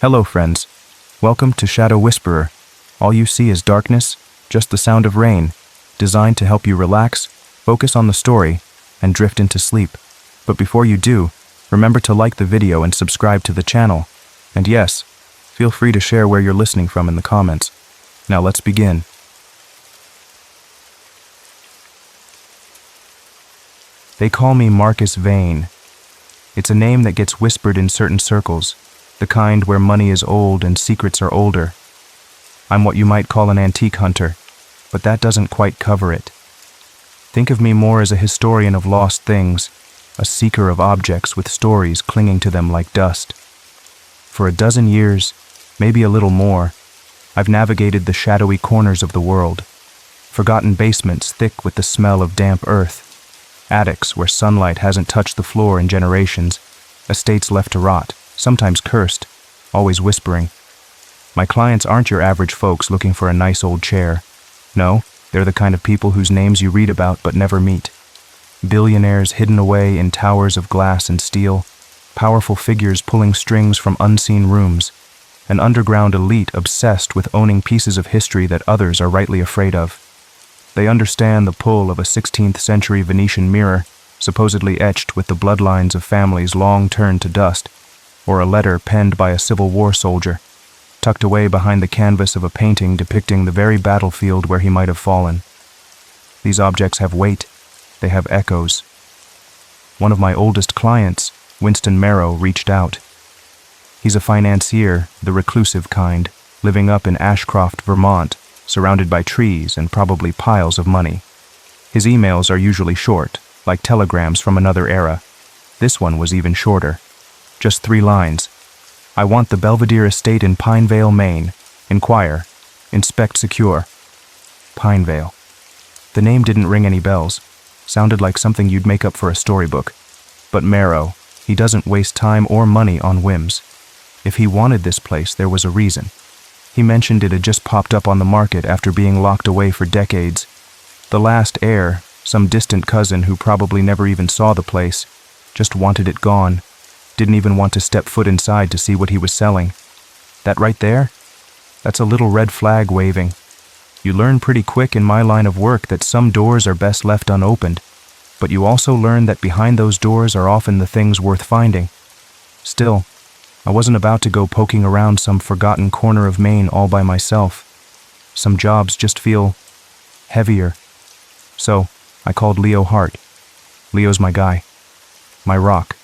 Hello, friends. Welcome to Shadow Whisperer. All you see is darkness, just the sound of rain, designed to help you relax, focus on the story, and drift into sleep. But before you do, remember to like the video and subscribe to the channel. And yes, feel free to share where you're listening from in the comments. Now let's begin. They call me Marcus Vane. It's a name that gets whispered in certain circles, the kind where money is old and secrets are older. I'm what you might call an antique hunter, but that doesn't quite cover it. Think of me more as a historian of lost things, a seeker of objects with stories clinging to them like dust. For a dozen years, maybe a little more, I've navigated the shadowy corners of the world, forgotten basements thick with the smell of damp earth, attics where sunlight hasn't touched the floor in generations, estates left to rot, sometimes cursed, always whispering. My clients aren't your average folks looking for a nice old chair. No, they're the kind of people whose names you read about but never meet. Billionaires hidden away in towers of glass and steel, powerful figures pulling strings from unseen rooms, an underground elite obsessed with owning pieces of history that others are rightly afraid of. They understand the pull of a 16th century Venetian mirror, supposedly etched with the bloodlines of families long turned to dust, or a letter penned by a Civil War soldier, tucked away behind the canvas of a painting depicting the very battlefield where he might have fallen. These objects have weight, they have echoes. One of my oldest clients, Winston Merrow, reached out. He's a financier, the reclusive kind, living up in Ashcroft, Vermont, surrounded by trees and probably piles of money. His emails are usually short, like telegrams from another era. This one was even shorter. Just 3 lines. I want the Belvedere estate in Pinevale, Maine. Inquire. Inspect secure. Pinevale. The name didn't ring any bells. Sounded like something you'd make up for a storybook. But Merrow, he doesn't waste time or money on whims. If he wanted this place, there was a reason. He mentioned it had just popped up on the market after being locked away for decades. The last heir, some distant cousin who probably never even saw the place, just wanted it gone. Didn't even want to step foot inside to see what he was selling. That right there? That's a little red flag waving. You learn pretty quick in my line of work that some doors are best left unopened, but you also learn that behind those doors are often the things worth finding. Still, I wasn't about to go poking around some forgotten corner of Maine all by myself. Some jobs just feel heavier. So, I called Leo Hart. Leo's my guy. My rock.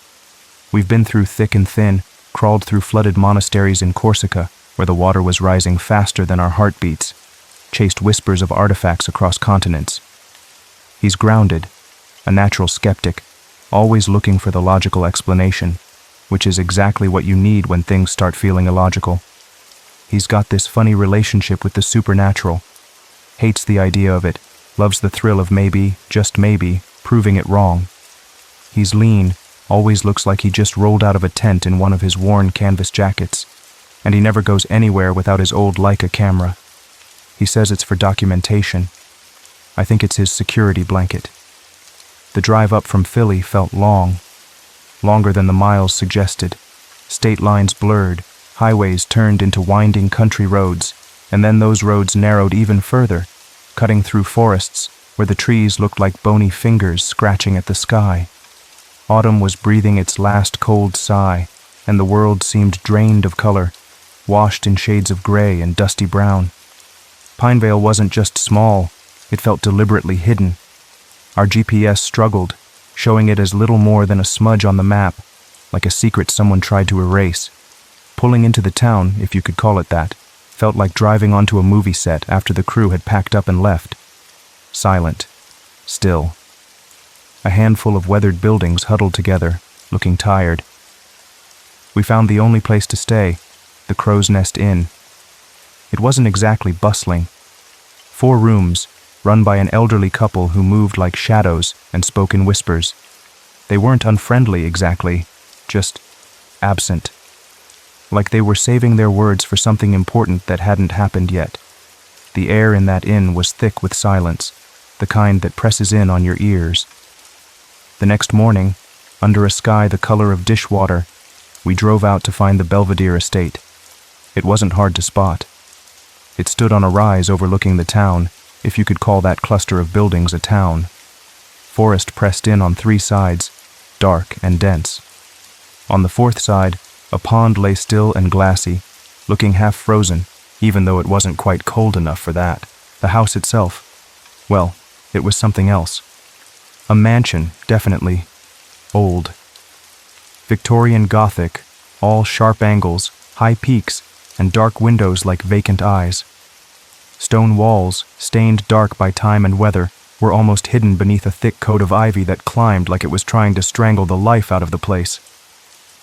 We've been through thick and thin, crawled through flooded monasteries in Corsica, where the water was rising faster than our heartbeats, chased whispers of artifacts across continents. He's grounded, a natural skeptic, always looking for the logical explanation, which is exactly what you need when things start feeling illogical. He's got this funny relationship with the supernatural, hates the idea of it, loves the thrill of maybe, just maybe, proving it wrong. He's lean, always looks like he just rolled out of a tent in one of his worn canvas jackets, and he never goes anywhere without his old Leica camera. He says it's for documentation. I think it's his security blanket. The drive up from Philly felt long, longer than the miles suggested. State lines blurred, highways turned into winding country roads, and then those roads narrowed even further, cutting through forests where the trees looked like bony fingers scratching at the sky. Autumn was breathing its last cold sigh, and the world seemed drained of color, washed in shades of gray and dusty brown. Pinevale wasn't just small, it felt deliberately hidden. Our GPS struggled, showing it as little more than a smudge on the map, like a secret someone tried to erase. Pulling into the town, if you could call it that, felt like driving onto a movie set after the crew had packed up and left. Silent. Still. A handful of weathered buildings huddled together, looking tired. We found the only place to stay, the Crow's Nest Inn. It wasn't exactly bustling. 4 rooms, run by an elderly couple who moved like shadows and spoke in whispers. They weren't unfriendly exactly, just absent. Like they were saving their words for something important that hadn't happened yet. The air in that inn was thick with silence, the kind that presses in on your ears. The next morning, under a sky the color of dishwater, we drove out to find the Belvedere estate, It wasn't hard to spot. It stood on a rise overlooking the town, if you could call that cluster of buildings a town. Forest pressed in on 3 sides, dark and dense. On the 4th side, a pond lay still and glassy, looking half frozen, even though it wasn't quite cold enough for that. The house itself, well, it was something else. A mansion, definitely. Old. Victorian Gothic, all sharp angles, high peaks, and dark windows like vacant eyes. Stone walls, stained dark by time and weather, were almost hidden beneath a thick coat of ivy that climbed like it was trying to strangle the life out of the place.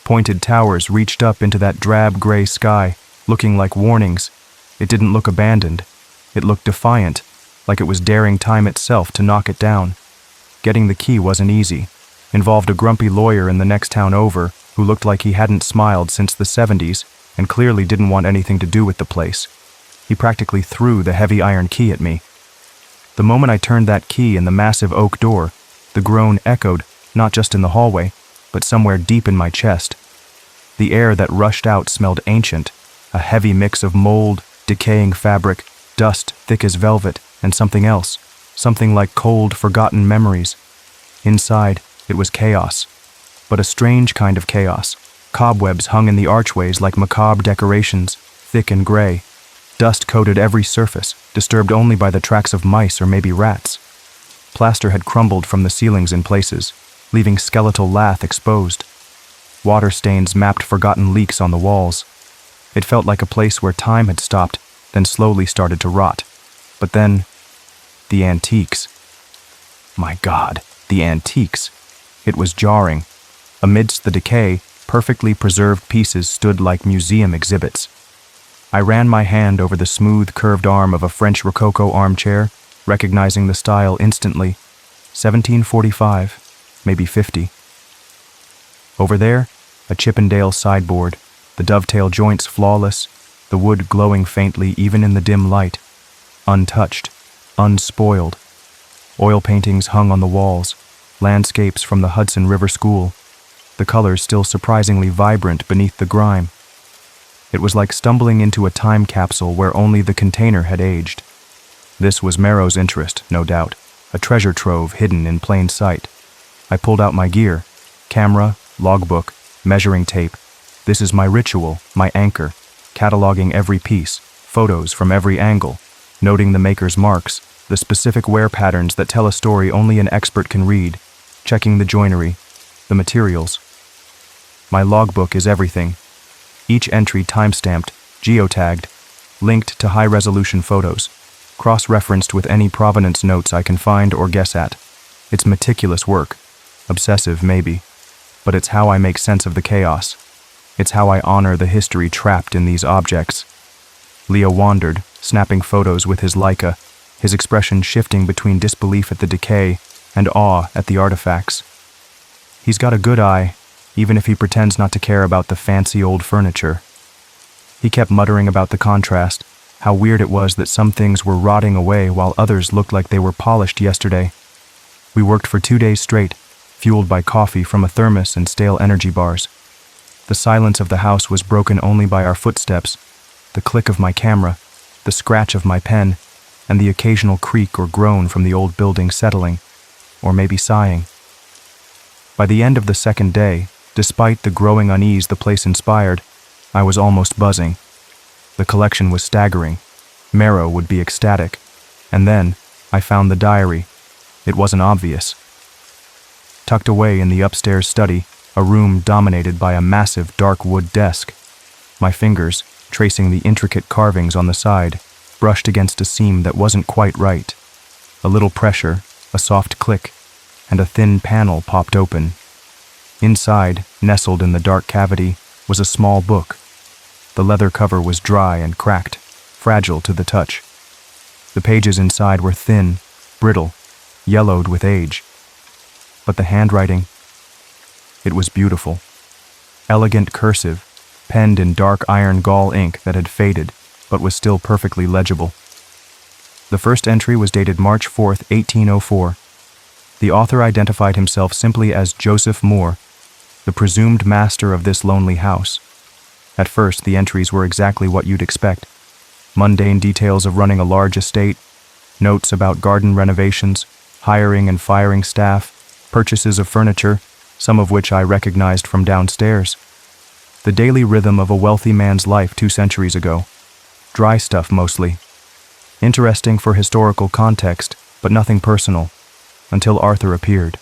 Pointed towers reached up into that drab gray sky, looking like warnings. It didn't look abandoned. It looked defiant, like it was daring time itself to knock it down. Getting the key wasn't easy. Involved a grumpy lawyer in the next town over who looked like he hadn't smiled since the 70s and clearly didn't want anything to do with the place. He practically threw the heavy iron key at me. The moment I turned that key in the massive oak door, the groan echoed, not just in the hallway, but somewhere deep in my chest. The air that rushed out smelled ancient, a heavy mix of mold, decaying fabric, dust thick as velvet, and something else, something like cold, forgotten memories. Inside, it was chaos, but a strange kind of chaos. Cobwebs hung in the archways like macabre decorations, thick and gray. Dust coated every surface, disturbed only by the tracks of mice or maybe rats. Plaster had crumbled from the ceilings in places, leaving skeletal lath exposed. Water stains mapped forgotten leaks on the walls. It felt like a place where time had stopped, then slowly started to rot. But then, the antiques. My God, the antiques. It was jarring. Amidst the decay, perfectly preserved pieces stood like museum exhibits. I ran my hand over the smooth, curved arm of a French Rococo armchair, recognizing the style instantly. 1745, maybe 50. Over there, a Chippendale sideboard, the dovetail joints flawless, the wood glowing faintly even in the dim light. Untouched, unspoiled. Oil paintings hung on the walls, landscapes from the Hudson River School, the colors still surprisingly vibrant beneath the grime. It was like stumbling into a time capsule where only the container had aged. This was Merrow's interest, no doubt, a treasure trove hidden in plain sight. I pulled out my gear, camera, logbook, measuring tape. This is my ritual, my anchor, cataloging every piece, photos from every angle, noting the maker's marks, the specific wear patterns that tell a story only an expert can read, checking the joinery, the materials. My logbook is everything. Each entry time-stamped, geotagged, linked to high-resolution photos, cross-referenced with any provenance notes I can find or guess at. It's meticulous work, obsessive maybe, but it's how I make sense of the chaos. It's how I honor the history trapped in these objects. Leo wandered, snapping photos with his Leica, his expression shifting between disbelief at the decay and awe at the artifacts. He's got a good eye, even if he pretends not to care about the fancy old furniture. He kept muttering about the contrast, how weird it was that some things were rotting away while others looked like they were polished yesterday. We worked for 2 days straight, fueled by coffee from a thermos and stale energy bars. The silence of the house was broken only by our footsteps, the click of my camera, the scratch of my pen, and the occasional creak or groan from the old building settling, or maybe sighing. By the end of the 2nd day, despite the growing unease the place inspired, I was almost buzzing. The collection was staggering. Merrow would be ecstatic. And then, I found the diary. It wasn't obvious. Tucked away in the upstairs study, a room dominated by a massive dark wood desk. My fingers, tracing the intricate carvings on the side, brushed against a seam that wasn't quite right. A little pressure, a soft click, and a thin panel popped open. Inside, nestled in the dark cavity, was a small book. The leather cover was dry and cracked, fragile to the touch. The pages inside were thin, brittle, yellowed with age. But the handwriting, it was beautiful. Elegant cursive, penned in dark iron gall ink that had faded, but was still perfectly legible. The first entry was dated March 4th, 1804. The author identified himself simply as Joseph Moore, the presumed master of this lonely house. At first, the entries were exactly what you'd expect. Mundane details of running a large estate, notes about garden renovations, hiring and firing staff, purchases of furniture, some of which I recognized from downstairs. The daily rhythm of a wealthy man's life 2 centuries ago. Dry stuff mostly. Interesting for historical context, but nothing personal, until Arthur appeared.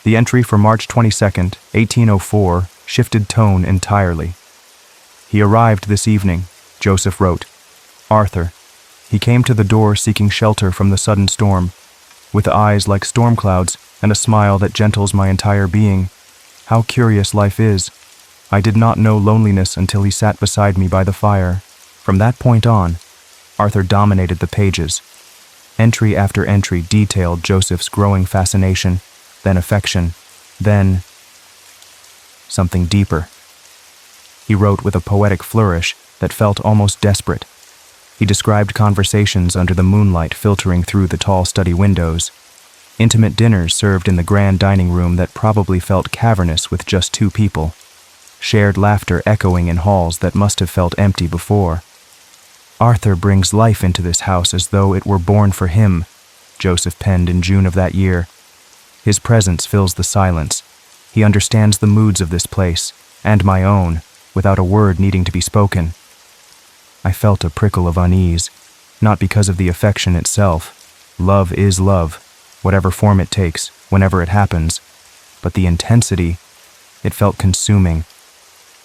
The entry for March 22nd, 1804, shifted tone entirely. He arrived this evening, Joseph wrote. Arthur. He came to the door seeking shelter from the sudden storm, with eyes like storm clouds and a smile that gentles my entire being. How curious life is. I did not know loneliness until he sat beside me by the fire. From that point on, Arthur dominated the pages. Entry after entry detailed Joseph's growing fascination, then affection, then something deeper. He wrote with a poetic flourish that felt almost desperate. He described conversations under the moonlight filtering through the tall study windows, intimate dinners served in the grand dining room that probably felt cavernous with just 2 people, shared laughter echoing in halls that must have felt empty before. Arthur brings life into this house as though it were born for him, Joseph penned in June of that year. His presence fills the silence. He understands the moods of this place, and my own, without a word needing to be spoken. I felt a prickle of unease, not because of the affection itself. Love is love, whatever form it takes, whenever it happens. But the intensity, it felt consuming.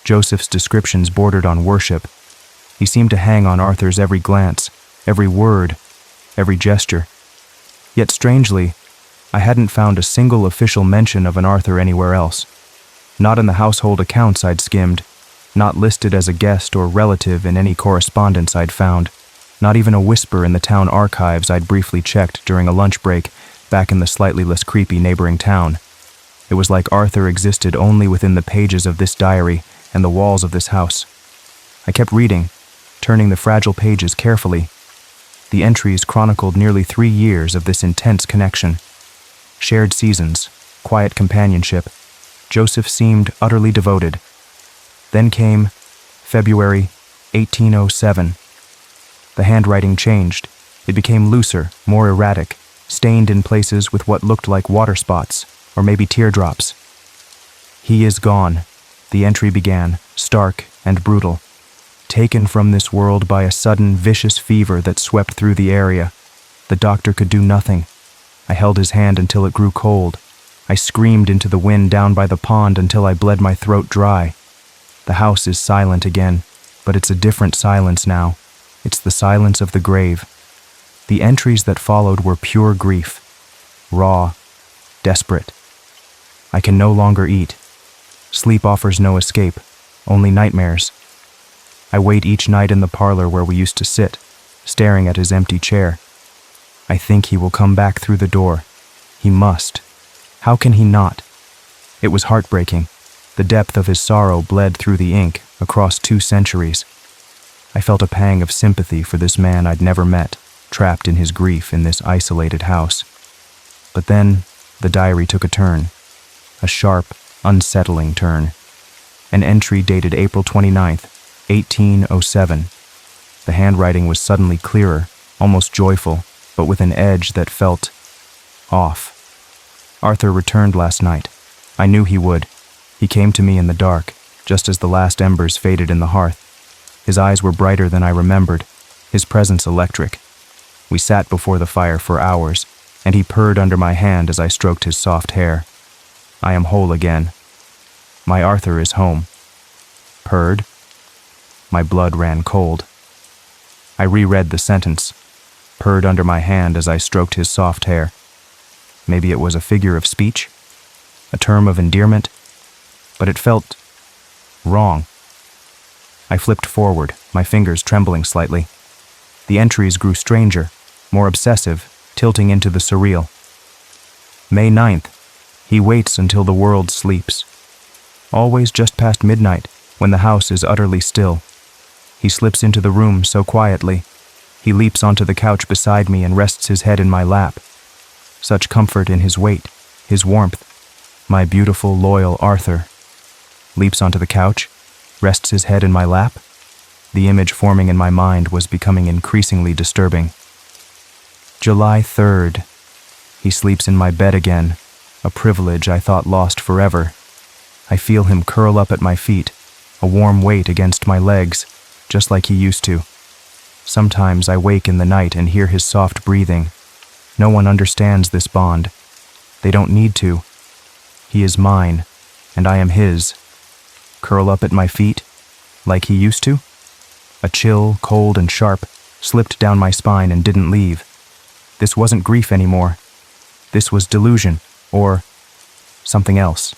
Joseph's descriptions bordered on worship. He seemed to hang on Arthur's every glance, every word, every gesture. Yet strangely, I hadn't found a single official mention of an Arthur anywhere else. Not in the household accounts I'd skimmed, not listed as a guest or relative in any correspondence I'd found, not even a whisper in the town archives I'd briefly checked during a lunch break back in the slightly less creepy neighboring town. It was like Arthur existed only within the pages of this diary and the walls of this house. I kept reading, turning the fragile pages carefully. The entries chronicled nearly 3 years of this intense connection. Shared seasons, quiet companionship. Joseph seemed utterly devoted. Then came February 1807. The handwriting changed. It became looser, more erratic, stained in places with what looked like water spots, or maybe teardrops. He is gone, the entry began, stark and brutal. Taken from this world by a sudden, vicious fever that swept through the area. The doctor could do nothing. I held his hand until it grew cold. I screamed into the wind down by the pond until I bled my throat dry. The house is silent again, but it's a different silence now. It's the silence of the grave. The entries that followed were pure grief. Raw, desperate. I can no longer eat. Sleep offers no escape, only nightmares. I wait each night in the parlor where we used to sit, staring at his empty chair. I think he will come back through the door. He must. How can he not? It was heartbreaking. The depth of his sorrow bled through the ink, across 2 centuries. I felt a pang of sympathy for this man I'd never met, trapped in his grief in this isolated house. But then, the diary took a turn. A sharp, unsettling turn. An entry dated April 29th, 1807. The handwriting was suddenly clearer, almost joyful, but with an edge that felt off. Arthur returned last night. I knew he would. He came to me in the dark, just as the last embers faded in the hearth. His eyes were brighter than I remembered, his presence electric. We sat before the fire for hours, and he purred under my hand as I stroked his soft hair. I am whole again. My Arthur is home. Purred? My blood ran cold. I reread the sentence, purred under my hand as I stroked his soft hair. Maybe it was a figure of speech, a term of endearment, but it felt wrong. I flipped forward, my fingers trembling slightly. The entries grew stranger, more obsessive, tilting into the surreal. May 9th. He waits until the world sleeps. Always just past midnight, when the house is utterly still. He slips into the room so quietly. He leaps onto the couch beside me and rests his head in my lap. Such comfort in his weight, his warmth. My beautiful, loyal Arthur. Leaps onto the couch. rests his head in my lap. The image forming in my mind was becoming increasingly disturbing. July 3rd. He sleeps in my bed again, a privilege I thought lost forever. I feel him curl up at my feet, a warm weight against my legs, just like he used to. Sometimes I wake in the night and hear his soft breathing. No one understands this bond. They don't need to. He is mine, and I am his. Curl up at my feet, like he used to? A chill, cold and sharp, slipped down my spine and didn't leave. This wasn't grief anymore. This was delusion, or something else.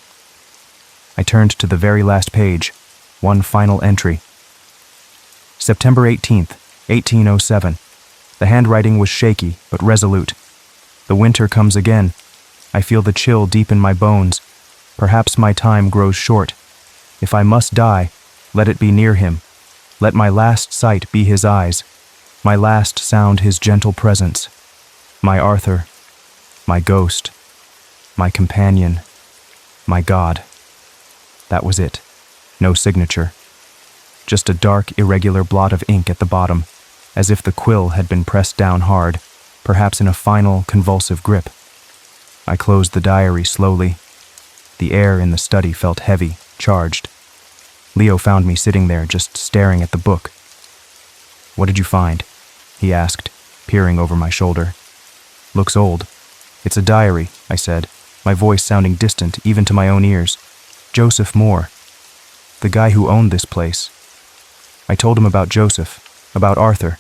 I turned to the very last page, one final entry. September 18th, 1807. The handwriting was shaky, but resolute. The winter comes again. I feel the chill deep in my bones. Perhaps my time grows short. If I must die, let it be near him. Let my last sight be his eyes, my last sound his gentle presence. My Arthur, my ghost, my companion, my God. That was it. No signature. Just a dark, irregular blot of ink at the bottom, as if the quill had been pressed down hard, perhaps in a final, convulsive grip. I closed the diary slowly. The air in the study felt heavy, charged. Leo found me sitting there, just staring at the book. "What did you find?" he asked, peering over my shoulder. "Looks old." "It's a diary," I said, my voice sounding distant even to my own ears. "Joseph Moore, the guy who owned this place." I told him about Joseph, about Arthur,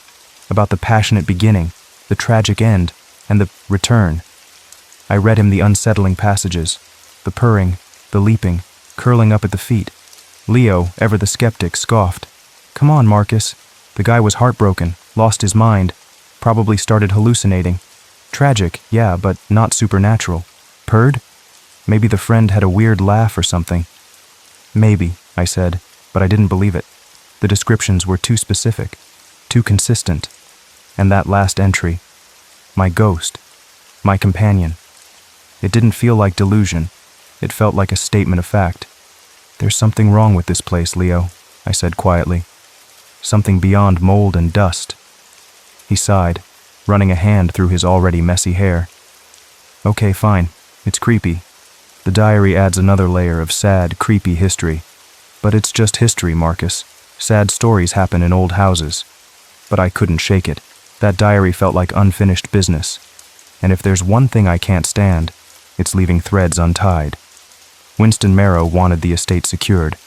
about the passionate beginning, the tragic end, and the return. I read him the unsettling passages, the purring, the leaping, curling up at the feet. Leo, ever the skeptic, scoffed. "Come on, Marcus. The guy was heartbroken, lost his mind, probably started hallucinating. Tragic, yeah, but not supernatural. Purred? Maybe the friend had a weird laugh or something." "Maybe," I said, but I didn't believe it. The descriptions were too specific, too consistent. And that last entry, my ghost, my companion. It didn't feel like delusion. It felt like a statement of fact. "There's something wrong with this place, Leo," I said quietly. "Something beyond mold and dust." He sighed, running a hand through his already messy hair. "Okay, fine. It's creepy. The diary adds another layer of sad, creepy history. But it's just history, Marcus. Sad stories happen in old houses." But I couldn't shake it. That diary felt like unfinished business. And if there's one thing I can't stand, it's leaving threads untied. Winston Marrow wanted the estate secured.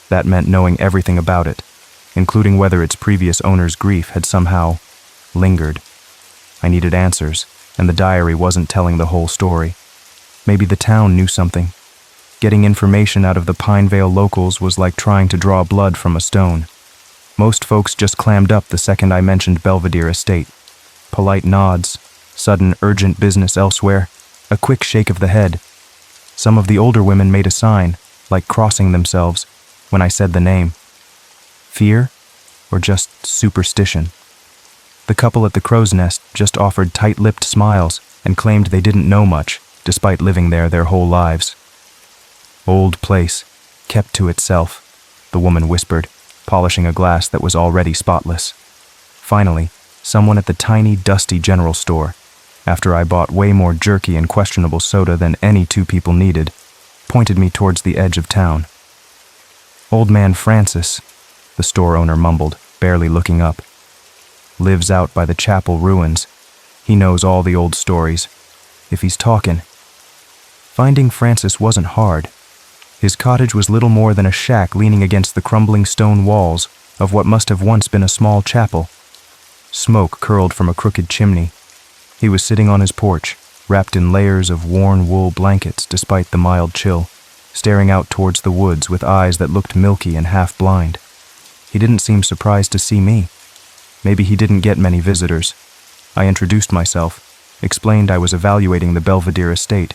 That meant knowing everything about it, including whether its previous owner's grief had somehow lingered. I needed answers, and the diary wasn't telling the whole story. Maybe the town knew something. Getting information out of the Pinevale locals was like trying to draw blood from a stone. Most folks just clammed up the second I mentioned Belvedere Estate. Polite nods, sudden urgent business elsewhere, a quick shake of the head. Some of the older women made a sign, like crossing themselves, when I said the name. Fear? Or just superstition? The couple at the Crow's Nest just offered tight-lipped smiles and claimed they didn't know much, despite living there their whole lives. "Old place, kept to itself," the woman whispered, polishing a glass that was already spotless. Finally, someone at the tiny, dusty general store, after I bought way more jerky and questionable soda than any two people needed, pointed me towards the edge of town. "Old man Francis," the store owner mumbled, barely looking up. "Lives out by the chapel ruins. He knows all the old stories. If he's talking." Finding Francis wasn't hard. His cottage was little more than a shack leaning against the crumbling stone walls of what must have once been a small chapel. Smoke curled from a crooked chimney. He was sitting on his porch, wrapped in layers of worn wool blankets despite the mild chill, staring out towards the woods with eyes that looked milky and half-blind. He didn't seem surprised to see me. Maybe he didn't get many visitors. I introduced myself, explained I was evaluating the Belvedere estate.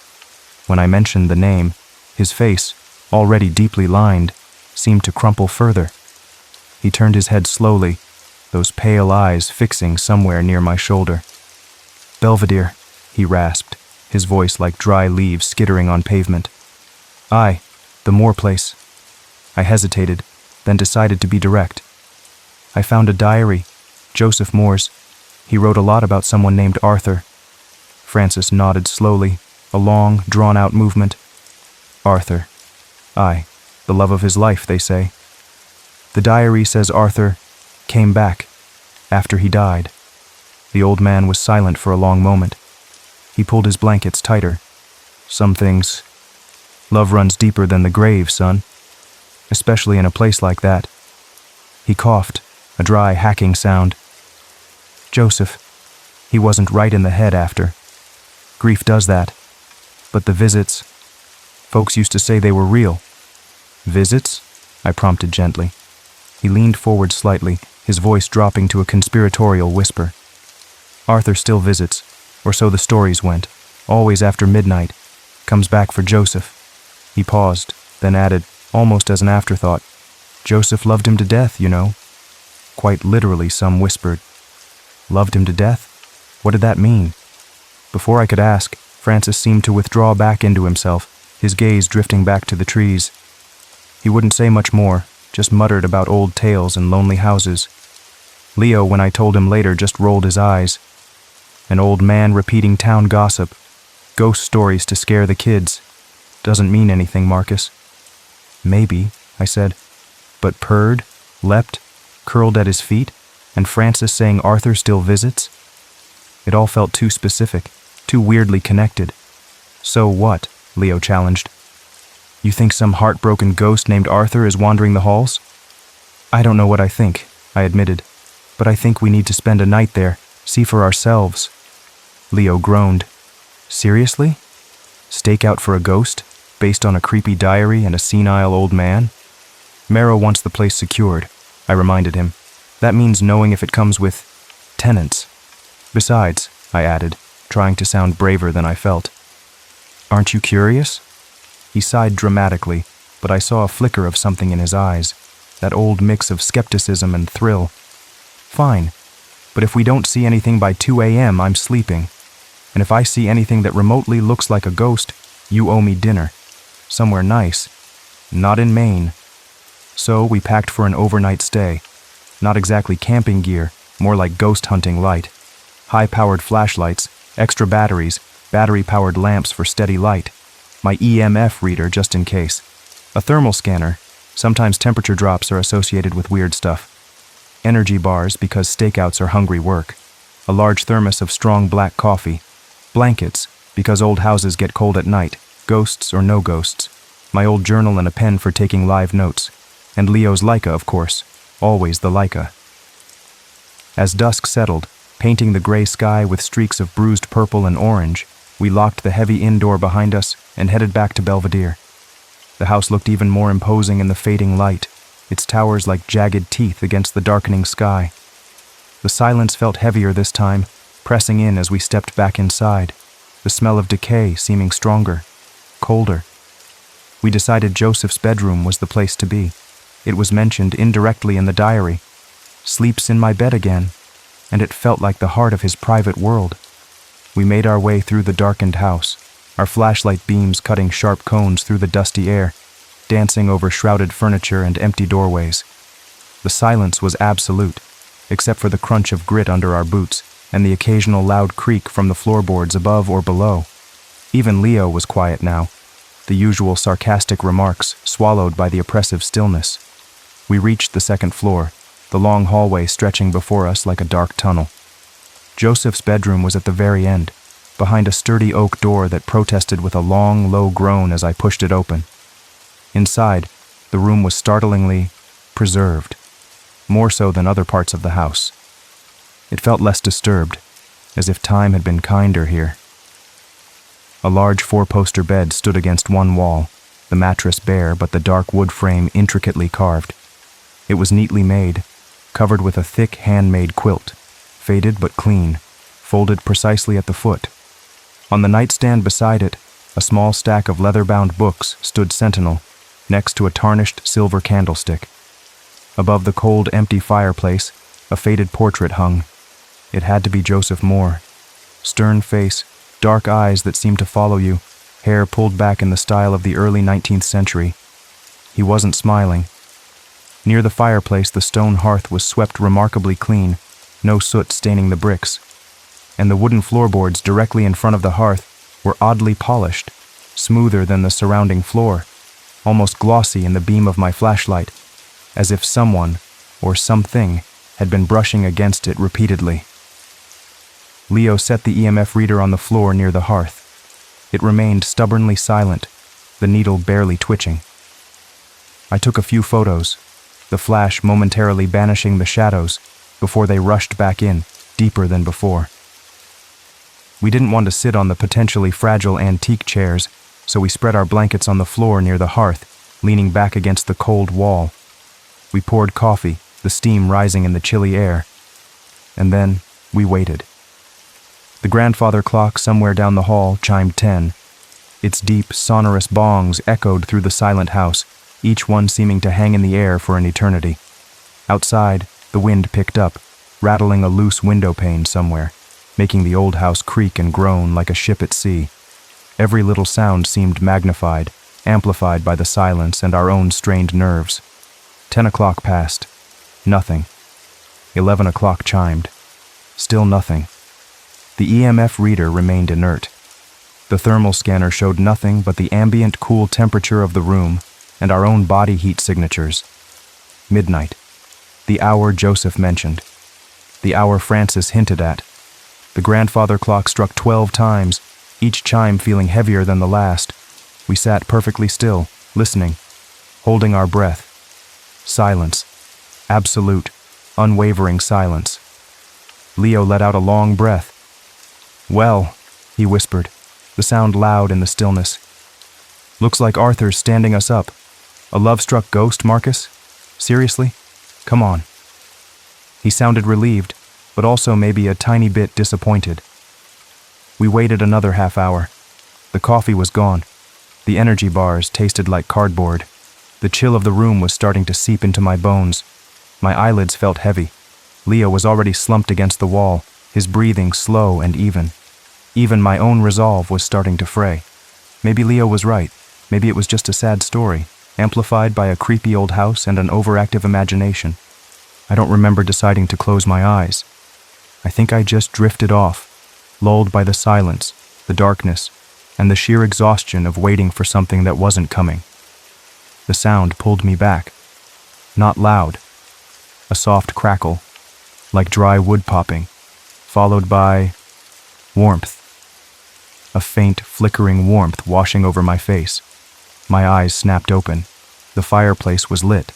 When I mentioned the name, his face, already deeply lined, seemed to crumple further. He turned his head slowly, those pale eyes fixing somewhere near my shoulder. "Belvedere," he rasped, his voice like dry leaves skittering on pavement. "Aye, the Moore place." I hesitated, then decided to be direct. I found a diary, Joseph Moore's. He wrote a lot about someone named Arthur. Francis nodded slowly, a long, drawn-out movement. Arthur. Aye, the love of his life, they say. The diary says Arthur came back after he died. The old man was silent for a long moment. He pulled his blankets tighter. Some things. Love runs deeper than the grave, son. Especially in a place like that. He coughed, a dry, hacking sound. Joseph, he wasn't right in the head after. Grief does that. But the visits, folks used to say they were real. Visits? I prompted gently. He leaned forward slightly, his voice dropping to a conspiratorial whisper. Arthur still visits, or so the stories went, always after midnight. Comes back for Joseph. He paused, then added, almost as an afterthought, Joseph loved him to death, you know. Quite literally, some whispered. Loved him to death? What did that mean? Before I could ask, Francis seemed to withdraw back into himself, his gaze drifting back to the trees. He wouldn't say much more, just muttered about old tales and lonely houses. Leo, when I told him later, just rolled his eyes. An old man repeating town gossip, ghost stories to scare the kids. Doesn't mean anything, Marcus. Maybe, I said, but purred, leapt, curled at his feet, and Francis saying Arthur still visits? It all felt too specific, too weirdly connected. So what? Leo challenged. You think some heartbroken ghost named Arthur is wandering the halls? I don't know what I think, I admitted, but I think we need to spend a night there, see for ourselves. Leo groaned. Seriously? Stake out for a ghost, based on a creepy diary and a senile old man? Marrow wants the place secured, I reminded him. That means knowing if it comes with tenants. Besides, I added, trying to sound braver than I felt. Aren't you curious? He sighed dramatically, but I saw a flicker of something in his eyes, that old mix of skepticism and thrill. Fine, but if we don't see anything by 2 a.m., I'm sleeping. And if I see anything that remotely looks like a ghost, you owe me dinner. Somewhere nice. Not in Maine. So we packed for an overnight stay. Not exactly camping gear, more like ghost hunting light. High-powered flashlights, extra batteries, battery-powered lamps for steady light. My EMF reader just in case. A thermal scanner. Sometimes temperature drops are associated with weird stuff. Energy bars because stakeouts are hungry work. A large thermos of strong black coffee. Blankets because old houses get cold at night, ghosts or no ghosts. My old journal and a pen for taking live notes. And Leo's Leica, of course. Always the Leica. As dusk settled, painting the gray sky with streaks of bruised purple and orange, we locked the heavy inn door behind us and headed back to Belvedere. The house looked even more imposing in the fading light, its towers like jagged teeth against the darkening sky. The silence felt heavier this time, pressing in as we stepped back inside, the smell of decay seeming stronger, colder. We decided Joseph's bedroom was the place to be. It was mentioned indirectly in the diary. Sleeps in my bed again, and it felt like the heart of his private world. We made our way through the darkened house, our flashlight beams cutting sharp cones through the dusty air, dancing over shrouded furniture and empty doorways. The silence was absolute, except for the crunch of grit under our boots and the occasional loud creak from the floorboards above or below. Even Leo was quiet now, the usual sarcastic remarks swallowed by the oppressive stillness. We reached the second floor, the long hallway stretching before us like a dark tunnel. Joseph's bedroom was at the very end, behind a sturdy oak door that protested with a long, low groan as I pushed it open. Inside, the room was startlingly preserved, more so than other parts of the house. It felt less disturbed, as if time had been kinder here. A large 4-poster bed stood against one wall, the mattress bare but the dark wood frame intricately carved. It was neatly made, covered with a thick handmade quilt, faded but clean, folded precisely at the foot. On the nightstand beside it, a small stack of leather-bound books stood sentinel, next to a tarnished silver candlestick. Above the cold, empty fireplace, a faded portrait hung. It had to be Joseph Moore. Stern face, dark eyes that seemed to follow you, hair pulled back in the style of the early 19th century. He wasn't smiling. Near the fireplace, the stone hearth was swept remarkably clean, no soot staining the bricks, and the wooden floorboards directly in front of the hearth were oddly polished, smoother than the surrounding floor, almost glossy in the beam of my flashlight, as if someone, or something, had been brushing against it repeatedly. Leo set the EMF reader on the floor near the hearth. It remained stubbornly silent, the needle barely twitching. I took a few photos, the flash momentarily banishing the shadows before they rushed back in, deeper than before. We didn't want to sit on the potentially fragile antique chairs, so we spread our blankets on the floor near the hearth, leaning back against the cold wall. We poured coffee, the steam rising in the chilly air, and then we waited. The grandfather clock somewhere down the hall chimed 10. Its deep, sonorous bongs echoed through the silent house, each one seeming to hang in the air for an eternity. Outside, the wind picked up, rattling a loose window pane somewhere, making the old house creak and groan like a ship at sea. Every little sound seemed magnified, amplified by the silence and our own strained nerves. 10 o'clock passed. Nothing. 11 o'clock chimed. Still nothing. The EMF reader remained inert. The thermal scanner showed nothing but the ambient cool temperature of the room and our own body heat signatures. Midnight. The hour Joseph mentioned. The hour Francis hinted at. The grandfather clock struck 12 times, each chime feeling heavier than the last. We sat perfectly still, listening, holding our breath. Silence. Absolute, unwavering silence. Leo let out a long breath. "Well," he whispered, the sound loud in the stillness. "Looks like Arthur's standing us up. A love-struck ghost, Marcus? Seriously? Come on." He sounded relieved, but also maybe a tiny bit disappointed. We waited another half hour. The coffee was gone. The energy bars tasted like cardboard. The chill of the room was starting to seep into my bones. My eyelids felt heavy. Leo was already slumped against the wall, his breathing slow and even. Even my own resolve was starting to fray. Maybe Leo was right. Maybe it was just a sad story, amplified by a creepy old house and an overactive imagination. I don't remember deciding to close my eyes. I think I just drifted off, lulled by the silence, the darkness, and the sheer exhaustion of waiting for something that wasn't coming. The sound pulled me back. Not loud. A soft crackle, like dry wood popping, followed by warmth. A faint, flickering warmth washing over my face. My eyes snapped open. The fireplace was lit.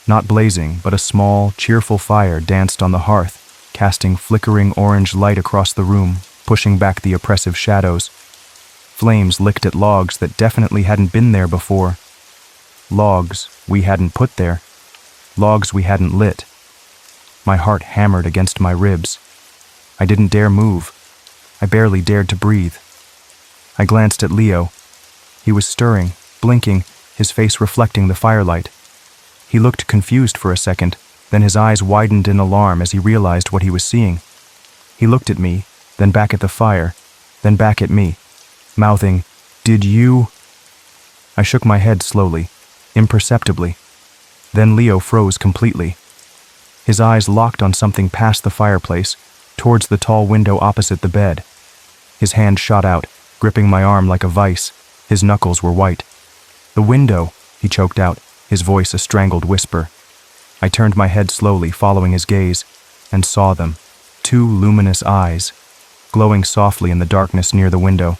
Not blazing, but a small, cheerful fire danced on the hearth, casting flickering orange light across the room, pushing back the oppressive shadows. Flames licked at logs that definitely hadn't been there before. Logs we hadn't put there. Logs we hadn't lit. My heart hammered against my ribs. I didn't dare move. I barely dared to breathe. I glanced at Leo. He was stirring, blinking, his face reflecting the firelight. He looked confused for a second, then his eyes widened in alarm as he realized what he was seeing. He looked at me, then back at the fire, then back at me, mouthing, "Did you?" I shook my head slowly, imperceptibly. Then Leo froze completely. His eyes locked on something past the fireplace, towards the tall window opposite the bed. His hand shot out, gripping my arm like a vice. His knuckles were white. "The window," he choked out, his voice a strangled whisper. I turned my head slowly, following his gaze, and saw them. 2 luminous eyes, glowing softly in the darkness near the window,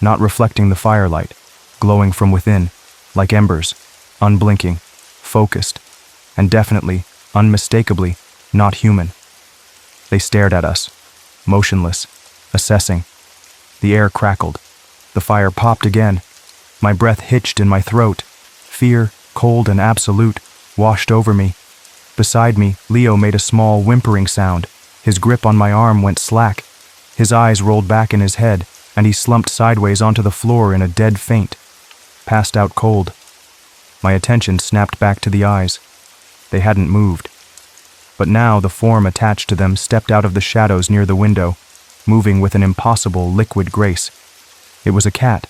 not reflecting the firelight, glowing from within, like embers, unblinking, focused, and definitely, unmistakably, not human. They stared at us, motionless, assessing. The air crackled. The fire popped again. My breath hitched in my throat. Fear, cold and absolute, washed over me. Beside me, Leo made a small whimpering sound. His grip on my arm went slack. His eyes rolled back in his head, and he slumped sideways onto the floor in a dead faint. Passed out cold. My attention snapped back to the eyes. They hadn't moved. But now the form attached to them stepped out of the shadows near the window, moving with an impossible liquid grace. It was a cat,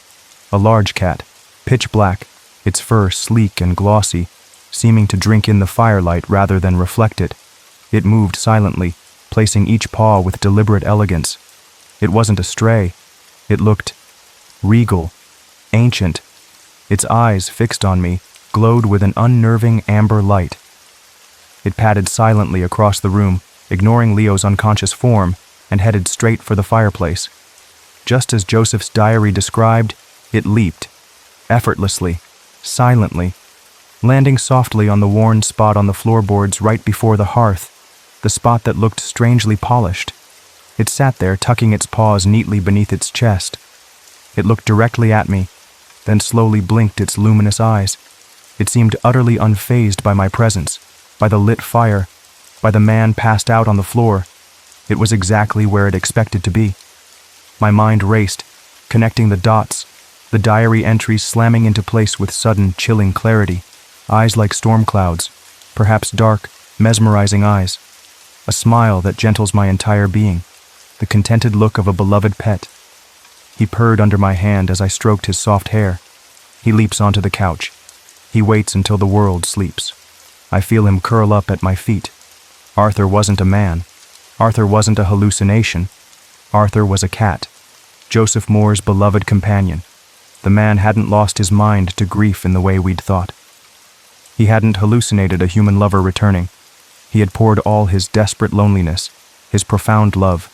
a large cat, pitch black, its fur sleek and glossy, seeming to drink in the firelight rather than reflect it. It moved silently, placing each paw with deliberate elegance. It wasn't a stray. It looked regal, ancient. Its eyes, fixed on me, glowed with an unnerving amber light. It padded silently across the room, ignoring Leo's unconscious form, and headed straight for the fireplace. Just as Joseph's diary described, it leaped, effortlessly, silently, landing softly on the worn spot on the floorboards right before the hearth, the spot that looked strangely polished. It sat there, tucking its paws neatly beneath its chest. It looked directly at me, then slowly blinked its luminous eyes. It seemed utterly unfazed by my presence, by the lit fire, by the man passed out on the floor. It was exactly where it expected to be. My mind raced, connecting the dots, the diary entries slamming into place with sudden, chilling clarity, eyes like storm clouds, perhaps dark, mesmerizing eyes, a smile that gentles my entire being, the contented look of a beloved pet. He purred under my hand as I stroked his soft hair. He leaps onto the couch. He waits until the world sleeps. I feel him curl up at my feet. Arthur wasn't a man. Arthur wasn't a hallucination. Arthur was a cat. Joseph Moore's beloved companion. The man hadn't lost his mind to grief in the way we'd thought. He hadn't hallucinated a human lover returning. He had poured all his desperate loneliness, his profound love,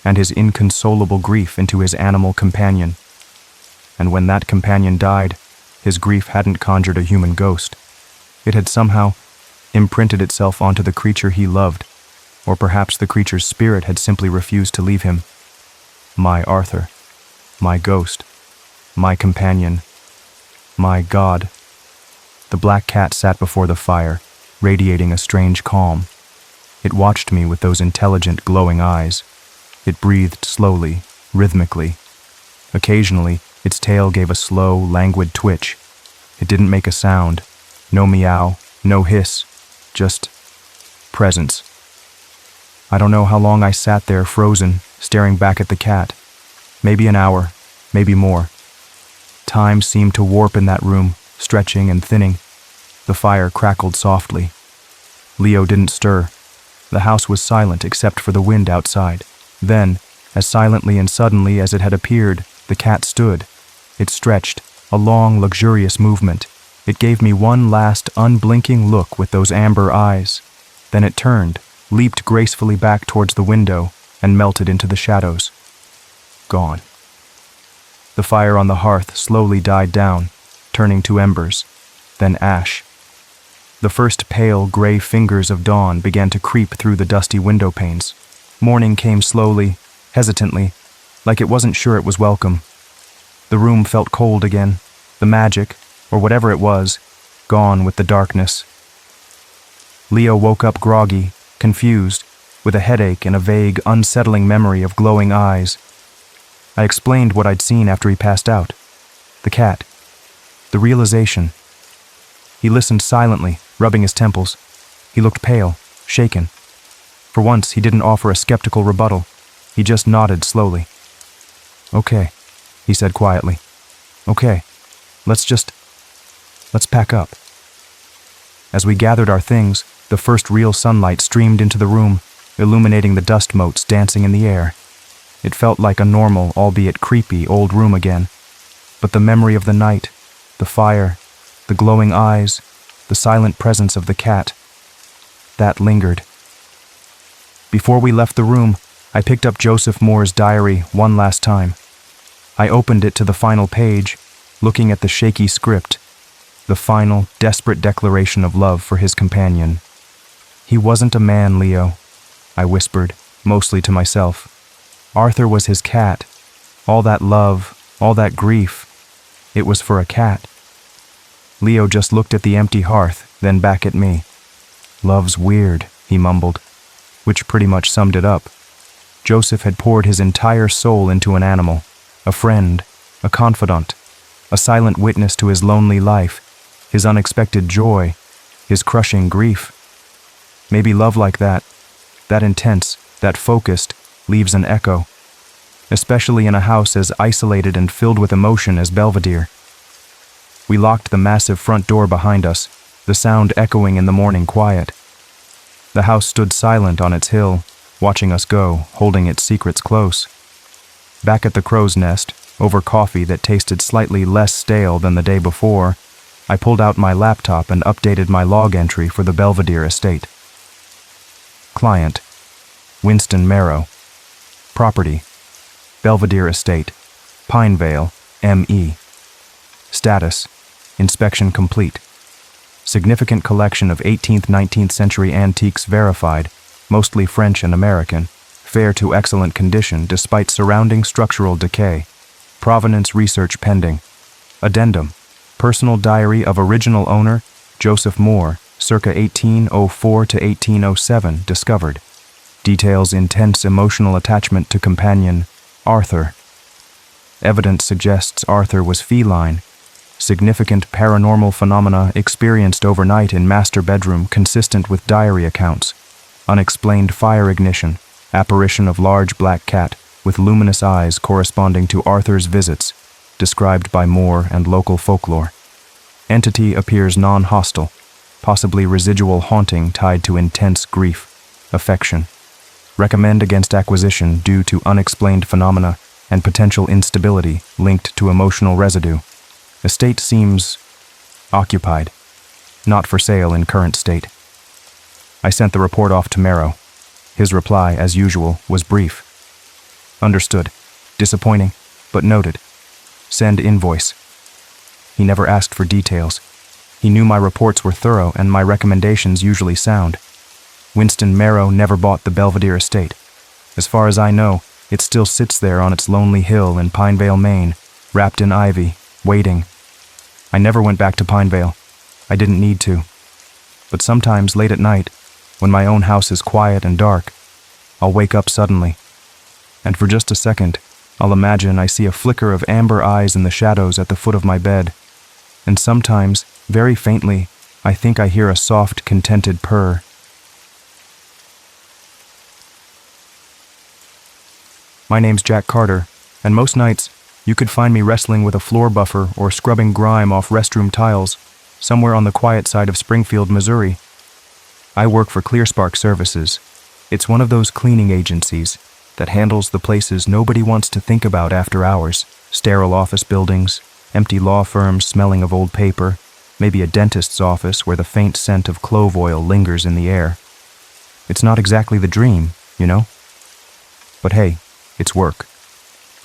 and his inconsolable grief into his animal companion. And when that companion died, his grief hadn't conjured a human ghost. It had somehow imprinted itself onto the creature he loved, or perhaps the creature's spirit had simply refused to leave him. My Arthur, my ghost, my companion, my God. The black cat sat before the fire, radiating a strange calm. It watched me with those intelligent, glowing eyes. It breathed slowly, rhythmically. Occasionally, its tail gave a slow, languid twitch. It didn't make a sound. No meow, no hiss, just presence. I don't know how long I sat there frozen, staring back at the cat. Maybe an hour, maybe more. Time seemed to warp in that room, stretching and thinning. The fire crackled softly. Leo didn't stir. The house was silent except for the wind outside. Then, as silently and suddenly as it had appeared, the cat stood. It stretched, a long, luxurious movement. It gave me one last, unblinking look with those amber eyes. Then it turned, leaped gracefully back towards the window, and melted into the shadows. Gone. The fire on the hearth slowly died down, turning to embers, then ash. The first pale, gray fingers of dawn began to creep through the dusty window panes. Morning came slowly, hesitantly, like it wasn't sure it was welcome. The room felt cold again, the magic, or whatever it was, gone with the darkness. Leo woke up groggy, confused, with a headache and a vague, unsettling memory of glowing eyes. I explained what I'd seen after he passed out. The cat. The realization. He listened silently, rubbing his temples. He looked pale, shaken. For once, he didn't offer a skeptical rebuttal. He just nodded slowly. "Okay," he said quietly. "Okay, let's pack up." As we gathered our things, the first real sunlight streamed into the room, illuminating the dust motes dancing in the air. It felt like a normal, albeit creepy, old room again. But the memory of the night, the fire, the glowing eyes, the silent presence of the cat, that lingered. Before we left the room, I picked up Joseph Moore's diary one last time. I opened it to the final page, looking at the shaky script, the final, desperate declaration of love for his companion. "He wasn't a man, Leo," I whispered, mostly to myself. "Arthur was his cat. All that love, all that grief, it was for a cat." Leo just looked at the empty hearth, then back at me. "Love's weird," he mumbled, which pretty much summed it up. Joseph had poured his entire soul into an animal, a friend, a confidant, a silent witness to his lonely life, his unexpected joy, his crushing grief. Maybe love like that intense, that focused, leaves an echo, especially in a house as isolated and filled with emotion as Belvedere. We locked the massive front door behind us, the sound echoing in the morning quiet. The house stood silent on its hill, watching us go, holding its secrets close. Back at the crow's nest, over coffee that tasted slightly less stale than the day before, I pulled out my laptop and updated my log entry for the Belvedere estate. Client: Winston Marrow. Property: Belvedere Estate, Pinevale, ME. Status: inspection complete. Significant collection of 18th-19th century antiques verified, mostly French and American, fair to excellent condition despite surrounding structural decay. Provenance research pending. Addendum: personal diary of original owner, Joseph Moore, circa 1804 to 1807, discovered. Details intense emotional attachment to companion, Arthur. Evidence suggests Arthur was feline. Significant paranormal phenomena experienced overnight in master bedroom consistent with diary accounts. Unexplained fire ignition, apparition of large black cat with luminous eyes corresponding to Arthur's visits, described by Moore and local folklore. Entity appears non-hostile, possibly residual haunting tied to intense grief, affection. Recommend against acquisition due to unexplained phenomena and potential instability linked to emotional residue. Estate seems occupied, not for sale in current state. I sent the report off to Marrow. His reply, as usual, was brief. Understood. Disappointing, but noted. Send invoice. He never asked for details. He knew my reports were thorough and my recommendations usually sound. Winston Marrow never bought the Belvedere estate. As far as I know, it still sits there on its lonely hill in Pinevale, Maine, wrapped in ivy, waiting. I never went back to Pinevale. I didn't need to. But sometimes late at night, when my own house is quiet and dark, I'll wake up suddenly. And for just a second, I'll imagine I see a flicker of amber eyes in the shadows at the foot of my bed. And sometimes, very faintly, I think I hear a soft, contented purr. My name's Jack Carter, and most nights, you could find me wrestling with a floor buffer or scrubbing grime off restroom tiles, somewhere on the quiet side of Springfield, Missouri. I work for ClearSpark Services. It's one of those cleaning agencies that handles the places nobody wants to think about after hours. Sterile office buildings, empty law firms smelling of old paper, maybe a dentist's office where the faint scent of clove oil lingers in the air. It's not exactly the dream, you know? But hey, it's work.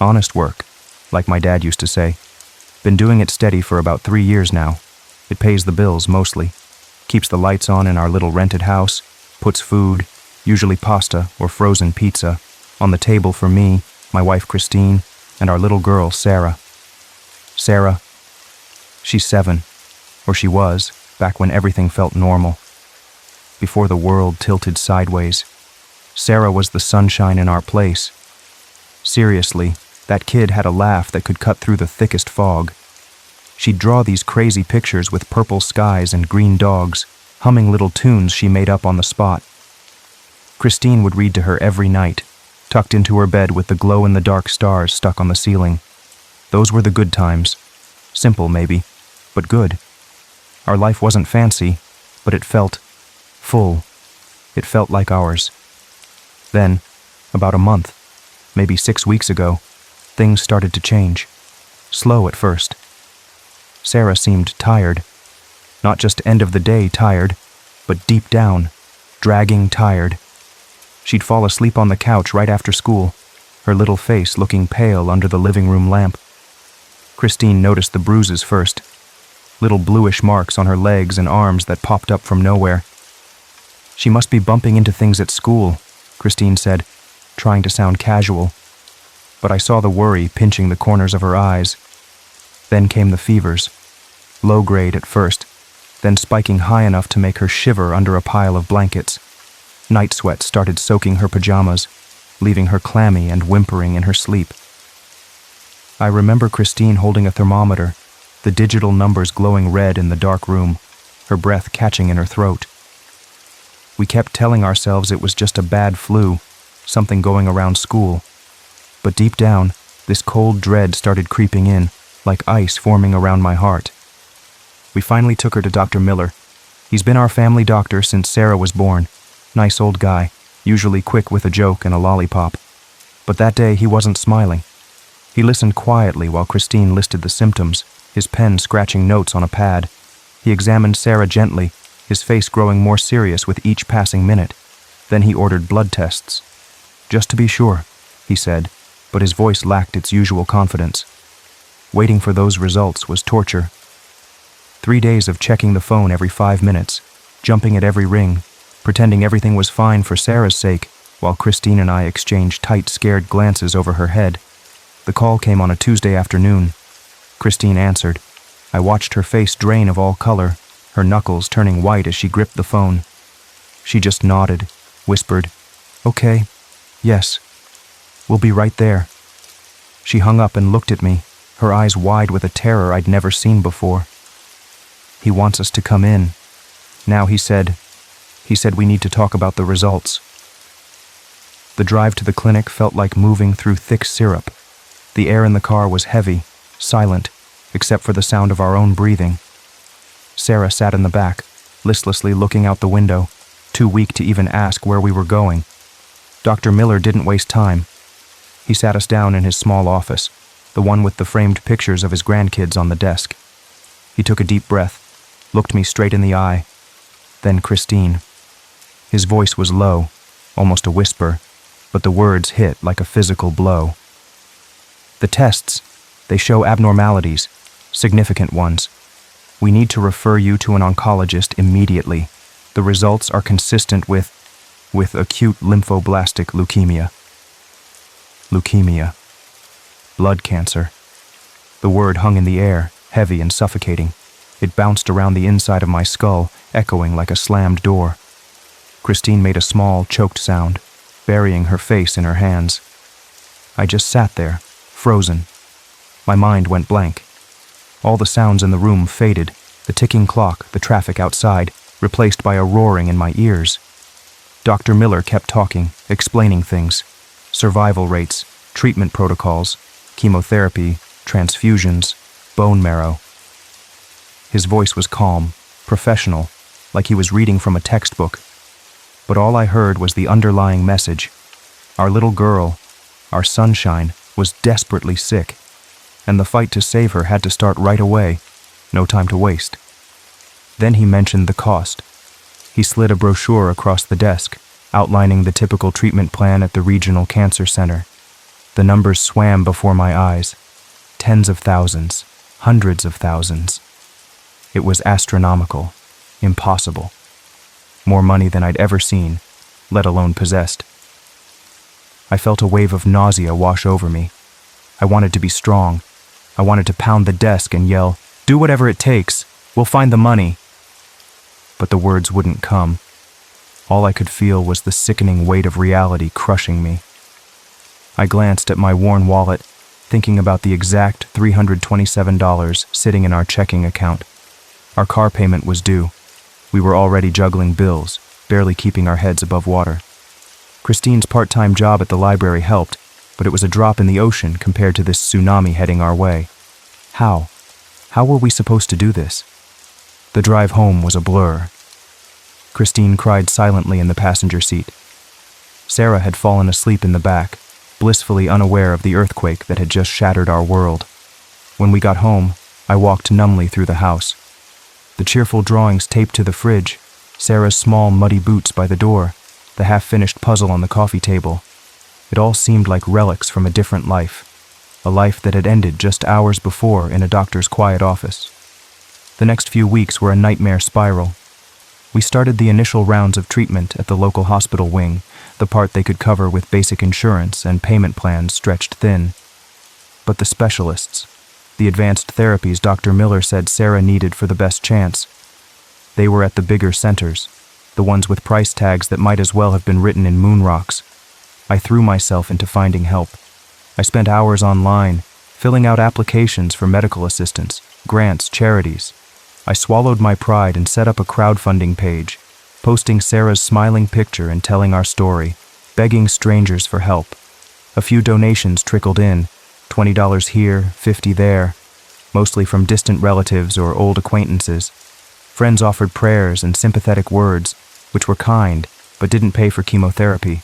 Honest work, like my dad used to say. Been doing it steady for about 3 years now. It pays the bills mostly. Keeps the lights on in our little rented house, puts food, usually pasta or frozen pizza, on the table for me, my wife Christine, and our little girl Sarah. Sarah, she's 7, or she was, back when everything felt normal. Before the world tilted sideways. Sarah was the sunshine in our place. Seriously, that kid had a laugh that could cut through the thickest fog. She'd draw these crazy pictures with purple skies and green dogs, humming little tunes she made up on the spot. Christine would read to her every night, tucked into her bed with the glow-in-the-dark stars stuck on the ceiling. Those were the good times. Simple, maybe, but good. Our life wasn't fancy, but it felt full. It felt like ours. Then, about a month, maybe 6 weeks ago, things started to change. Slow at first. Sarah seemed tired. Not just end of the day tired, but deep down, dragging tired. She'd fall asleep on the couch right after school, her little face looking pale under the living room lamp. Christine noticed the bruises first, little bluish marks on her legs and arms that popped up from nowhere. She must be bumping into things at school, Christine said, trying to sound casual. But I saw the worry pinching the corners of her eyes. Then came the fevers, low grade at first, then spiking high enough to make her shiver under a pile of blankets. Night sweat started soaking her pajamas, leaving her clammy and whimpering in her sleep. I remember Christine holding a thermometer, the digital numbers glowing red in the dark room, her breath catching in her throat. We kept telling ourselves it was just a bad flu, something going around school. But deep down, this cold dread started creeping in, like ice forming around my heart. We finally took her to Dr. Miller. He's been our family doctor since Sarah was born. Nice old guy, usually quick with a joke and a lollipop. But that day he wasn't smiling. He listened quietly while Christine listed the symptoms, his pen scratching notes on a pad. He examined Sarah gently, his face growing more serious with each passing minute. Then he ordered blood tests. "Just to be sure," he said, but his voice lacked its usual confidence. Waiting for those results was torture. 3 days of checking the phone every 5 minutes, jumping at every ring, pretending everything was fine for Sarah's sake, while Christine and I exchanged tight, scared glances over her head. The call came on a Tuesday afternoon. Christine answered. I watched her face drain of all color, her knuckles turning white as she gripped the phone. She just nodded, whispered, "Okay, yes, we'll be right there." She hung up and looked at me, her eyes wide with a terror I'd never seen before. "He wants us to come in. Now," he said we need to talk about the results. The drive to the clinic felt like moving through thick syrup. The air in the car was heavy, silent, except for the sound of our own breathing. Sarah sat in the back, listlessly looking out the window, too weak to even ask where we were going. Dr. Miller didn't waste time. He sat us down in his small office, the one with the framed pictures of his grandkids on the desk. He took a deep breath, looked me straight in the eye, then Christine. His voice was low, almost a whisper, but the words hit like a physical blow. "The tests, they show abnormalities, significant ones. We need to refer you to an oncologist immediately. The results are consistent with acute lymphoblastic leukemia." Leukemia. Blood cancer. The word hung in the air, heavy and suffocating. It bounced around the inside of my skull, echoing like a slammed door. Christine made a small, choked sound, burying her face in her hands. I just sat there, frozen. My mind went blank. All the sounds in the room faded, the ticking clock, the traffic outside, replaced by a roaring in my ears. Dr. Miller kept talking, explaining things. Survival rates, treatment protocols, chemotherapy, transfusions, bone marrow. His voice was calm, professional, like he was reading from a textbook. But all I heard was the underlying message. Our little girl, our sunshine, was desperately sick, and the fight to save her had to start right away, no time to waste. Then he mentioned the cost. He slid a brochure across the desk, outlining the typical treatment plan at the regional cancer center. The numbers swam before my eyes. Tens of thousands, hundreds of thousands. It was astronomical, impossible. More money than I'd ever seen, let alone possessed. I felt a wave of nausea wash over me. I wanted to be strong. I wanted to pound the desk and yell, "Do whatever it takes. We'll find the money." But the words wouldn't come. All I could feel was the sickening weight of reality crushing me. I glanced at my worn wallet, thinking about the exact $327 sitting in our checking account. Our car payment was due. We were already juggling bills, barely keeping our heads above water. Christine's part-time job at the library helped, but it was a drop in the ocean compared to this tsunami heading our way. How? How were we supposed to do this? The drive home was a blur. Christine cried silently in the passenger seat. Sarah had fallen asleep in the back, blissfully unaware of the earthquake that had just shattered our world. When we got home, I walked numbly through the house. The cheerful drawings taped to the fridge, Sarah's small muddy boots by the door, the half-finished puzzle on the coffee table. It all seemed like relics from a different life, a life that had ended just hours before in a doctor's quiet office. The next few weeks were a nightmare spiral. We started the initial rounds of treatment at the local hospital wing, the part they could cover with basic insurance and payment plans stretched thin. But the specialists, the advanced therapies Dr. Miller said Sarah needed for the best chance, they were at the bigger centers, the ones with price tags that might as well have been written in moon rocks. I threw myself into finding help. I spent hours online, filling out applications for medical assistance, grants, charities. I swallowed my pride and set up a crowdfunding page, posting Sarah's smiling picture and telling our story, begging strangers for help. A few donations trickled in, $20 here, $50 there, mostly from distant relatives or old acquaintances. Friends offered prayers and sympathetic words, which were kind, but didn't pay for chemotherapy.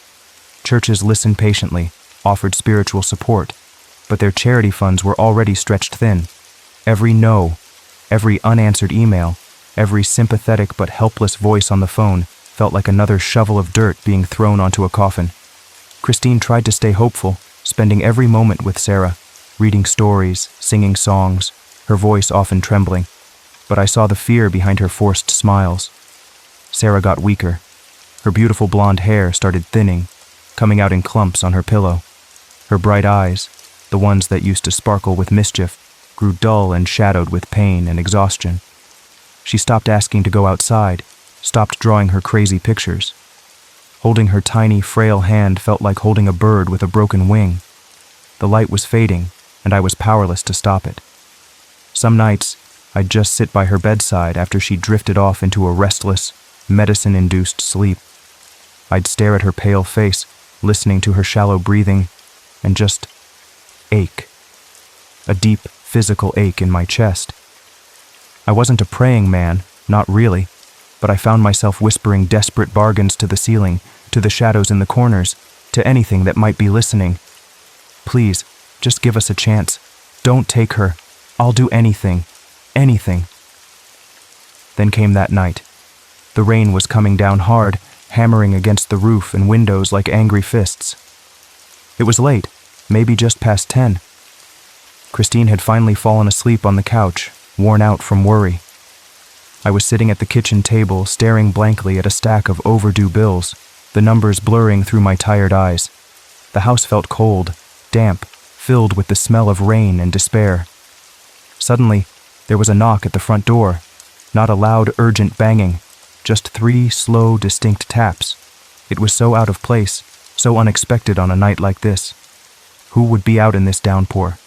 Churches listened patiently, offered spiritual support, but their charity funds were already stretched thin. Every no, every unanswered email, every sympathetic but helpless voice on the phone felt like another shovel of dirt being thrown onto a coffin. Christine tried to stay hopeful, spending every moment with Sarah, reading stories, singing songs, her voice often trembling, but I saw the fear behind her forced smiles. Sarah got weaker. Her beautiful blonde hair started thinning, coming out in clumps on her pillow. Her bright eyes, the ones that used to sparkle with mischief, grew dull and shadowed with pain and exhaustion. She stopped asking to go outside, stopped drawing her crazy pictures. Holding her tiny, frail hand felt like holding a bird with a broken wing. The light was fading, and I was powerless to stop it. Some nights, I'd just sit by her bedside after she drifted off into a restless, medicine-induced sleep. I'd stare at her pale face, listening to her shallow breathing, and just ache. A deep, physical ache in my chest. I wasn't a praying man, not really, but I found myself whispering desperate bargains to the ceiling, to the shadows in the corners, to anything that might be listening. Please, just give us a chance. Don't take her. I'll do anything. Anything. Then came that night. The rain was coming down hard, hammering against the roof and windows like angry fists. It was late, maybe just past 10. Christine had finally fallen asleep on the couch, worn out from worry. I was sitting at the kitchen table, staring blankly at a stack of overdue bills, the numbers blurring through my tired eyes. The house felt cold, damp, filled with the smell of rain and despair. Suddenly, there was a knock at the front door. Not a loud, urgent banging, just 3 slow, distinct taps. It was so out of place, so unexpected on a night like this. Who would be out in this downpour?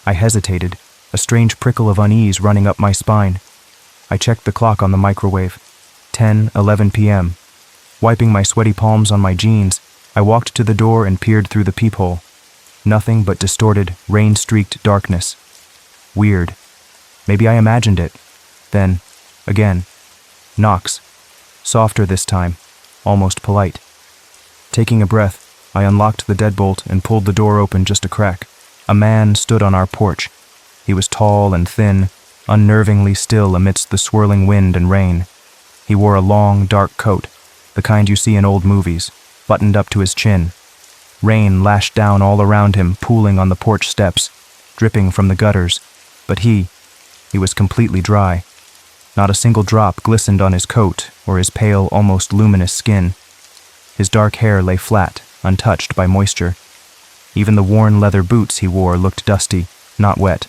I hesitated, a strange prickle of unease running up my spine. I checked the clock on the microwave. 10:11 p.m. Wiping my sweaty palms on my jeans, I walked to the door and peered through the peephole. Nothing but distorted, rain-streaked darkness. Weird. Maybe I imagined it. Then, again. Knocks. Softer this time, almost polite. Taking a breath, I unlocked the deadbolt and pulled the door open just a crack. A man stood on our porch. He was tall and thin, unnervingly still amidst the swirling wind and rain. He wore a long, dark coat, the kind you see in old movies, buttoned up to his chin. Rain lashed down all around him, pooling on the porch steps, dripping from the gutters, but he was completely dry. Not a single drop glistened on his coat or his pale, almost luminous skin. His dark hair lay flat, untouched by moisture. Even the worn leather boots he wore looked dusty, not wet.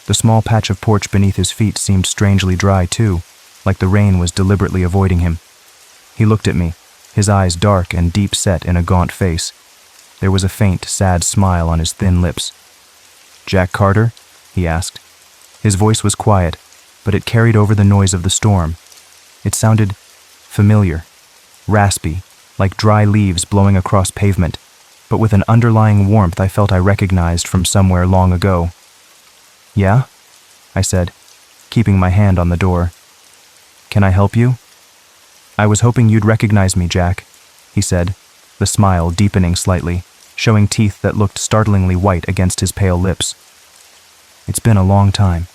The small patch of porch beneath his feet seemed strangely dry too, like the rain was deliberately avoiding him. He looked at me, his eyes dark and deep-set in a gaunt face. There was a faint, sad smile on his thin lips. "Jack Carter?" he asked. His voice was quiet, but it carried over the noise of the storm. It sounded familiar, raspy, like dry leaves blowing across pavement, but with an underlying warmth I felt I recognized from somewhere long ago. "Yeah?" I said, keeping my hand on the door. "Can I help you?" "I was hoping you'd recognize me, Jack," he said, the smile deepening slightly, showing teeth that looked startlingly white against his pale lips. "It's been a long time."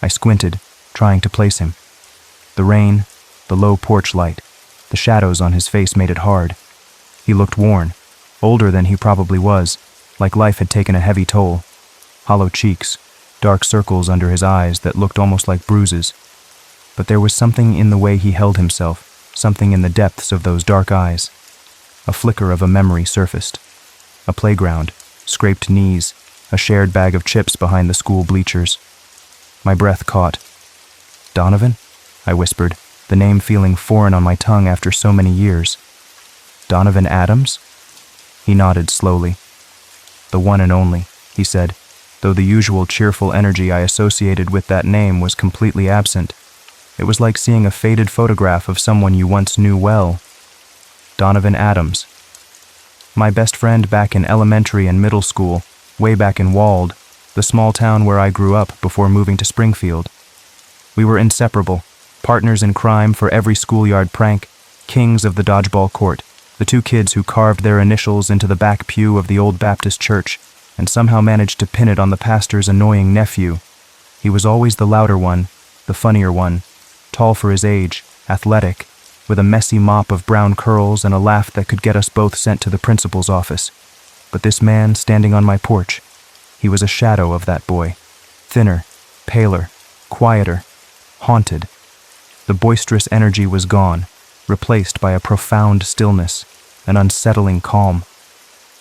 I squinted, trying to place him. The rain, the low porch light, the shadows on his face made it hard. He looked worn, older than he probably was, like life had taken a heavy toll. Hollow cheeks, dark circles under his eyes that looked almost like bruises. But there was something in the way he held himself, something in the depths of those dark eyes. A flicker of a memory surfaced. A playground, scraped knees, a shared bag of chips behind the school bleachers. My breath caught. "Donovan?" I whispered, the name feeling foreign on my tongue after so many years. "Donovan Adams?" He nodded slowly. "The one and only," he said, though the usual cheerful energy I associated with that name was completely absent. It was like seeing a faded photograph of someone you once knew well. Donovan Adams. My best friend back in elementary and middle school, way back in Wald, the small town where I grew up before moving to Springfield. We were inseparable, partners in crime for every schoolyard prank, kings of the dodgeball court, the two kids who carved their initials into the back pew of the old Baptist church and somehow managed to pin it on the pastor's annoying nephew. He was always the louder one, the funnier one, tall for his age, athletic, with a messy mop of brown curls and a laugh that could get us both sent to the principal's office. But this man standing on my porch, he was a shadow of that boy, thinner, paler, quieter, haunted. The boisterous energy was gone, replaced by a profound stillness, an unsettling calm.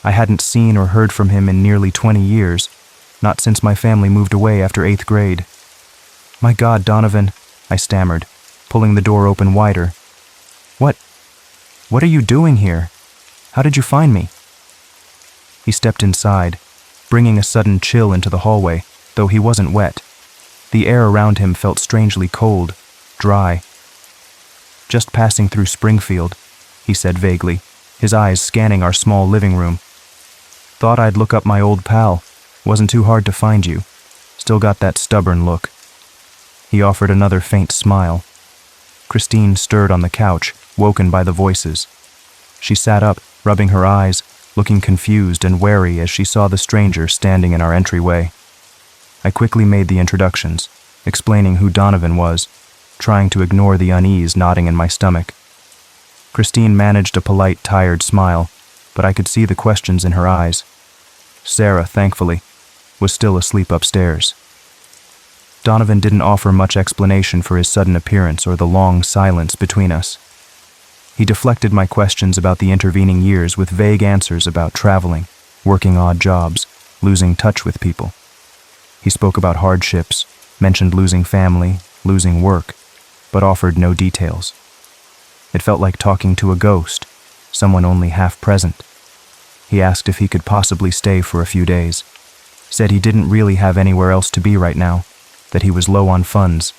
I hadn't seen or heard from him in nearly 20 years, not since my family moved away after 8th grade. "My God, Donovan," I stammered, pulling the door open wider. What are you doing here? How did you find me?" He stepped inside, bringing a sudden chill into the hallway, though he wasn't wet. The air around him felt strangely cold, dry. "Just passing through Springfield," he said vaguely, his eyes scanning our small living room. "Thought I'd look up my old pal. Wasn't too hard to find you. Still got that stubborn look." He offered another faint smile. Christine stirred on the couch, woken by the voices. She sat up, rubbing her eyes, looking confused and wary as she saw the stranger standing in our entryway. I quickly made the introductions, explaining who Donovan was, trying to ignore the unease knotting in my stomach. Christine managed a polite, tired smile, but I could see the questions in her eyes. Sarah, thankfully, was still asleep upstairs. Donovan didn't offer much explanation for his sudden appearance or the long silence between us. He deflected my questions about the intervening years with vague answers about traveling, working odd jobs, losing touch with people. He spoke about hardships, mentioned losing family, losing work, but offered no details. It felt like talking to a ghost, someone only half present. He asked if he could possibly stay for a few days, said he didn't really have anywhere else to be right now, that he was low on funds.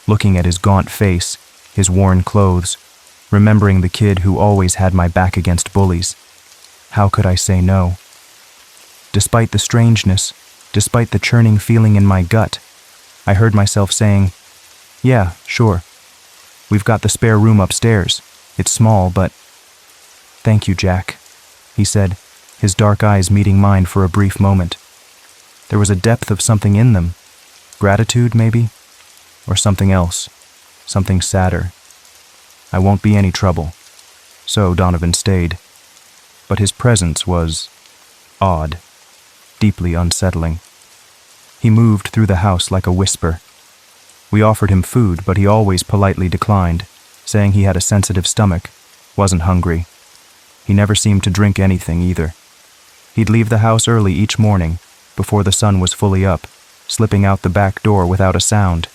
Looking at his gaunt face, his worn clothes, remembering the kid who always had my back against bullies, how could I say no? Despite the strangeness, despite the churning feeling in my gut, I heard myself saying, "Yeah, sure. We've got the spare room upstairs. It's small, but—" "Thank you, Jack," he said, his dark eyes meeting mine for a brief moment. There was a depth of something in them. Gratitude, maybe? Or something else. Something sadder. I won't be any trouble. So Donovan stayed. But his presence was odd, deeply unsettling. He moved through the house like a whisper. We offered him food, but he always politely declined, saying he had a sensitive stomach, wasn't hungry. He never seemed to drink anything either. He'd leave the house early each morning, before the sun was fully up, slipping out the back door without a sound.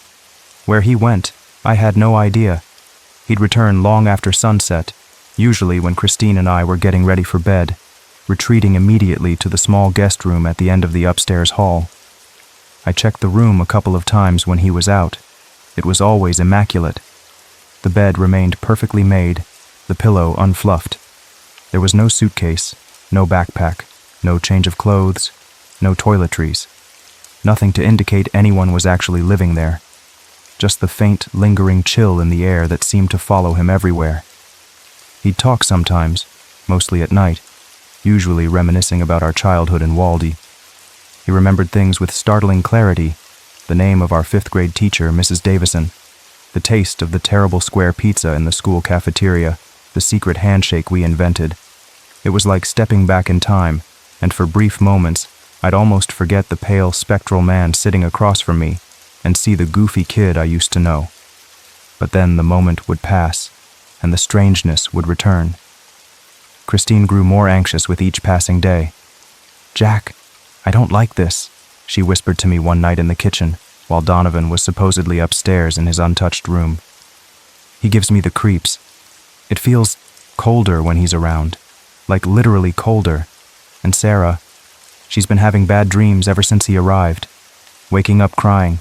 Where he went, I had no idea. He'd return long after sunset, usually when Christine and I were getting ready for bed, retreating immediately to the small guest room at the end of the upstairs hall. I checked the room a couple of times when he was out. It was always immaculate. The bed remained perfectly made, the pillow unfluffed. There was no suitcase, no backpack, no change of clothes, no toiletries. Nothing to indicate anyone was actually living there. Just the faint, lingering chill in the air that seemed to follow him everywhere. He'd talk sometimes, mostly at night, usually reminiscing about our childhood in Waldy. He remembered things with startling clarity, the name of our 5th grade teacher, Mrs. Davison, the taste of the terrible square pizza in the school cafeteria, the secret handshake we invented. It was like stepping back in time, and for brief moments, I'd almost forget the pale, spectral man sitting across from me and see the goofy kid I used to know. But then the moment would pass, and the strangeness would return. Christine grew more anxious with each passing day. "Jack, I don't like this," she whispered to me one night in the kitchen, while Donovan was supposedly upstairs in his untouched room. "He gives me the creeps. It feels colder when he's around, like literally colder. And Sarah, she's been having bad dreams ever since he arrived, waking up crying,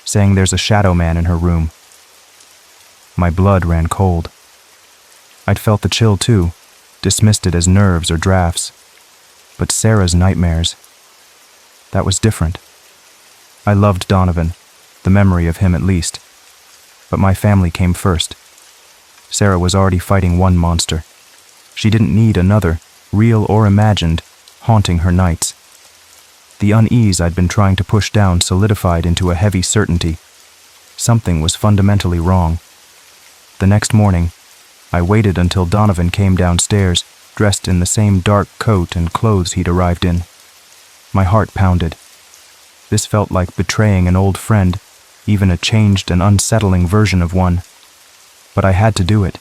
saying there's a shadow man in her room." My blood ran cold. I'd felt the chill too, dismissed it as nerves or drafts. But Sarah's nightmares, that was different. I loved Donovan, the memory of him at least, but my family came first. Sarah was already fighting one monster. She didn't need another, real or imagined, haunting her nights. The unease I'd been trying to push down solidified into a heavy certainty. Something was fundamentally wrong. The next morning, I waited until Donovan came downstairs, dressed in the same dark coat and clothes he'd arrived in. My heart pounded. This felt like betraying an old friend, even a changed and unsettling version of one. But I had to do it.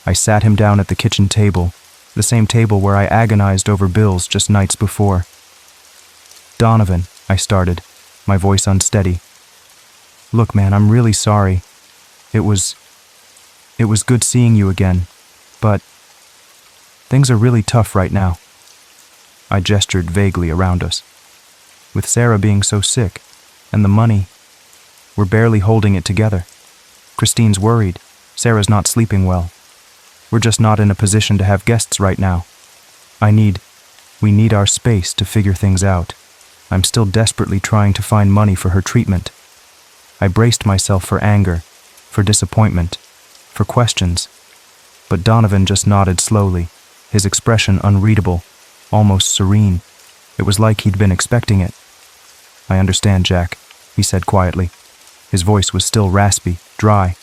I sat him down at the kitchen table, the same table where I agonized over bills just nights before. "Donovan," I started, my voice unsteady. "Look, man, I'm really sorry. It was good seeing you again, but things are really tough right now." I gestured vaguely around us. With Sarah being so sick, and the money, we're barely holding it together. Christine's worried. Sarah's not sleeping well. We're just not in a position to have guests right now. We need our space to figure things out. I'm still desperately trying to find money for her treatment. I braced myself for anger, for disappointment, for questions. But Donovan just nodded slowly, his expression unreadable, almost serene. It was like he'd been expecting it. "I understand, Jack," he said quietly. His voice was still raspy, dry.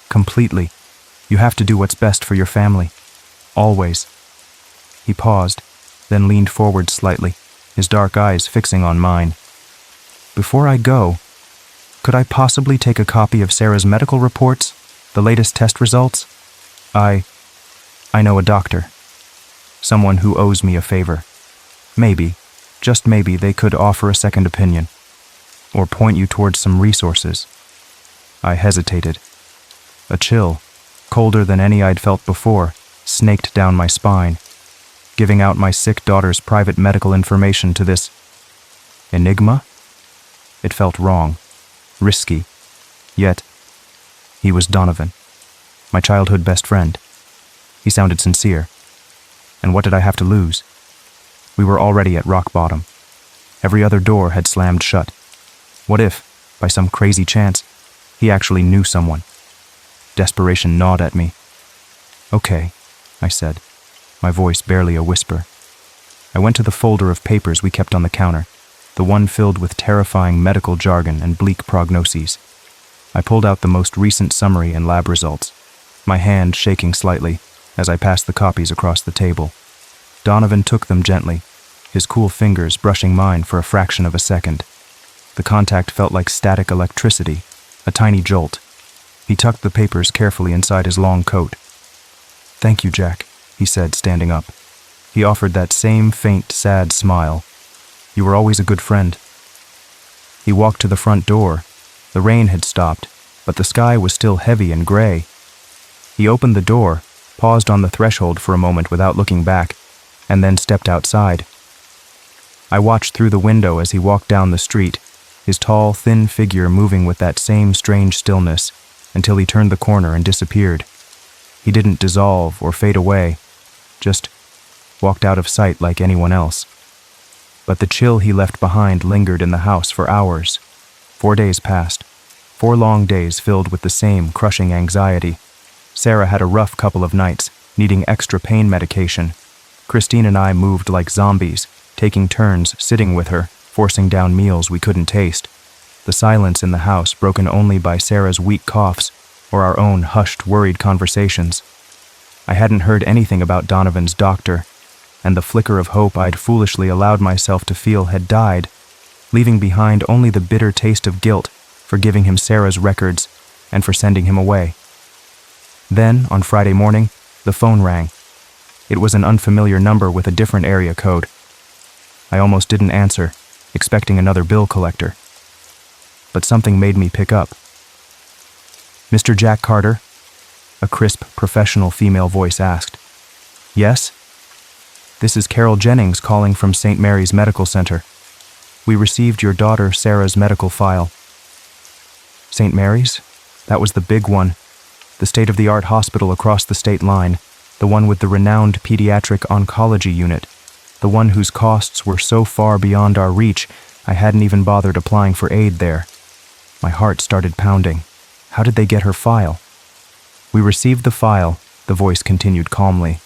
"Completely. You have to do what's best for your family. Always." He paused, then leaned forward slightly, his dark eyes fixing on mine. "Before I go, could I possibly take a copy of Sarah's medical reports, the latest test results? I know a doctor. Someone who owes me a favor. Maybe, just maybe, they could offer a second opinion, or point you towards some resources." I hesitated. A chill, colder than any I'd felt before, snaked down my spine. Giving out my sick daughter's private medical information to this enigma? It felt wrong, risky. Yet, he was Donovan, my childhood best friend. He sounded sincere. And what did I have to lose? We were already at rock bottom. Every other door had slammed shut. What if, by some crazy chance, he actually knew someone? Desperation gnawed at me. "Okay," I said, my voice barely a whisper. I went to the folder of papers we kept on the counter, the one filled with terrifying medical jargon and bleak prognoses. I pulled out the most recent summary and lab results, my hand shaking slightly as I passed the copies across the table. Donovan took them gently, his cool fingers brushing mine for a fraction of a second. The contact felt like static electricity, a tiny jolt. He tucked the papers carefully inside his long coat. "Thank you, Jack," he said, standing up. He offered that same faint, sad smile. "You were always a good friend." He walked to the front door. The rain had stopped, but the sky was still heavy and gray. He opened the door, paused on the threshold for a moment without looking back, and then stepped outside. I watched through the window as he walked down the street, his tall, thin figure moving with that same strange stillness, until he turned the corner and disappeared. He didn't dissolve or fade away, just walked out of sight like anyone else. But the chill he left behind lingered in the house for hours. 4 days passed, 4 long days filled with the same crushing anxiety. Sarah had a rough couple of nights, needing extra pain medication. Christine and I moved like zombies, taking turns sitting with her, forcing down meals we couldn't taste. The silence in the house broken only by Sarah's weak coughs or our own hushed, worried conversations. I hadn't heard anything about Donovan's doctor, and the flicker of hope I'd foolishly allowed myself to feel had died, leaving behind only the bitter taste of guilt for giving him Sarah's records and for sending him away. Then, on Friday morning, the phone rang. It was an unfamiliar number with a different area code. I almost didn't answer, expecting another bill collector. But something made me pick up. "Mr. Jack Carter?" a crisp, professional female voice asked. "Yes?" "This is Carol Jennings calling from St. Mary's Medical Center. We received your daughter Sarah's medical file." St. Mary's? That was the big one. The state-of-the-art hospital across the state line, the one with the renowned pediatric oncology unit, the one whose costs were so far beyond our reach I hadn't even bothered applying for aid there. My heart started pounding. How did they get her file? We received the file, the voice continued calmly,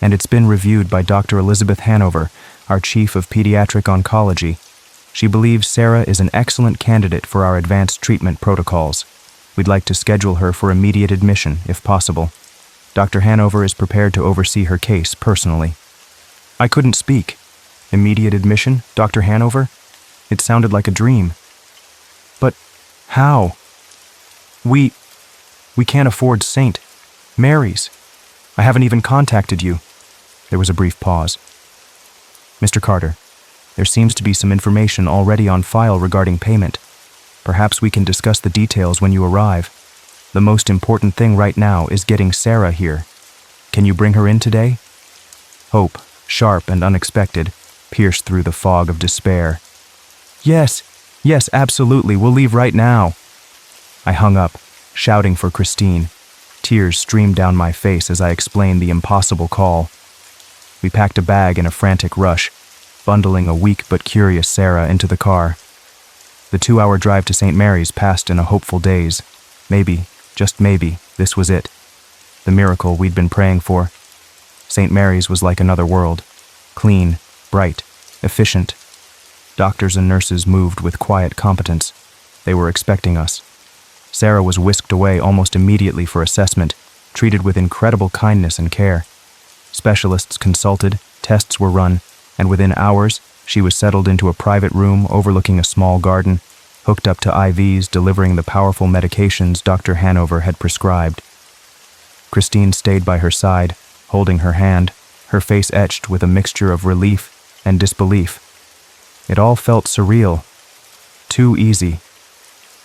and it's been reviewed by Dr. Elizabeth Hanover, our chief of pediatric oncology. She believes Sarah is an excellent candidate for our advanced treatment protocols. We'd like to schedule her for immediate admission, if possible. Dr. Hanover is prepared to oversee her case personally. I couldn't speak. Immediate admission, Dr. Hanover? It sounded like a dream. But how? We can't afford St. Mary's. I haven't even contacted you. There was a brief pause. Mr. Carter, there seems to be some information already on file regarding payment. Perhaps we can discuss the details when you arrive. The most important thing right now is getting Sarah here. Can you bring her in today? Hope, sharp and unexpected, pierced through the fog of despair. Yes, absolutely, we'll leave right now. I hung up, shouting for Christine. Tears streamed down my face as I explained the impossible call. We packed a bag in a frantic rush, bundling a weak but curious Sarah into the car. The 2-hour drive to St. Mary's passed in a hopeful daze. Maybe, just maybe, this was it. The miracle we'd been praying for. St. Mary's was like another world. Clean, bright, efficient. Doctors and nurses moved with quiet competence. They were expecting us. Sarah was whisked away almost immediately for assessment, treated with incredible kindness and care. Specialists consulted, tests were run, and within hours, she was settled into a private room overlooking a small garden, hooked up to IVs delivering the powerful medications Dr. Hanover had prescribed. Christine stayed by her side, holding her hand, her face etched with a mixture of relief and disbelief. It all felt surreal. Too easy.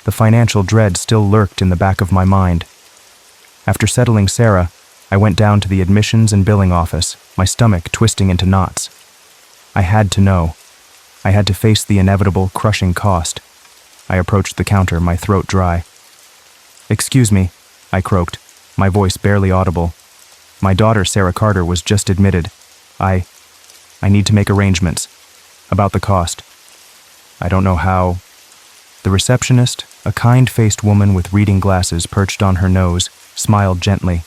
The financial dread still lurked in the back of my mind. After settling Sarah, I went down to the admissions and billing office, my stomach twisting into knots. I had to know. I had to face the inevitable, crushing cost. I approached the counter, my throat dry. "Excuse me," I croaked, my voice barely audible. "My daughter, Sarah Carter, was just admitted. I need to make arrangements. About the cost. I don't know how." The receptionist, a kind-faced woman with reading glasses perched on her nose, smiled gently.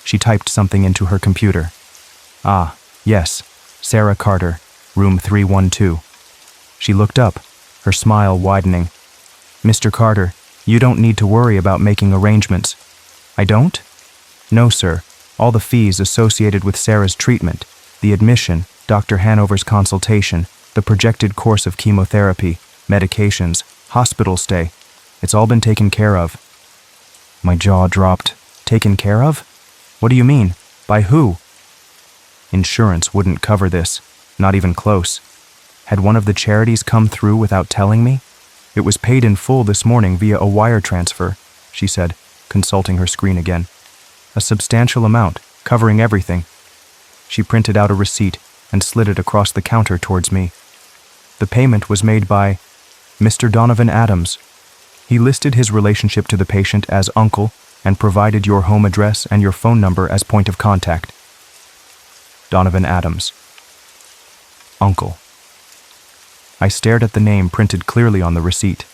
She typed something into her computer. "Ah, yes, Sarah Carter, room 312. She looked up, her smile widening. "Mr. Carter, you don't need to worry about making arrangements." "I don't?" "No, sir. All the fees associated with Sarah's treatment, the admission, Dr. Hanover's consultation, the projected course of chemotherapy, medications, hospital stay, it's all been taken care of." My jaw dropped. "Taken care of? What do you mean? By who?" Insurance wouldn't cover this, not even close. Had one of the charities come through without telling me? "It was paid in full this morning via a wire transfer," she said, consulting her screen again. "A substantial amount, covering everything." She printed out a receipt and slid it across the counter towards me. "The payment was made by Mr. Donovan Adams. He listed his relationship to the patient as uncle and provided your home address and your phone number as point of contact." Donovan Adams. Uncle. I stared at the name printed clearly on the receipt.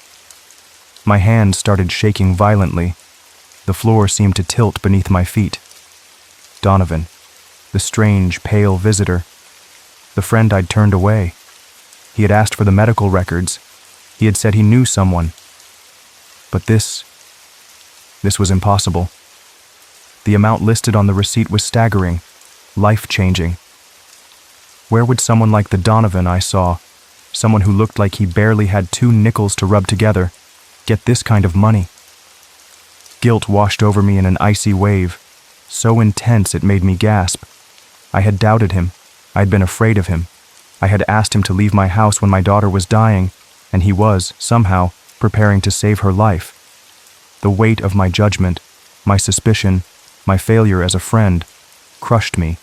My hands started shaking violently. The floor seemed to tilt beneath my feet. Donovan, the strange, pale visitor, the friend I'd turned away. He had asked for the medical records. He had said he knew someone. But this was impossible. The amount listed on the receipt was staggering, life-changing. Where would someone like the Donovan I saw, someone who looked like he barely had 2 nickels to rub together, get this kind of money? Guilt washed over me in an icy wave, so intense it made me gasp. I had doubted him. I had been afraid of him. I had asked him to leave my house when my daughter was dying, and he was, somehow, preparing to save her life. The weight of my judgment, my suspicion, my failure as a friend, crushed me.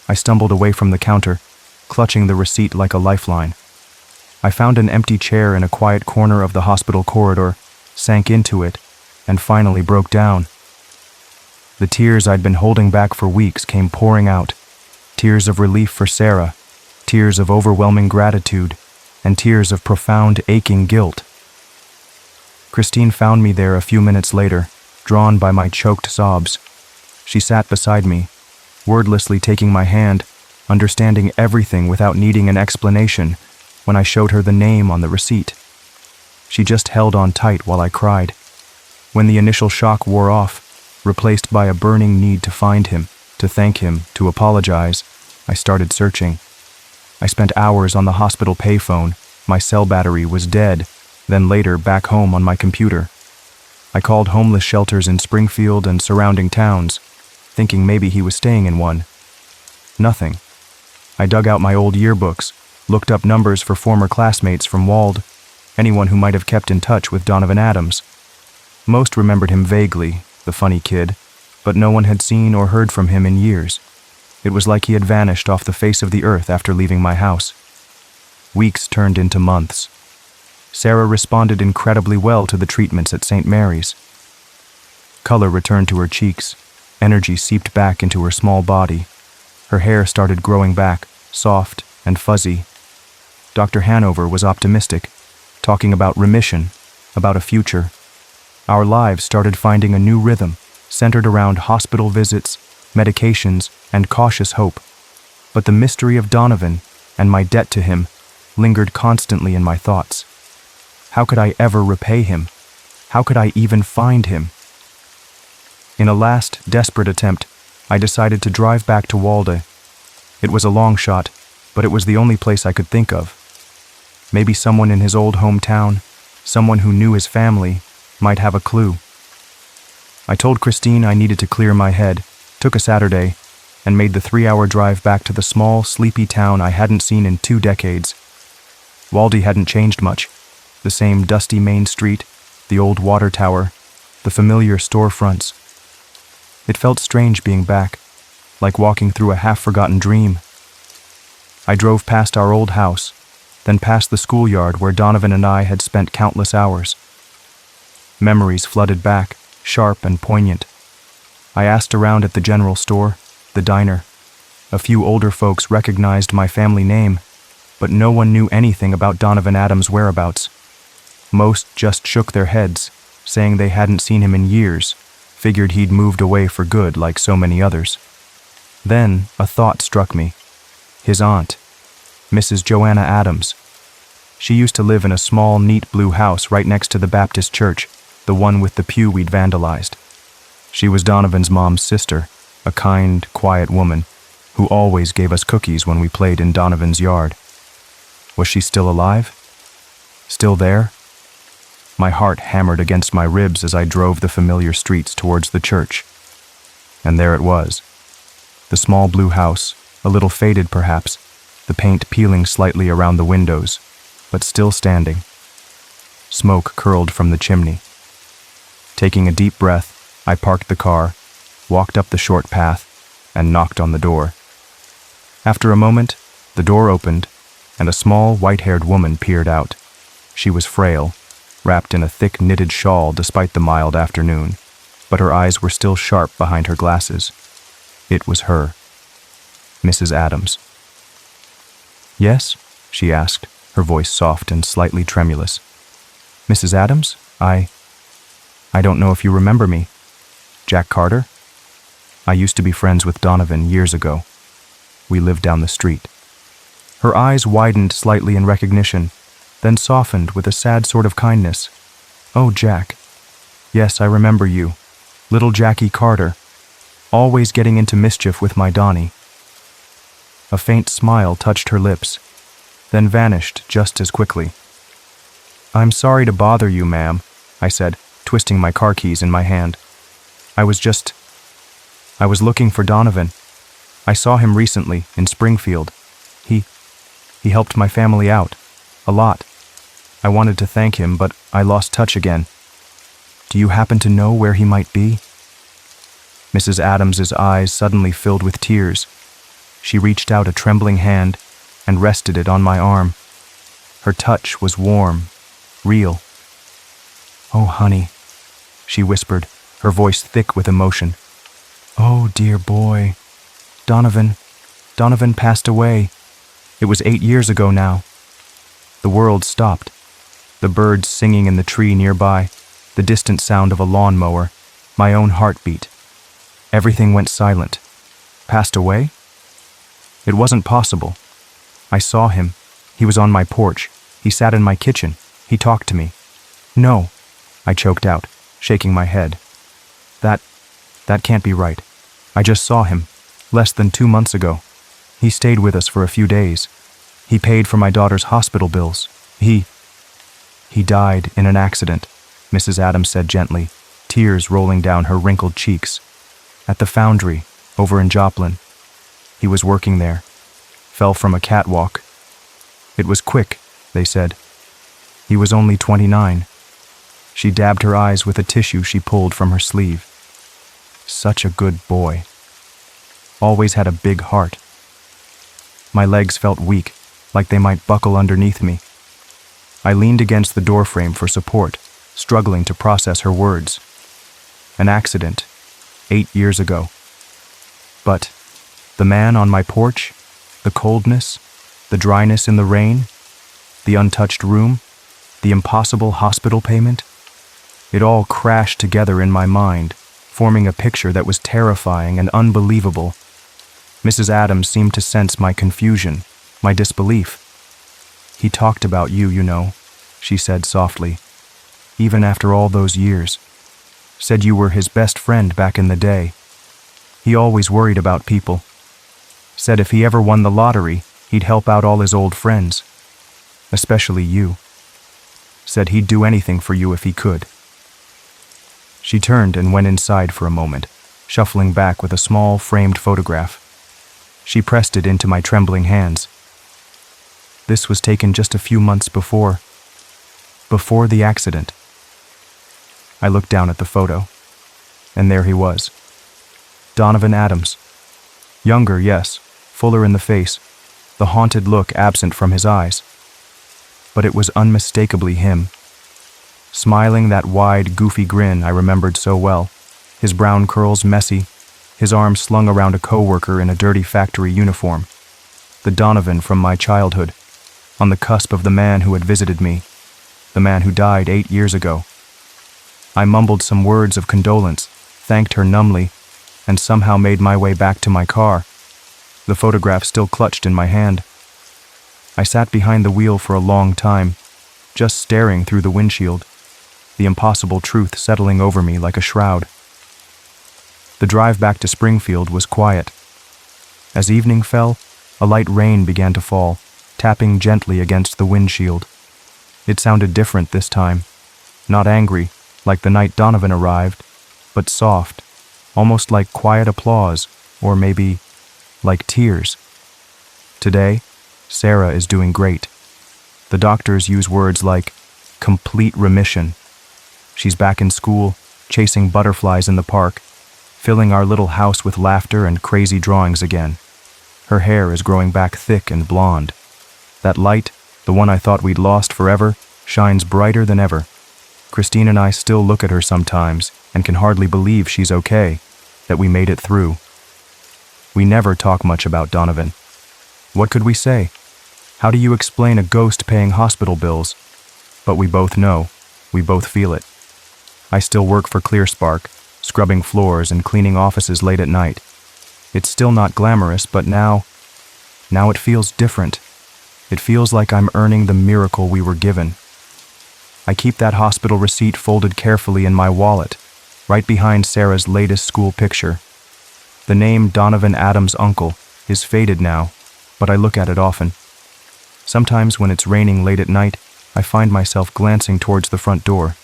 I stumbled away from the counter, clutching the receipt like a lifeline. I found an empty chair in a quiet corner of the hospital corridor, sank into it, and finally broke down. The tears I'd been holding back for weeks came pouring out. Tears of relief for Sarah, tears of overwhelming gratitude, and tears of profound, aching guilt. Christine found me there a few minutes later, drawn by my choked sobs. She sat beside me, wordlessly taking my hand, understanding everything without needing an explanation when I showed her the name on the receipt. She just held on tight while I cried. When the initial shock wore off, replaced by a burning need to find him, to thank him, to apologize, I started searching. I spent hours on the hospital payphone. My cell battery was dead, then later back home on my computer. I called homeless shelters in Springfield and surrounding towns, thinking maybe he was staying in one. Nothing. I dug out my old yearbooks, looked up numbers for former classmates from Wald, anyone who might have kept in touch with Donovan Adams. Most remembered him vaguely, the funny kid, but no one had seen or heard from him in years. It was like he had vanished off the face of the earth after leaving my house. Weeks turned into months. Sarah responded incredibly well to the treatments at St. Mary's. Color returned to her cheeks, energy seeped back into her small body. Her hair started growing back, soft and fuzzy. Dr. Hanover was optimistic, talking about remission, about a future. Our lives started finding a new rhythm, centered around hospital visits, medications, and cautious hope. But the mystery of Donovan and my debt to him lingered constantly in my thoughts. How could I ever repay him? How could I even find him? In a last, desperate attempt, I decided to drive back to Walda. It was a long shot, but it was the only place I could think of. Maybe someone in his old hometown, someone who knew his family, might have a clue. I told Christine I needed to clear my head, took a Saturday, and made the 3-hour drive back to the small, sleepy town I hadn't seen in 2 decades. Waldy hadn't changed much. The same dusty main street, the old water tower, the familiar storefronts. It felt strange being back, like walking through a half-forgotten dream. I drove past our old house, then past the schoolyard where Donovan and I had spent countless hours. Memories flooded back, sharp and poignant. I asked around at the general store, the diner. A few older folks recognized my family name, but no one knew anything about Donovan Adams' whereabouts. Most just shook their heads, saying they hadn't seen him in years, figured he'd moved away for good like so many others. Then a thought struck me. His aunt, Mrs. Joanna Adams. She used to live in a small, neat blue house right next to the Baptist church, the one with the pew we'd vandalized. She was Donovan's mom's sister, a kind, quiet woman, who always gave us cookies when we played in Donovan's yard. Was she still alive? Still there? My heart hammered against my ribs as I drove the familiar streets towards the church. And there it was. The small blue house, a little faded perhaps, the paint peeling slightly around the windows, but still standing. Smoke curled from the chimney. Taking a deep breath, I parked the car, walked up the short path, and knocked on the door. After a moment, the door opened, and a small, white-haired woman peered out. She was frail, wrapped in a thick knitted shawl despite the mild afternoon, but her eyes were still sharp behind her glasses. It was her, Mrs. Adams. "Yes?" she asked, her voice soft and slightly tremulous. "Mrs. Adams? I don't know if you remember me. Jack Carter? I used to be friends with Donovan years ago. We lived down the street." Her eyes widened slightly in recognition, then softened with a sad sort of kindness. "Oh, Jack. Yes, I remember you. Little Jackie Carter. Always getting into mischief with my Donnie." A faint smile touched her lips, then vanished just as quickly. "I'm sorry to bother you, ma'am," I said, twisting my car keys in my hand. I was looking for Donovan. I saw him recently in Springfield. He helped my family out. A lot. I wanted to thank him, but I lost touch again. Do you happen to know where he might be?" Mrs. Adams's eyes suddenly filled with tears. She reached out a trembling hand and rested it on my arm. Her touch was warm, real. "Oh, honey," she whispered, her voice thick with emotion. "Oh, dear boy. Donovan passed away. It was 8 years ago now." The world stopped. The birds singing in the tree nearby, the distant sound of a lawnmower, my own heartbeat. Everything went silent. Passed away? It wasn't possible. I saw him. He was on my porch. He sat in my kitchen. He talked to me. No, I choked out, shaking my head. That can't be right. I just saw him, less than 2 months ago. He stayed with us for a few days. He paid for my daughter's hospital bills. He died in an accident, Mrs. Adams said gently, tears rolling down her wrinkled cheeks. At the foundry, over in Joplin. He was working there. Fell from a catwalk. It was quick, they said. He was only 29. She dabbed her eyes with a tissue she pulled from her sleeve. Such a good boy. Always had a big heart. My legs felt weak, like they might buckle underneath me. I leaned against the doorframe for support, struggling to process her words. An accident, 8 years ago. But the man on my porch, the coldness, the dryness in the rain, the untouched room, the impossible hospital payment, it all crashed together in my mind, forming a picture that was terrifying and unbelievable. Mrs. Adams seemed to sense my confusion, my disbelief. He talked about you, you know, she said softly, even after all those years. Said you were his best friend back in the day. He always worried about people. Said if he ever won the lottery, he'd help out all his old friends. Especially you. Said he'd do anything for you if he could. She turned and went inside for a moment, shuffling back with a small framed photograph. She pressed it into my trembling hands. This was taken just a few months before the accident. I looked down at the photo, and there he was. Donovan Adams. Younger, yes, fuller in the face, the haunted look absent from his eyes. But it was unmistakably him. Smiling that wide, goofy grin I remembered so well, his brown curls messy, his arm slung around a coworker in a dirty factory uniform. The Donovan from my childhood, on the cusp of the man who had visited me, the man who died 8 years ago. I mumbled some words of condolence, thanked her numbly, and somehow made my way back to my car, the photograph still clutched in my hand. I sat behind the wheel for a long time, just staring through the windshield, the impossible truth settling over me like a shroud. The drive back to Springfield was quiet. As evening fell, a light rain began to fall, tapping gently against the windshield. It sounded different this time, not angry, like the night Donovan arrived, but soft, almost like quiet applause, or maybe like tears. Today, Sarah is doing great. The doctors use words like complete remission. She's back in school, chasing butterflies in the park, filling our little house with laughter and crazy drawings again. Her hair is growing back thick and blonde. That light, the one I thought we'd lost forever, shines brighter than ever. Christine and I still look at her sometimes and can hardly believe she's okay, that we made it through. We never talk much about Donovan. What could we say? How do you explain a ghost paying hospital bills? But we both know, we both feel it. I still work for ClearSpark, scrubbing floors and cleaning offices late at night. It's still not glamorous, but now it feels different. It feels like I'm earning the miracle we were given. I keep that hospital receipt folded carefully in my wallet, right behind Sarah's latest school picture. The name Donovan Adams' uncle is faded now, but I look at it often. Sometimes when it's raining late at night, I find myself glancing towards the front door,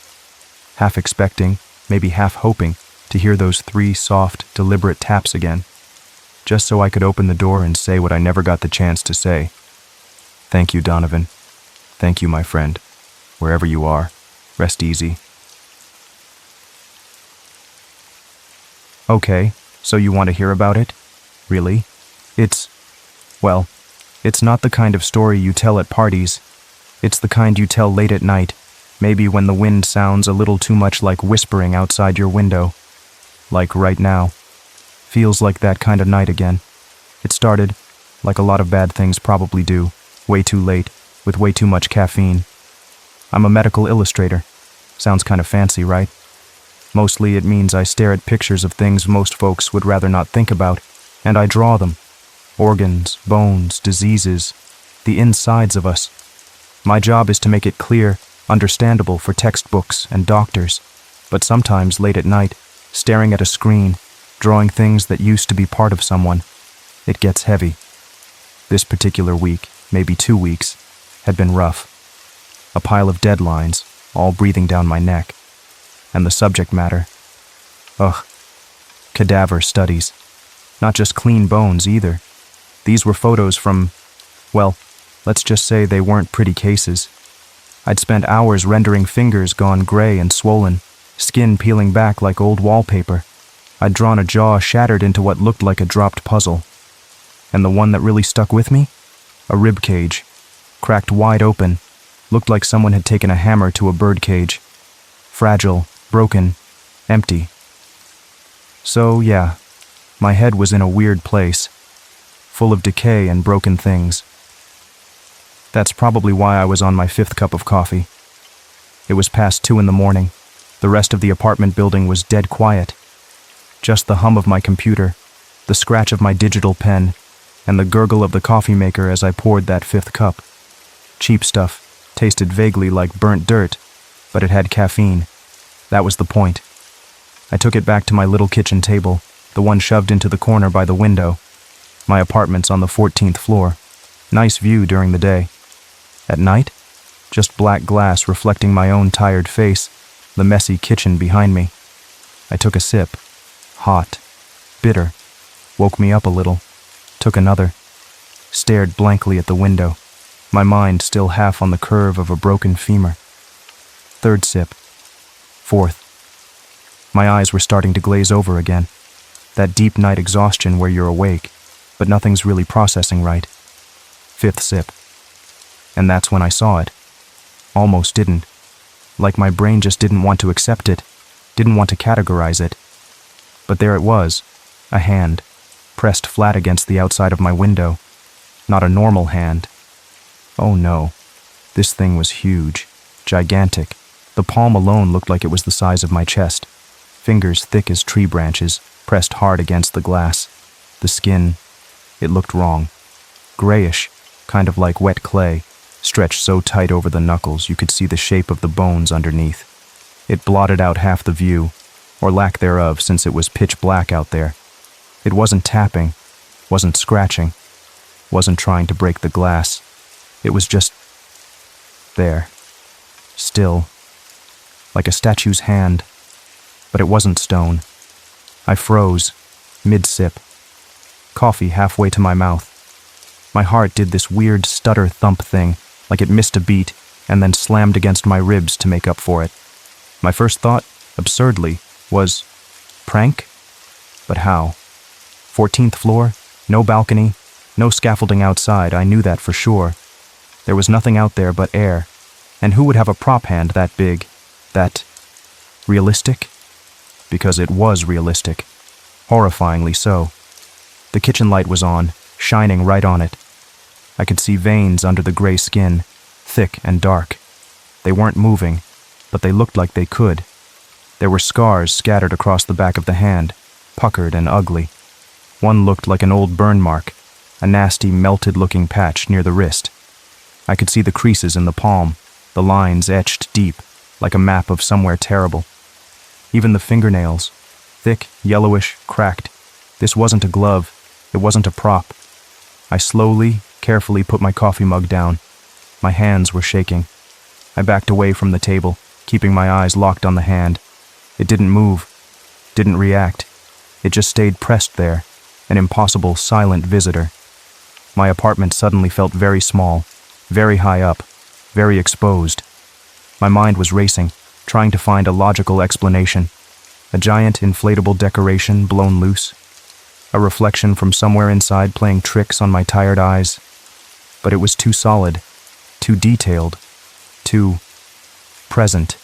half expecting, maybe half hoping, to hear those 3 soft, deliberate taps again, just so I could open the door and say what I never got the chance to say. Thank you, Donovan. Thank you, my friend. Wherever you are, rest easy. Okay, so you want to hear about it? Really? It's not the kind of story you tell at parties. It's the kind you tell late at night, maybe when the wind sounds a little too much like whispering outside your window. Like right now. Feels like that kind of night again. It started, like a lot of bad things probably do, way too late, with way too much caffeine. I'm a medical illustrator. Sounds kind of fancy, right? Mostly it means I stare at pictures of things most folks would rather not think about, and I draw them. Organs, bones, diseases, the insides of us. My job is to make it clear, understandable for textbooks and doctors, but sometimes late at night, staring at a screen, drawing things that used to be part of someone, it gets heavy. This particular week, maybe 2 weeks, had been rough. A pile of deadlines, all breathing down my neck. And the subject matter. Ugh. Cadaver studies. Not just clean bones either. These were photos from, well, let's just say they weren't pretty cases. I'd spent hours rendering fingers gone gray and swollen, skin peeling back like old wallpaper. I'd drawn a jaw shattered into what looked like a dropped puzzle. And the one that really stuck with me? A rib cage. Cracked wide open. Looked like someone had taken a hammer to a bird cage. Fragile, broken, empty. So, yeah, my head was in a weird place, full of decay and broken things. That's probably why I was on my 5th cup of coffee. It was past 2 a.m. The rest of the apartment building was dead quiet. Just the hum of my computer, the scratch of my digital pen, and the gurgle of the coffee maker as I poured that 5th cup. Cheap stuff, tasted vaguely like burnt dirt, but it had caffeine. That was the point. I took it back to my little kitchen table, the one shoved into the corner by the window. My apartment's on the 14th floor. Nice view during the day. At night, just black glass reflecting my own tired face, the messy kitchen behind me. I took a sip. Hot. Bitter. Woke me up a little. Took another. Stared blankly at the window, my mind still half on the curve of a broken femur. 3rd sip. 4th. My eyes were starting to glaze over again. That deep night exhaustion where you're awake, but nothing's really processing right. 5th sip. And that's when I saw it. Almost didn't. Like my brain just didn't want to accept it, didn't want to categorize it. But there it was, a hand, pressed flat against the outside of my window. Not a normal hand. Oh no, this thing was huge, gigantic. The palm alone looked like it was the size of my chest. Fingers thick as tree branches, pressed hard against the glass. The skin, it looked wrong. Grayish, kind of like wet clay, stretched so tight over the knuckles you could see the shape of the bones underneath. It blotted out half the view, or lack thereof since it was pitch black out there. It wasn't tapping, wasn't scratching, wasn't trying to break the glass. It was just there, still, like a statue's hand, but it wasn't stone. I froze, mid-sip, coffee halfway to my mouth. My heart did this weird stutter thump thing, like it missed a beat and then slammed against my ribs to make up for it. My first thought, absurdly, was, prank? But how? 14th floor, no balcony, no scaffolding outside, I knew that for sure. There was nothing out there but air, and who would have a prop hand that big, that realistic? Because it was realistic, horrifyingly so. The kitchen light was on, shining right on it. I could see veins under the gray skin, thick and dark. They weren't moving, but they looked like they could. There were scars scattered across the back of the hand, puckered and ugly. One looked like an old burn mark, a nasty, melted-looking patch near the wrist. I could see the creases in the palm, the lines etched deep, like a map of somewhere terrible. Even the fingernails, thick, yellowish, cracked. This wasn't a glove, it wasn't a prop. I slowly, carefully put my coffee mug down. My hands were shaking. I backed away from the table, keeping my eyes locked on the hand. It didn't move, didn't react. It just stayed pressed there, an impossible, silent visitor. My apartment suddenly felt very small, very high up, very exposed. My mind was racing, trying to find a logical explanation. A giant inflatable decoration blown loose. A reflection from somewhere inside playing tricks on my tired eyes. But it was too solid, too detailed, too present.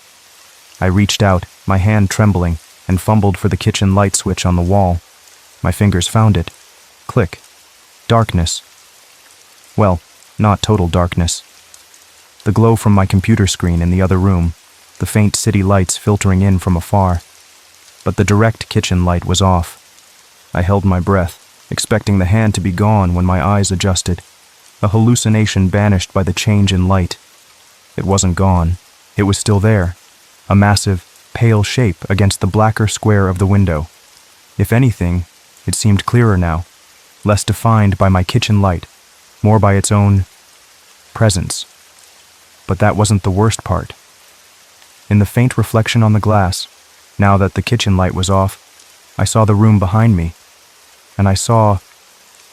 I reached out, my hand trembling, and fumbled for the kitchen light switch on the wall. My fingers found it. Click. Darkness. Well, not total darkness. The glow from my computer screen in the other room, the faint city lights filtering in from afar. But the direct kitchen light was off. I held my breath, expecting the hand to be gone when my eyes adjusted, a hallucination banished by the change in light. It wasn't gone. It was still there, a massive, pale shape against the blacker square of the window. If anything, it seemed clearer now, less defined by my kitchen light, more by its own presence. But that wasn't the worst part. In the faint reflection on the glass, now that the kitchen light was off, I saw the room behind me, and I saw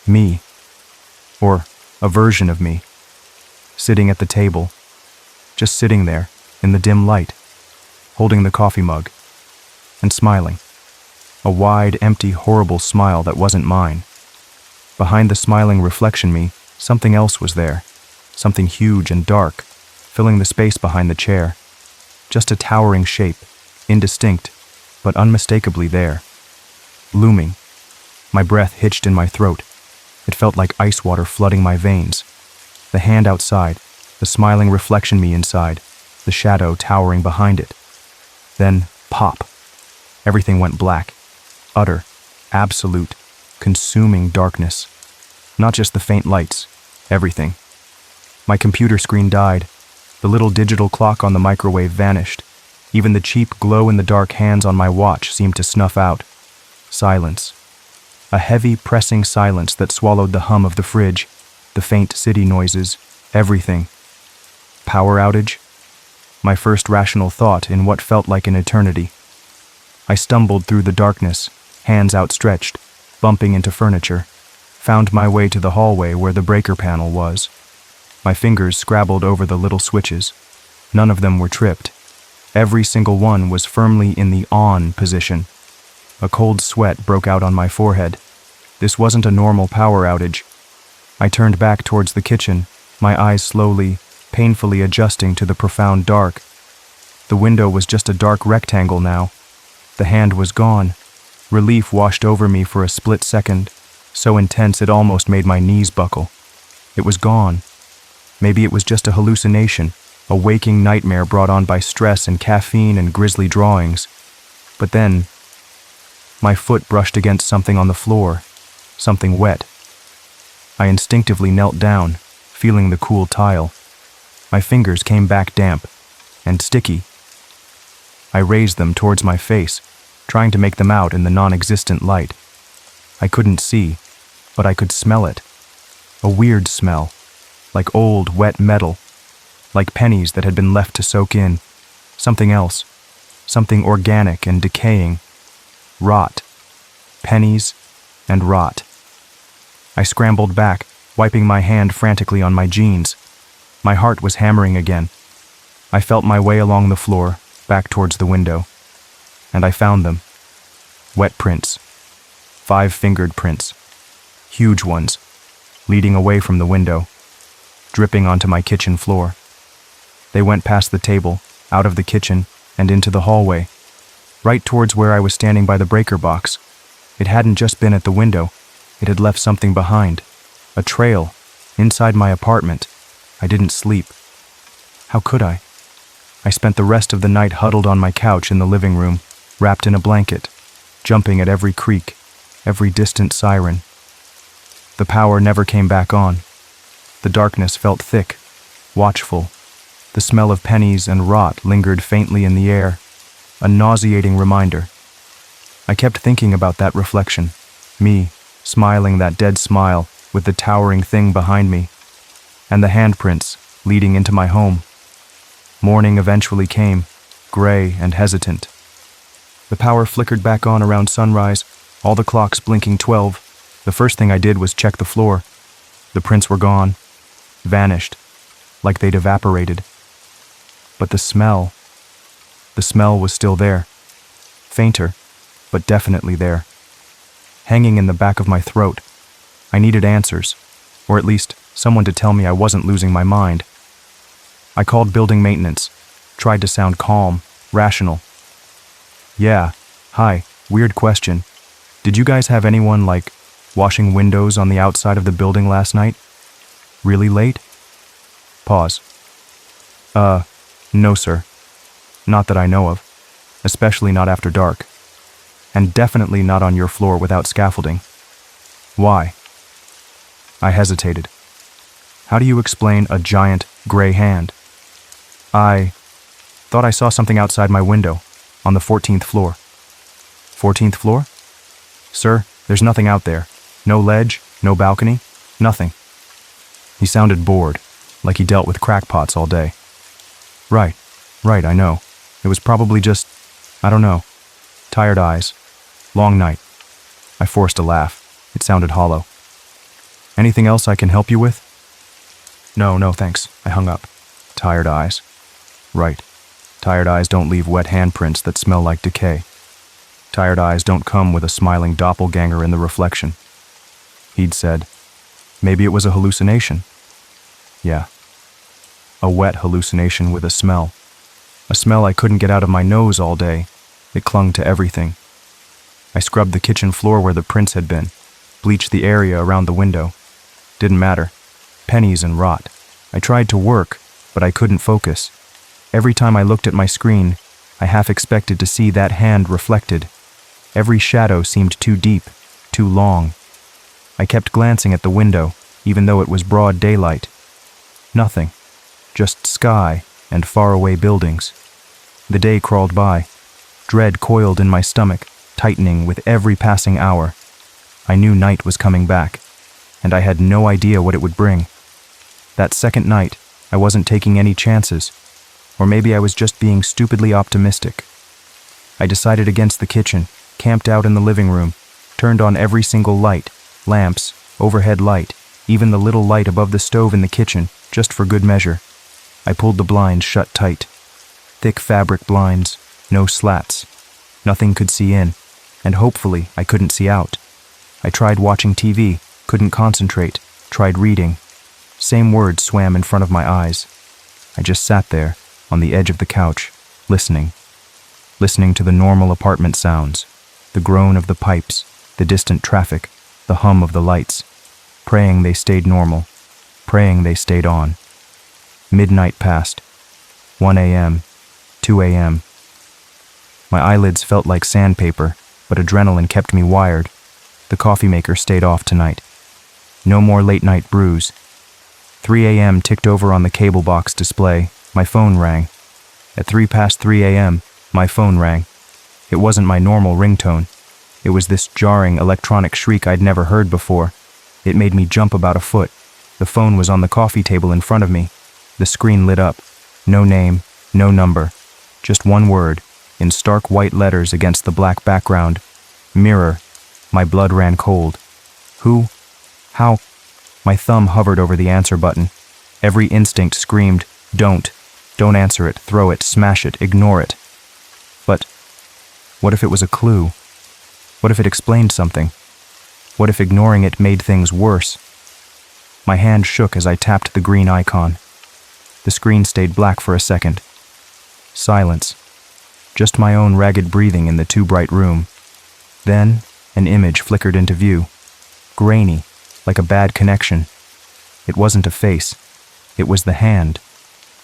me, or a version of me, sitting at the table, just sitting there in the dim light, holding the coffee mug, and smiling. A wide, empty, horrible smile that wasn't mine. Behind the smiling reflection me, something else was there, something huge and dark, filling the space behind the chair. Just a towering shape, indistinct, but unmistakably there. Looming. My breath hitched in my throat. It felt like ice water flooding my veins. The hand outside, the smiling reflection me inside, the shadow towering behind it. Then, pop. Everything went black. Utter, absolute, consuming darkness. Not just the faint lights, everything. My computer screen died. The little digital clock on the microwave vanished. Even the cheap glow-in-the-dark hands on my watch seemed to snuff out. Silence. A heavy, pressing silence that swallowed the hum of the fridge, the faint city noises, everything. Power outage? My first rational thought in what felt like an eternity. I stumbled through the darkness, hands outstretched, bumping into furniture, found my way to the hallway where the breaker panel was. My fingers scrabbled over the little switches. None of them were tripped. Every single one was firmly in the on position. A cold sweat broke out on my forehead. This wasn't a normal power outage. I turned back towards the kitchen, my eyes slowly, painfully adjusting to the profound dark. The window was just a dark rectangle now. The hand was gone. Relief washed over me for a split second, so intense it almost made my knees buckle. It was gone. Maybe it was just a hallucination, a waking nightmare brought on by stress and caffeine and grisly drawings. But then, my foot brushed against something on the floor, something wet. I instinctively knelt down, feeling the cool tile. My fingers came back damp and sticky. I raised them towards my face, trying to make them out in the non-existent light. I couldn't see, but I could smell it. A weird smell, like old, wet metal, like pennies that had been left to soak in. Something else, something organic and decaying. Rot. Pennies and rot. I scrambled back, wiping my hand frantically on my jeans. My heart was hammering again. I felt my way along the floor, back towards the window. And I found them. Wet prints. 5-fingered prints. Huge ones, leading away from the window, dripping onto my kitchen floor. They went past the table, out of the kitchen, and into the hallway, right towards where I was standing by the breaker box. It hadn't just been at the window. It had left something behind. A trail, inside my apartment. I didn't sleep. How could I? I spent the rest of the night huddled on my couch in the living room, wrapped in a blanket, jumping at every creak, every distant siren. The power never came back on. The darkness felt thick, watchful. The smell of pennies and rot lingered faintly in the air, a nauseating reminder. I kept thinking about that reflection, me, smiling that dead smile with the towering thing behind me, and the handprints leading into my home. Morning eventually came, gray and hesitant. The power flickered back on around sunrise, all the clocks blinking 12. The first thing I did was check the floor. The prints were gone, vanished, like they'd evaporated. But the smell was still there. Fainter, but definitely there. Hanging in the back of my throat. I needed answers, or at least someone to tell me I wasn't losing my mind. I called building maintenance, tried to sound calm, rational. Yeah, hi, weird question. Did you guys have anyone, washing windows on the outside of the building last night? Really late? Pause. No, sir. Not that I know of, especially not after dark, and definitely not on your floor without scaffolding. Why? I hesitated. How do you explain a giant gray hand? I thought I saw something outside my window, on the 14th floor. 14th floor? Sir, there's nothing out there. No ledge, no balcony, nothing. He sounded bored, like he dealt with crackpots all day. Right, I know. It was probably just, I don't know, tired eyes, long night. I forced a laugh. It sounded hollow. Anything else I can help you with? No, thanks. I hung up. Tired eyes. Right. Tired eyes don't leave wet handprints that smell like decay. Tired eyes don't come with a smiling doppelganger in the reflection. He'd said, maybe it was a hallucination. Yeah. A wet hallucination with a smell. A smell I couldn't get out of my nose all day. It clung to everything. I scrubbed the kitchen floor where the prints had been, bleached the area around the window. Didn't matter. Pennies and rot. I tried to work, but I couldn't focus. Every time I looked at my screen, I half expected to see that hand reflected. Every shadow seemed too deep, too long. I kept glancing at the window, even though it was broad daylight. Nothing. Just sky and faraway buildings. The day crawled by. Dread coiled in my stomach, tightening with every passing hour. I knew night was coming back, and I had no idea what it would bring. That second night, I wasn't taking any chances, or maybe I was just being stupidly optimistic. I decided against the kitchen, camped out in the living room, turned on every single light, lamps, overhead light, even the little light above the stove in the kitchen, just for good measure. I pulled the blinds shut tight. Thick fabric blinds, no slats. Nothing could see in, and hopefully I couldn't see out. I tried watching TV, couldn't concentrate, tried reading. Same words swam in front of my eyes. I just sat there, on the edge of the couch, listening to the normal apartment sounds, the groan of the pipes, the distant traffic, the hum of the lights, praying they stayed normal, praying they stayed on. Midnight passed. 1 a.m., 2 a.m. My eyelids felt like sandpaper, but adrenaline kept me wired. The coffee maker stayed off tonight. No more late-night brews. 3 a.m. ticked over on the cable box display. My phone rang. At 3 a.m., my phone rang. It wasn't my normal ringtone. It was this jarring electronic shriek I'd never heard before. It made me jump about a foot. The phone was on the coffee table in front of me. The screen lit up. No name, no number. Just one word, in stark white letters against the black background. Mirror. My blood ran cold. Who? How? My thumb hovered over the answer button. Every instinct screamed, don't. Don't answer it, throw it, smash it, ignore it. But what if it was a clue? What if it explained something? What if ignoring it made things worse? My hand shook as I tapped the green icon. The screen stayed black for a second. Silence. Just my own ragged breathing in the too-bright room. Then, an image flickered into view. Grainy, like a bad connection. It wasn't a face. It was the hand.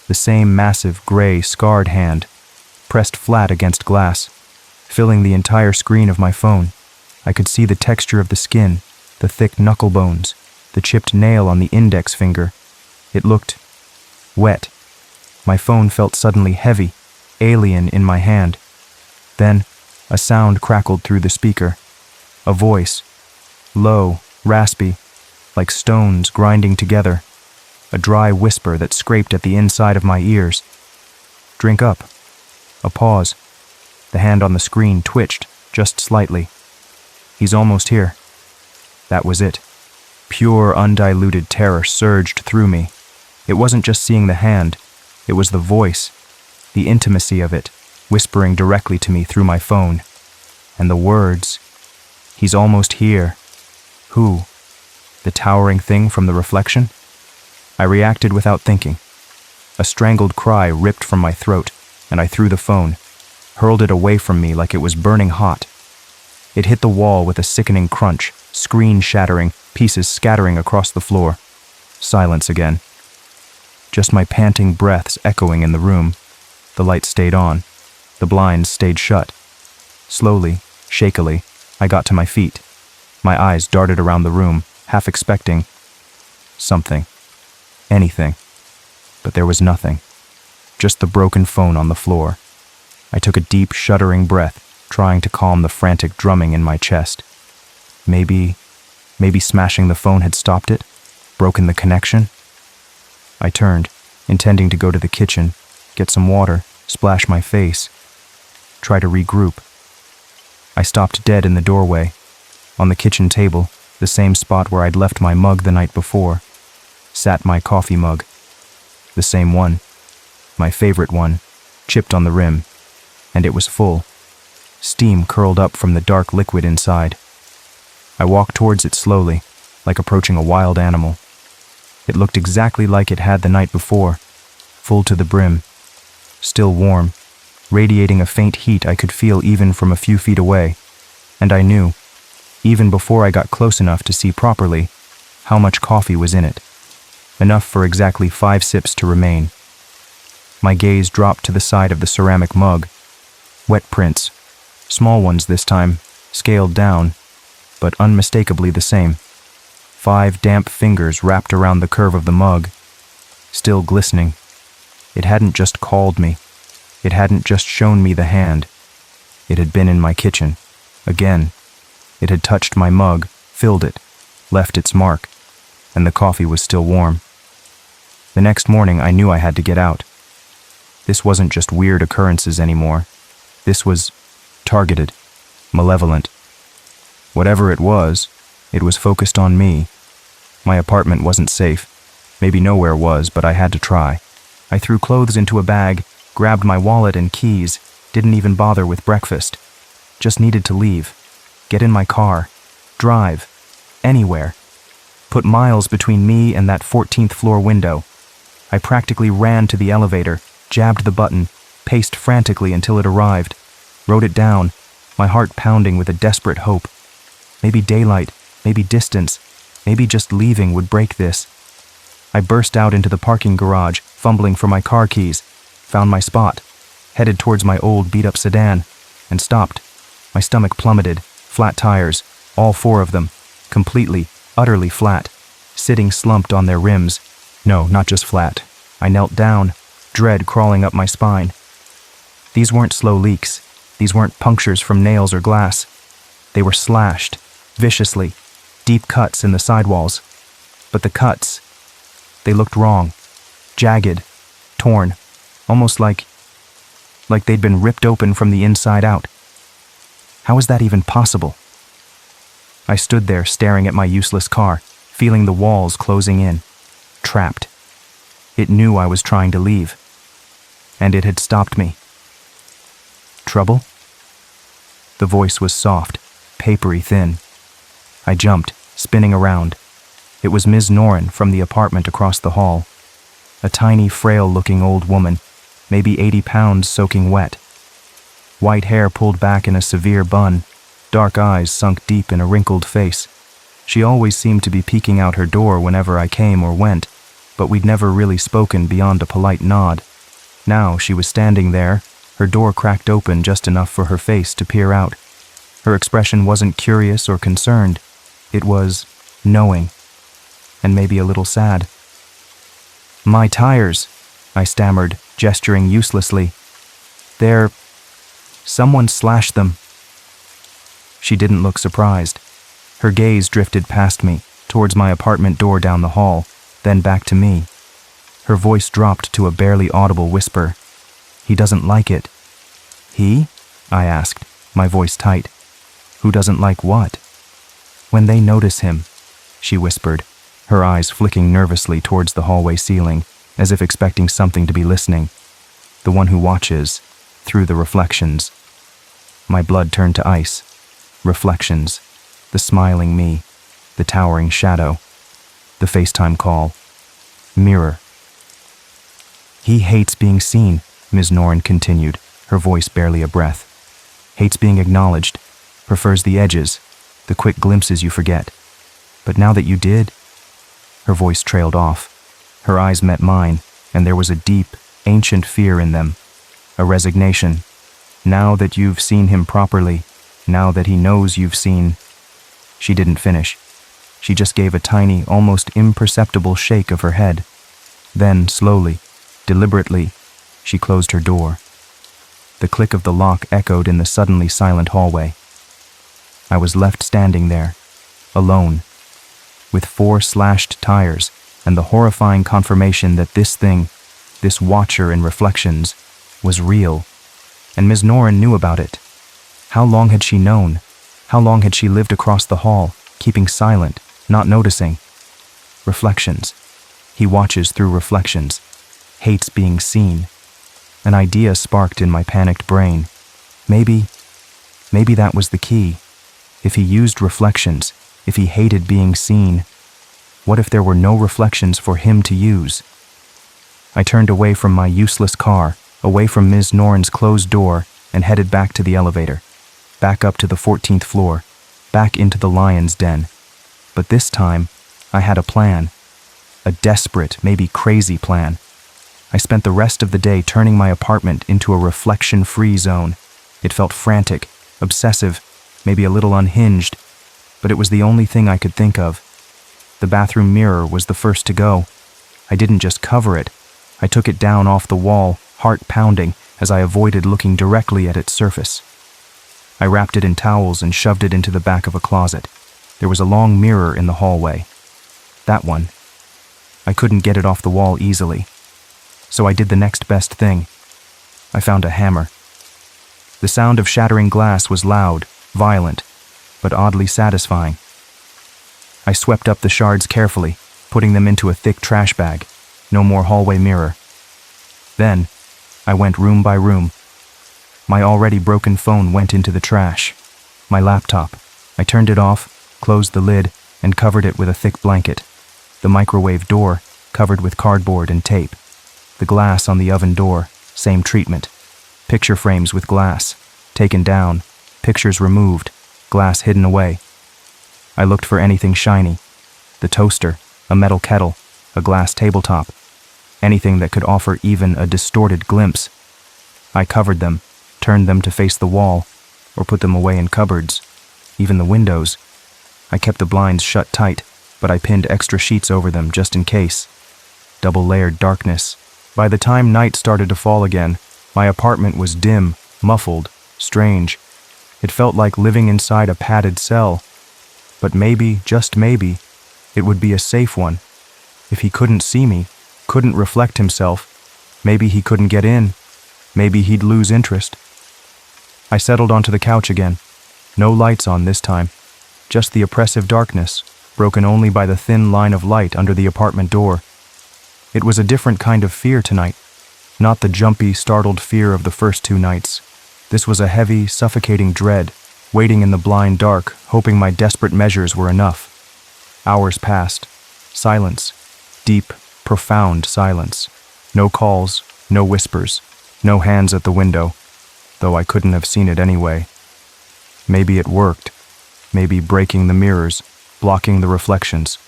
The same massive, gray, scarred hand, pressed flat against glass, filling the entire screen of my phone. I could see the texture of the skin, the thick knuckle bones, the chipped nail on the index finger. It looked wet. My phone felt suddenly heavy, alien in my hand. Then, a sound crackled through the speaker. A voice, low, raspy, like stones grinding together. A dry whisper that scraped at the inside of my ears. Drink up. A pause. The hand on the screen twitched, just slightly. He's almost here. That was it. Pure, undiluted terror surged through me. It wasn't just seeing the hand. It was the voice, the intimacy of it, whispering directly to me through my phone. And the words. He's almost here. Who? The towering thing from the reflection? I reacted without thinking. A strangled cry ripped from my throat, and I threw the phone, hurled it away from me like it was burning hot. It hit the wall with a sickening crunch, screen shattering, pieces scattering across the floor. Silence again. Just my panting breaths echoing in the room. The light stayed on, The blinds stayed shut. Slowly, shakily, I got to my feet. My eyes darted around the room, half expecting something, anything. But there was nothing. Just the broken phone on the floor. I took a deep, shuddering breath, trying to calm the frantic drumming in my chest. Maybe smashing the phone had stopped it, broken the connection. I turned, intending to go to the kitchen, get some water, splash my face, try to regroup. I stopped dead in the doorway. On the kitchen table, the same spot where I'd left my mug the night before, sat my coffee mug. The same one, my favorite one, chipped on the rim, and it was full. Steam curled up from the dark liquid inside. I walked towards it slowly, like approaching a wild animal. It looked exactly like it had the night before, full to the brim, still warm, radiating a faint heat I could feel even from a few feet away, and I knew, even before I got close enough to see properly, how much coffee was in it. Enough for exactly 5 sips to remain. My gaze dropped to the side of the ceramic mug. Wet prints, small ones this time, scaled down, but unmistakably the same. 5 damp fingers wrapped around the curve of the mug, still glistening. It hadn't just called me. It hadn't just shown me the hand. It had been in my kitchen. Again. It had touched my mug, filled it, left its mark, and the coffee was still warm. The next morning I knew I had to get out. This wasn't just weird occurrences anymore. This was targeted, malevolent. Whatever it was focused on me. My apartment wasn't safe. Maybe nowhere was, but I had to try. I threw clothes into a bag, grabbed my wallet and keys, didn't even bother with breakfast. Just needed to leave. Get in my car. Drive. Anywhere. Put miles between me and that 14th floor window. I practically ran to the elevator, jabbed the button, paced frantically until it arrived, wrote it down, my heart pounding with a desperate hope. Maybe daylight, maybe distance, maybe just leaving would break this. I burst out into the parking garage, fumbling for my car keys, found my spot, headed towards my old beat-up sedan, and stopped. My stomach plummeted, flat tires, all 4 of them, completely, utterly flat, sitting slumped on their rims. No, not just flat. I knelt down, dread crawling up my spine. These weren't slow leaks. These weren't punctures from nails or glass. They were slashed, viciously, deep cuts in the sidewalls. But the cuts, they looked wrong, jagged, torn, almost like they'd been ripped open from the inside out. How was that even possible? I stood there staring at my useless car, feeling the walls closing in, trapped. It knew I was trying to leave, and it had stopped me. Trouble? The voice was soft, papery thin. I jumped, spinning around. It was Ms. Noren from the apartment across the hall. A tiny, frail-looking old woman, maybe 80 pounds soaking wet. White hair pulled back in a severe bun, dark eyes sunk deep in a wrinkled face. She always seemed to be peeking out her door whenever I came or went, but we'd never really spoken beyond a polite nod. Now she was standing there, her door cracked open just enough for her face to peer out. Her expression wasn't curious or concerned. It was knowing, and maybe a little sad. "My tires," I stammered, gesturing uselessly. Someone slashed them." She didn't look surprised. Her gaze drifted past me, towards my apartment door down the hall, then back to me. Her voice dropped to a barely audible whisper. "He doesn't like it." "He?" I asked, my voice tight. "Who doesn't like what?" "When they notice him," she whispered, her eyes flicking nervously towards the hallway ceiling, as if expecting something to be listening. "The one who watches, through the reflections." My blood turned to ice. Reflections. The smiling me. The towering shadow. The FaceTime call. Mirror. "He hates being seen," Ms. Noren continued, her voice barely a breath. "Hates being acknowledged. Prefers the edges, the quick glimpses you forget. But now that you did..." Her voice trailed off. Her eyes met mine, and there was a deep, ancient fear in them. A resignation. Now that you've seen him properly, now that he knows you've seen. She didn't finish. She just gave a tiny, almost imperceptible shake of her head. Then, slowly, deliberately, she closed her door. The click of the lock echoed in the suddenly silent hallway. I was left standing there, alone, with 4 slashed tires and the horrifying confirmation that this thing, this watcher in reflections, was real. And Ms. Noren knew about it. How long had she known? How long had she lived across the hall, keeping silent, not noticing? Reflections. He watches through reflections, hates being seen. An idea sparked in my panicked brain. Maybe that was the key. If he used reflections, if he hated being seen, what if there were no reflections for him to use? I turned away from my useless car, away from Ms. Noren's closed door, and headed back to the elevator, back up to the 14th floor, back into the lion's den. But this time, I had a plan. A desperate, maybe crazy plan. I spent the rest of the day turning my apartment into a reflection-free zone. It felt frantic, obsessive, maybe a little unhinged, but it was the only thing I could think of. The bathroom mirror was the first to go. I didn't just cover it. I took it down off the wall, heart pounding, as I avoided looking directly at its surface. I wrapped it in towels and shoved it into the back of a closet. There was a long mirror in the hallway. That one. I couldn't get it off the wall easily. So I did the next best thing. I found a hammer. The sound of shattering glass was loud, violent, but oddly satisfying. I swept up the shards carefully, putting them into a thick trash bag. No more hallway mirror. Then, I went room by room. My already broken phone went into the trash. My laptop. I turned it off, closed the lid, and covered it with a thick blanket. The microwave door, covered with cardboard and tape. The glass on the oven door, same treatment. Picture frames with glass, taken down, pictures removed, glass hidden away. I looked for anything shiny. The toaster, a metal kettle, a glass tabletop. Anything that could offer even a distorted glimpse. I covered them, turned them to face the wall, or put them away in cupboards. Even the windows. I kept the blinds shut tight, but I pinned extra sheets over them just in case. Double-layered darkness. By the time night started to fall again, my apartment was dim, muffled, strange. It felt like living inside a padded cell. But maybe, just maybe, it would be a safe one. If he couldn't see me, couldn't reflect himself, maybe he couldn't get in. Maybe he'd lose interest. I settled onto the couch again. No lights on this time. Just the oppressive darkness, broken only by the thin line of light under the apartment door. It was a different kind of fear tonight. Not the jumpy, startled fear of the first 2 nights. This was a heavy, suffocating dread, waiting in the blind dark, hoping my desperate measures were enough. Hours passed. Silence. Deep, profound silence. No calls, no whispers, no hands at the window, though I couldn't have seen it anyway. Maybe it worked. Maybe breaking the mirrors, blocking the reflections.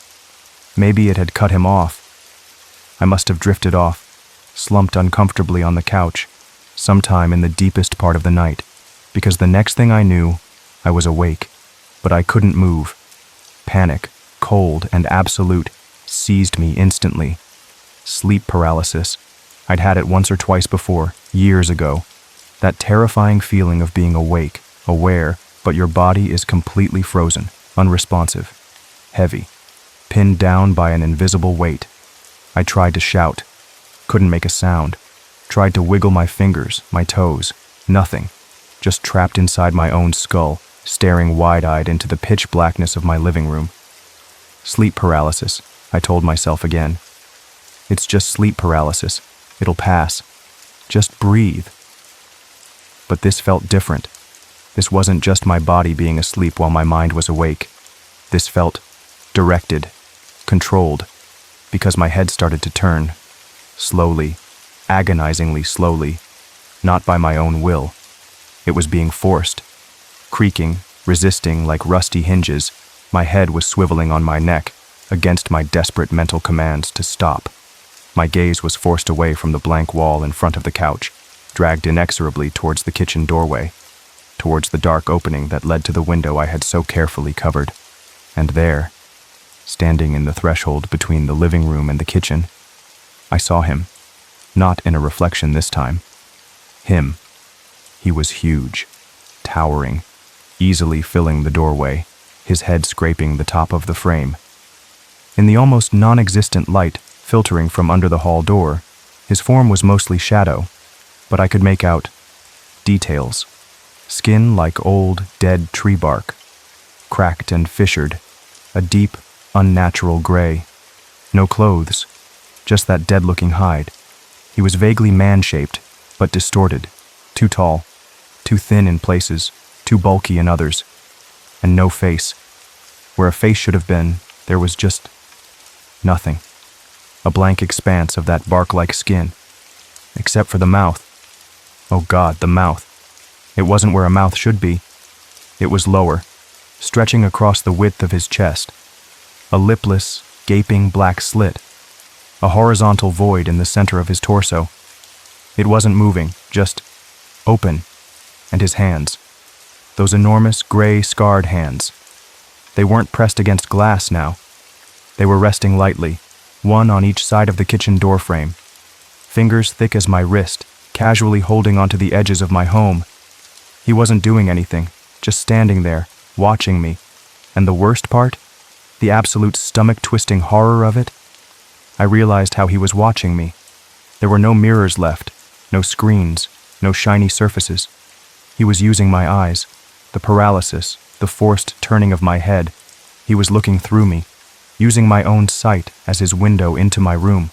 Maybe it had cut him off. I must have drifted off, slumped uncomfortably on the couch, sometime in the deepest part of the night, because the next thing I knew, I was awake, but I couldn't move. Panic, cold and absolute, seized me instantly. Sleep paralysis. I'd had it once or twice before, years ago. That terrifying feeling of being awake, aware, but your body is completely frozen, unresponsive, heavy, pinned down by an invisible weight. I tried to shout, couldn't make a sound, tried to wiggle my fingers, my toes, nothing, just trapped inside my own skull, staring wide-eyed into the pitch blackness of my living room. Sleep paralysis, I told myself again. It's just sleep paralysis. It'll pass. Just breathe. But this felt different. This wasn't just my body being asleep while my mind was awake. This felt directed, controlled, because my head started to turn. Slowly, agonizingly slowly, not by my own will. It was being forced. Creaking, resisting like rusty hinges, my head was swiveling on my neck, against my desperate mental commands to stop. My gaze was forced away from the blank wall in front of the couch. dragged inexorably towards the kitchen doorway, towards the dark opening that led to the window I had so carefully covered. And there, standing in the threshold between the living room and the kitchen, I saw him, not in a reflection this time. Him. He was huge, towering, easily filling the doorway, his head scraping the top of the frame. In the almost non-existent light filtering from under the hall door, his form was mostly shadow, but I could make out details. Skin like old, dead tree bark, cracked and fissured, a deep, unnatural gray. No clothes, just that dead-looking hide. He was vaguely man-shaped, but distorted, too tall, too thin in places, too bulky in others, and no face. Where a face should have been, there was just nothing. A blank expanse of that bark-like skin, except for the mouth. Oh God, the mouth. It wasn't where a mouth should be. It was lower, stretching across the width of his chest. A lipless, gaping black slit. A horizontal void in the center of his torso. It wasn't moving, just open. And his hands. Those enormous, gray, scarred hands. They weren't pressed against glass now. They were resting lightly, one on each side of the kitchen doorframe. Fingers thick as my wrist, casually holding onto the edges of my home. He wasn't doing anything, just standing there, watching me. And the worst part? The absolute stomach-twisting horror of it? I realized how he was watching me. There were no mirrors left, no screens, no shiny surfaces. He was using my eyes, the paralysis, the forced turning of my head. He was looking through me, using my own sight as his window into my room.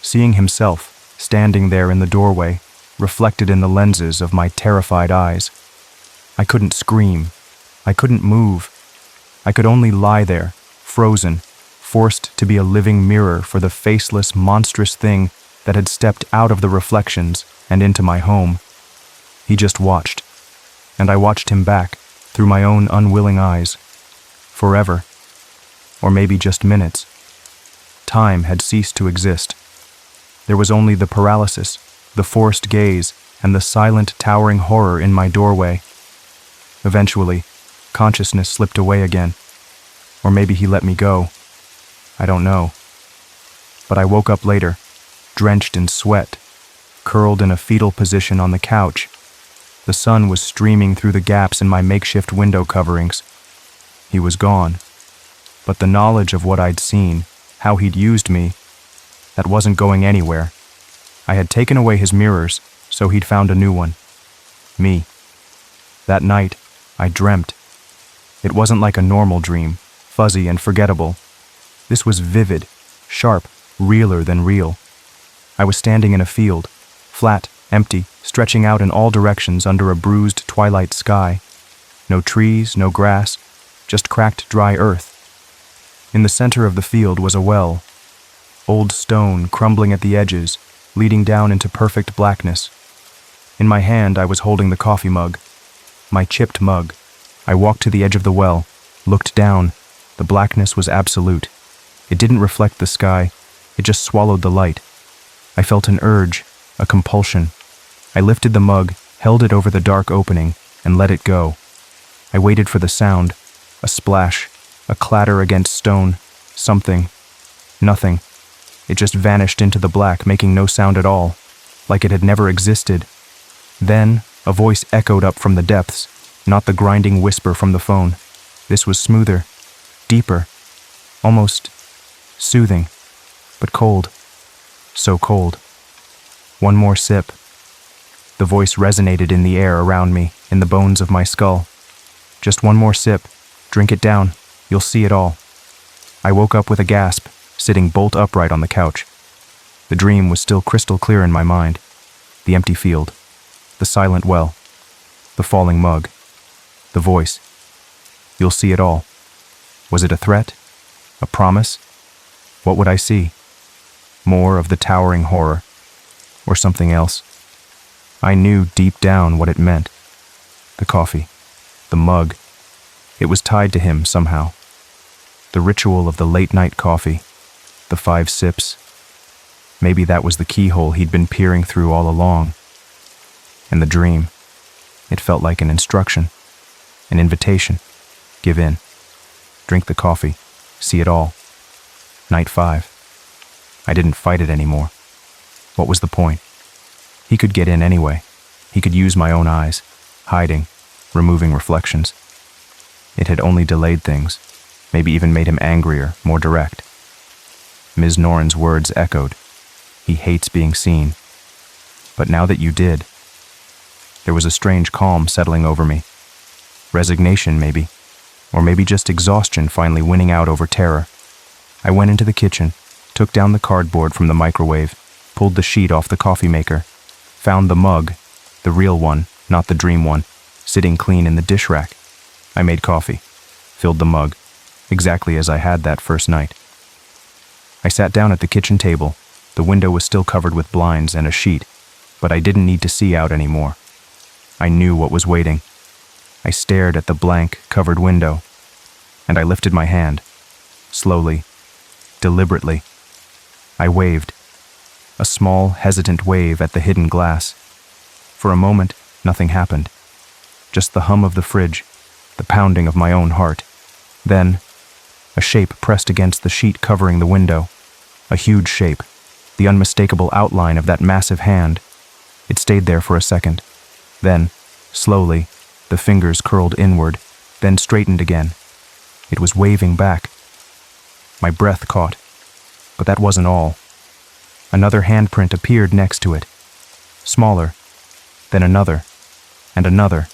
Seeing himself, standing there in the doorway, reflected in the lenses of my terrified eyes. I couldn't scream. I couldn't move. I could only lie there, frozen, forced to be a living mirror for the faceless, monstrous thing that had stepped out of the reflections and into my home. He just watched, and I watched him back, through my own unwilling eyes. Forever. Or maybe just minutes. Time had ceased to exist. There was only the paralysis, the forced gaze, and the silent, towering horror in my doorway. Eventually, consciousness slipped away again. Or maybe he let me go. I don't know. But I woke up later, drenched in sweat, curled in a fetal position on the couch. The sun was streaming through the gaps in my makeshift window coverings. He was gone. But the knowledge of what I'd seen, how he'd used me, that wasn't going anywhere. I had taken away his mirrors, so he'd found a new one. Me. That night, I dreamt. It wasn't like a normal dream, fuzzy and forgettable. This was vivid, sharp, realer than real. I was standing in a field, flat, empty, stretching out in all directions under a bruised twilight sky. No trees, no grass, just cracked dry earth. In the center of the field was a well, old stone crumbling at the edges, leading down into perfect blackness. In my hand I was holding the coffee mug, my chipped mug. I walked to the edge of the well, looked down. The blackness was absolute. It didn't reflect the sky, it just swallowed the light. I felt an urge, a compulsion. I lifted the mug, held it over the dark opening, and let it go. I waited for the sound, a splash, a clatter against stone, something, nothing. It just vanished into the black, making no sound at all, like it had never existed. Then, a voice echoed up from the depths, not the grinding whisper from the phone. This was smoother, deeper, almost soothing, but cold. So cold. One more sip. The voice resonated in the air around me, in the bones of my skull. Just one more sip. Drink it down. You'll see it all. I woke up with a gasp, sitting bolt upright on the couch. The dream was still crystal clear in my mind. The empty field. The silent well. The falling mug. The voice. You'll see it all. Was it a threat? A promise? What would I see? More of the towering horror. Or something else. I knew deep down what it meant. The coffee. The mug. It was tied to him somehow. The ritual of the late-night coffee. The 5 sips. Maybe that was the keyhole he'd been peering through all along. And the dream, it felt like an instruction, an invitation. Give in. Drink the coffee. See it all. Night 5. I didn't fight it anymore. What was the point? He could get in anyway. He could use my own eyes, hiding, removing reflections. It had only delayed things, maybe even made him angrier, more direct. Ms. Noren's words echoed. He hates being seen. But now that you did, there was a strange calm settling over me. Resignation, maybe. Or maybe just exhaustion finally winning out over terror. I went into the kitchen, took down the cardboard from the microwave, pulled the sheet off the coffee maker, found the mug, the real one, not the dream one, sitting clean in the dish rack. I made coffee, filled the mug, exactly as I had that first night. I sat down at the kitchen table. The window was still covered with blinds and a sheet, but I didn't need to see out anymore. I knew what was waiting. I stared at the blank, covered window, and I lifted my hand, slowly, deliberately. I waved, a small, hesitant wave at the hidden glass. For a moment, nothing happened. Just the hum of the fridge, the pounding of my own heart. Then, a shape pressed against the sheet covering the window. A huge shape, the unmistakable outline of that massive hand. It stayed there for a second. Then, slowly, the fingers curled inward, then straightened again. It was waving back. My breath caught. But that wasn't all. Another handprint appeared next to it. Smaller, then another, and another.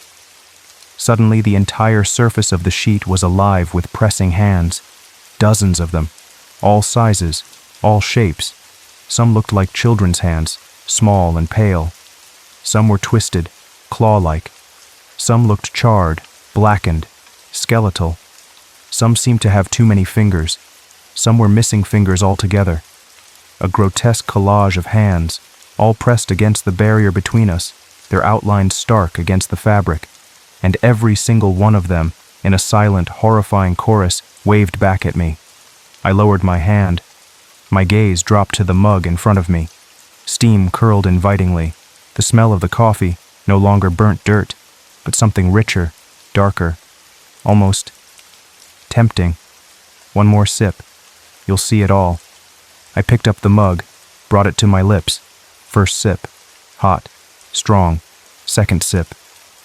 Suddenly, the entire surface of the sheet was alive with pressing hands. Dozens of them, all sizes, all shapes. Some looked like children's hands, small and pale. Some were twisted, claw-like. Some looked charred, blackened, skeletal. Some seemed to have too many fingers. Some were missing fingers altogether. A grotesque collage of hands, all pressed against the barrier between us, their outlines stark against the fabric. And every single one of them, in a silent, horrifying chorus, waved back at me. I lowered my hand. My gaze dropped to the mug in front of me. Steam curled invitingly. The smell of the coffee, no longer burnt dirt, but something richer, darker, almost tempting. One more sip. You'll see it all. I picked up the mug, brought it to my lips. First sip. Hot. Strong. Second sip.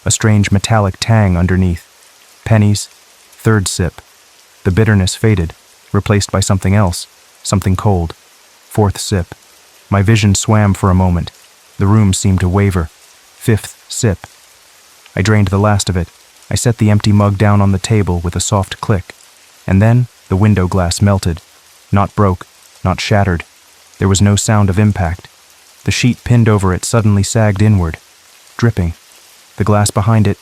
A strange metallic tang underneath. Pennies. Third sip. The bitterness faded, replaced by something else, something cold. Fourth sip. My vision swam for a moment. The room seemed to waver. Fifth sip. I drained the last of it. I set the empty mug down on the table with a soft click. And then the window glass melted. Not broke, not shattered. There was no sound of impact. The sheet pinned over it suddenly sagged inward, dripping. The glass behind it,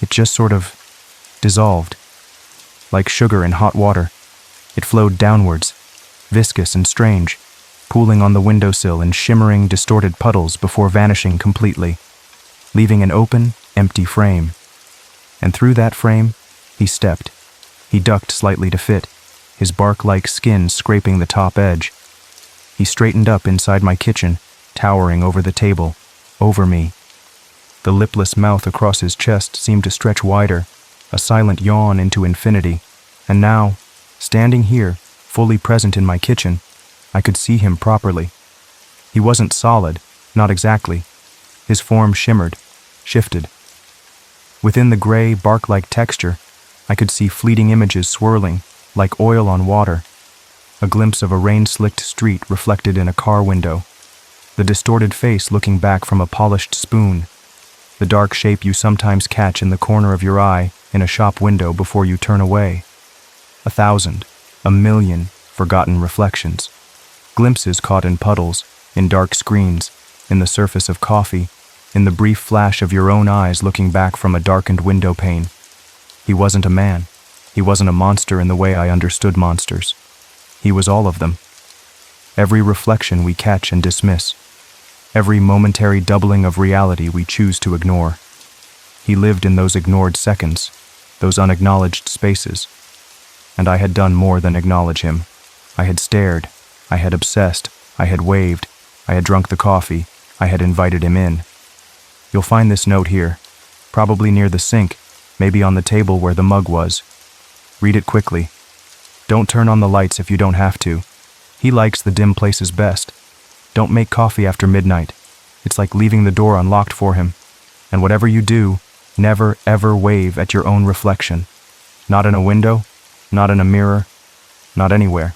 it just sort of dissolved. Like sugar in hot water. It flowed downwards, viscous and strange, pooling on the windowsill in shimmering, distorted puddles before vanishing completely, leaving an open, empty frame. And through that frame, he stepped. He ducked slightly to fit, his bark-like skin scraping the top edge. He straightened up inside my kitchen, towering over the table, over me. The lipless mouth across his chest seemed to stretch wider, a silent yawn into infinity. And now, standing here, fully present in my kitchen, I could see him properly. He wasn't solid, not exactly. His form shimmered, shifted. Within the gray, bark-like texture, I could see fleeting images swirling, like oil on water. A glimpse of a rain-slicked street reflected in a car window. The distorted face looking back from a polished spoon. The dark shape you sometimes catch in the corner of your eye in a shop window before you turn away. 1,000, 1,000,000 forgotten reflections. Glimpses caught in puddles, in dark screens, in the surface of coffee, in the brief flash of your own eyes looking back from a darkened window pane. He wasn't a man. He wasn't a monster in the way I understood monsters. He was all of them. Every reflection we catch and dismiss. Every momentary doubling of reality we choose to ignore. He lived in those ignored seconds, those unacknowledged spaces. And I had done more than acknowledge him. I had stared. I had obsessed. I had waved. I had drunk the coffee. I had invited him in. You'll find this note here, probably near the sink, maybe on the table where the mug was. Read it quickly. Don't turn on the lights if you don't have to. He likes the dim places best. Don't make coffee after midnight. It's like leaving the door unlocked for him. And whatever you do, never ever wave at your own reflection. Not in a window, not in a mirror, not anywhere.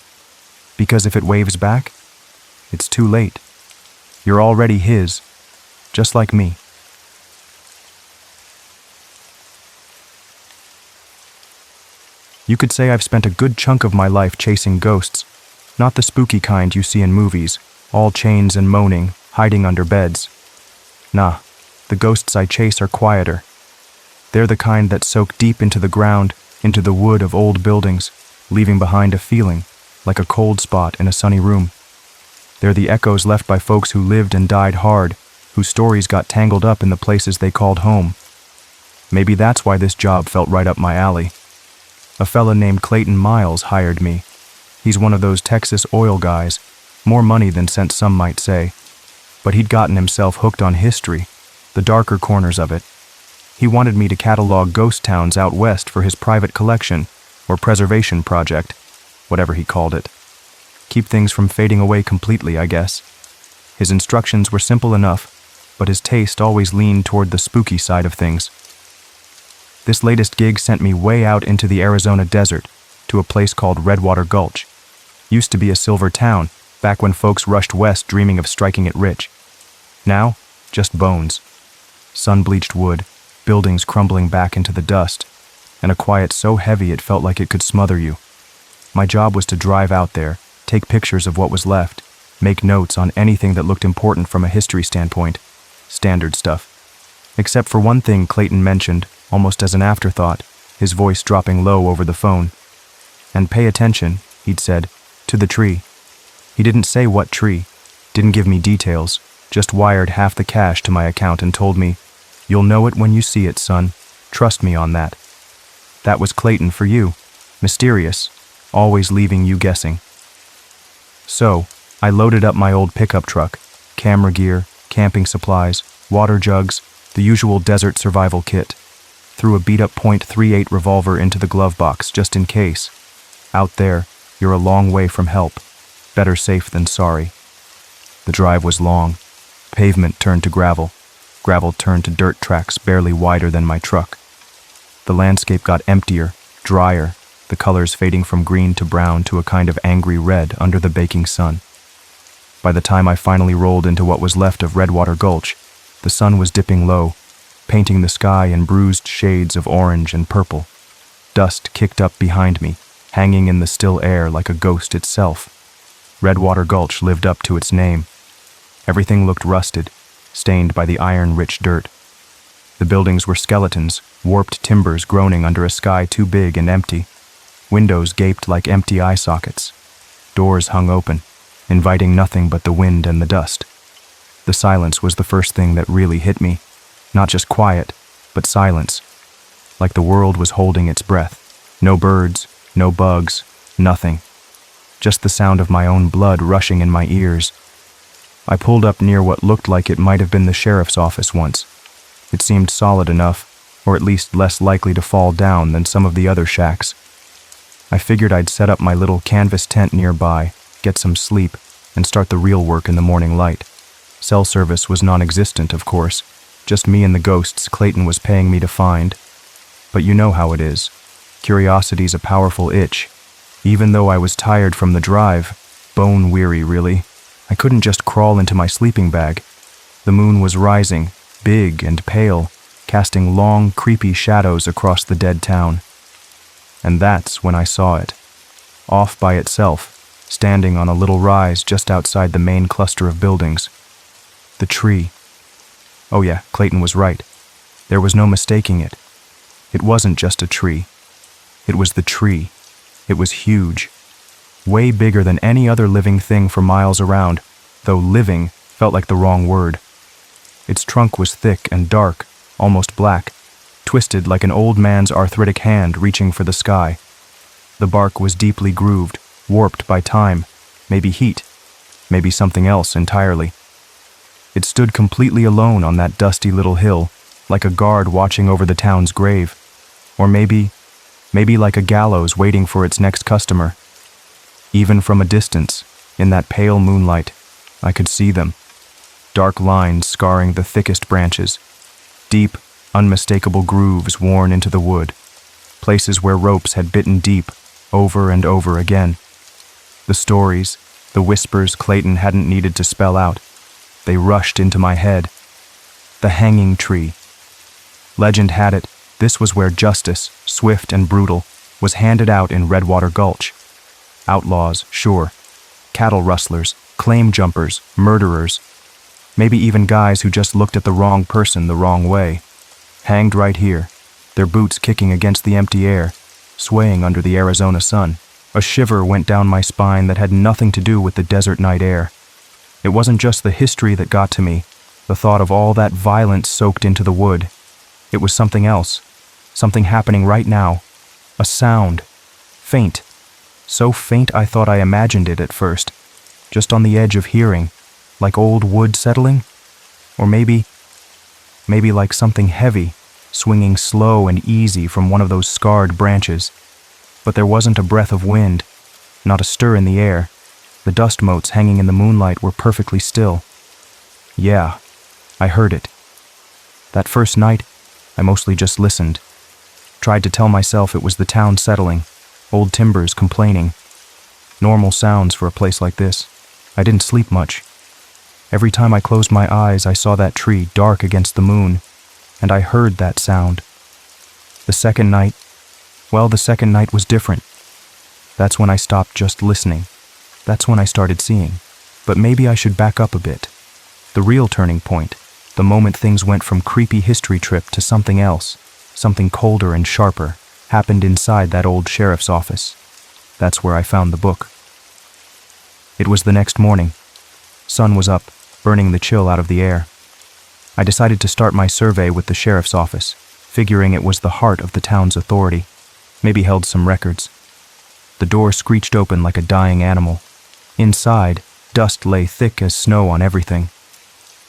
Because if it waves back, it's too late. You're already his, just like me. You could say I've spent a good chunk of my life chasing ghosts, not the spooky kind you see in movies, all chains and moaning, hiding under beds. Nah, the ghosts I chase are quieter. They're the kind that soak deep into the ground, into the wood of old buildings, leaving behind a feeling, like a cold spot in a sunny room. They're the echoes left by folks who lived and died hard, whose stories got tangled up in the places they called home. Maybe that's why this job felt right up my alley. A fella named Clayton Miles hired me. He's one of those Texas oil guys, more money than sense some might say. But he'd gotten himself hooked on history, the darker corners of it. He wanted me to catalog ghost towns out west for his private collection, or preservation project, whatever he called it. Keep things from fading away completely, I guess. His instructions were simple enough, but his taste always leaned toward the spooky side of things. This latest gig sent me way out into the Arizona desert, to a place called Redwater Gulch. Used to be a silver town, back when folks rushed west dreaming of striking it rich. Now, just bones. Sun-bleached wood, buildings crumbling back into the dust, and a quiet so heavy it felt like it could smother you. My job was to drive out there, take pictures of what was left, make notes on anything that looked important from a history standpoint. Standard stuff. Except for one thing Clayton mentioned, almost as an afterthought, his voice dropping low over the phone. And pay attention, he'd said, to the tree. He didn't say what tree, didn't give me details, just wired half the cash to my account and told me, "You'll know it when you see it, son. Trust me on that." That was Clayton for you. Mysterious, always leaving you guessing. So, I loaded up my old pickup truck, camera gear, camping supplies, water jugs, the usual desert survival kit. Threw a beat-up .38 revolver into the glove box just in case. Out there, you're a long way from help. Better safe than sorry. The drive was long. Pavement turned to gravel. Gravel turned to dirt tracks barely wider than my truck. The landscape got emptier, drier, the colors fading from green to brown to a kind of angry red under the baking sun. By the time I finally rolled into what was left of Redwater Gulch, the sun was dipping low, painting the sky in bruised shades of orange and purple. Dust kicked up behind me, hanging in the still air like a ghost itself. Redwater Gulch lived up to its name. Everything looked rusted, stained by the iron-rich dirt. The buildings were skeletons, warped timbers groaning under a sky too big and empty. Windows gaped like empty eye sockets. Doors hung open, inviting nothing but the wind and the dust. The silence was the first thing that really hit me. Not just quiet, but silence. Like the world was holding its breath. No birds, no bugs, nothing. Just the sound of my own blood rushing in my ears. I pulled up near what looked like it might have been the sheriff's office once. It seemed solid enough, or at least less likely to fall down than some of the other shacks. I figured I'd set up my little canvas tent nearby, get some sleep, and start the real work in the morning light. Cell service was non-existent, of course. Just me and the ghosts Clayton was paying me to find. But you know how it is. Curiosity's a powerful itch. Even though I was tired from the drive, bone-weary really, I couldn't just crawl into my sleeping bag. The moon was rising, big and pale, casting long, creepy shadows across the dead town. And that's when I saw it. Off by itself, standing on a little rise just outside the main cluster of buildings. The tree. Oh yeah, Clayton was right. There was no mistaking it. It wasn't just a tree. It was the tree. It was huge. Way bigger than any other living thing for miles around, though living felt like the wrong word. Its trunk was thick and dark, almost black, twisted like an old man's arthritic hand reaching for the sky. The bark was deeply grooved, warped by time, maybe heat, maybe something else entirely. It stood completely alone on that dusty little hill, like a guard watching over the town's grave. Or maybe like a gallows waiting for its next customer. Even from a distance, in that pale moonlight, I could see them. Dark lines scarring the thickest branches. Deep, unmistakable grooves worn into the wood. Places where ropes had bitten deep, over and over again. The stories, the whispers Clayton hadn't needed to spell out, they rushed into my head. The hanging tree. Legend had it, this was where justice, swift and brutal, was handed out in Redwater Gulch. Outlaws, sure. Cattle rustlers, claim jumpers, murderers. Maybe even guys who just looked at the wrong person the wrong way. Hanged right here, their boots kicking against the empty air, swaying under the Arizona sun. A shiver went down my spine that had nothing to do with the desert night air. It wasn't just the history that got to me, the thought of all that violence soaked into the wood. It was something else, something happening right now. A sound, faint. So faint I thought I imagined it at first, just on the edge of hearing, like old wood settling? Or maybe like something heavy, swinging slow and easy from one of those scarred branches. But there wasn't a breath of wind, not a stir in the air. The dust motes hanging in the moonlight were perfectly still. Yeah, I heard it. That first night, I mostly just listened. Tried to tell myself it was the town settling, old timbers complaining. Normal sounds for a place like this. I didn't sleep much. Every time I closed my eyes, I saw that tree dark against the moon, and I heard that sound. The second night was different. That's when I stopped just listening. That's when I started seeing. But maybe I should back up a bit. The real turning point, the moment things went from creepy history trip to something else, something colder and sharper, happened inside that old sheriff's office. That's where I found the book. It was the next morning. Sun was up, burning the chill out of the air. I decided to start my survey with the sheriff's office, figuring it was the heart of the town's authority, maybe held some records. The door screeched open like a dying animal. Inside, dust lay thick as snow on everything.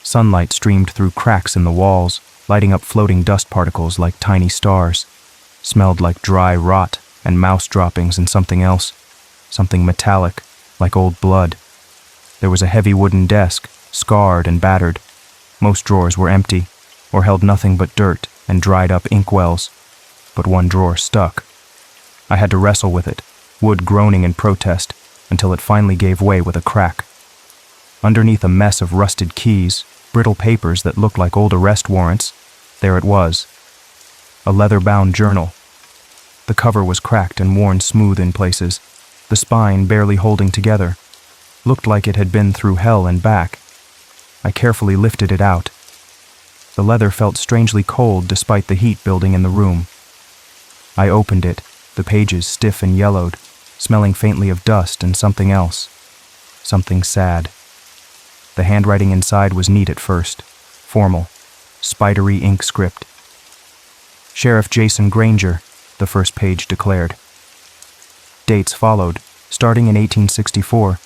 Sunlight streamed through cracks in the walls, lighting up floating dust particles like tiny stars. Smelled like dry rot and mouse droppings and something else, something metallic, like old blood. There was a heavy wooden desk, scarred and battered. Most drawers were empty, or held nothing but dirt and dried-up inkwells. But one drawer stuck. I had to wrestle with it, wood groaning in protest, until it finally gave way with a crack. Underneath a mess of rusted keys, brittle papers that looked like old arrest warrants, there it was. A leather-bound journal. The cover was cracked and worn smooth in places, the spine barely holding together. Looked like it had been through hell and back. I carefully lifted it out. The leather felt strangely cold despite the heat building in the room. I opened it, the pages stiff and yellowed, smelling faintly of dust and something else. Something sad. The handwriting inside was neat at first, formal, spidery ink script. Sheriff Jason Granger, the first page declared. Dates followed, starting in 1864.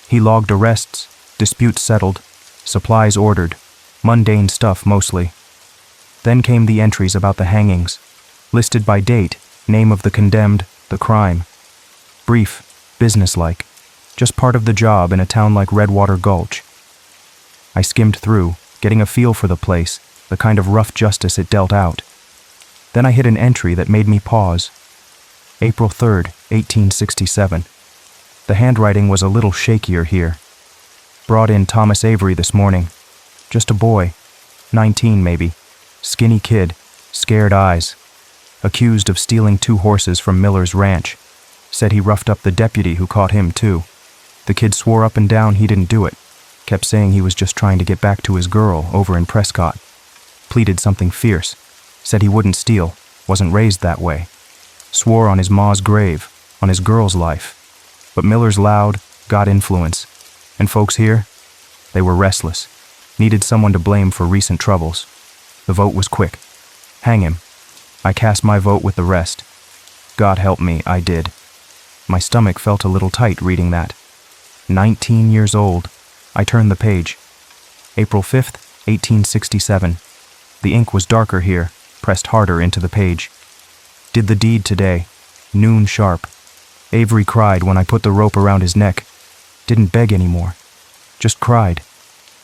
He logged arrests, disputes settled, supplies ordered, mundane stuff mostly. Then came the entries about the hangings, listed by date, name of the condemned, the crime. Brief, businesslike, just part of the job in a town like Redwater Gulch. I skimmed through, getting a feel for the place, the kind of rough justice it dealt out. Then I hit an entry that made me pause. April 3rd, 1867. The handwriting was a little shakier here. Brought in Thomas Avery this morning. Just a boy, 19 maybe, skinny kid, scared eyes. Accused of stealing 2 horses from Miller's ranch. Said he roughed up the deputy who caught him too. The kid swore up and down he didn't do it. Kept saying he was just trying to get back to his girl over in Prescott. Pleaded something fierce. Said he wouldn't steal, wasn't raised that way. Swore on his ma's grave, on his girl's life. But Miller's loud, got influence. And folks here, they were restless. Needed someone to blame for recent troubles. The vote was quick. Hang him. I cast my vote with the rest. God help me, I did. My stomach felt a little tight reading that. 19 years old. I turned the page. April 5th, 1867. The ink was darker here, pressed harder into the page. Did the deed today, noon sharp. Avery cried when I put the rope around his neck. Didn't beg anymore. Just cried.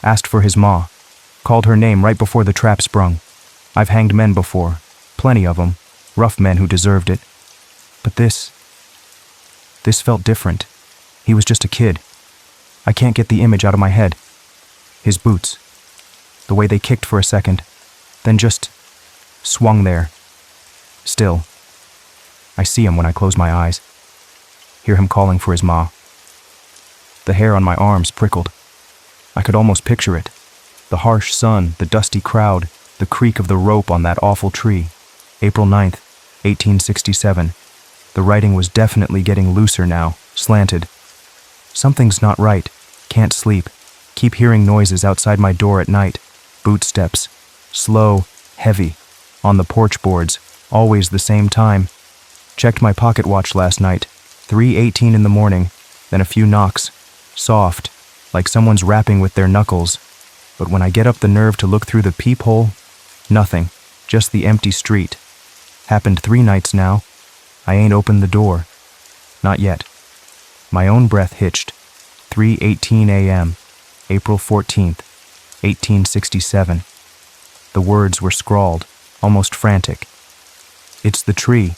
Asked for his ma. Called her name right before the trap sprung. I've hanged men before, plenty of 'em, rough men who deserved it. But this felt different. He was just a kid. I can't get the image out of my head. His boots. The way they kicked for a second, then just swung there. Still. I see him when I close my eyes. Hear him calling for his ma. The hair on my arms prickled. I could almost picture it. The harsh sun, the dusty crowd, the creak of the rope on that awful tree. April 9th, 1867. The writing was definitely getting looser now, slanted. Something's not right. Can't sleep. Keep hearing noises outside my door at night. Boot steps. Slow, heavy. On the porch boards. Always the same time. Checked my pocket watch last night. 3:18 in the morning. Then a few knocks. Soft. Like someone's rapping with their knuckles. But when I get up the nerve to look through the peephole, nothing. Just the empty street. Happened 3 nights now. I ain't opened the door. Not yet. My own breath hitched. 3:18 a.m. April 14th, 1867. The words were scrawled, almost frantic. It's the tree.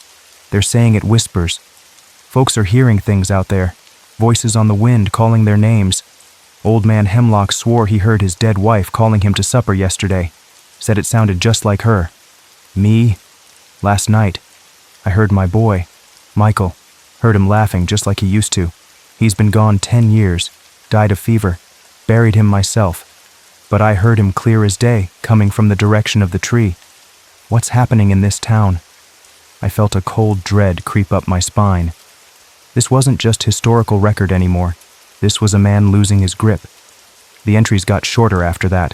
They're saying it whispers. Folks are hearing things out there. Voices on the wind calling their names. Old man Hemlock swore he heard his dead wife calling him to supper yesterday. Said it sounded just like her. Me? Last night. I heard my boy, Michael. Heard him laughing just like he used to. He's been gone 10 years. Died of fever. Buried him myself. But I heard him clear as day, coming from the direction of the tree. What's happening in this town? I felt a cold dread creep up my spine. This wasn't just historical record anymore. This was a man losing his grip. The entries got shorter after that,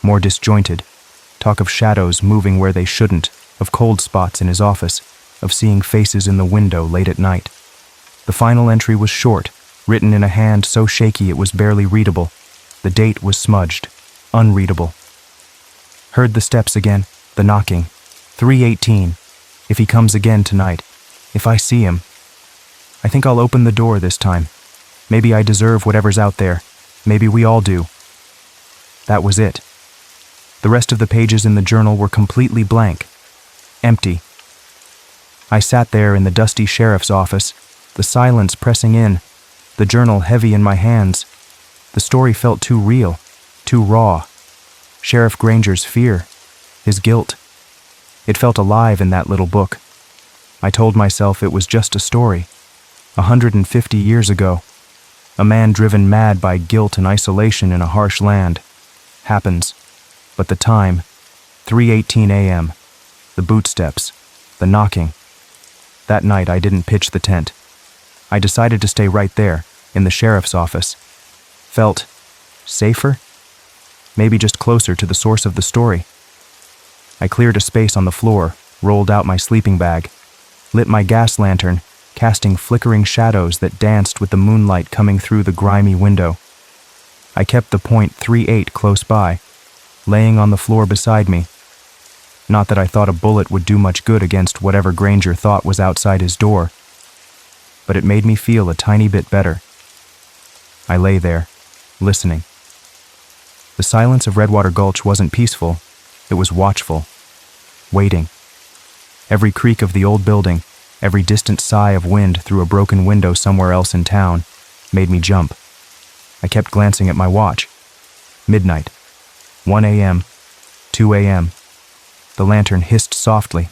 more disjointed. Talk of shadows moving where they shouldn't, of cold spots in his office, of seeing faces in the window late at night. The final entry was short, written in a hand so shaky it was barely readable. The date was smudged, unreadable. Heard the steps again, the knocking. 3:18. If he comes again tonight, if I see him. I think I'll open the door this time. Maybe I deserve whatever's out there. Maybe we all do. That was it. The rest of the pages in the journal were completely blank. Empty. I sat there in the dusty sheriff's office, the silence pressing in, the journal heavy in my hands. The story felt too real, too raw. Sheriff Granger's fear, his guilt. It felt alive in that little book. I told myself it was just a story. 150 years ago. A man driven mad by guilt and isolation in a harsh land. Happens. But the time, 3:18 a.m., the boot steps, the knocking. That night I didn't pitch the tent. I decided to stay right there, in the sheriff's office. Felt safer? Maybe just closer to the source of the story. I cleared a space on the floor, rolled out my sleeping bag, lit my gas lantern, casting flickering shadows that danced with the moonlight coming through the grimy window. I kept the .38 close by, laying on the floor beside me. Not that I thought a bullet would do much good against whatever Granger thought was outside his door, but it made me feel a tiny bit better. I lay there, listening. The silence of Redwater Gulch wasn't peaceful, it was watchful, waiting. Every creak of the old building, every distant sigh of wind through a broken window somewhere else in town, made me jump. I kept glancing at my watch. Midnight. 1 a.m. 2 a.m. The lantern hissed softly.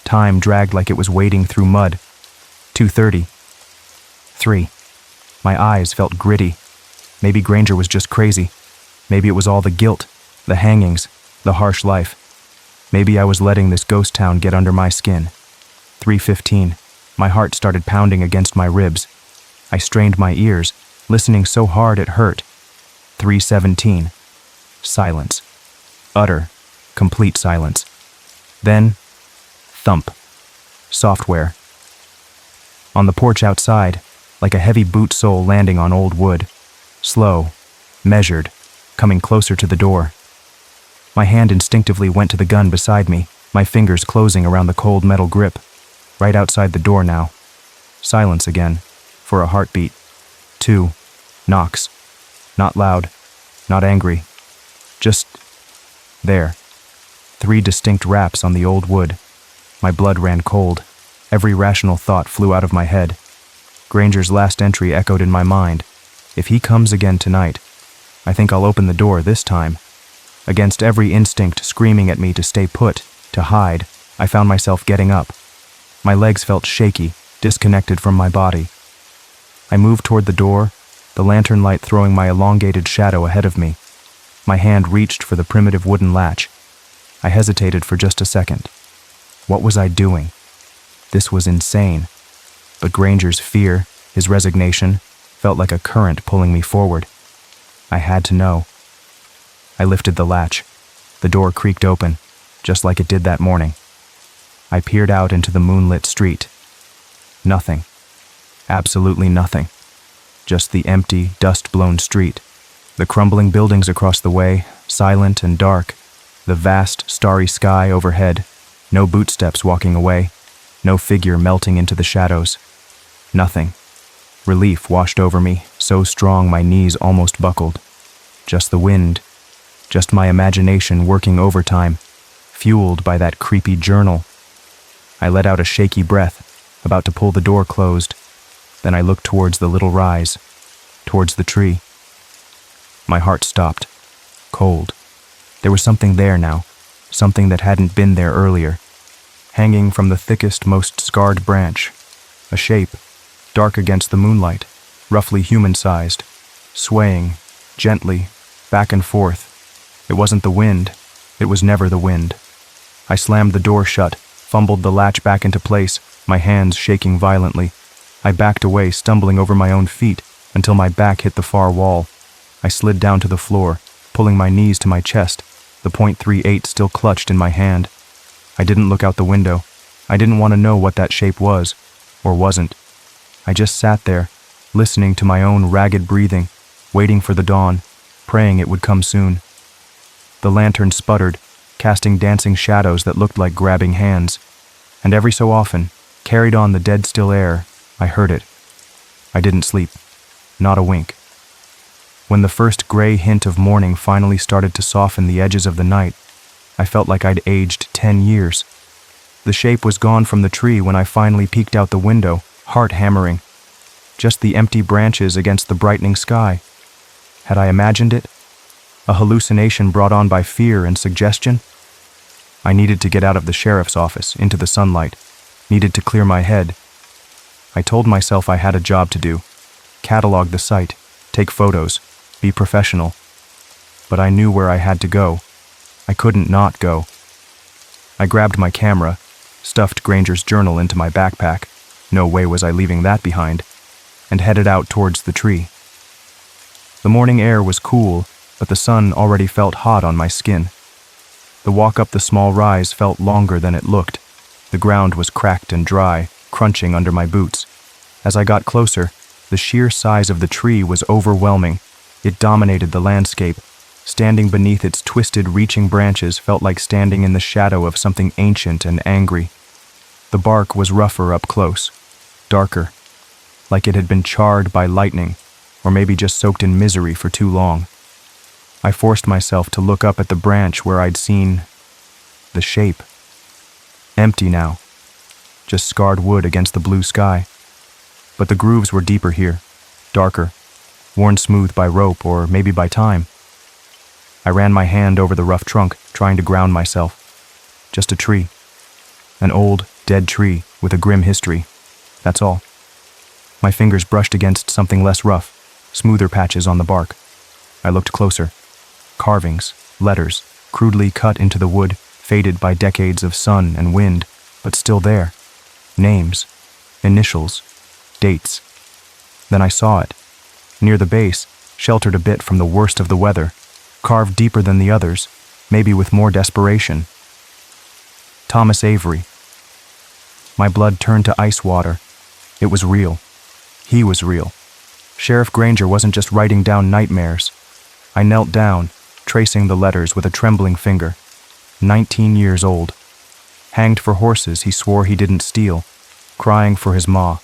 Time dragged like it was wading through mud. 2:30. 3. My eyes felt gritty. Maybe Granger was just crazy. Maybe it was all the guilt, the hangings, the harsh life. Maybe I was letting this ghost town get under my skin. 3:15. My heart started pounding against my ribs. I strained my ears, listening so hard it hurt. 3:17. Silence. Utter, complete silence. Then, thump. Software. On the porch outside, like a heavy boot sole landing on old wood. Slow, measured, coming closer to the door. My hand instinctively went to the gun beside me, my fingers closing around the cold metal grip. Right outside the door now. Silence again, for a heartbeat. 2 knocks. Not loud, not angry. Just there. 3 distinct raps on the old wood. My blood ran cold. Every rational thought flew out of my head. Granger's last entry echoed in my mind. If he comes again tonight, I think I'll open the door this time. Against every instinct screaming at me to stay put, to hide, I found myself getting up. My legs felt shaky, disconnected from my body. I moved toward the door, the lantern light throwing my elongated shadow ahead of me. My hand reached for the primitive wooden latch. I hesitated for just a second. What was I doing? This was insane. But Granger's fear, his resignation, felt like a current pulling me forward. I had to know. I lifted the latch. The door creaked open, just like it did that morning. I peered out into the moonlit street. Nothing. Absolutely nothing. Just the empty, dust-blown street. The crumbling buildings across the way, silent and dark. The vast, starry sky overhead. No bootsteps walking away. No figure melting into the shadows. Nothing. Relief washed over me, so strong my knees almost buckled. Just the wind. Just my imagination working overtime, fueled by that creepy journal. I let out a shaky breath, about to pull the door closed. Then I looked towards the little rise, towards the tree. My heart stopped, cold. There was something there now, something that hadn't been there earlier. Hanging from the thickest, most scarred branch. A shape, dark against the moonlight, roughly human-sized, swaying, gently, back and forth. It wasn't the wind. It was never the wind. I slammed the door shut, fumbled the latch back into place, my hands shaking violently. I backed away, stumbling over my own feet, until my back hit the far wall. I slid down to the floor, pulling my knees to my chest, the .38 still clutched in my hand. I didn't look out the window. I didn't want to know what that shape was, or wasn't. I just sat there, listening to my own ragged breathing, waiting for the dawn, praying it would come soon. The lantern sputtered, casting dancing shadows that looked like grabbing hands. And every so often, carried on the dead still air, I heard it. I didn't sleep. Not a wink. When the first gray hint of morning finally started to soften the edges of the night, I felt like I'd aged 10 years. The shape was gone from the tree when I finally peeked out the window, heart hammering. Just the empty branches against the brightening sky. Had I imagined it? A hallucination brought on by fear and suggestion? I needed to get out of the sheriff's office, into the sunlight. Needed to clear my head. I told myself I had a job to do. Catalog the site, take photos, be professional. But I knew where I had to go. I couldn't not go. I grabbed my camera, stuffed Granger's journal into my backpack, no way was I leaving that behind, and headed out towards the tree. The morning air was cool, but the sun already felt hot on my skin. The walk up the small rise felt longer than it looked. The ground was cracked and dry, crunching under my boots. As I got closer, the sheer size of the tree was overwhelming. It dominated the landscape. Standing beneath its twisted, reaching branches felt like standing in the shadow of something ancient and angry. The bark was rougher up close, darker, like it had been charred by lightning, or maybe just soaked in misery for too long. I forced myself to look up at the branch where I'd seen the shape. Empty now, just scarred wood against the blue sky. But the grooves were deeper here, darker, worn smooth by rope or maybe by time. I ran my hand over the rough trunk, trying to ground myself. Just a tree. An old, dead tree with a grim history. That's all. My fingers brushed against something less rough, smoother patches on the bark. I looked closer. Carvings, letters, crudely cut into the wood, faded by decades of sun and wind, but still there. Names, initials, dates. Then I saw it. Near the base, sheltered a bit from the worst of the weather, carved deeper than the others, maybe with more desperation. Thomas Avery. My blood turned to ice water. It was real. He was real. Sheriff Granger wasn't just writing down nightmares. I knelt down, tracing the letters with a trembling finger. 19 years old. Hanged for horses he swore he didn't steal, crying for his ma.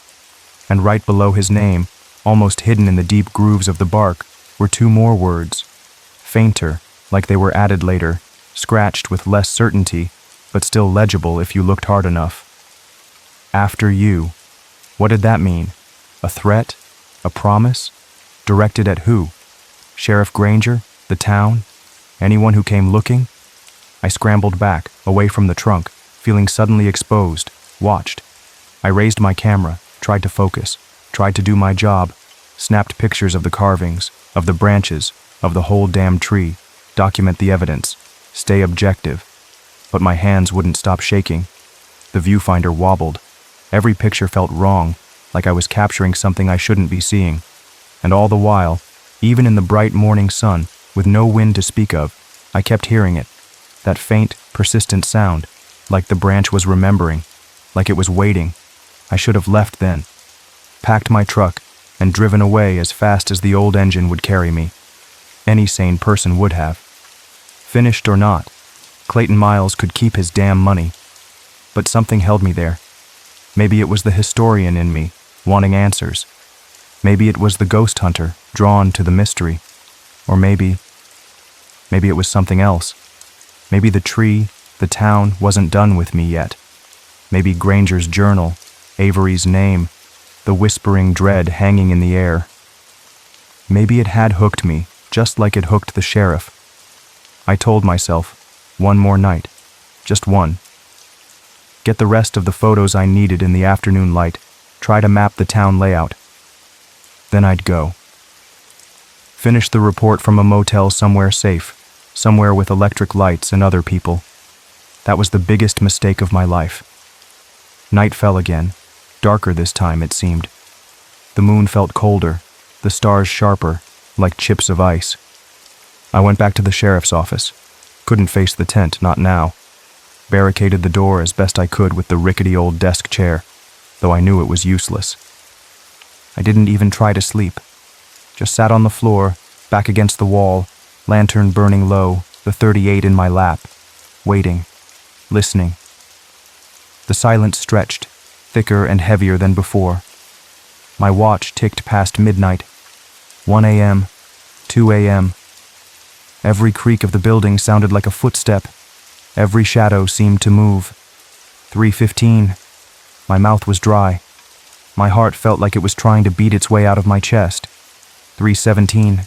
And right below his name, almost hidden in the deep grooves of the bark, were 2 more words. Fainter, like they were added later, scratched with less certainty, but still legible if you looked hard enough. After you. What did that mean? A threat? A promise? Directed at who? Sheriff Granger? The town? Anyone who came looking? I scrambled back, away from the trunk, feeling suddenly exposed, watched. I raised my camera, tried to focus, tried to do my job, snapped pictures of the carvings, of the branches, of the whole damn tree, document the evidence, stay objective. But my hands wouldn't stop shaking. The viewfinder wobbled. Every picture felt wrong, like I was capturing something I shouldn't be seeing. And all the while, even in the bright morning sun, with no wind to speak of, I kept hearing it. That faint, persistent sound, like the branch was remembering, like it was waiting. I should have left then, packed my truck, and driven away as fast as the old engine would carry me. Any sane person would have. Finished or not, Clayton Miles could keep his damn money. But something held me there. Maybe it was the historian in me, wanting answers. Maybe it was the ghost hunter, drawn to the mystery. Or maybe it was something else. Maybe the tree, the town, wasn't done with me yet. Maybe Granger's journal, Avery's name, the whispering dread hanging in the air. Maybe it had hooked me, just like it hooked the sheriff. I told myself, one more night, just one. Get the rest of the photos I needed in the afternoon light, try to map the town layout. Then I'd go. Finish the report from a motel somewhere safe, somewhere with electric lights and other people. That was the biggest mistake of my life. Night fell again, darker this time it seemed. The moon felt colder, the stars sharper, like chips of ice. I went back to the sheriff's office. Couldn't face the tent, not now. Barricaded the door as best I could with the rickety old desk chair, though I knew it was useless. I didn't even try to sleep. Just sat on the floor, back against the wall, lantern burning low, the .38 in my lap, waiting, listening. The silence stretched, thicker and heavier than before. My watch ticked past midnight. 1 a.m., 2 a.m. Every creak of the building sounded like a footstep. Every shadow seemed to move. 3:15. My mouth was dry. My heart felt like it was trying to beat its way out of my chest. 3:17.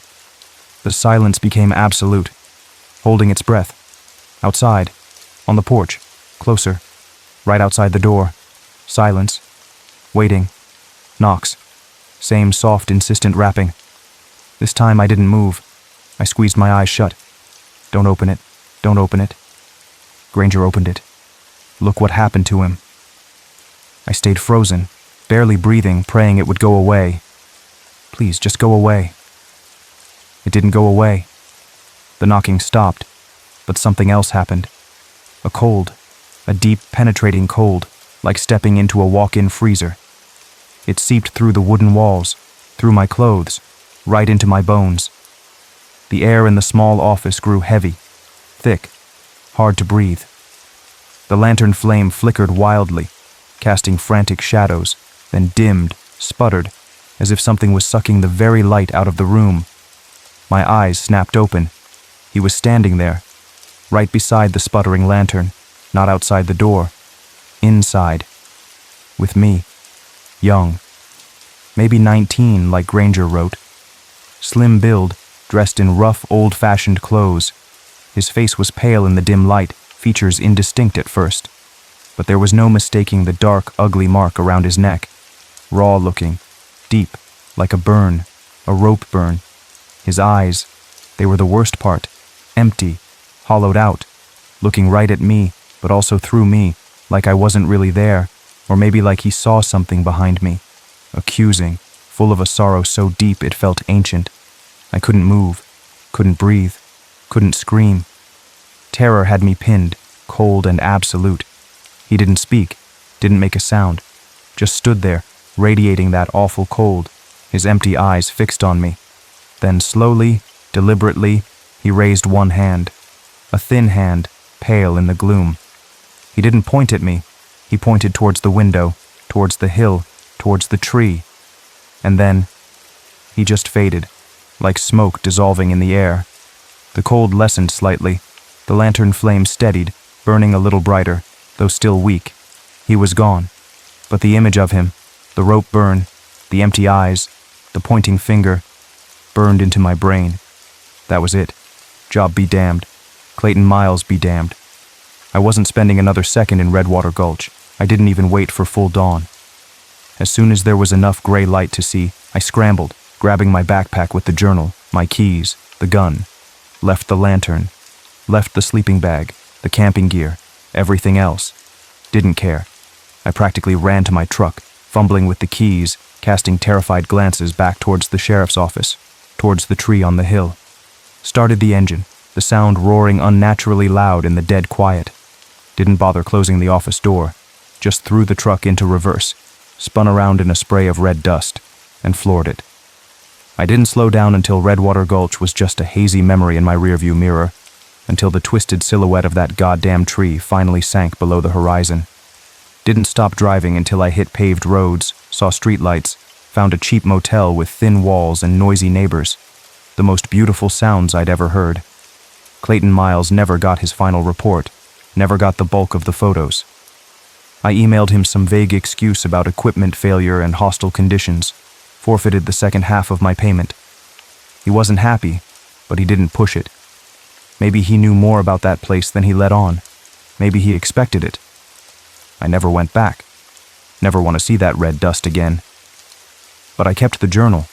The silence became absolute, holding its breath. Outside, on the porch, closer, right outside the door. Silence. Waiting. Knocks. Same soft, insistent rapping. This time I didn't move. I squeezed my eyes shut. Don't open it. Don't open it. Granger opened it. Look what happened to him. I stayed frozen, barely breathing, praying it would go away. Please, just go away. It didn't go away. The knocking stopped, but something else happened. A cold, a deep, penetrating cold, like stepping into a walk-in freezer. It seeped through the wooden walls, through my clothes, right into my bones. The air in the small office grew heavy, thick, hard to breathe. The lantern flame flickered wildly, casting frantic shadows, then dimmed, sputtered, as if something was sucking the very light out of the room. My eyes snapped open. He was standing there, right beside the sputtering lantern, not outside the door, inside, with me, young, maybe 19 like Granger wrote. Slim build, dressed in rough, old-fashioned clothes. His face was pale in the dim light, features indistinct at first. But there was no mistaking the dark, ugly mark around his neck. Raw-looking, deep, like a burn, a rope burn. His eyes, they were the worst part, empty, hollowed out, looking right at me, but also through me, like I wasn't really there, or maybe like he saw something behind me. Accusing, full of a sorrow so deep it felt ancient. I couldn't move, couldn't breathe, couldn't scream. Terror had me pinned, cold and absolute. He didn't speak, didn't make a sound, just stood there, radiating that awful cold, his empty eyes fixed on me. Then slowly, Deliberately, he raised one hand, a thin hand, pale in the gloom. He didn't point at me. He pointed towards the window, towards the hill, towards the tree. And then, he just faded, like smoke dissolving in the air. The cold lessened slightly. The lantern flame steadied, burning a little brighter, though still weak. He was gone. But the image of him, the rope burn, the empty eyes, the pointing finger, burned into my brain. That was it. Job be damned. Clayton Miles be damned. I wasn't spending another second in Redwater Gulch. I didn't even wait for full dawn. As soon as there was enough gray light to see, I scrambled, grabbing my backpack with the journal, my keys, the gun, left the lantern, left the sleeping bag, the camping gear, everything else. Didn't care. I practically ran to my truck, fumbling with the keys, casting terrified glances back towards the sheriff's office, towards the tree on the hill. Started the engine, the sound roaring unnaturally loud in the dead quiet. Didn't bother closing the office door, just threw the truck into reverse, spun around in a spray of red dust, and floored it. I didn't slow down until Redwater Gulch was just a hazy memory in my rearview mirror, until the twisted silhouette of that goddamn tree finally sank below the horizon. Didn't stop driving until I hit paved roads, saw streetlights, found a cheap motel with thin walls and noisy neighbors. The most beautiful sounds I'd ever heard. Clayton Miles never got his final report, never got the bulk of the photos. I emailed him some vague excuse about equipment failure and hostile conditions, forfeited the second half of my payment. He wasn't happy, but he didn't push it. Maybe he knew more about that place than he let on. Maybe he expected it. I never went back. Never want to see that red dust again. But I kept the journal.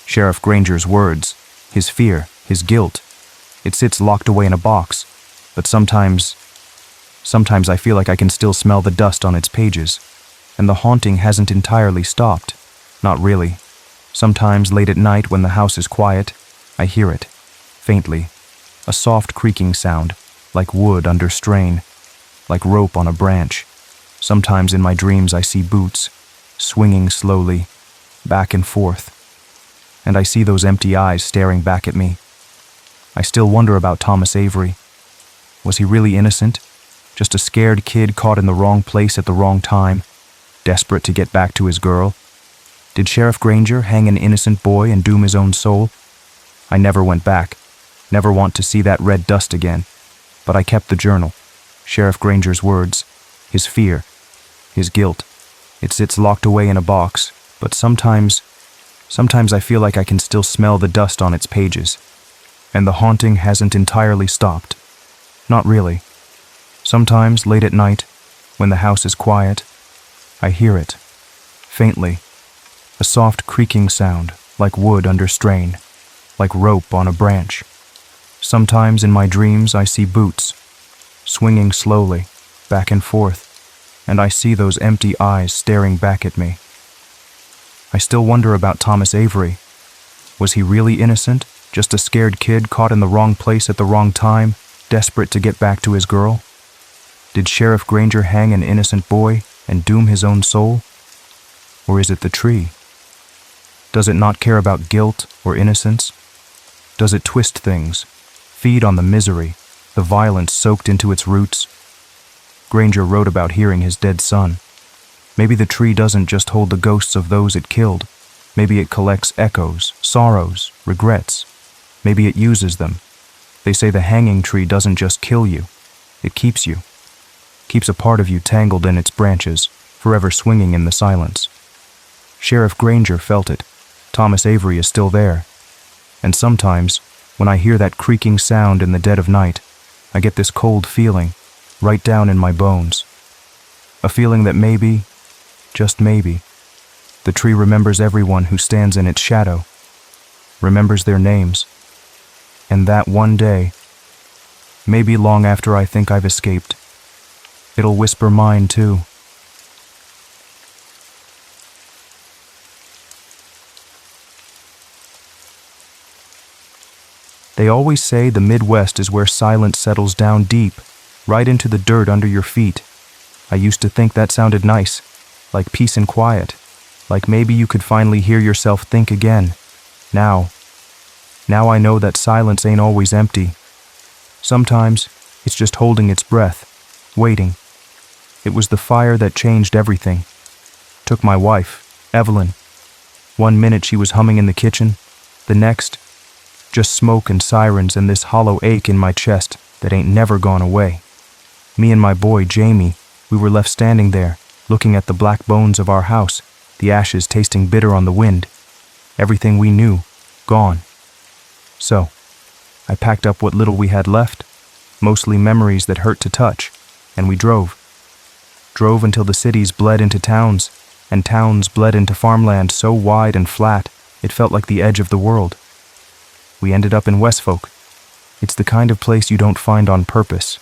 Sheriff Granger's words, his fear, his guilt. It sits locked away in a box, but sometimes I feel like I can still smell the dust on its pages, and the haunting hasn't entirely stopped. Not really. Sometimes late at night when the house is quiet, I hear it, faintly, a soft creaking sound, like wood under strain, like rope on a branch. Sometimes in my dreams I see boots, swinging slowly, back and forth, and I see those empty eyes staring back at me. I still wonder about Thomas Avery. Was he really innocent? Just a scared kid caught in the wrong place at the wrong time, desperate to get back to his girl? Did Sheriff Granger hang an innocent boy and doom his own soul? I never went back, never want to see that red dust again, but I kept the journal, Sheriff Granger's words, his fear, his guilt. It sits locked away in a box, but sometimes I feel like I can still smell the dust on its pages, and the haunting hasn't entirely stopped. Not really. Sometimes, late at night, when the house is quiet, I hear it, faintly, a soft creaking sound, like wood under strain, like rope on a branch. Sometimes in my dreams I see boots, swinging slowly, back and forth, and I see those empty eyes staring back at me. I still wonder about Thomas Avery. Was he really innocent? Just a scared kid caught in the wrong place at the wrong time, desperate to get back to his girl? Did Sheriff Granger hang an innocent boy and doom his own soul? Or is it the tree? Does it not care about guilt or innocence? Does it twist things, feed on the misery, the violence soaked into its roots? Granger wrote about hearing his dead son. Maybe the tree doesn't just hold the ghosts of those it killed. Maybe it collects echoes, sorrows, regrets. Maybe it uses them. They say the hanging tree doesn't just kill you, it keeps you. Keeps a part of you tangled in its branches, forever swinging in the silence. Sheriff Granger felt it. Thomas Avery is still there. And sometimes, when I hear that creaking sound in the dead of night, I get this cold feeling, right down in my bones. A feeling that maybe, just maybe, the tree remembers everyone who stands in its shadow, remembers their names, and that one day, maybe long after I think I've escaped, it'll whisper mine too. They always say the Midwest is where silence settles down deep, right into the dirt under your feet. I used to think that sounded nice, like peace and quiet, like maybe you could finally hear yourself think again. Now Now I know that silence ain't always empty. Sometimes it's just holding its breath, waiting. It was the fire that changed everything. Took my wife, Evelyn. One minute she was humming in the kitchen, the next, just smoke and sirens and this hollow ache in my chest that ain't never gone away. Me and my boy, Jamie, we were left standing there, looking at the black bones of our house, the ashes tasting bitter on the wind. Everything we knew, gone. So, I packed up what little we had left, mostly memories that hurt to touch, and we drove. Drove until the cities bled into towns, and towns bled into farmland so wide and flat, it felt like the edge of the world. We ended up in Westfolk. It's the kind of place you don't find on purpose.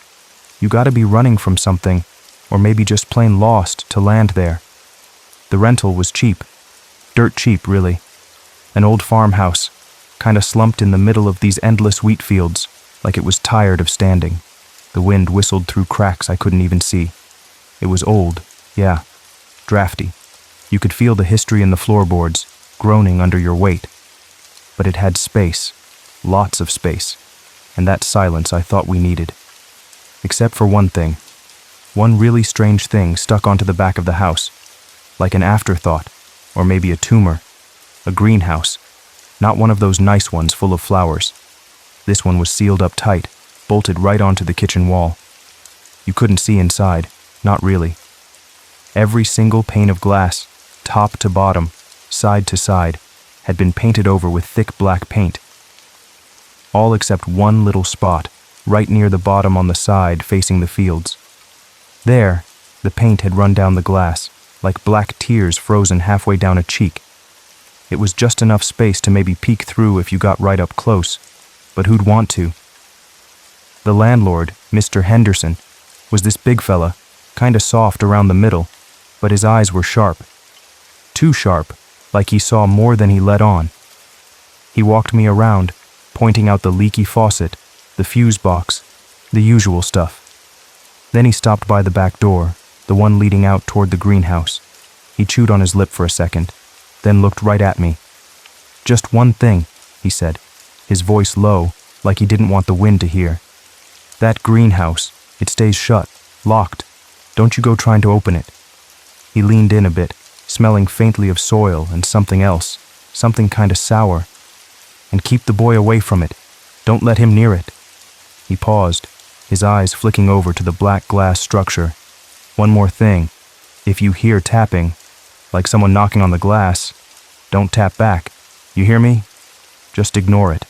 You gotta be running from something, or maybe just plain lost to land there. The rental was cheap. Dirt cheap, really. An old farmhouse, kinda slumped in the middle of these endless wheat fields, like it was tired of standing. The wind whistled through cracks I couldn't even see. It was old, yeah, drafty. You could feel the history in the floorboards, groaning under your weight. But it had space, lots of space, and that silence I thought we needed. Except for one thing. One really strange thing stuck onto the back of the house, like an afterthought, or maybe a tumor. A greenhouse, not one of those nice ones full of flowers. This one was sealed up tight, bolted right onto the kitchen wall. You couldn't see inside, not really. Every single pane of glass, top to bottom, side to side, had been painted over with thick black paint. All except one little spot, right near the bottom on the side facing the fields. There, the paint had run down the glass, like black tears frozen halfway down a cheek. It was just enough space to maybe peek through if you got right up close, but who'd want to? The landlord, Mr. Henderson, was this big fella, kinda soft around the middle, but his eyes were sharp. Too sharp, like he saw more than he let on. He walked me around, pointing out the leaky faucet, the fuse box, the usual stuff. Then he stopped by the back door, the one leading out toward the greenhouse. He chewed on his lip for a second, then looked right at me. "Just one thing," he said, his voice low, like he didn't want the wind to hear. "That greenhouse, it stays shut, locked. Don't you go trying to open it." He leaned in a bit, smelling faintly of soil and something else, something kinda sour. "And keep the boy away from it. Don't let him near it." He paused, his eyes flicking over to the black glass structure. "One more thing. If you hear tapping, like someone knocking on the glass, don't tap back. You hear me? Just ignore it."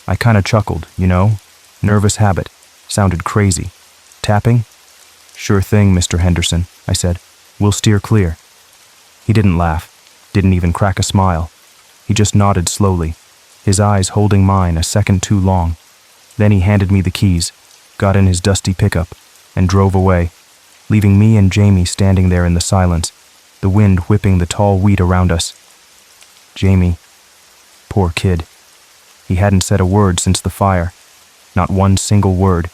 I kinda chuckled, you know? Nervous habit. Sounded crazy. "Tapping?" "Sure thing, Mr. Henderson," I said. "We'll steer clear." He didn't laugh, didn't even crack a smile. He just nodded slowly, his eyes holding mine a second too long. Then he handed me the keys, got in his dusty pickup, and drove away, leaving me and Jamie standing there in the silence, the wind whipping the tall wheat around us. Jamie, poor kid. He hadn't said a word since the fire, not one single word.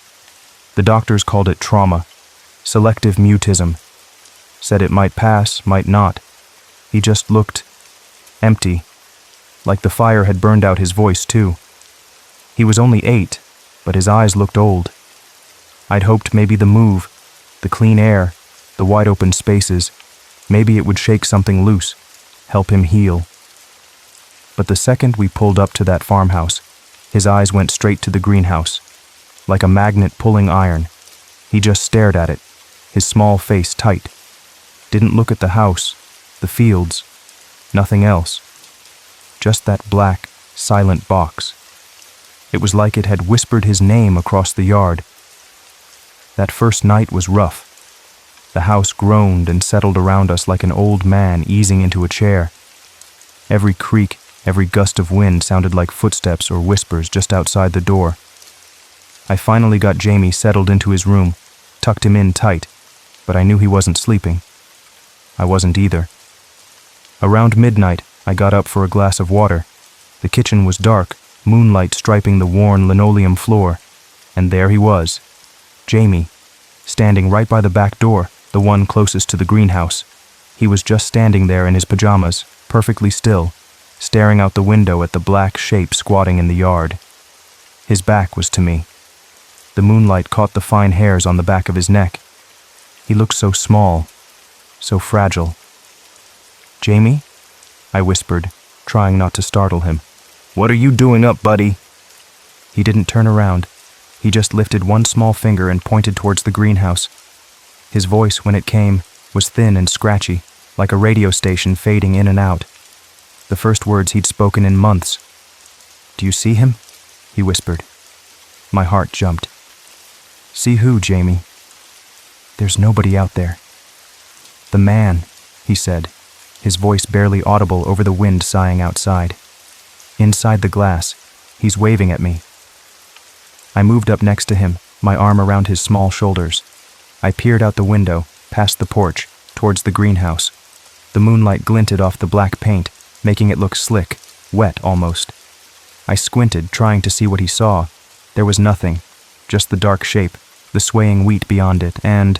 The doctors called it trauma, selective mutism. Said it might pass, might not. He just looked empty, like the fire had burned out his voice too. He was only 8, but his eyes looked old. I'd hoped maybe the move, the clean air, the wide open spaces, maybe it would shake something loose, help him heal. But the second we pulled up to that farmhouse, his eyes went straight to the greenhouse, like a magnet pulling iron. He just stared at it, his small face tight. Didn't look at the house, the fields, nothing else. Just that black, silent box. It was like it had whispered his name across the yard. That first night was rough. The house groaned and settled around us like an old man easing into a chair. Every creak, every gust of wind sounded like footsteps or whispers just outside the door. I finally got Jamie settled into his room, tucked him in tight, but I knew he wasn't sleeping. I wasn't either. Around midnight, I got up for a glass of water. The kitchen was dark, moonlight striping the worn linoleum floor, and there he was, Jamie, standing right by the back door, the one closest to the greenhouse. He was just standing there in his pajamas, perfectly still, staring out the window at the black shape squatting in the yard. His back was to me. The moonlight caught the fine hairs on the back of his neck. He looked so small, so fragile. "Jamie?" I whispered, trying not to startle him. "What are you doing up, buddy?" He didn't turn around. He just lifted one small finger and pointed towards the greenhouse. His voice, when it came, was thin and scratchy, like a radio station fading in and out. The first words he'd spoken in months. "Do you see him?" he whispered. My heart jumped. "See who, Jamie?" "There's nobody out there." "The man," he said, his voice barely audible over the wind sighing outside. "Inside the glass, he's waving at me." I moved up next to him, my arm around his small shoulders. I peered out the window, past the porch, towards the greenhouse. The moonlight glinted off the black paint, making it look slick, wet almost. I squinted, trying to see what he saw. There was nothing, just the dark shape, the swaying wheat beyond it, and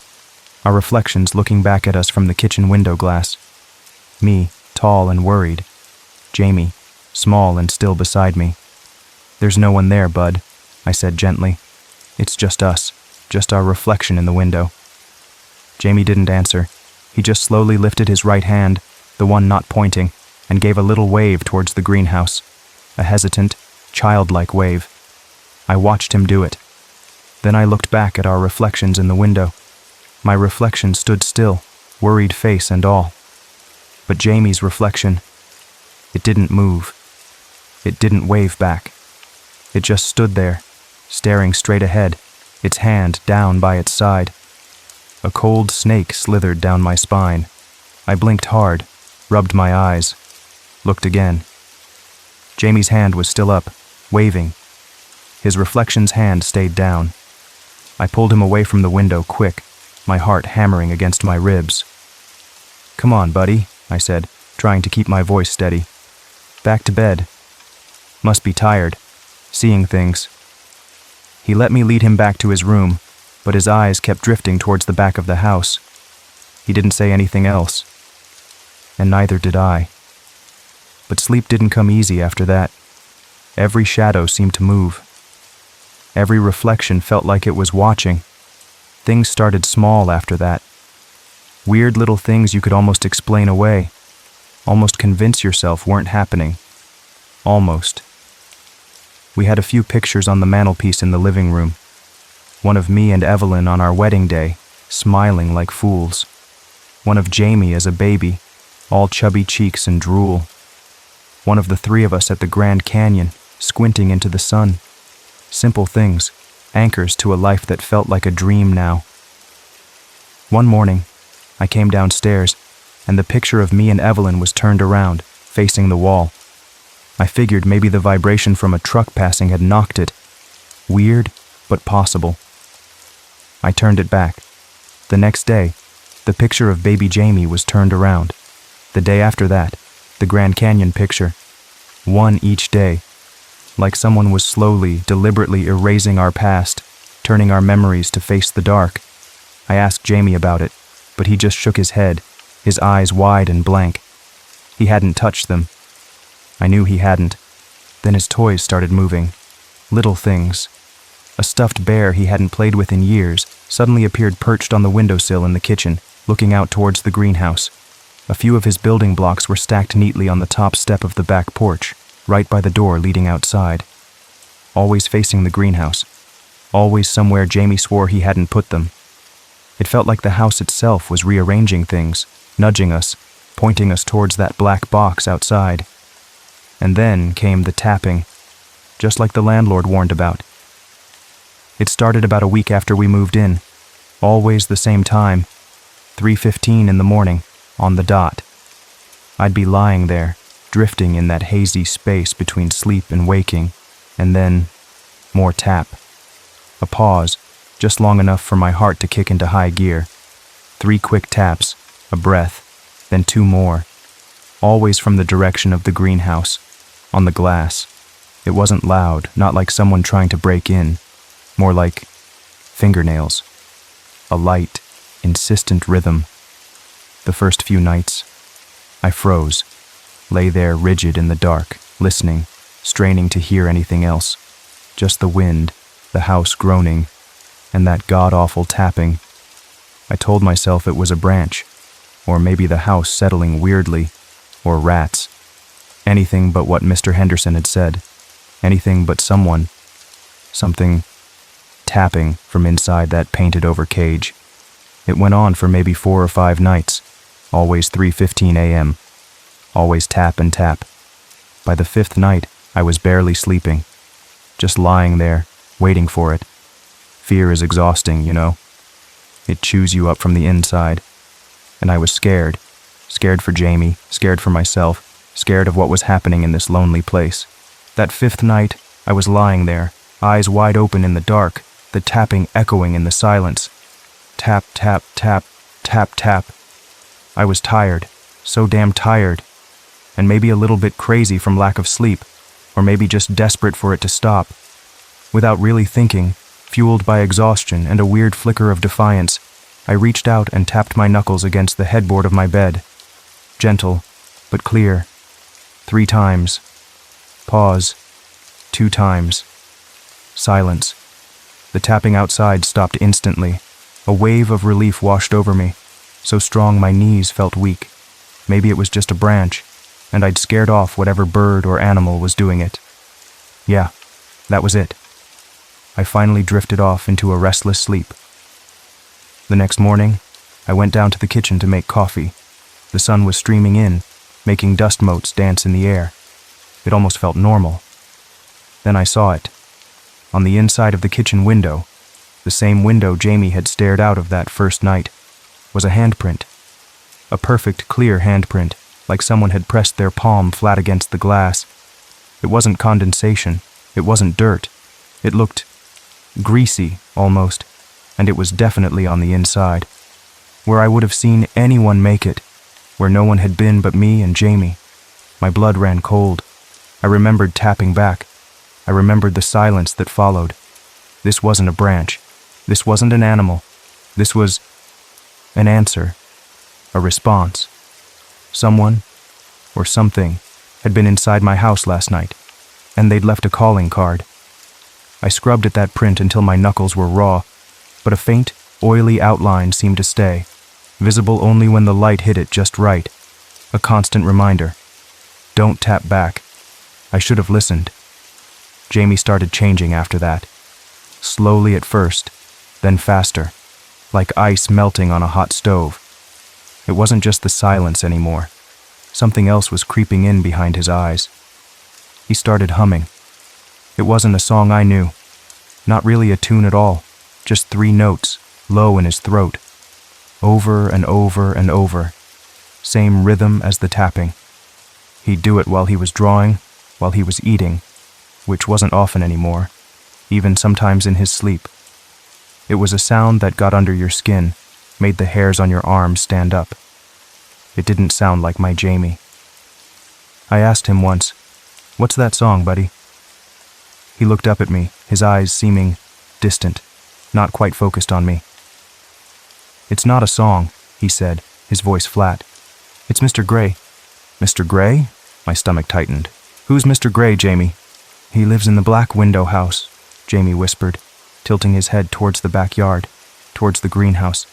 our reflections looking back at us from the kitchen window glass. Me, tall and worried. Jamie, small and still beside me. "There's no one there, bud," I said gently. "It's just us, just our reflection in the window." Jamie didn't answer. He just slowly lifted his right hand, the one not pointing, and gave a little wave towards the greenhouse. A hesitant, childlike wave. I watched him do it. Then I looked back at our reflections in the window. My reflection stood still, worried face and all. But Jamie's reflection, it didn't move. It didn't wave back. It just stood there, staring straight ahead, its hand down by its side. A cold snake slithered down my spine. I blinked hard, rubbed my eyes, looked again. Jamie's hand was still up, waving. His reflection's hand stayed down. I pulled him away from the window quick, my heart hammering against my ribs. "Come on, buddy," I said, trying to keep my voice steady. "Back to bed. Must be tired, seeing things." He let me lead him back to his room, but his eyes kept drifting towards the back of the house. He didn't say anything else, and neither did I. But sleep didn't come easy after that. Every shadow seemed to move. Every reflection felt like it was watching. Things started small after that. Weird little things you could almost explain away, almost convince yourself weren't happening. Almost. We had a few pictures on the mantelpiece in the living room. One of me and Evelyn on our wedding day, smiling like fools. One of Jamie as a baby, all chubby cheeks and drool. One of the three of us at the Grand Canyon, squinting into the sun. Simple things, anchors to a life that felt like a dream now. One morning, I came downstairs, and the picture of me and Evelyn was turned around, facing the wall. I figured maybe the vibration from a truck passing had knocked it. Weird, but possible. I turned it back. The next day, the picture of baby Jamie was turned around. The day after that, the Grand Canyon picture. One each day. Like someone was slowly, deliberately erasing our past, turning our memories to face the dark. I asked Jamie about it, but he just shook his head, his eyes wide and blank. He hadn't touched them. I knew he hadn't. Then his toys started moving. Little things. A stuffed bear he hadn't played with in years suddenly appeared perched on the windowsill in the kitchen, looking out towards the greenhouse. A few of his building blocks were stacked neatly on the top step of the back porch, right by the door leading outside. Always facing the greenhouse. Always somewhere Jamie swore he hadn't put them. It felt like the house itself was rearranging things, nudging us, pointing us towards that black box outside. And then came the tapping, just like the landlord warned about. It started about a week after we moved in, always the same time, 3:15 in the morning, on the dot. I'd be lying there, drifting in that hazy space between sleep and waking, and then more tap. A pause, just long enough for my heart to kick into high gear. 3 quick taps, a breath, then 2 more, always from the direction of the greenhouse, on the glass. It wasn't loud, not like someone trying to break in, more like fingernails. A light, insistent rhythm. The first few nights, I froze. Lay there rigid in the dark, listening, straining to hear anything else. Just the wind, the house groaning, and that god-awful tapping. I told myself it was a branch, or maybe the house settling weirdly, or rats. Anything but what Mr. Henderson had said. Anything but something tapping from inside that painted-over cage. It went on for maybe 4 or 5 nights, always 3:15 a.m., always tap and tap. By the 5th night, I was barely sleeping, just lying there, waiting for it. Fear is exhausting, you know. It chews you up from the inside. And I was scared for Jamie, scared for myself, scared of what was happening in this lonely place. That 5th night, I was lying there, eyes wide open in the dark, the tapping echoing in the silence. Tap, tap, tap, tap, tap. I was tired, so damn tired, and maybe a little bit crazy from lack of sleep, or maybe just desperate for it to stop. Without really thinking, fueled by exhaustion and a weird flicker of defiance, I reached out and tapped my knuckles against the headboard of my bed. Gentle, but clear. 3 times. Pause. 2 times. Silence. The tapping outside stopped instantly. A wave of relief washed over me, so strong my knees felt weak. Maybe it was just a branch, and I'd scared off whatever bird or animal was doing it. Yeah, that was it. I finally drifted off into a restless sleep. The next morning, I went down to the kitchen to make coffee. The sun was streaming in, making dust motes dance in the air. It almost felt normal. Then I saw it. On the inside of the kitchen window, the same window Jamie had stared out of that first night, was a handprint. A perfect, clear handprint, like someone had pressed their palm flat against the glass. It wasn't condensation. It wasn't dirt. It looked greasy, almost, and it was definitely on the inside, where I would have seen anyone make it, where no one had been but me and Jamie. My blood ran cold. I remembered tapping back. I remembered the silence that followed. This wasn't a branch. This wasn't an animal. This was an answer, a response. Someone, or something, had been inside my house last night, and they'd left a calling card. I scrubbed at that print until my knuckles were raw, but a faint, oily outline seemed to stay, visible only when the light hit it just right. A constant reminder. Don't tap back. I should have listened. Jamie started changing after that. Slowly at first, then faster, like ice melting on a hot stove. It wasn't just the silence anymore. Something else was creeping in behind his eyes. He started humming. It wasn't a song I knew. Not really a tune at all. Just 3 notes, low in his throat. Over and over and over. Same rhythm as the tapping. He'd do it while he was drawing, while he was eating, which wasn't often anymore, even sometimes in his sleep. It was a sound that got under your skin, made the hairs on your arms stand up. It didn't sound like my Jamie. I asked him once, "What's that song, buddy?" He looked up at me, his eyes seeming distant, not quite focused on me. "It's not a song," he said, his voice flat. "It's Mr. Gray." "Mr. Gray?" My stomach tightened. "Who's Mr. Gray, Jamie?" "He lives in the black window house," Jamie whispered, tilting his head towards the backyard, towards the greenhouse.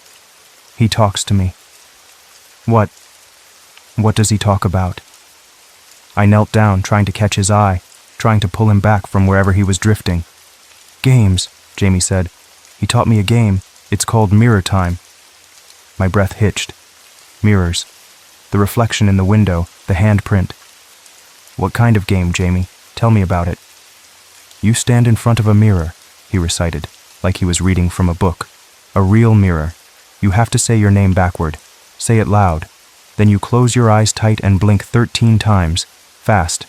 "He talks to me." What does he talk about?" I knelt down, trying to catch his eye, trying to pull him back from wherever he was drifting. "Games," Jamie said. "He taught me a game. It's called Mirror Time." My breath hitched. Mirrors. The reflection in the window, the handprint. "What kind of game, Jamie? Tell me about it." "You stand in front of a mirror," he recited, like he was reading from a book. "A real mirror. You have to say your name backward. Say it loud. Then you close your eyes tight and blink 13 times, fast."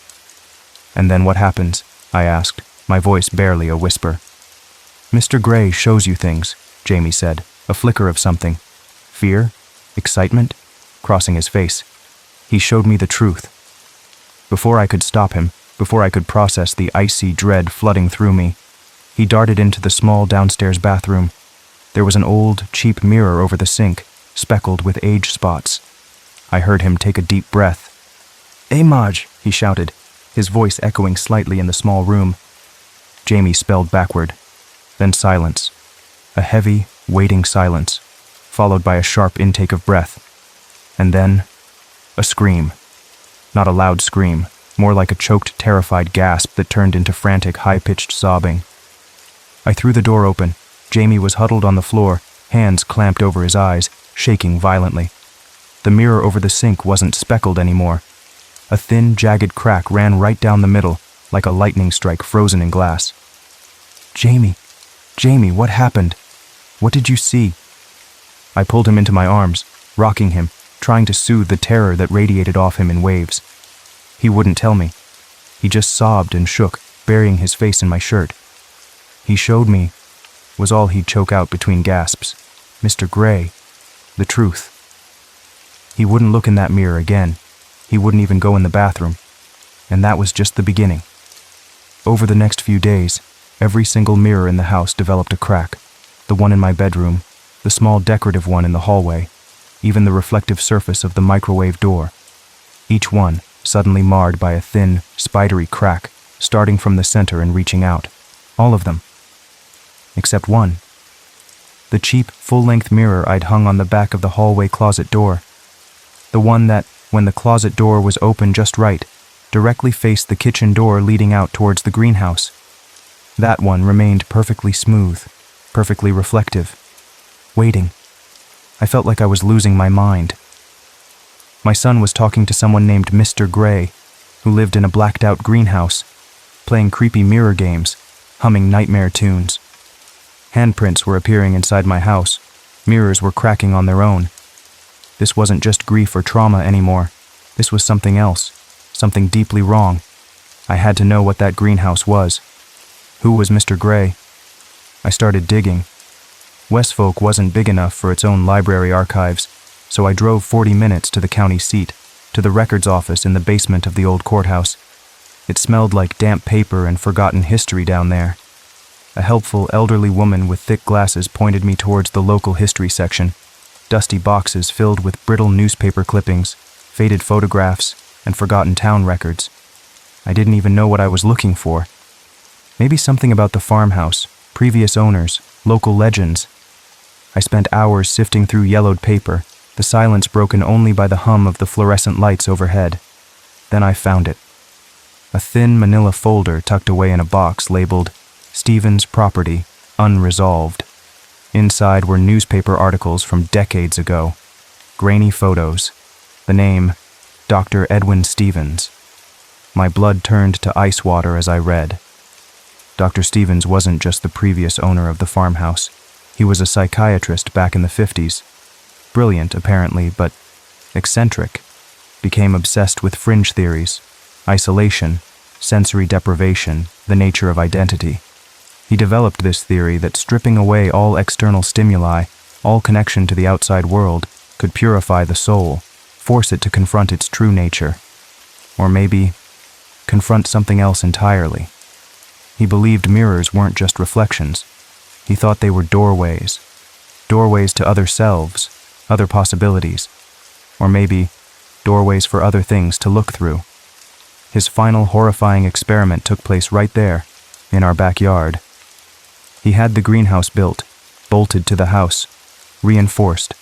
"And then what happens?" I asked, my voice barely a whisper. "Mr. Gray shows you things," Jamie said, a flicker of something. Fear? Excitement? Crossing his face. He showed me the truth. Before I could stop him, before I could process the icy dread flooding through me, he darted into the small downstairs bathroom. There was an old, cheap mirror over the sink, speckled with age spots. I heard him take a deep breath. Maj, he shouted, his voice echoing slightly in the small room. Jamie spelled backward. Then silence. A heavy, waiting silence, followed by a sharp intake of breath. And then, a scream. Not a loud scream, more like a choked, terrified gasp that turned into frantic, high-pitched sobbing. I threw the door open. Jamie was huddled on the floor, hands clamped over his eyes, shaking violently. The mirror over the sink wasn't speckled anymore. A thin, jagged crack ran right down the middle, like a lightning strike frozen in glass. Jamie, what happened? What did you see? I pulled him into my arms, rocking him, trying to soothe the terror that radiated off him in waves. He wouldn't tell me. He just sobbed and shook, burying his face in my shirt. He showed me, was all he'd choke out between gasps, Mr. Gray, the truth. He wouldn't look in that mirror again. He wouldn't even go in the bathroom. And that was just the beginning. Over the next few days, every single mirror in the house developed a crack. The one in my bedroom, the small decorative one in the hallway, even the reflective surface of the microwave door. Each one suddenly marred by a thin, spidery crack, starting from the center and reaching out. All of them. Except one. The cheap, full-length mirror I'd hung on the back of the hallway closet door. The one that, when the closet door was open just right, directly faced the kitchen door leading out towards the greenhouse. That one remained perfectly smooth, perfectly reflective, waiting. I felt like I was losing my mind. My son was talking to someone named Mr. Gray, who lived in a blacked-out greenhouse, playing creepy mirror games, humming nightmare tunes. Handprints were appearing inside my house. Mirrors were cracking on their own. This wasn't just grief or trauma anymore. This was something else, something deeply wrong. I had to know what that greenhouse was. Who was Mr. Gray? I started digging. Westfolk wasn't big enough for its own library archives, so I drove 40 minutes to the county seat, to the records office in the basement of the old courthouse. It smelled like damp paper and forgotten history down there. A helpful elderly woman with thick glasses pointed me towards the local history section. Dusty boxes filled with brittle newspaper clippings, faded photographs, and forgotten town records. I didn't even know what I was looking for. Maybe something about the farmhouse, previous owners, local legends. I spent hours sifting through yellowed paper, the silence broken only by the hum of the fluorescent lights overhead. Then I found it. A thin manila folder tucked away in a box labeled Stevens Property, Unresolved. Inside were newspaper articles from decades ago, grainy photos, the name, Dr. Edwin Stevens. My blood turned to ice water as I read. Dr. Stevens wasn't just the previous owner of the farmhouse. He was a psychiatrist back in the 50s. Brilliant, apparently, but eccentric. Became obsessed with fringe theories, isolation, sensory deprivation, the nature of identity. He developed this theory that stripping away all external stimuli, all connection to the outside world, could purify the soul, force it to confront its true nature. Or maybe, confront something else entirely. He believed mirrors weren't just reflections. He thought they were doorways. Doorways to other selves, other possibilities. Or maybe, doorways for other things to look through. His final horrifying experiment took place right there, in our backyard. He had the greenhouse built, bolted to the house, reinforced,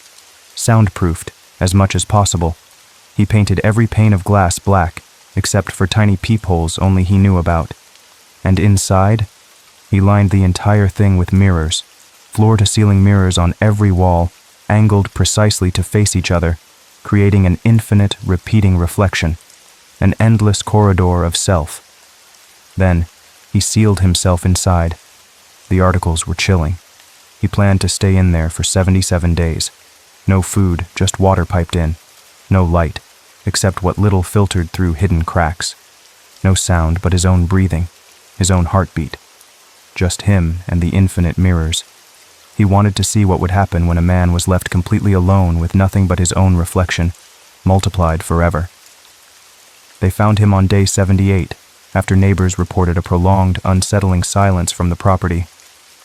soundproofed as much as possible. He painted every pane of glass black, except for tiny peepholes only he knew about. And inside, he lined the entire thing with mirrors, floor-to-ceiling mirrors on every wall, angled precisely to face each other, creating an infinite, repeating reflection, an endless corridor of self. Then, he sealed himself inside. The articles were chilling. He planned to stay in there for 77 days. No food, just water piped in. No light, except what little filtered through hidden cracks. No sound but his own breathing, his own heartbeat. Just him and the infinite mirrors. He wanted to see what would happen when a man was left completely alone with nothing but his own reflection, multiplied forever. They found him on day 78, after neighbors reported a prolonged, unsettling silence from the property.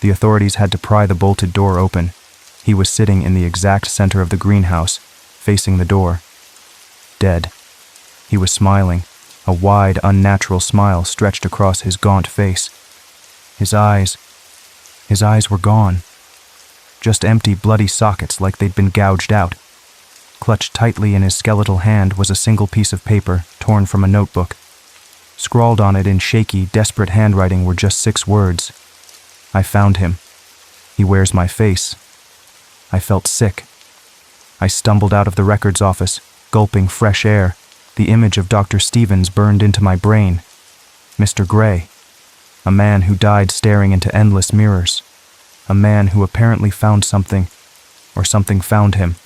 The authorities had to pry the bolted door open. He was sitting in the exact center of the greenhouse, facing the door. Dead. He was smiling, a wide, unnatural smile stretched across his gaunt face. His eyes were gone. Just empty, bloody sockets like they'd been gouged out. Clutched tightly in his skeletal hand was a single piece of paper torn from a notebook. Scrawled on it in shaky, desperate handwriting were just 6 words. I found him. He wears my face. I felt sick. I stumbled out of the records office, gulping fresh air. The image of Dr. Stevens burned into my brain. Mr. Gray. A man who died staring into endless mirrors. A man who apparently found something, or something found him.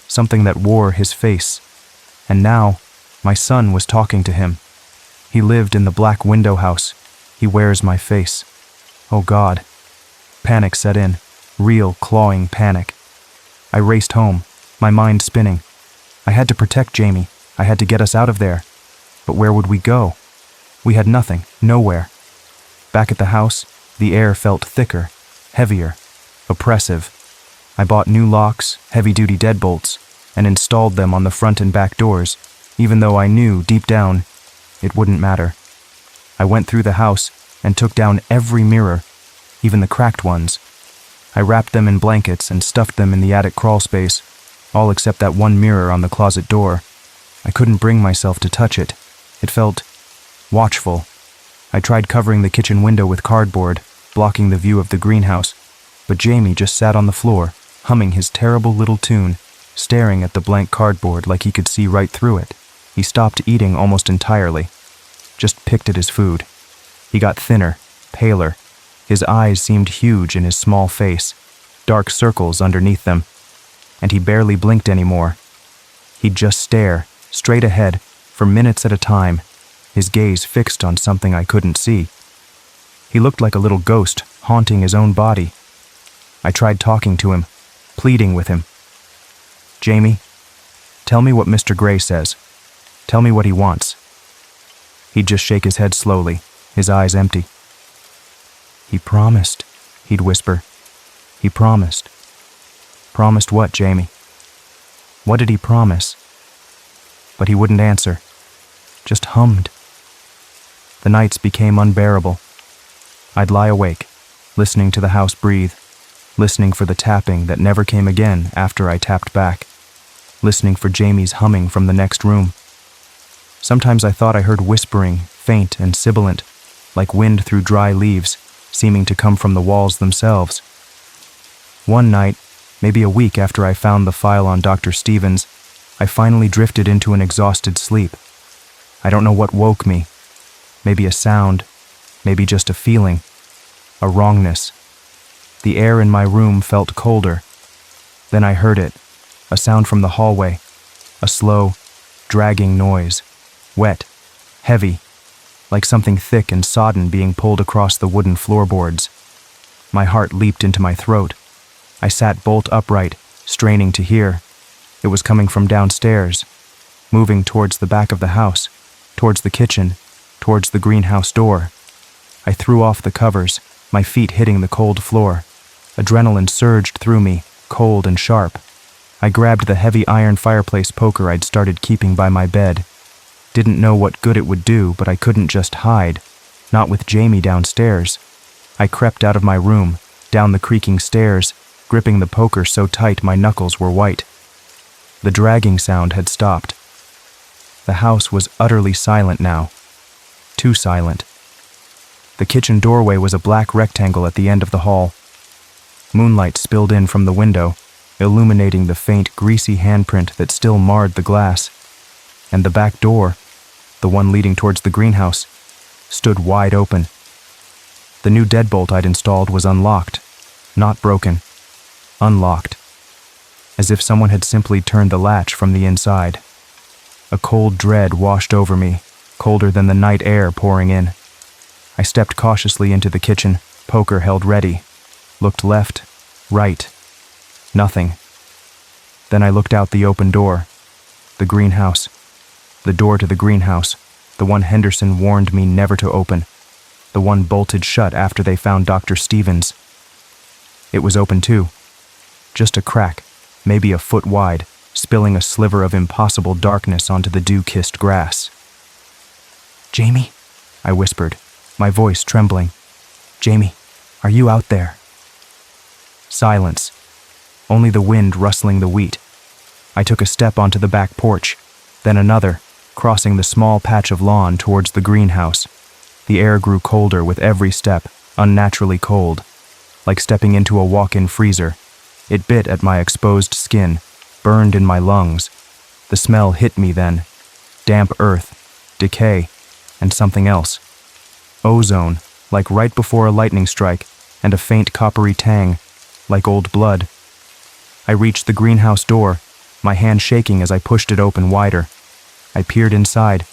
Something that wore his face. And now, my son was talking to him. He lived in the black window house. He wears my face. Oh God. Panic set in. Real, clawing panic. I raced home, my mind spinning. I had to protect Jamie. I had to get us out of there. But where would we go? We had nothing, nowhere. Back at the house, the air felt thicker, heavier, oppressive. I bought new locks, heavy-duty deadbolts, and installed them on the front and back doors, even though I knew, deep down, it wouldn't matter. I went through the house and took down every mirror, even the cracked ones. I wrapped them in blankets and stuffed them in the attic crawl space, all except that one mirror on the closet door. I couldn't bring myself to touch it. It felt watchful. I tried covering the kitchen window with cardboard, blocking the view of the greenhouse, but Jamie just sat on the floor, humming his terrible little tune, staring at the blank cardboard like he could see right through it. He stopped eating almost entirely, just picked at his food. He got thinner, paler. His eyes seemed huge in his small face, dark circles underneath them, and he barely blinked anymore. He'd just stare, straight ahead, for minutes at a time, his gaze fixed on something I couldn't see. He looked like a little ghost, haunting his own body. I tried talking to him, pleading with him. Jamie, tell me what Mr. Gray says. Tell me what he wants. He'd just shake his head slowly, his eyes empty. He promised, he'd whisper. He promised. Promised what, Jamie? What did he promise? But he wouldn't answer, just hummed. The nights became unbearable. I'd lie awake, listening to the house breathe, listening for the tapping that never came again after I tapped back, listening for Jamie's humming from the next room. Sometimes I thought I heard whispering, faint and sibilant, like wind through dry leaves, seeming to come from the walls themselves. One night, maybe a week after I found the file on Dr. Stevens, I finally drifted into an exhausted sleep. I don't know what woke me. Maybe a sound, maybe just a feeling, a wrongness. The air in my room felt colder. Then I heard it, a sound from the hallway, a slow, dragging noise, wet, heavy, like something thick and sodden being pulled across the wooden floorboards. My heart leaped into my throat. I sat bolt upright, straining to hear. It was coming from downstairs, moving towards the back of the house, towards the kitchen, towards the greenhouse door. I threw off the covers, my feet hitting the cold floor. Adrenaline surged through me, cold and sharp. I grabbed the heavy iron fireplace poker I'd started keeping by my bed. Didn't know what good it would do, but I couldn't just hide, not with Jamie downstairs. I crept out of my room, down the creaking stairs, gripping the poker so tight my knuckles were white. The dragging sound had stopped. The house was utterly silent now. Too silent. The kitchen doorway was a black rectangle at the end of the hall. Moonlight spilled in from the window, illuminating the faint, greasy handprint that still marred the glass. And the back door, the one leading towards the greenhouse, stood wide open. The new deadbolt I'd installed was unlocked, not broken, unlocked, as if someone had simply turned the latch from the inside. A cold dread washed over me, colder than the night air pouring in. I stepped cautiously into the kitchen, poker held ready, looked left, right, nothing. Then I looked out the open door, the greenhouse, the door to the greenhouse, the one Henderson warned me never to open, the one bolted shut after they found Dr. Stevens. It was open too, just a crack, maybe a foot wide, spilling a sliver of impossible darkness onto the dew-kissed grass. "Jamie?" I whispered, my voice trembling. "Jamie, are you out there?" Silence. Only the wind rustling the wheat. I took a step onto the back porch, then another, crossing the small patch of lawn towards the greenhouse. The air grew colder with every step, unnaturally cold, like stepping into a walk-in freezer. It bit at my exposed skin, burned in my lungs. The smell hit me then. Damp earth, decay, and something else. Ozone, like right before a lightning strike, and a faint coppery tang, like old blood. I reached the greenhouse door, my hand shaking as I pushed it open wider. I peered inside.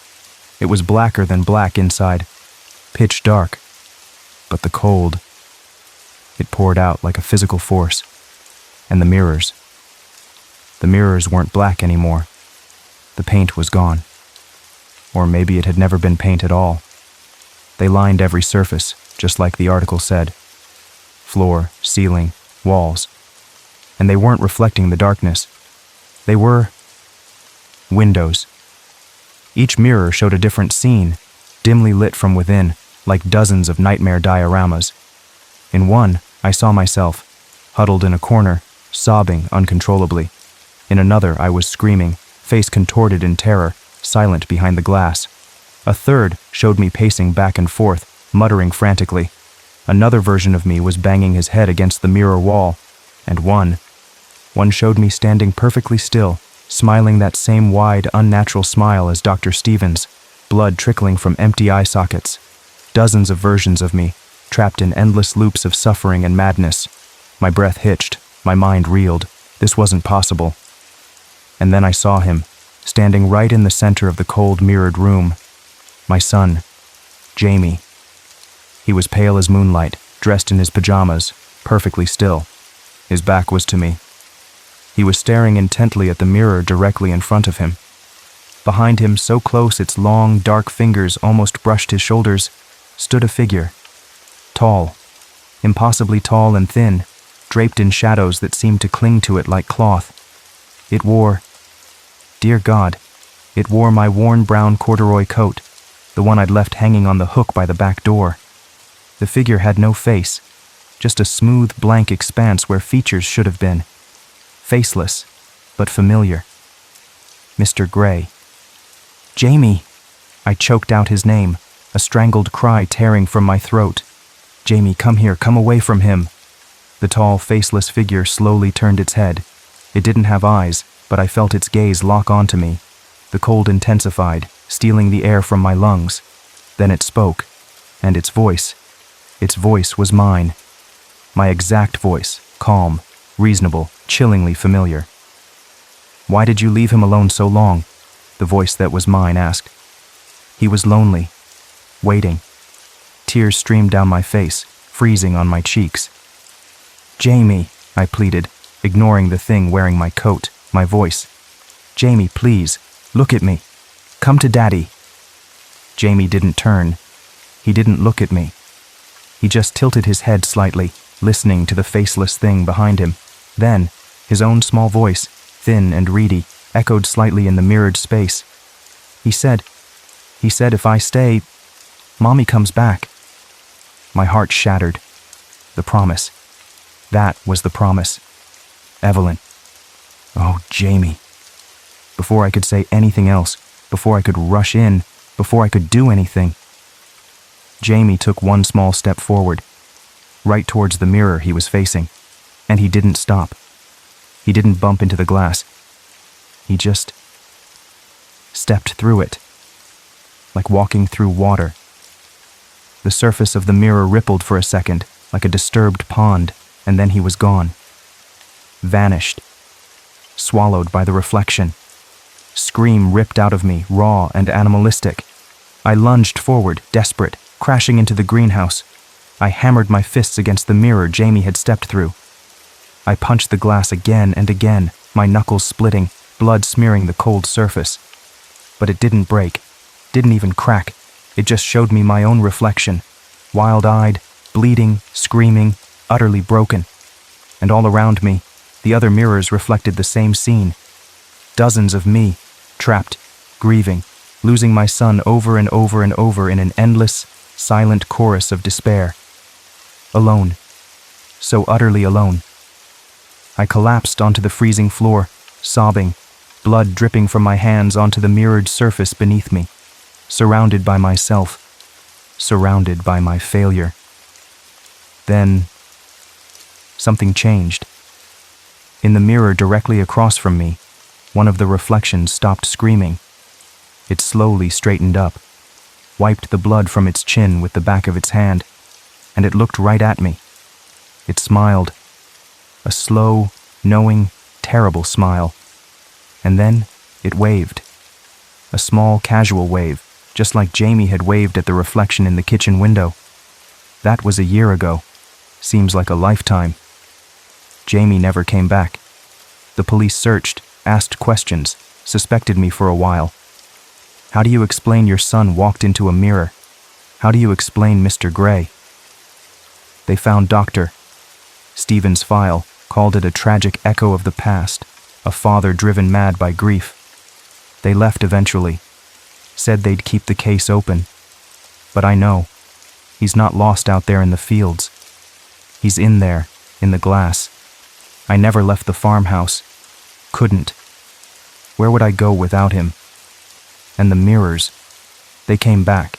It was blacker than black inside, pitch dark. But the cold, it poured out like a physical force. And the mirrors. The mirrors weren't black anymore. The paint was gone. Or maybe it had never been paint at all. They lined every surface, just like the article said. Floor, ceiling, walls. And they weren't reflecting the darkness. They were windows. Each mirror showed a different scene, dimly lit from within, like dozens of nightmare dioramas. In one, I saw myself, huddled in a corner, sobbing uncontrollably. In another, I was screaming, face contorted in terror, silent behind the glass. A third showed me pacing back and forth, muttering frantically. Another version of me was banging his head against the mirror wall. And one showed me standing perfectly still, smiling that same wide, unnatural smile as Dr. Stevens, blood trickling from empty eye sockets. Dozens of versions of me, trapped in endless loops of suffering and madness. My breath hitched, my mind reeled. This wasn't possible. And then I saw him, standing right in the center of the cold, mirrored room. My son, Jamie. He was pale as moonlight, dressed in his pajamas, perfectly still. His back was to me. He was staring intently at the mirror directly in front of him. Behind him, so close its long, dark fingers almost brushed his shoulders, stood a figure. Tall, impossibly tall and thin, draped in shadows that seemed to cling to it like cloth. It wore, dear God, it wore my worn brown corduroy coat, the one I'd left hanging on the hook by the back door. The figure had no face, just a smooth, blank expanse where features should have been. Faceless, but familiar. Mr. Gray. Jamie! I choked out his name, a strangled cry tearing from my throat. Jamie, come here, come away from him. The tall, faceless figure slowly turned its head. It didn't have eyes, but I felt its gaze lock onto me. The cold intensified, stealing the air from my lungs. Then it spoke, and its voice was mine. My exact voice, calm, reasonable, chillingly familiar. Why did you leave him alone so long? The voice that was mine asked. He was lonely, waiting. Tears streamed down my face, freezing on my cheeks. Jamie, I pleaded, ignoring the thing wearing my coat, my voice. Jamie, please, look at me. Come to Daddy. Jamie didn't turn. He didn't look at me. He just tilted his head slightly, listening to the faceless thing behind him. Then, his own small voice, thin and reedy, echoed slightly in the mirrored space. He said if I stay, Mommy comes back. My heart shattered. The promise. That was the promise. Evelyn. Oh, Jamie. Before I could say anything else, before I could rush in, before I could do anything, Jamie took one small step forward, right towards the mirror he was facing, and he didn't stop. He didn't bump into the glass. He just stepped through it, like walking through water. The surface of the mirror rippled for a second, like a disturbed pond, and then he was gone. Vanished. Swallowed by the reflection. Scream ripped out of me, raw and animalistic. I lunged forward, desperate, crashing into the greenhouse. I hammered my fists against the mirror Jamie had stepped through. I punched the glass again and again, my knuckles splitting, blood smearing the cold surface. But it didn't break, didn't even crack. It just showed me my own reflection, wild-eyed, bleeding, screaming, utterly broken. And all around me, the other mirrors reflected the same scene. Dozens of me, trapped, grieving, losing my son over and over and over in an endless, silent chorus of despair. Alone. So utterly alone. I collapsed onto the freezing floor, sobbing, blood dripping from my hands onto the mirrored surface beneath me, surrounded by myself, surrounded by my failure. Then, something changed. In the mirror directly across from me, one of the reflections stopped screaming. It slowly straightened up, wiped the blood from its chin with the back of its hand, and it looked right at me. It smiled, a slow, knowing, terrible smile. And then it waved. A small, casual wave, just like Jamie had waved at the reflection in the kitchen window. That was a year ago. Seems like a lifetime. Jamie never came back. The police searched, asked questions, suspected me for a while. How do you explain your son walked into a mirror? How do you explain Mr. Gray? They found Dr. Stephen's file, called it a tragic echo of the past, a father driven mad by grief. They left eventually, said they'd keep the case open. But I know, he's not lost out there in the fields. He's in there, in the glass. I never left the farmhouse. Couldn't. Where would I go without him? And the mirrors, they came back.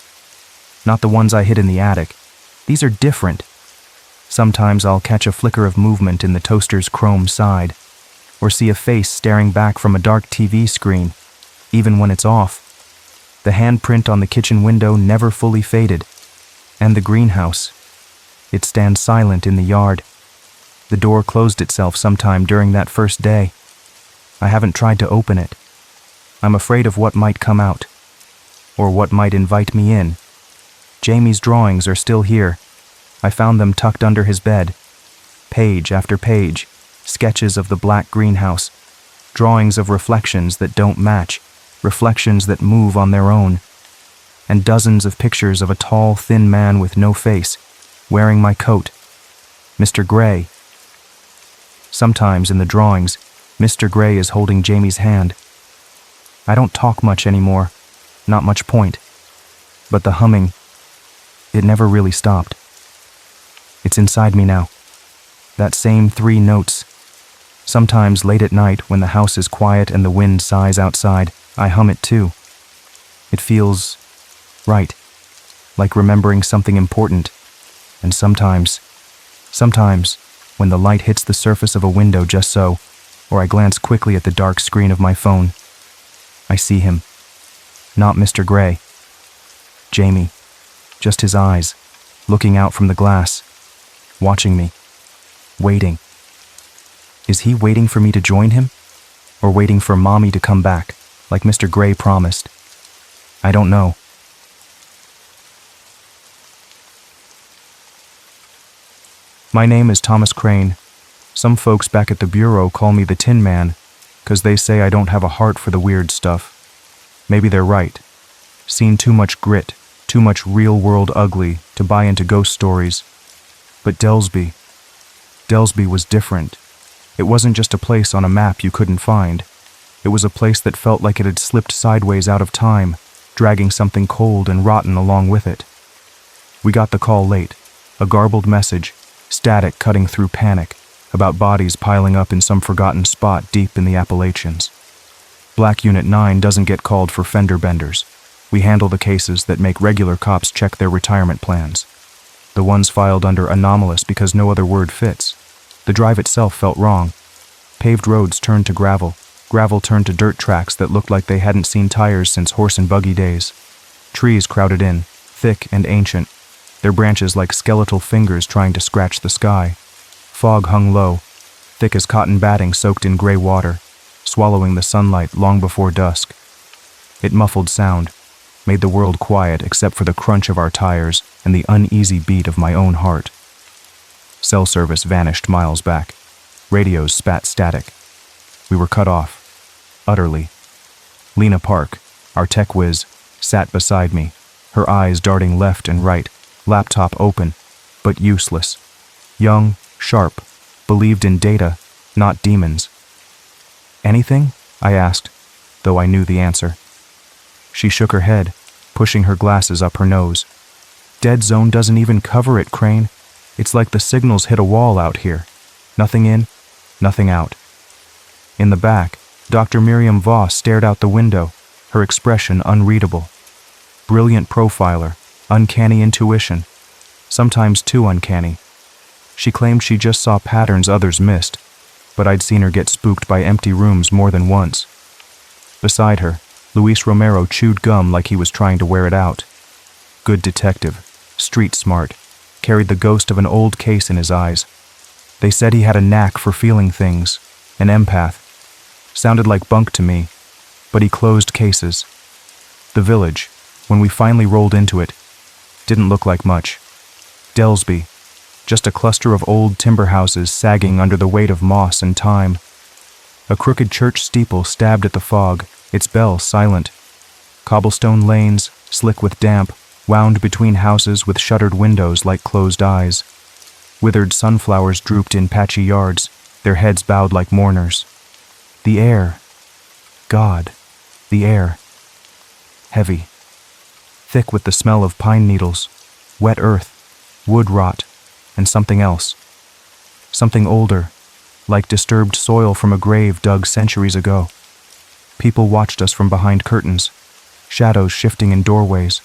Not the ones I hid in the attic. These are different. Sometimes I'll catch a flicker of movement in the toaster's chrome side, or see a face staring back from a dark TV screen, even when it's off. The handprint on the kitchen window never fully faded. And the greenhouse. It stands silent in the yard. The door closed itself sometime during that first day. I haven't tried to open it. I'm afraid of what might come out, or what might invite me in. Jamie's drawings are still here. I found them tucked under his bed. Page after page, sketches of the black greenhouse, drawings of reflections that don't match, reflections that move on their own, and dozens of pictures of a tall, thin man with no face, wearing my coat. Mr. Gray. Sometimes in the drawings, Mr. Gray is holding Jamie's hand. I don't talk much anymore, not much point. But the humming, it never really stopped. It's inside me now. That same 3 notes. Sometimes late at night when the house is quiet and the wind sighs outside, I hum it too. It feels right, like remembering something important. And sometimes, when the light hits the surface of a window just so, or I glance quickly at the dark screen of my phone, I see him. Not Mr. Gray. Jamie. Just his eyes, looking out from the glass, watching me, waiting. Is he waiting for me to join him? Or waiting for Mommy to come back, like Mr. Gray promised? I don't know. My name is Thomas Crane. Some folks back at the Bureau call me the Tin Man, 'cause they say I don't have a heart for the weird stuff. Maybe they're right. Seen too much grit, too much real-world ugly to buy into ghost stories. But Delsby was different. It wasn't just a place on a map you couldn't find. It was a place that felt like it had slipped sideways out of time, dragging something cold and rotten along with it. We got the call late, a garbled message, static cutting through panic, about bodies piling up in some forgotten spot deep in the Appalachians. Black Unit 9 doesn't get called for fender benders. We handle the cases that make regular cops check their retirement plans. The ones filed under anomalous because no other word fits. The drive itself felt wrong. Paved roads turned to gravel. Gravel turned to dirt tracks that looked like they hadn't seen tires since horse and buggy days. Trees crowded in, thick and ancient, their branches like skeletal fingers trying to scratch the sky. Fog hung low, thick as cotton batting soaked in gray water, swallowing the sunlight long before dusk. It muffled sound, made the world quiet except for the crunch of our tires and the uneasy beat of my own heart. Cell service vanished miles back. Radios spat static. We were cut off, utterly. Lena Park, our tech whiz, sat beside me, her eyes darting left and right, laptop open, but useless. Young, sharp, believed in data, not demons. Anything? I asked, though I knew the answer. She shook her head, pushing her glasses up her nose. Dead zone doesn't even cover it, Crane. It's like the signals hit a wall out here. Nothing in, nothing out. In the back, Dr. Miriam Voss stared out the window, her expression unreadable. Brilliant profiler, uncanny intuition, sometimes too uncanny. She claimed she just saw patterns others missed, but I'd seen her get spooked by empty rooms more than once. Beside her, Luis Romero chewed gum like he was trying to wear it out. Good detective, street smart, carried the ghost of an old case in his eyes. They said he had a knack for feeling things, an empath. Sounded like bunk to me, but he closed cases. The village, when we finally rolled into it, didn't look like much. Delsby, just a cluster of old timber houses sagging under the weight of moss and time. A crooked church steeple stabbed at the fog, its bell silent. Cobblestone lanes, slick with damp, wound between houses with shuttered windows like closed eyes. Withered sunflowers drooped in patchy yards, their heads bowed like mourners. The air. God, the air. Heavy. Thick with the smell of pine needles, wet earth, wood rot, and something else. Something older, like disturbed soil from a grave dug centuries ago. People watched us from behind curtains, shadows shifting in doorways.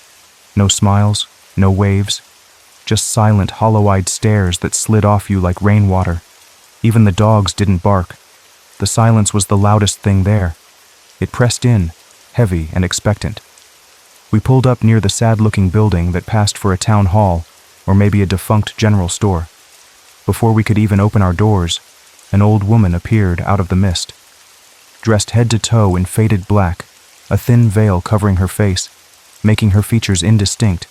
No smiles, no waves, just silent, hollow-eyed stares that slid off you like rainwater. Even the dogs didn't bark. The silence was the loudest thing there. It pressed in, heavy and expectant. We pulled up near the sad-looking building that passed for a town hall, or maybe a defunct general store. Before we could even open our doors, an old woman appeared out of the mist. Dressed head to toe in faded black, a thin veil covering her face, making her features indistinct,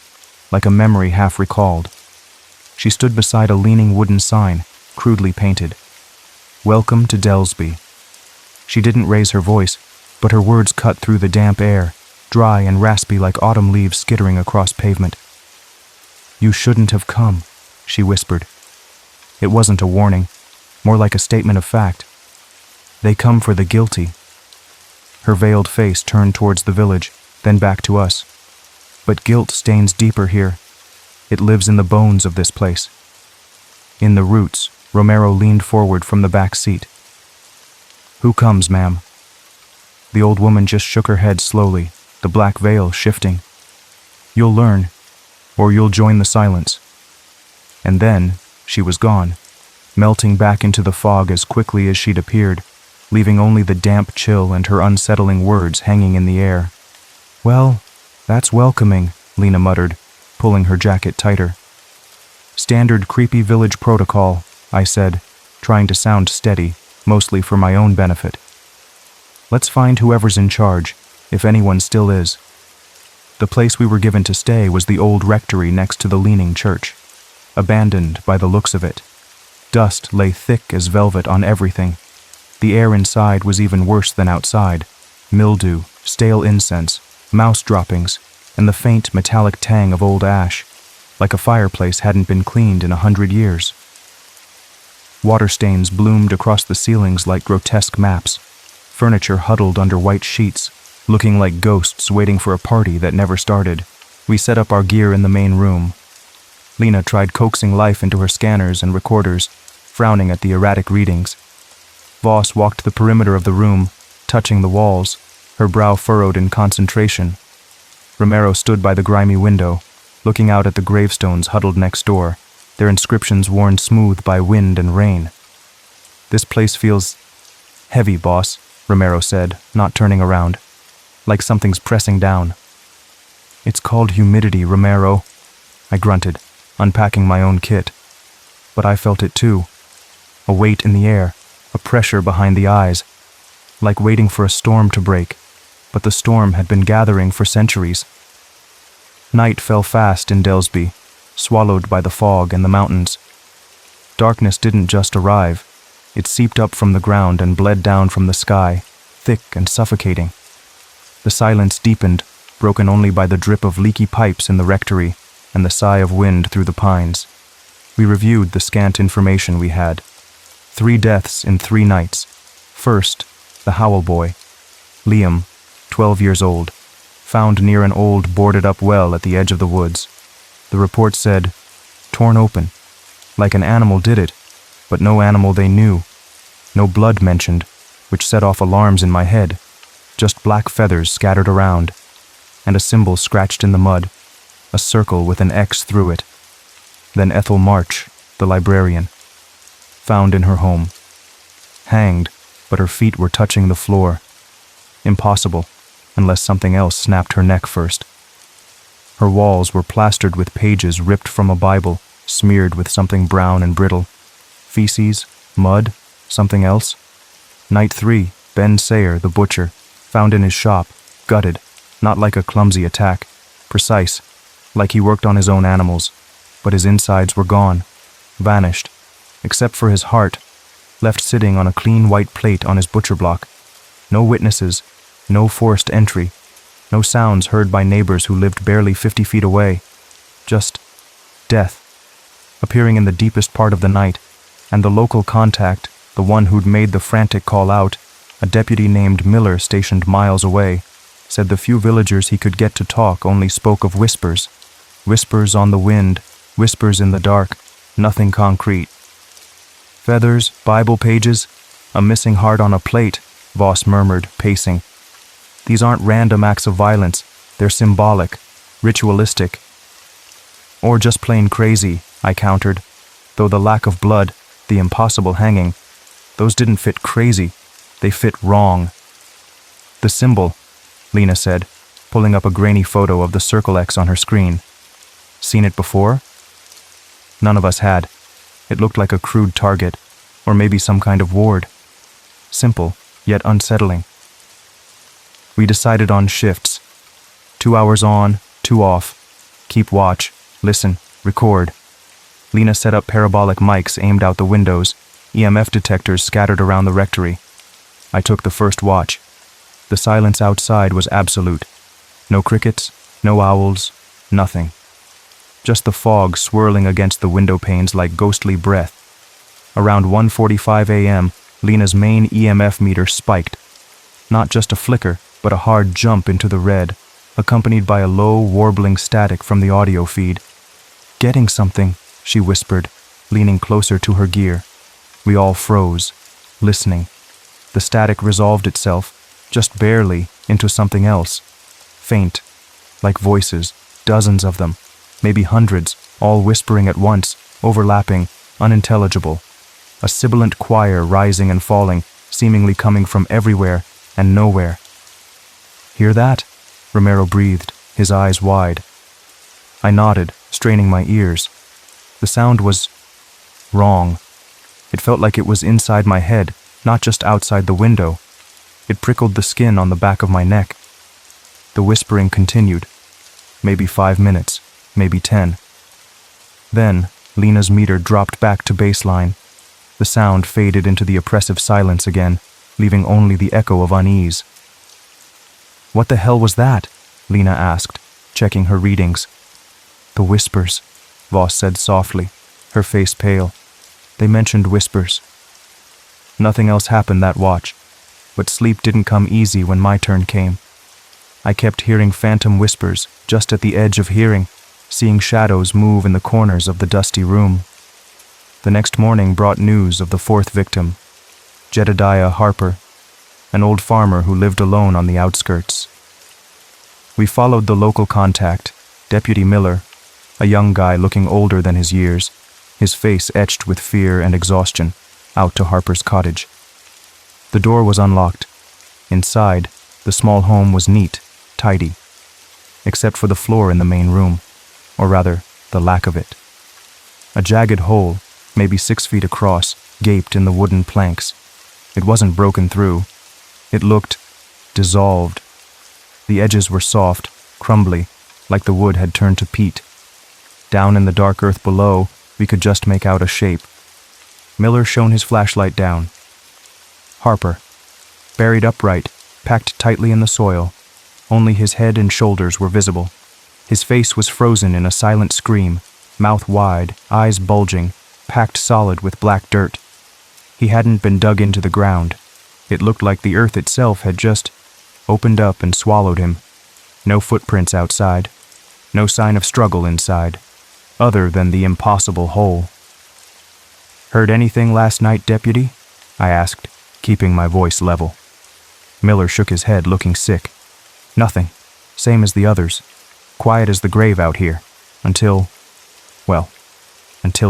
like a memory half recalled. She stood beside a leaning wooden sign, crudely painted. Welcome to Delsby. She didn't raise her voice, but her words cut through the damp air, dry and raspy like autumn leaves skittering across pavement. You shouldn't have come, she whispered. It wasn't a warning, more like a statement of fact. They come for the guilty. Her veiled face turned towards the village, then back to us. But guilt stains deeper here. It lives in the bones of this place. In the roots, Romero leaned forward from the back seat. Who comes, ma'am? The old woman just shook her head slowly, the black veil shifting. You'll learn, or you'll join the silence. And then, she was gone, melting back into the fog as quickly as she'd appeared, leaving only the damp chill and her unsettling words hanging in the air. Well, that's welcoming, Lena muttered, pulling her jacket tighter. Standard creepy village protocol, I said, trying to sound steady, mostly for my own benefit. Let's find whoever's in charge, if anyone still is. The place we were given to stay was the old rectory next to the leaning church, abandoned by the looks of it. Dust lay thick as velvet on everything. The air inside was even worse than outside. Mildew, stale incense, mouse droppings, and the faint metallic tang of old ash, like a fireplace hadn't been cleaned in 100 years. Water stains bloomed across the ceilings like grotesque maps. Furniture huddled under white sheets, looking like ghosts waiting for a party that never started. We set up our gear in the main room. Lena tried coaxing life into her scanners and recorders, frowning at the erratic readings. Voss walked the perimeter of the room, touching the walls, her brow furrowed in concentration. Romero stood by the grimy window, looking out at the gravestones huddled next door, their inscriptions worn smooth by wind and rain. This place feels heavy, boss, Romero said, not turning around, like something's pressing down. It's called humidity, Romero, I grunted, unpacking my own kit. But I felt it too. A weight in the air, a pressure behind the eyes, like waiting for a storm to break, but the storm had been gathering for centuries. Night fell fast in Delsby, swallowed by the fog and the mountains. Darkness didn't just arrive. It seeped up from the ground and bled down from the sky, thick and suffocating. The silence deepened, broken only by the drip of leaky pipes in the rectory and the sigh of wind through the pines. We reviewed the scant information we had. 3 deaths in 3 nights. First, the Howl Boy, Liam, 12 years old, found near an old boarded-up well at the edge of the woods. The report said, torn open, like an animal did it, but no animal they knew. No blood mentioned, which set off alarms in my head, just black feathers scattered around, and a symbol scratched in the mud, a circle with an X through it. Then Ethel March, the librarian, found in her home. Hanged, but her feet were touching the floor. Impossible, unless something else snapped her neck first. Her walls were plastered with pages ripped from a Bible, smeared with something brown and brittle. Feces, mud, something else. Night 3, Ben Sayer, the butcher, found in his shop, gutted, not like a clumsy attack, precise, like he worked on his own animals, but his insides were gone, vanished, except for his heart, left sitting on a clean white plate on his butcher block. No witnesses, no forced entry, no sounds heard by neighbors who lived barely 50 feet away. Just death, appearing in the deepest part of the night, and the local contact, the one who'd made the frantic call out, a deputy named Miller stationed miles away, said the few villagers he could get to talk only spoke of whispers. Whispers on the wind, whispers in the dark, nothing concrete. Feathers, Bible pages, a missing heart on a plate, Voss murmured, pacing. These aren't random acts of violence, they're symbolic, ritualistic. Or just plain crazy, I countered, though the lack of blood, the impossible hanging, those didn't fit crazy, they fit wrong. The symbol, Lena said, pulling up a grainy photo of the circle X on her screen. Seen it before? None of us had. It looked like a crude target, or maybe some kind of ward. Simple, yet unsettling. We decided on shifts. 2 hours on, 2 off. Keep watch, listen, record. Lena set up parabolic mics aimed out the windows, EMF detectors scattered around the rectory. I took the first watch. The silence outside was absolute. No crickets, no owls, nothing. Just the fog swirling against the window panes like ghostly breath. Around 1:45 a.m., Lena's main EMF meter spiked. Not just a flicker, but a hard jump into the red, accompanied by a low, warbling static from the audio feed. Getting something, she whispered, leaning closer to her gear. We all froze, listening. The static resolved itself, just barely, into something else. Faint, like voices, dozens of them, maybe hundreds, all whispering at once, overlapping, unintelligible. A sibilant choir rising and falling, seemingly coming from everywhere and nowhere. Hear that? Romero breathed, his eyes wide. I nodded, straining my ears. The sound was wrong. It felt like it was inside my head, not just outside the window. It prickled the skin on the back of my neck. The whispering continued. Maybe 5 minutes, maybe 10. Then, Lena's meter dropped back to baseline. The sound faded into the oppressive silence again, leaving only the echo of unease. What the hell was that? Lena asked, checking her readings. The whispers, Voss said softly, her face pale. They mentioned whispers. Nothing else happened that watch, but sleep didn't come easy when my turn came. I kept hearing phantom whispers, just at the edge of hearing, seeing shadows move in the corners of the dusty room. The next morning brought news of the 4th victim, Jedediah Harper, an old farmer who lived alone on the outskirts. We followed the local contact, Deputy Miller, a young guy looking older than his years, his face etched with fear and exhaustion, out to Harper's cottage. The door was unlocked. Inside, the small home was neat, tidy, except for the floor in the main room, or rather, the lack of it. A jagged hole, maybe 6 feet across, gaped in the wooden planks. It wasn't broken through. It looked dissolved. The edges were soft, crumbly, like the wood had turned to peat. Down in the dark earth below, we could just make out a shape. Miller shone his flashlight down. Harper, buried upright, packed tightly in the soil. Only his head and shoulders were visible. His face was frozen in a silent scream, mouth wide, eyes bulging, packed solid with black dirt. He hadn't been dug into the ground. It looked like the earth itself had just opened up and swallowed him. No footprints outside, no sign of struggle inside, other than the impossible hole. "Heard anything last night, Deputy?" I asked, keeping my voice level. Miller shook his head, looking sick. "Nothing. Same as the others. Quiet as the grave out here. Until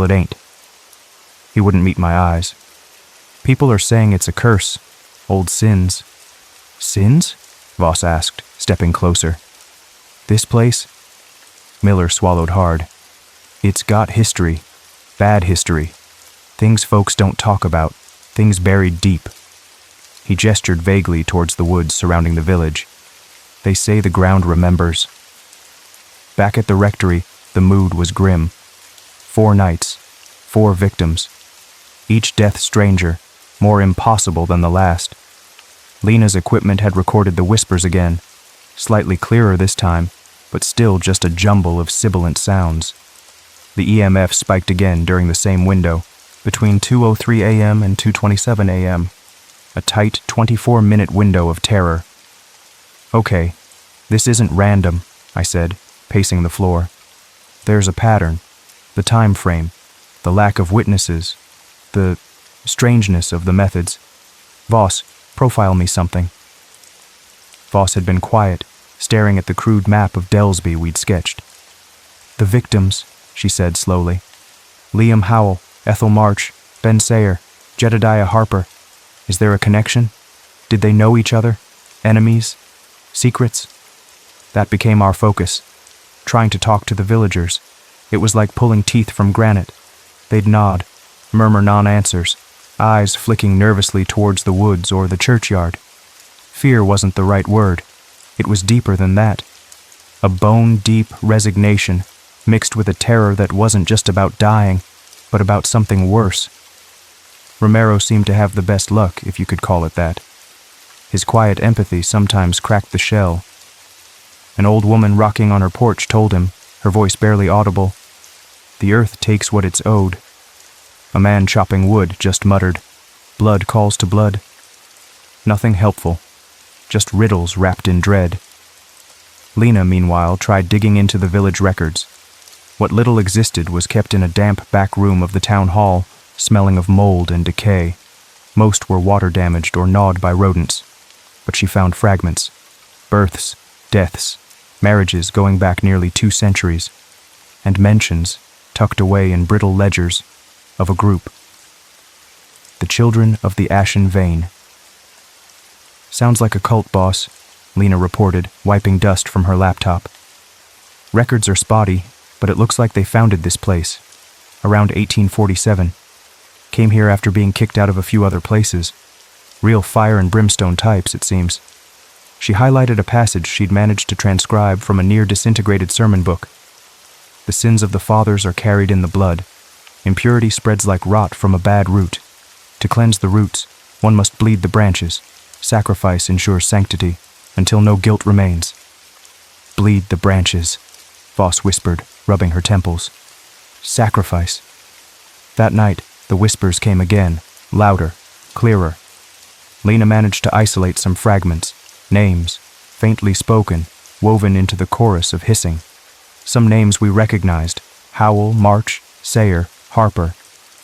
it ain't." He wouldn't meet my eyes. "People are saying it's a curse. Old sins." "Sins?" Voss asked, stepping closer. "This place?" Miller swallowed hard. "It's got history. Bad history. Things folks don't talk about. Things buried deep." He gestured vaguely towards the woods surrounding the village. "They say the ground remembers." Back at the rectory, the mood was grim. 4 nights, 4 victims. Each death stranger, more impossible than the last. Lena's equipment had recorded the whispers again, slightly clearer this time, but still just a jumble of sibilant sounds. The EMF spiked again during the same window, between 2:03 a.m. and 2:27 a.m., a tight 24-minute window of terror. "Okay, this isn't random," I said, pacing the floor. "There's a pattern, the time frame, the lack of witnesses, the strangeness of the methods. Voss, profile me something." Voss had been quiet, staring at the crude map of Delsby we'd sketched. "The victims," she said slowly. "Liam Howell, Ethel March, Ben Sayer, Jedediah Harper. Is there a connection? Did they know each other? Enemies? Secrets?" That became our focus, trying to talk to the villagers. It was like pulling teeth from granite. They'd nod, murmur non-answers, eyes flicking nervously towards the woods or the churchyard. Fear wasn't the right word. It was deeper than that. A bone-deep resignation mixed with a terror that wasn't just about dying, but about something worse. Romero seemed to have the best luck, if you could call it that. His quiet empathy sometimes cracked the shell. An old woman rocking on her porch told him, her voice barely audible, "The earth takes what it's owed." A man chopping wood just muttered, "Blood calls to blood." Nothing helpful, just riddles wrapped in dread. Lena, meanwhile, tried digging into the village records. What little existed was kept in a damp back room of the town hall, smelling of mold and decay. Most were water damaged or gnawed by rodents. But she found fragments. Births, deaths, marriages going back nearly 2 centuries, and mentions, tucked away in brittle ledgers, of a group. The Children of the Ashen Vein. "Sounds like a cult, boss," Lena reported, wiping dust from her laptop. "Records are spotty, but it looks like they founded this place, around 1847. Came here after being kicked out of a few other places. Real fire and brimstone types, it seems." She highlighted a passage she'd managed to transcribe from a near-disintegrated sermon book. "The sins of the fathers are carried in the blood. Impurity spreads like rot from a bad root. To cleanse the roots, one must bleed the branches. Sacrifice ensures sanctity, until no guilt remains." "Bleed the branches," Voss whispered, rubbing her temples. "Sacrifice." That night, the whispers came again, louder, clearer. Lena managed to isolate some fragments, names, faintly spoken, woven into the chorus of hissing. Some names we recognized: Howell, March, Sayer, Harper.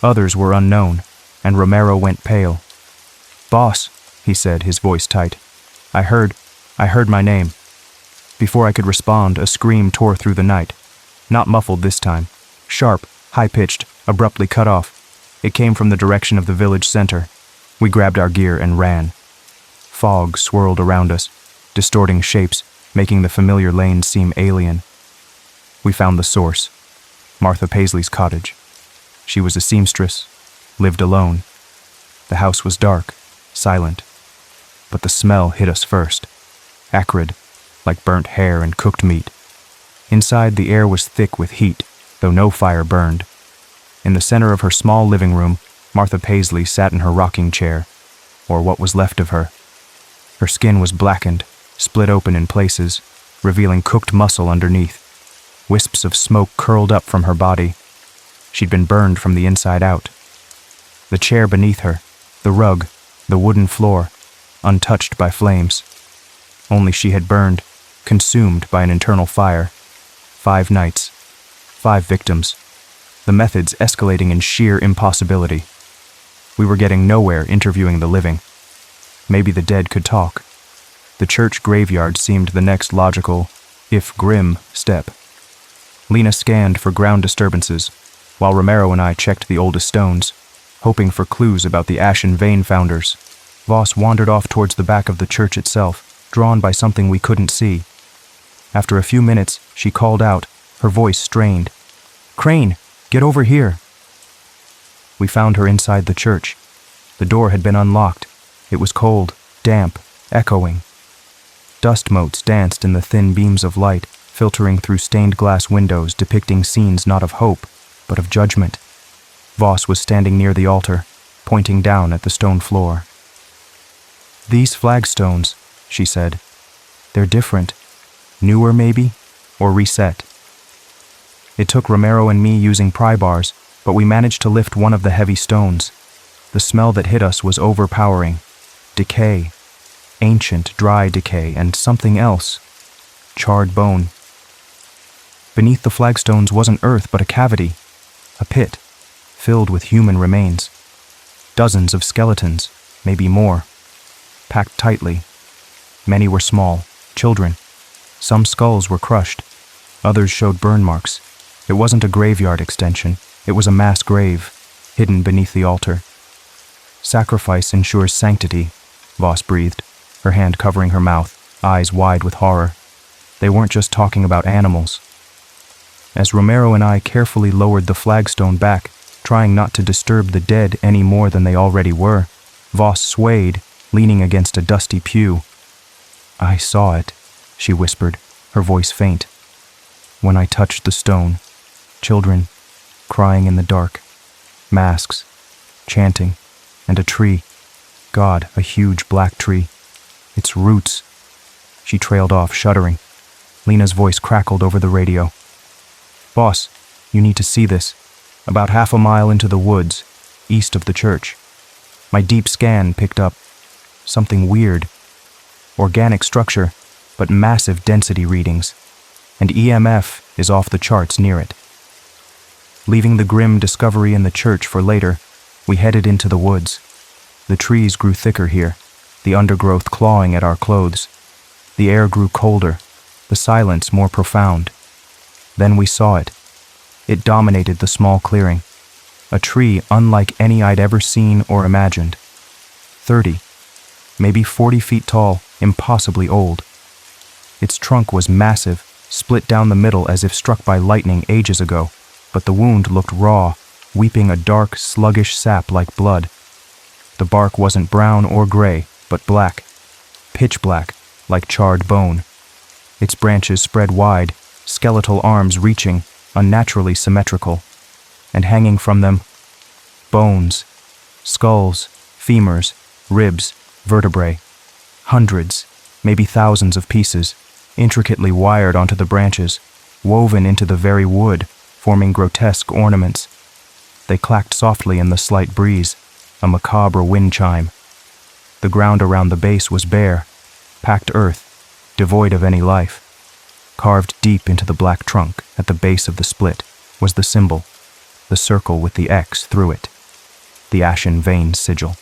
Others were unknown, and Romero went pale. "Boss," he said, his voice tight. I heard my name." Before I could respond, a scream tore through the night. Not muffled this time. Sharp, high-pitched, abruptly cut off. It came from the direction of the village center. We grabbed our gear and ran. Fog swirled around us, distorting shapes, making the familiar lanes seem alien. We found the source, Martha Paisley's cottage. She was a seamstress, lived alone. The house was dark, silent, but the smell hit us first, acrid, like burnt hair and cooked meat. Inside, the air was thick with heat, though no fire burned. In the center of her small living room, Martha Paisley sat in her rocking chair, or what was left of her. Her skin was blackened, split open in places, revealing cooked muscle underneath. Wisps of smoke curled up from her body. She'd been burned from the inside out. The chair beneath her, the rug, the wooden floor, untouched by flames. only she had burned, consumed by an internal fire. 5 nights, 5 victims, the methods escalating in sheer impossibility. We were getting nowhere interviewing the living. Maybe the dead could talk. The church graveyard seemed the next logical, if grim, step. Lena scanned for ground disturbances, while Romero and I checked the oldest stones, hoping for clues about the ashen vein founders. Voss wandered off towards the back of the church itself, drawn by something we couldn't see. After a few minutes, she called out, her voice strained. "Crane, get over here!" We found her inside the church. The door had been unlocked. It was cold, damp, echoing. Dust motes danced in the thin beams of light, filtering through stained glass windows depicting scenes not of hope, but of judgment. Voss was standing near the altar, pointing down at the stone floor. "These flagstones," she said. "They're different. Newer, maybe? Or reset?" It took Romero and me using pry bars, but we managed to lift one of the heavy stones. The smell that hit us was overpowering. Decay. Ancient, dry decay, and something else. Charred bone. Beneath the flagstones wasn't earth, but a cavity. A pit, filled with human remains. Dozens of skeletons, maybe more. Packed tightly. Many were small, children. Some skulls were crushed. Others showed burn marks. It wasn't a graveyard extension. It was a mass grave, hidden beneath the altar. "Sacrifice ensures sanctity," Voss breathed, her hand covering her mouth, eyes wide with horror. They weren't just talking about animals. As Romero and I carefully lowered the flagstone back, trying not to disturb the dead any more than they already were, Voss swayed, leaning against a dusty pew. "I saw it," she whispered, her voice faint. "When I touched the stone, children, crying in the dark, masks, chanting, and a tree. God, a huge black tree. Its roots." She trailed off, shuddering. Lena's voice crackled over the radio. "Boss, you need to see this. About half a mile into the woods, east of the church. My deep scan picked up something weird. Organic structure, but massive density readings. And EMF is off the charts near it." Leaving the grim discovery in the church for later, we headed into the woods. The trees grew thicker here, the undergrowth clawing at our clothes. The air grew colder, the silence more profound. Then we saw it. It dominated the small clearing. A tree unlike any I'd ever seen or imagined. 30, maybe 40 feet tall, impossibly old. Its trunk was massive, split down the middle as if struck by lightning ages ago, but the wound looked raw, weeping a dark, sluggish sap like blood. The bark wasn't brown or gray, but black, pitch black, like charred bone. Its branches spread wide, skeletal arms reaching, unnaturally symmetrical, and hanging from them, bones, skulls, femurs, ribs, vertebrae, hundreds, maybe thousands of pieces, intricately wired onto the branches, woven into the very wood, forming grotesque ornaments. They clacked softly in the slight breeze, a macabre wind chime. The ground around the base was bare, packed earth, devoid of any life. Carved deep into the black trunk, at the base of the split, was the symbol, the circle with the X through it, the ashen vein sigil.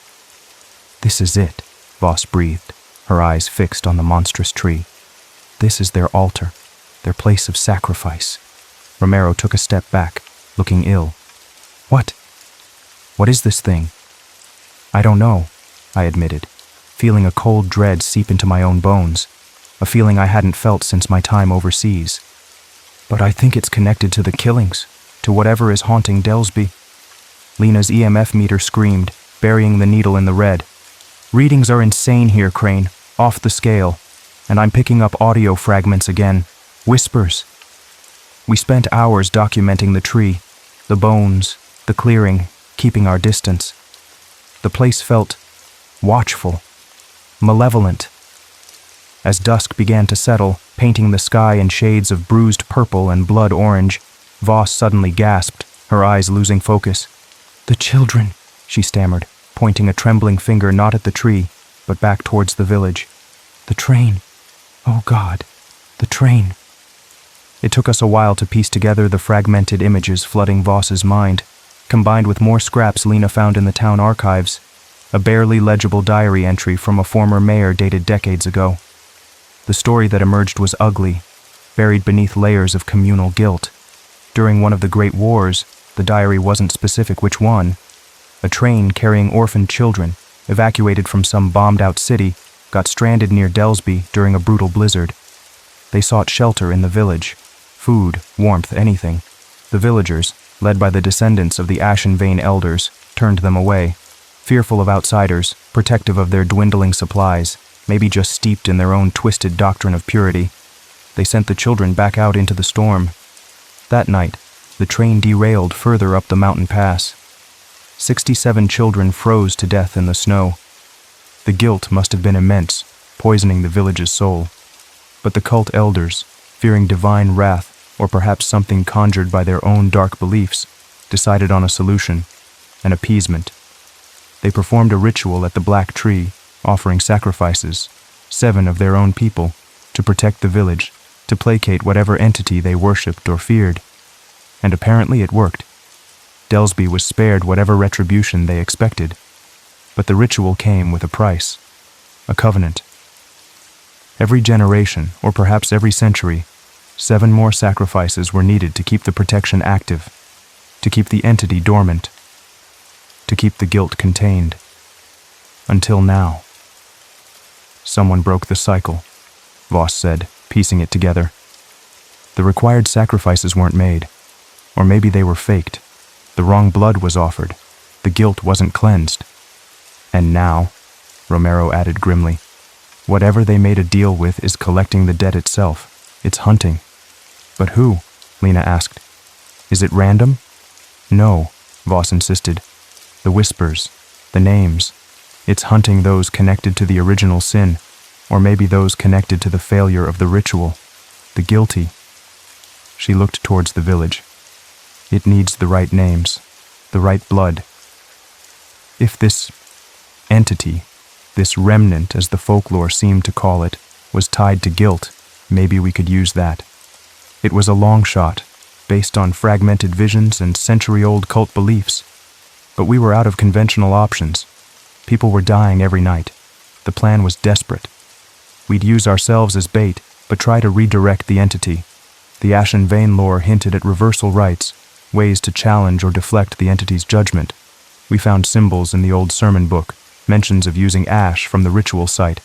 "This is it," Voss breathed, her eyes fixed on the monstrous tree. "This is their altar, their place of sacrifice." Romero took a step back, looking ill. "What? What is this thing?" "I don't know," I admitted, feeling a cold dread seep into my own bones, a feeling I hadn't felt since my time overseas. "But I think it's connected to the killings, to whatever is haunting Delsby." Lena's EMF meter screamed, burying the needle in the red. "Readings are insane here, Crane, off the scale, and I'm picking up audio fragments again, whispers." We spent hours documenting the tree, the bones, the clearing, keeping our distance. The place felt watchful, malevolent. As dusk began to settle, painting the sky in shades of bruised purple and blood orange, Voss suddenly gasped, her eyes losing focus. "The children," she stammered, pointing a trembling finger not at the tree, but back towards the village. "The train. Oh God, the train. It took us a while to piece together the fragmented images flooding Voss's mind, combined with more scraps Lena found in the town archives, a barely legible diary entry from a former mayor dated decades ago. The story that emerged was ugly, buried beneath layers of communal guilt. During one of the Great Wars, the diary wasn't specific which one, a train carrying orphaned children, evacuated from some bombed-out city, got stranded near Delsby during a brutal blizzard. They sought shelter in the village. Food, warmth, anything. The villagers, led by the descendants of the Ashen Vein elders, turned them away, fearful of outsiders, protective of their dwindling supplies, maybe just steeped in their own twisted doctrine of purity. They sent the children back out into the storm. That night, the train derailed further up the mountain pass. 67 children froze to death in the snow. The guilt must have been immense, poisoning the village's soul. But the cult elders, fearing divine wrath, or perhaps something conjured by their own dark beliefs, decided on a solution, an appeasement. They performed a ritual at the Black Tree, offering sacrifices, 7 of their own people, to protect the village, to placate whatever entity they worshipped or feared. And apparently it worked. Delsby was spared whatever retribution they expected. But the ritual came with a price, a covenant. Every generation, or perhaps every century, 7 more sacrifices were needed to keep the protection active, to keep the entity dormant, to keep the guilt contained. Until now. Someone broke the cycle, Voss said, piecing it together. The required sacrifices weren't made, or maybe they were faked. The wrong blood was offered. The guilt wasn't cleansed. And now, Romero added grimly, whatever they made a deal with is collecting the debt itself. It's hunting. But who? Lena asked. Is it random? No, Voss insisted. The whispers, the names. It's hunting those connected to the original sin, or maybe those connected to the failure of the ritual, the guilty. She looked towards the village. It needs the right names, the right blood. If this entity, this remnant as the folklore seemed to call it, was tied to guilt, maybe we could use that. It was a long shot, based on fragmented visions and century-old cult beliefs. But we were out of conventional options. People were dying every night. The plan was desperate. We'd use ourselves as bait, but try to redirect the entity. The Ashen Vein lore hinted at reversal rites, ways to challenge or deflect the entity's judgment. We found symbols in the old sermon book, mentions of using ash from the ritual site.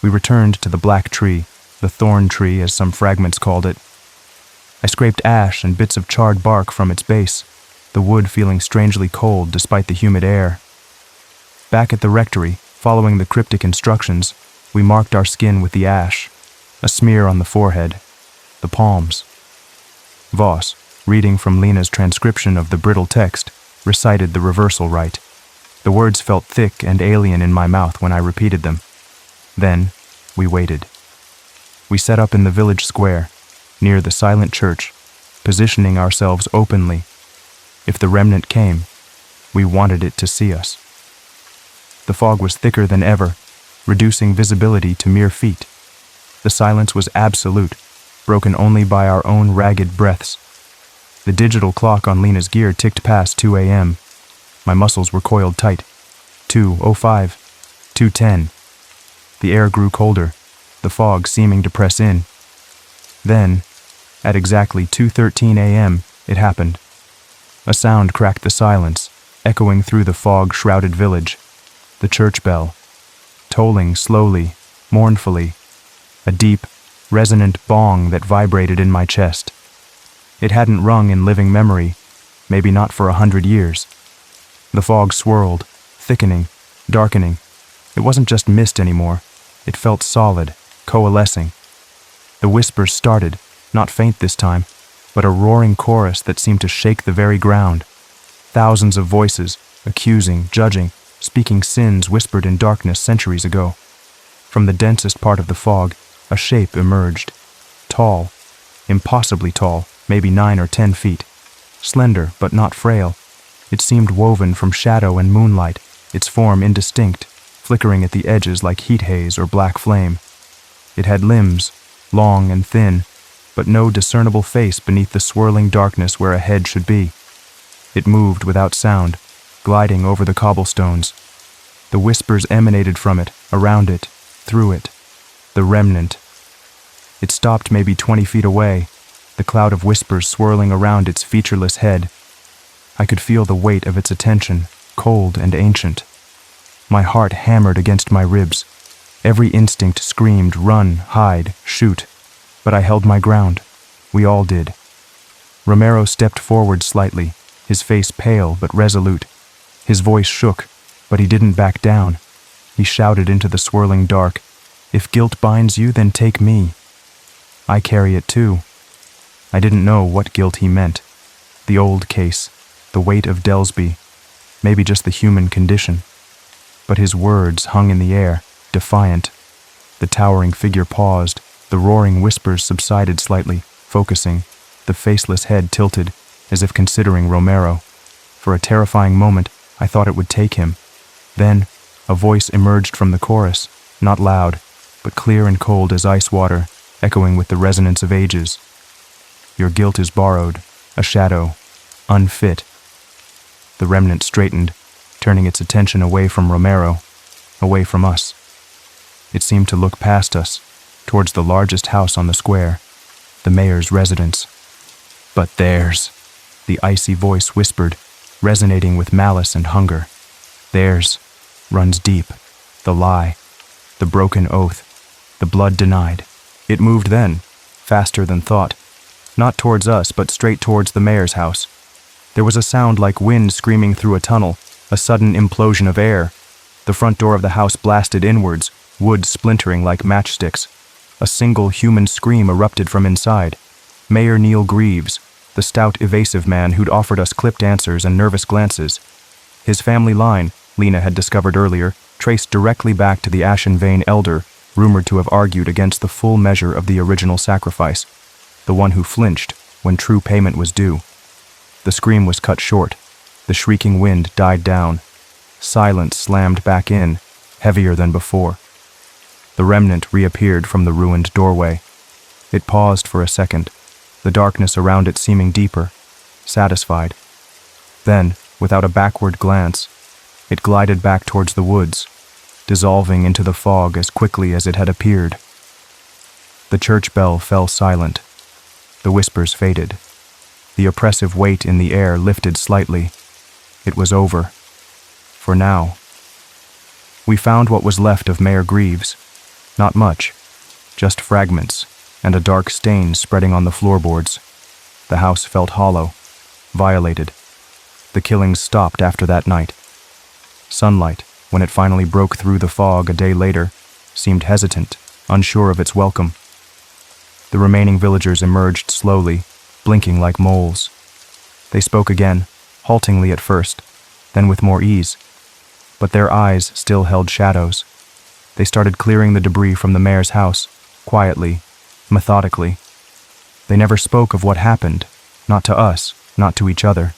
We returned to the Black Tree, the Thorn Tree as some fragments called it. I scraped ash and bits of charred bark from its base, the wood feeling strangely cold despite the humid air. Back at the rectory, following the cryptic instructions, we marked our skin with the ash, a smear on the forehead, the palms. Voss, reading from Lena's transcription of the brittle text, recited the reversal rite. The words felt thick and alien in my mouth when I repeated them. Then, we waited. We set up in the village square, near the silent church, positioning ourselves openly. If the remnant came, we wanted it to see us. The fog was thicker than ever, reducing visibility to mere feet. The silence was absolute, broken only by our own ragged breaths. The digital clock on Lena's gear ticked past 2 a.m. My muscles were coiled tight. 2:05, 2:10. The air grew colder, the fog seeming to press in. Then, at exactly 2:13 a.m., it happened. A sound cracked the silence, echoing through the fog-shrouded village. The church bell, tolling slowly, mournfully, a deep, resonant bong that vibrated in my chest. It hadn't rung in living memory, maybe not for 100 years. The fog swirled, thickening, darkening. It wasn't just mist anymore. It felt solid, coalescing. The whispers started, not faint this time, but a roaring chorus that seemed to shake the very ground. Thousands of voices, accusing, judging, speaking sins whispered in darkness centuries ago. From the densest part of the fog, a shape emerged. Tall, impossibly tall, maybe 9 or 10 feet. Slender, but not frail. It seemed woven from shadow and moonlight, its form indistinct, flickering at the edges like heat haze or black flame. It had limbs, long and thin, but no discernible face beneath the swirling darkness where a head should be. It moved without sound, gliding over the cobblestones. The whispers emanated from it, around it, through it. The remnant. It stopped maybe 20 feet away, the cloud of whispers swirling around its featureless head. I could feel the weight of its attention, cold and ancient. My heart hammered against my ribs. Every instinct screamed, run, hide, shoot. But I held my ground. We all did. Romero stepped forward slightly, his face pale but resolute. His voice shook, but he didn't back down. He shouted into the swirling dark, "If guilt binds you, then take me. I carry it too." I didn't know what guilt he meant. The old case, the weight of Delsby, maybe just the human condition. But his words hung in the air, defiant. The towering figure paused, the roaring whispers subsided slightly, focusing, the faceless head tilted, as if considering Romero. For a terrifying moment, I thought it would take him. Then, a voice emerged from the chorus, not loud, but clear and cold as ice water, echoing with the resonance of ages. "Your guilt is borrowed, a shadow, unfit." The remnant straightened, turning its attention away from Romero, away from us. It seemed to look past us, towards the largest house on the square, the mayor's residence. "But theirs," the icy voice whispered, resonating with malice and hunger. "Theirs runs deep, the lie, the broken oath, the blood denied." It moved then, faster than thought, not towards us but straight towards the mayor's house. There was a sound like wind screaming through a tunnel, a sudden implosion of air. The front door of the house blasted inwards, wood splintering like matchsticks. A single human scream erupted from inside. Mayor Neil Greaves, the stout, evasive man who'd offered us clipped answers and nervous glances. His family line, Lena had discovered earlier, traced directly back to the Ashen Vein elder, rumored to have argued against the full measure of the original sacrifice, the one who flinched when true payment was due. The scream was cut short. The shrieking wind died down. Silence slammed back in, heavier than before. The remnant reappeared from the ruined doorway. It paused for a second, the darkness around it seeming deeper, satisfied. Then, without a backward glance, it glided back towards the woods, dissolving into the fog as quickly as it had appeared. The church bell fell silent. The whispers faded. The oppressive weight in the air lifted slightly. It was over. For now. We found what was left of Mayor Greaves. Not much, just fragments and a dark stain spreading on the floorboards. The house felt hollow, violated. The killings stopped after that night. Sunlight, when it finally broke through the fog a day later, seemed hesitant, unsure of its welcome. The remaining villagers emerged slowly, blinking like moles. They spoke again, haltingly at first, then with more ease. But their eyes still held shadows. They started clearing the debris from the mayor's house, quietly, methodically. They never spoke of what happened, not to us, not to each other.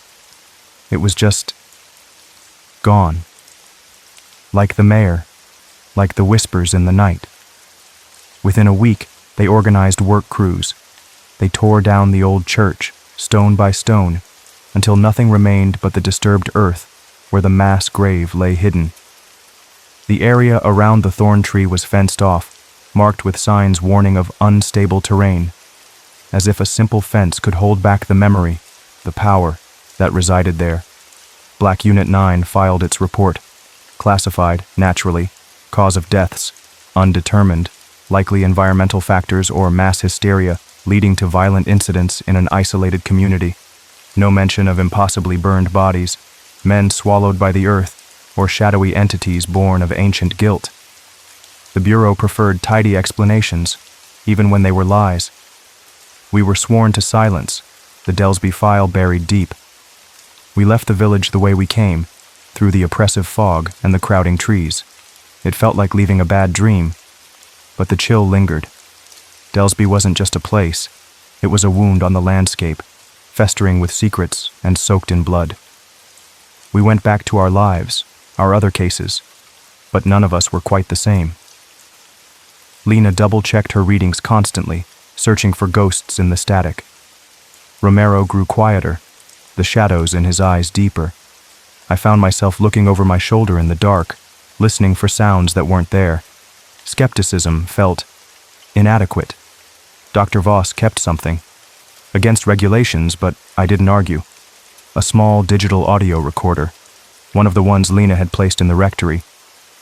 It was just gone. Like the mayor, like the whispers in the night. Within a week, they organized work crews. They tore down the old church, stone by stone, until nothing remained but the disturbed earth where the mass grave lay hidden. The area around the thorn tree was fenced off, marked with signs warning of unstable terrain, as if a simple fence could hold back the memory, the power that resided there. Black Unit 9 filed its report. Classified, naturally, cause of deaths, undetermined, likely environmental factors or mass hysteria leading to violent incidents in an isolated community. No mention of impossibly burned bodies, men swallowed by the earth, or shadowy entities born of ancient guilt. The Bureau preferred tidy explanations, even when they were lies. We were sworn to silence, the Delsby file buried deep. We left the village the way we came, through the oppressive fog and the crowding trees. It felt like leaving a bad dream, but the chill lingered. Delsby wasn't just a place, it was a wound on the landscape, festering with secrets and soaked in blood. We went back to our lives, our other cases, but none of us were quite the same. Lena double-checked her readings constantly, searching for ghosts in the static. Romero grew quieter, the shadows in his eyes deeper. I found myself looking over my shoulder in the dark, listening for sounds that weren't there. Skepticism felt inadequate. Dr. Voss kept something. Against regulations, but I didn't argue. A small digital audio recorder, one of the ones Lena had placed in the rectory.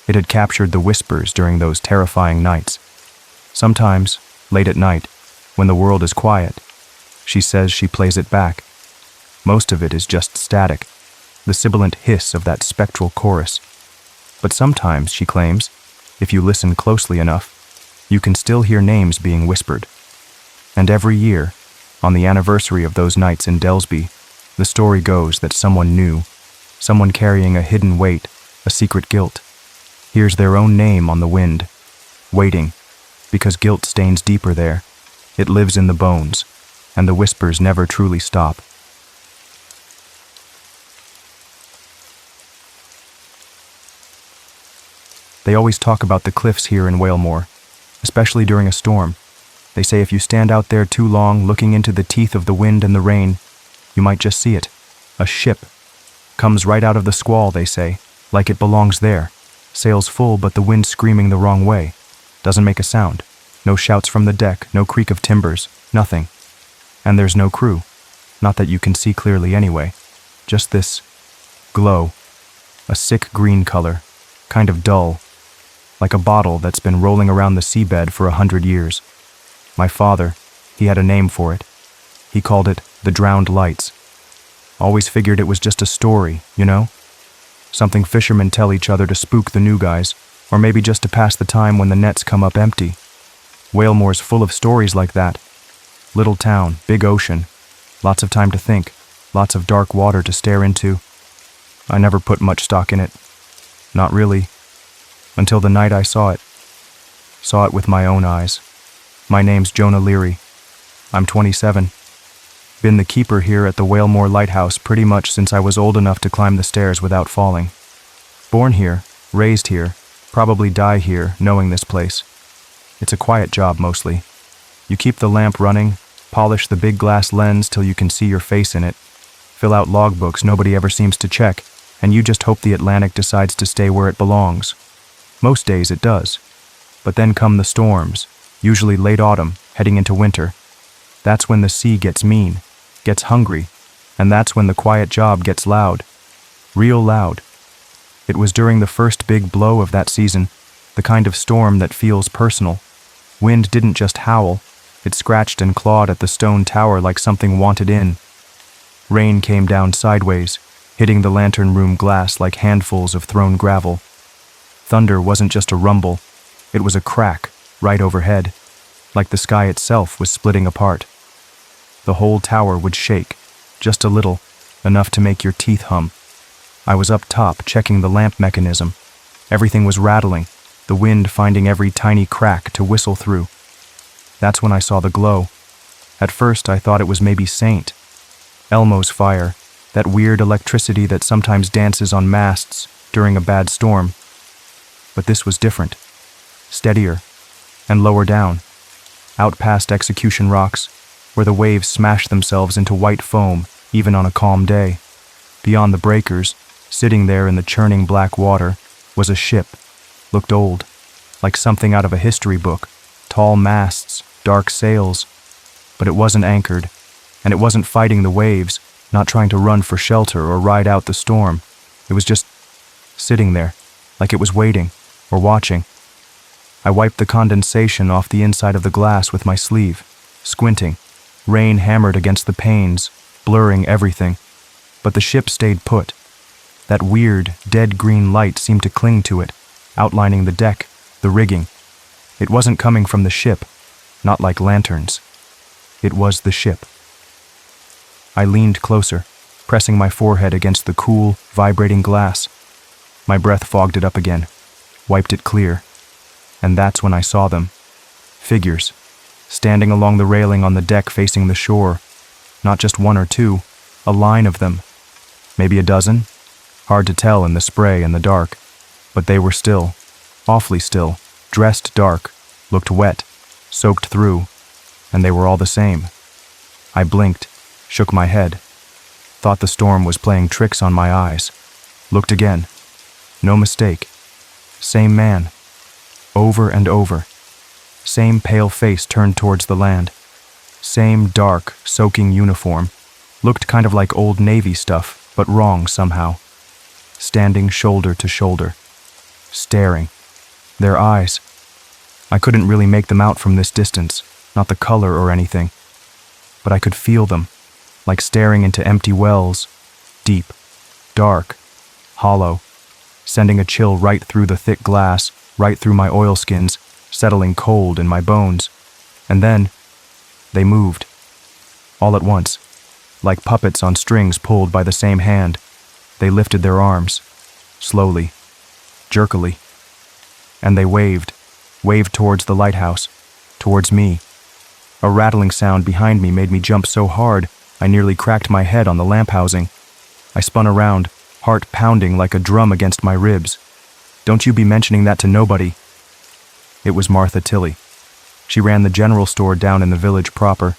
It had captured the whispers during those terrifying nights. Sometimes, late at night, when the world is quiet, she says she plays it back. Most of it is just static, the sibilant hiss of that spectral chorus. But sometimes, she claims, if you listen closely enough, you can still hear names being whispered. And every year, on the anniversary of those nights in Delsby, the story goes that someone new, someone carrying a hidden weight, a secret guilt, hears their own name on the wind, waiting, because guilt stains deeper there. It lives in the bones, and the whispers never truly stop. They always talk about the cliffs here in Whalemore, especially during a storm. They say if you stand out there too long looking into the teeth of the wind and the rain, you might just see it. A ship. Comes right out of the squall, they say, like it belongs there. Sails full, but the wind screaming the wrong way. Doesn't make a sound. No shouts from the deck, no creak of timbers, nothing. And there's no crew. Not that you can see clearly anyway. Just this glow. A sick green color, kind of dull. Like a bottle that's been rolling around the seabed for 100 years. My father, he had a name for it. He called it the drowned lights. Always figured it was just a story, you know? Something fishermen tell each other to spook the new guys, or maybe just to pass the time when the nets come up empty. Whalemore's full of stories like that. Little town, big ocean, lots of time to think, lots of dark water to stare into. I never put much stock in it. Not really. Until the night I saw it. Saw it with my own eyes. My name's Jonah Leary. I'm 27. Been the keeper here at the Whalemore Lighthouse pretty much since I was old enough to climb the stairs without falling. Born here, raised here, probably die here, knowing this place. It's a quiet job mostly. You keep the lamp running, polish the big glass lens till you can see your face in it, fill out logbooks nobody ever seems to check, and you just hope the Atlantic decides to stay where it belongs. Most days it does. But then come the storms, usually late autumn, heading into winter. That's when the sea gets mean, gets hungry, and that's when the quiet job gets loud. Real loud. It was during the first big blow of that season, the kind of storm that feels personal. Wind didn't just howl, it scratched and clawed at the stone tower like something wanted in. Rain came down sideways, hitting the lantern room glass like handfuls of thrown gravel. Thunder wasn't just a rumble, it was a crack, right overhead, like the sky itself was splitting apart. The whole tower would shake, just a little, enough to make your teeth hum. I was up top checking the lamp mechanism. Everything was rattling, the wind finding every tiny crack to whistle through. That's when I saw the glow. At first I thought it was maybe Saint. Elmo's fire, that weird electricity that sometimes dances on masts during a bad storm. But this was different. Steadier, and lower down, out past Execution Rocks, where the waves smash themselves into white foam even on a calm day. Beyond the breakers, sitting there in the churning black water, was a ship. Looked old, like something out of a history book. Tall masts, dark sails. But it wasn't anchored, and it wasn't fighting the waves, not trying to run for shelter or ride out the storm. It was just sitting there, like it was waiting, or watching. I wiped the condensation off the inside of the glass with my sleeve, squinting. Rain hammered against the panes, blurring everything. But the ship stayed put. That weird, dead green light seemed to cling to it, outlining the deck, the rigging. It wasn't coming from the ship, not like lanterns. It was the ship. I leaned closer, pressing my forehead against the cool, vibrating glass. My breath fogged it up again, wiped it clear. And that's when I saw them. Figures, standing along the railing on the deck facing the shore. Not just one or two, a line of them. Maybe a dozen? Hard to tell in the spray and the dark. But they were still, awfully still, dressed dark, looked wet, soaked through, and they were all the same. I blinked, shook my head, thought the storm was playing tricks on my eyes. Looked again. No mistake. Same man. Over and over. Same pale face turned towards the land. Same dark, soaking uniform. Looked kind of like old Navy stuff, but wrong somehow. Standing shoulder to shoulder. Staring. Their eyes. I couldn't really make them out from this distance, not the color or anything. But I could feel them, like staring into empty wells, deep, dark, hollow, sending a chill right through the thick glass, right through my oilskins, settling cold in my bones. And then, they moved. All at once, like puppets on strings pulled by the same hand. They lifted their arms, slowly, jerkily. And they waved towards the lighthouse, towards me. A rattling sound behind me made me jump so hard, I nearly cracked my head on the lamp housing. I spun around, heart pounding like a drum against my ribs. Don't you be mentioning that to nobody. It was Martha Tilley. She ran the general store down in the village proper.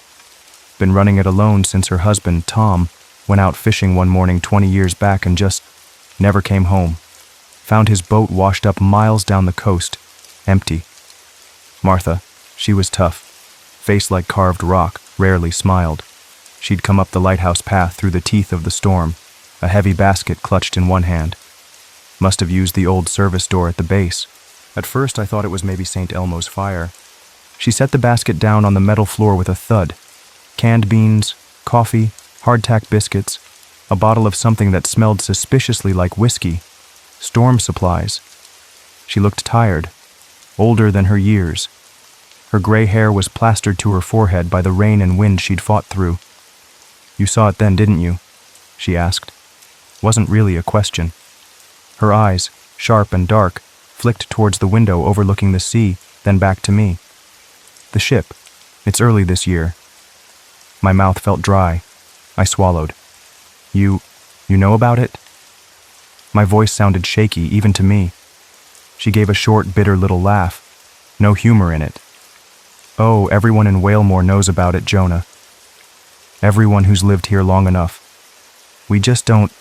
Been running it alone since her husband, Tom, went out fishing one morning 20 years back and just never came home. Found his boat washed up miles down the coast, empty. Martha, she was tough. Face like carved rock, rarely smiled. She'd come up the lighthouse path through the teeth of the storm, a heavy basket clutched in one hand. Must have used the old service door at the base. At first I thought it was maybe St. Elmo's fire. She set the basket down on the metal floor with a thud. Canned beans, coffee, hardtack biscuits, a bottle of something that smelled suspiciously like whiskey. Storm supplies. She looked tired, older than her years. Her gray hair was plastered to her forehead by the rain and wind she'd fought through. You saw it then, didn't you? She asked. Wasn't really a question. Her eyes, sharp and dark, flicked towards the window overlooking the sea, then back to me. The ship. It's early this year. My mouth felt dry. I swallowed. You know about it? My voice sounded shaky, even to me. She gave a short, bitter little laugh. No humor in it. Oh, everyone in Whalemore knows about it, Jonah. Everyone who's lived here long enough. We just don't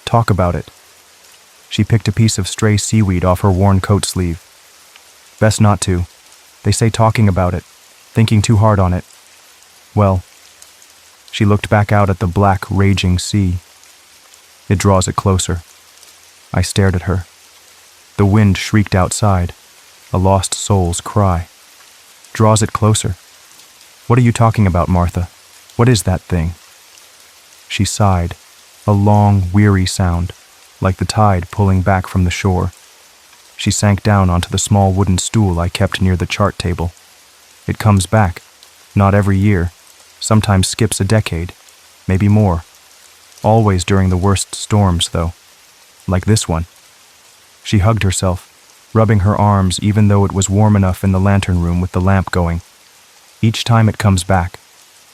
talk about it. She picked a piece of stray seaweed off her worn coat sleeve. Best not to. They say talking about it, thinking too hard on it. Well, she looked back out at the black, raging sea. It draws it closer. I stared at her. The wind shrieked outside, a lost soul's cry. Draws it closer. What are you talking about, Martha? What is that thing? She sighed, a long, weary sound, like the tide pulling back from the shore. She sank down onto the small wooden stool I kept near the chart table. It comes back, not every year, sometimes skips a decade, maybe more. Always during the worst storms, though, like this one. She hugged herself, rubbing her arms even though it was warm enough in the lantern room with the lamp going. Each time it comes back,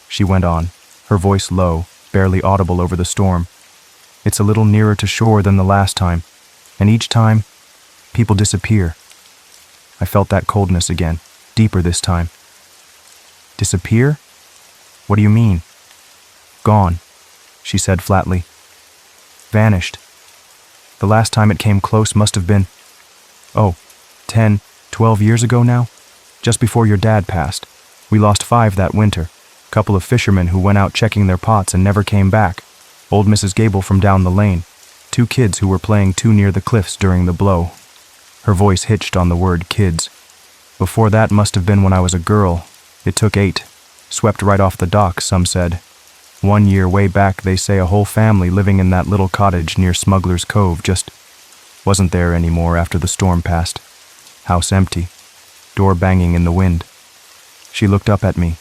she went on, her voice low, barely audible over the storm. It's a little nearer to shore than the last time, and each time, people disappear. I felt that coldness again, deeper this time. Disappear? What do you mean? Gone, she said flatly. Vanished. The last time it came close must have been, 10, 12 years ago now? Just before your dad passed. We lost 5 that winter. Couple of fishermen who went out checking their pots and never came back. Old Mrs. Gable from down the lane. 2 kids who were playing too near the cliffs during the blow. Her voice hitched on the word kids. Before that must have been when I was a girl. It took 8. Swept right off the dock, some said. 1 year way back, they say a whole family living in that little cottage near Smuggler's Cove just wasn't there anymore after the storm passed. House empty. Door banging in the wind. She looked up at me,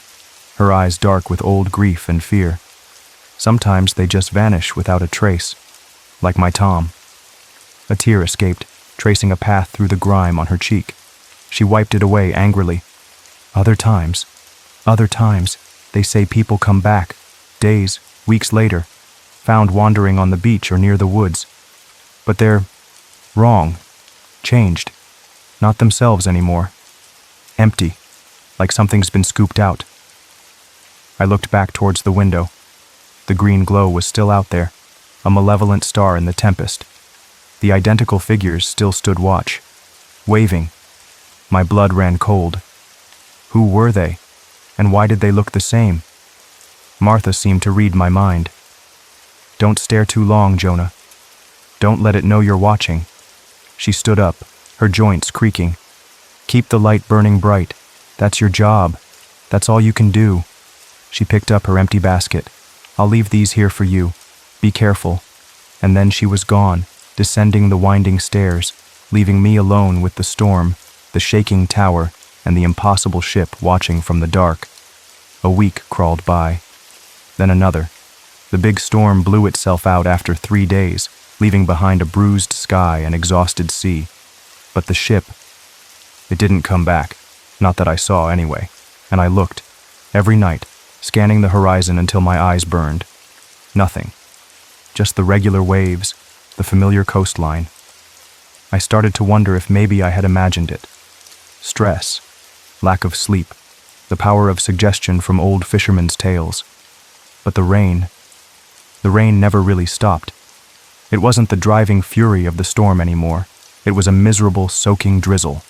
her eyes dark with old grief and fear. Sometimes they just vanish without a trace, like my Tom. A tear escaped, tracing a path through the grime on her cheek. She wiped it away angrily. Other times, they say people come back, days, weeks later, found wandering on the beach or near the woods. But they're wrong, changed, not themselves anymore. Empty. like something's been scooped out. I looked back towards the window. The green glow was still out there, a malevolent star in the tempest. The identical figures still stood watch, waving. My blood ran cold. Who were they, and why did they look the same? Martha seemed to read my mind. Don't stare too long, Jonah. Don't let it know you're watching. She stood up, her joints creaking. Keep the light burning bright. That's your job. That's all you can do. She picked up her empty basket. I'll leave these here for you. Be careful. And then she was gone, descending the winding stairs, leaving me alone with the storm, the shaking tower, and the impossible ship watching from the dark. A week crawled by. Then another. The big storm blew itself out after 3 days, leaving behind a bruised sky and exhausted sea. But the ship, it didn't come back, not that I saw anyway, and I looked, every night, scanning the horizon until my eyes burned. Nothing. Just the regular waves, the familiar coastline. I started to wonder if maybe I had imagined it. Stress, lack of sleep, the power of suggestion from old fishermen's tales. But the rain never really stopped. It wasn't the driving fury of the storm anymore. It was a miserable, soaking drizzle.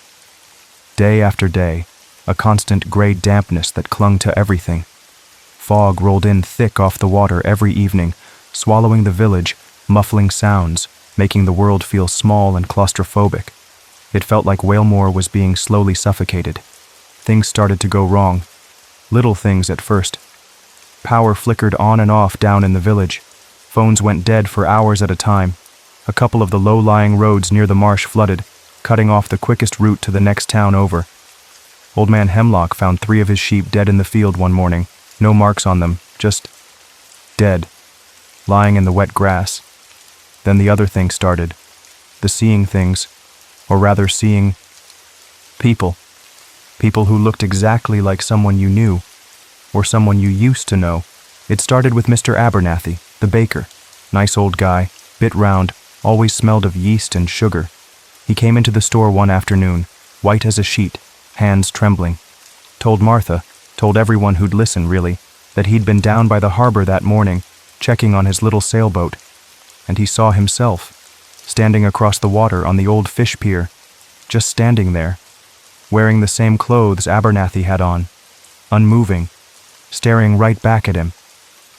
Day after day, a constant gray dampness that clung to everything. Fog rolled in thick off the water every evening, swallowing the village, muffling sounds, making the world feel small and claustrophobic. It felt like Whalemore was being slowly suffocated. Things started to go wrong. Little things at first. Power flickered on and off down in the village. Phones went dead for hours at a time. A couple of the low-lying roads near the marsh flooded, cutting off the quickest route to the next town over. Old Man Hemlock found 3 of his sheep dead in the field one morning. No marks on them, just dead, lying in the wet grass. Then the other thing started. The seeing things, or rather seeing people. People who looked exactly like someone you knew, or someone you used to know. It started with Mr. Abernathy, the baker. Nice old guy, bit round, always smelled of yeast and sugar. He came into the store one afternoon, white as a sheet, hands trembling. Told Martha, told everyone who'd listen really, that he'd been down by the harbor that morning, checking on his little sailboat. And he saw himself, standing across the water on the old fish pier, just standing there, wearing the same clothes Abernathy had on, unmoving, staring right back at him,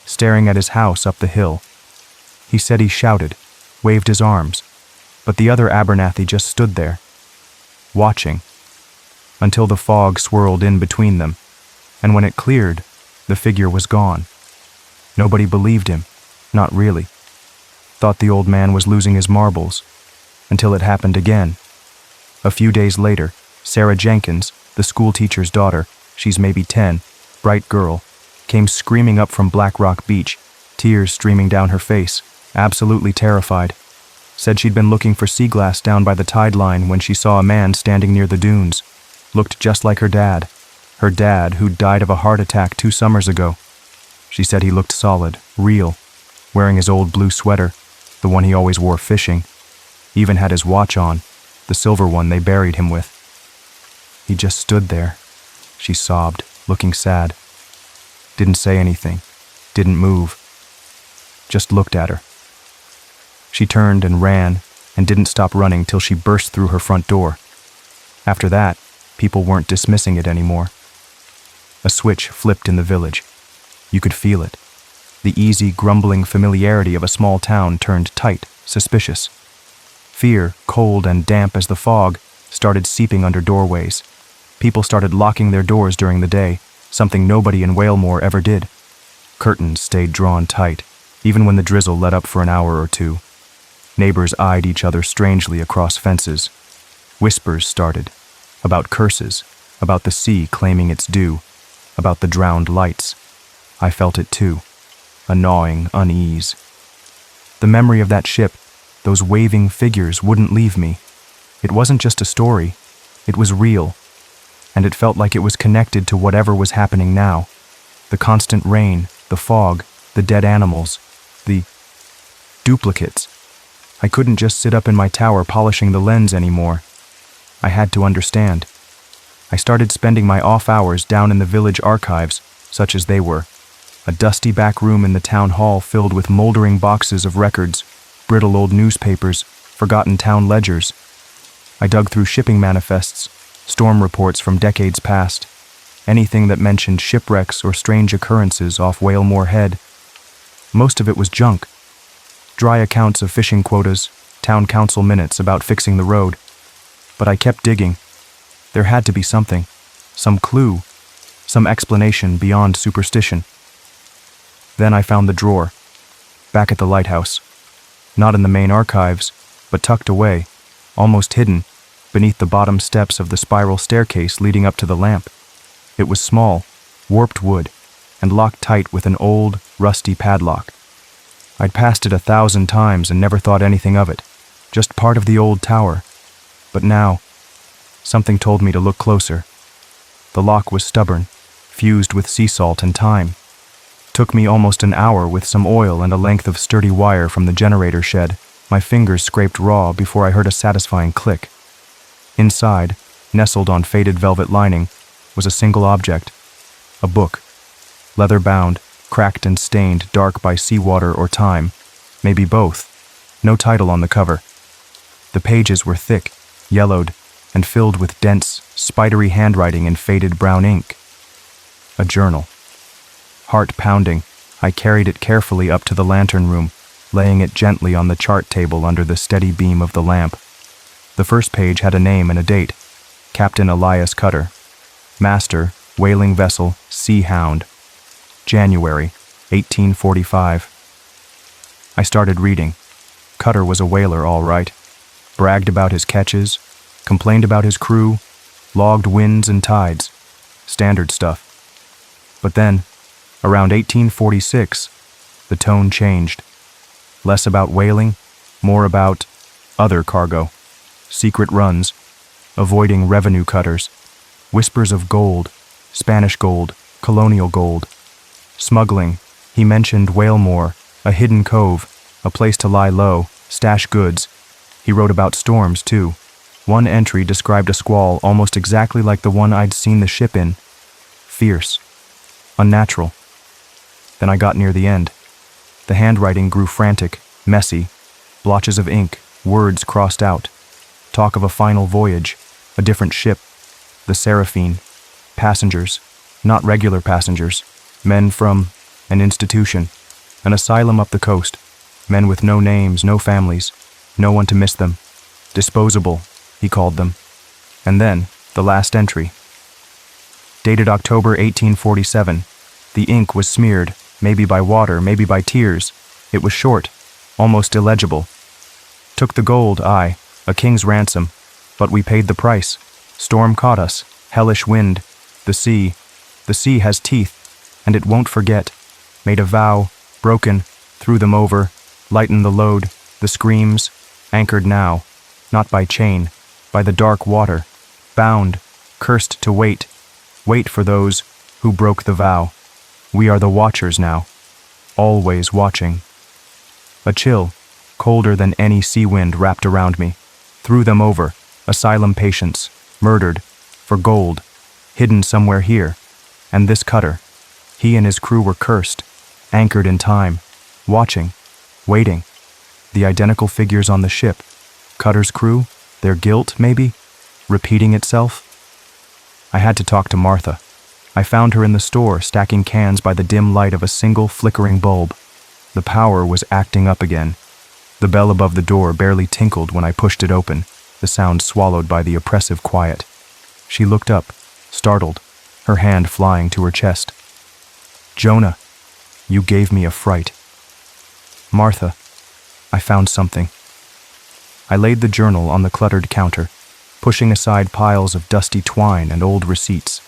staring at his house up the hill. He said he shouted, waved his arms, but the other Abernathy just stood there, watching, until the fog swirled in between them, and when it cleared, the figure was gone. Nobody believed him, not really. Thought the old man was losing his marbles, until it happened again. A few days later, Sarah Jenkins, the schoolteacher's daughter, she's maybe 10, bright girl, came screaming up from Black Rock Beach, tears streaming down her face, absolutely terrified. Said she'd been looking for sea glass down by the tide line when she saw a man standing near the dunes. Looked just like her dad who'd died of a heart attack 2 summers ago. She said he looked solid, real, wearing his old blue sweater, the one he always wore fishing. Even had his watch on, the silver one they buried him with. He just stood there, she sobbed, looking sad. Didn't say anything, didn't move, just looked at her. She turned and ran, and didn't stop running till she burst through her front door. After that, people weren't dismissing it anymore. A switch flipped in the village. You could feel it. The easy, grumbling familiarity of a small town turned tight, suspicious. Fear, cold and damp as the fog, started seeping under doorways. People started locking their doors during the day, something nobody in Whalemore ever did. Curtains stayed drawn tight, even when the drizzle let up for an hour or 2. Neighbors eyed each other strangely across fences. Whispers started, about curses, about the sea claiming its due, about the drowned lights. I felt it too, a gnawing unease. The memory of that ship, those waving figures, wouldn't leave me. It wasn't just a story, it was real, and it felt like it was connected to whatever was happening now. The constant rain, the fog, the dead animals, the duplicates. I couldn't just sit up in my tower polishing the lens anymore. I had to understand. I started spending my off hours down in the village archives, such as they were. A dusty back room in the town hall filled with moldering boxes of records, brittle old newspapers, forgotten town ledgers. I dug through shipping manifests, storm reports from decades past, anything that mentioned shipwrecks or strange occurrences off Whalemore Head. Most of it was junk. Dry accounts of fishing quotas, town council minutes about fixing the road. But I kept digging. There had to be something, some clue, some explanation beyond superstition. Then I found the drawer, back at the lighthouse. Not in the main archives, but tucked away, almost hidden, beneath the bottom steps of the spiral staircase leading up to the lamp. It was small, warped wood, and locked tight with an old, rusty padlock. I'd passed it 1,000 times and never thought anything of it, just part of the old tower. But now, something told me to look closer. The lock was stubborn, fused with sea salt and time. Took me almost an hour with some oil and a length of sturdy wire from the generator shed. My fingers scraped raw before I heard a satisfying click. Inside, nestled on faded velvet lining, was a single object. A book. Leather-bound, cracked and stained dark by seawater or time. Maybe both. No title on the cover. The pages were thick, yellowed, and filled with dense, spidery handwriting in faded brown ink. A journal. Heart pounding, I carried it carefully up to the lantern room, laying it gently on the chart table under the steady beam of the lamp. The first page had a name and a date. Captain Elias Cutter. Master, whaling vessel, Sea Hound. January, 1845. I started reading. Cutter was a whaler, all right. Bragged about his catches, complained about his crew, logged winds and tides. Standard stuff. But then, around 1846, the tone changed. Less about whaling, more about other cargo. Secret runs, avoiding revenue cutters, whispers of gold, Spanish gold, colonial gold. Smuggling, he mentioned Whalemore, a hidden cove, a place to lie low, stash goods. He wrote about storms, too. One entry described a squall almost exactly like the one I'd seen the ship in. Fierce. Unnatural. Then I got near the end. The handwriting grew frantic, messy. Blotches of ink, words crossed out. Talk of a final voyage, a different ship. The Seraphine. Passengers. Not regular passengers. Men from an institution. An asylum up the coast. Men with no names, no families. No one to miss them. Disposable, he called them. And then, the last entry. Dated October 1847. The ink was smeared, maybe by water, maybe by tears. It was short, almost illegible. Took the gold, aye, a king's ransom, but we paid the price. Storm caught us, hellish wind, the sea has teeth, and it won't forget. Made a vow, broken, threw them over, lightened the load, the screams, anchored now, not by chain, by the dark water, bound, cursed to wait for those who broke the vow. We are the watchers now, always watching. A chill, colder than any sea wind, wrapped around me. Threw them over, asylum patients, murdered, for gold, hidden somewhere here. And this cutter, he and his crew were cursed, anchored in time, watching, waiting. The identical figures on the ship, Cutter's crew, their guilt, maybe, repeating itself. I had to talk to Martha. I found her in the store, stacking cans by the dim light of a single flickering bulb. The power was acting up again. The bell above the door barely tinkled when I pushed it open, the sound swallowed by the oppressive quiet. She looked up, startled, her hand flying to her chest. "Jonah, you gave me a fright." "Martha, I found something." I laid the journal on the cluttered counter, pushing aside piles of dusty twine and old receipts.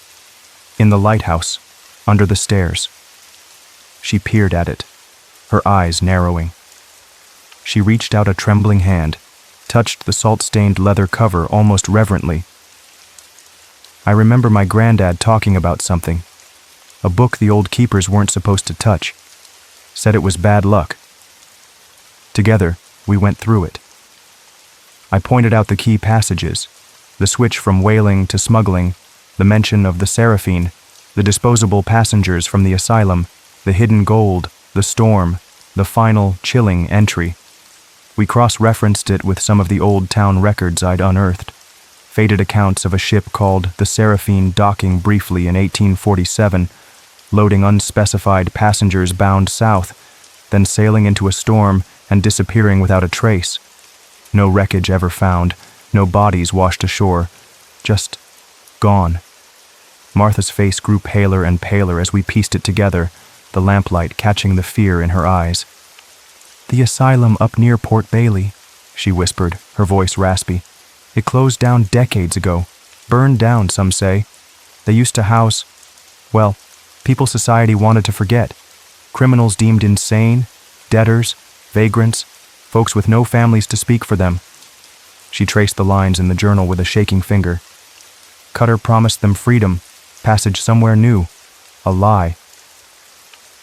In the lighthouse, under the stairs. She peered at it, her eyes narrowing. She reached out a trembling hand, touched the salt-stained leather cover almost reverently. I remember my granddad talking about something, a book the old keepers weren't supposed to touch. Said it was bad luck. Together, we went through it. I pointed out the key passages, the switch from whaling to smuggling, The mention of the Seraphine, the disposable passengers from the asylum, the hidden gold, the storm, the final, chilling entry. We cross-referenced it with some of the old town records I'd unearthed. Faded accounts of a ship called the Seraphine docking briefly in 1847, loading unspecified passengers bound south, then sailing into a storm and disappearing without a trace. No wreckage ever found, no bodies washed ashore, just gone. Martha's face grew paler and paler as we pieced it together, the lamplight catching the fear in her eyes. "The asylum up near Port Bailey," she whispered, her voice raspy. "It closed down decades ago. Burned down, some say. They used to house, well, people society wanted to forget. Criminals deemed insane, debtors, vagrants, folks with no families to speak for them." She traced the lines in the journal with a shaking finger. "Cutter promised them freedom, passage somewhere new. A lie."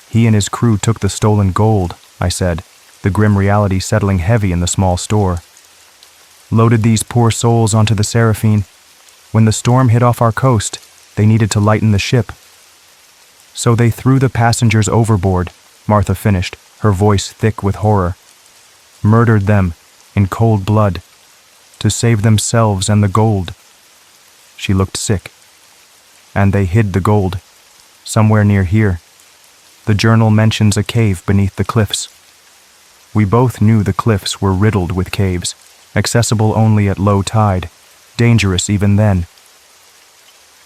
"He and his crew took the stolen gold," I said, the grim reality settling heavy in the small store. "Loaded these poor souls onto the Seraphine. When the storm hit off our coast, they needed to lighten the ship. So they threw the passengers overboard," Martha finished, her voice thick with horror. "Murdered them, in cold blood, to save themselves and the gold." She looked sick. "And they hid the gold, somewhere near here. The journal mentions a cave beneath the cliffs." We both knew the cliffs were riddled with caves, accessible only at low tide, dangerous even then.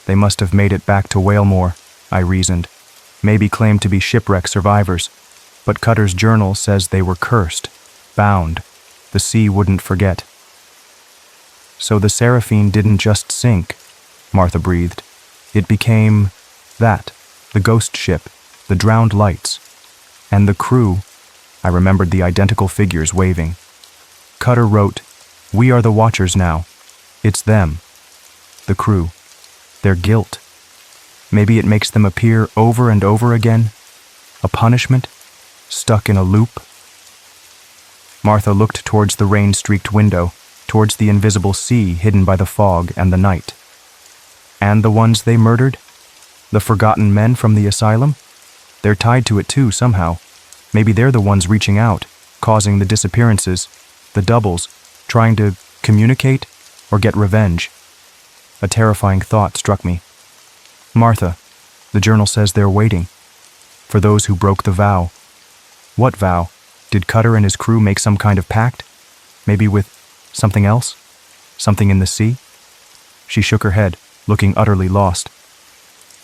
"They must have made it back to Whalemore," I reasoned. "Maybe claimed to be shipwreck survivors, but Cutter's journal says they were cursed, bound. The sea wouldn't forget." "So the Seraphine didn't just sink," Martha breathed. "It became that, the ghost ship, the drowned lights. And the crew," I remembered the identical figures waving. "Cutter wrote, 'We are the watchers now.' It's them. The crew. Their guilt. Maybe it makes them appear over and over again? A punishment? Stuck in a loop?" Martha looked towards the rain-streaked window, towards the invisible sea hidden by the fog and the night. "And the ones they murdered? The forgotten men from the asylum? They're tied to it too, somehow. Maybe they're the ones reaching out, causing the disappearances, the doubles, trying to communicate or get revenge." A terrifying thought struck me. "Martha, the journal says they're waiting. For those who broke the vow." "What vow? Did Cutter and his crew make some kind of pact? Maybe with something else? Something in the sea?" She shook her head, looking utterly lost.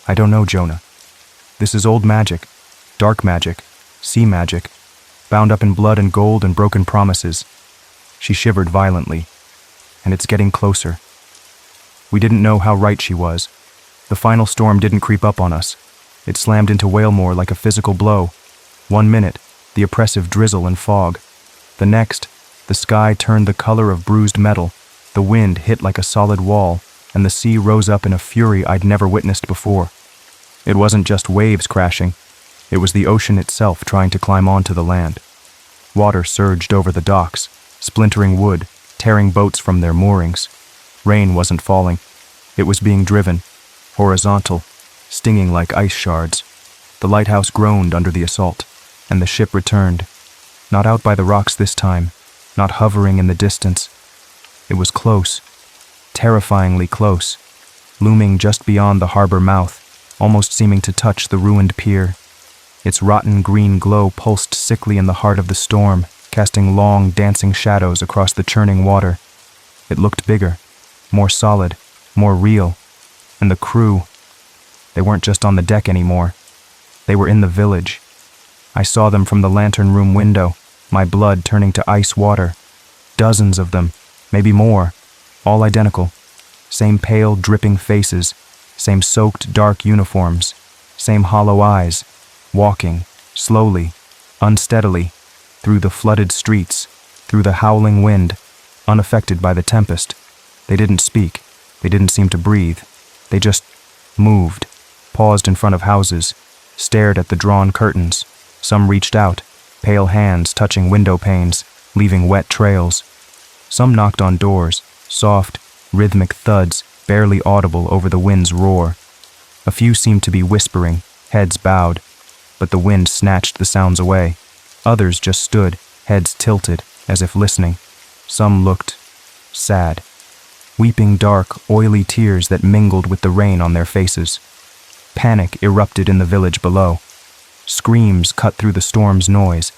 "I don't know, Jonah. This is old magic, dark magic, sea magic, bound up in blood and gold and broken promises." She shivered violently. "And it's getting closer." We didn't know how right she was. The final storm didn't creep up on us. It slammed into Whalemore like a physical blow. 1 minute, the oppressive drizzle and fog. The next, the sky turned the color of bruised metal, the wind hit like a solid wall, and the sea rose up in a fury I'd never witnessed before. It wasn't just waves crashing. It was the ocean itself trying to climb onto the land. Water surged over the docks, splintering wood, tearing boats from their moorings. Rain wasn't falling. It was being driven, horizontal, stinging like ice shards. The lighthouse groaned under the assault, and the ship returned. Not out by the rocks this time, not hovering in the distance. It was close, terrifyingly close, looming just beyond the harbor mouth, almost seeming to touch the ruined pier. Its rotten green glow pulsed sickly in the heart of the storm, casting long, dancing shadows across the churning water. It looked bigger, more solid, more real. And the crew, they weren't just on the deck anymore. They were in the village. I saw them from the lantern room window, my blood turning to ice water. Dozens of them, maybe more, all identical. Same pale, dripping faces, same soaked, dark uniforms, same hollow eyes, walking, slowly, unsteadily, through the flooded streets, through the howling wind, unaffected by the tempest. They didn't speak. They didn't seem to breathe. They just moved, paused in front of houses, stared at the drawn curtains. Some reached out, pale hands touching window panes, leaving wet trails. Some knocked on doors, soft, rhythmic thuds, barely audible over the wind's roar. A few seemed to be whispering, heads bowed, but the wind snatched the sounds away. Others just stood, heads tilted, as if listening. Some looked sad, weeping dark, oily tears that mingled with the rain on their faces. Panic erupted in the village below. Screams cut through the storm's noise.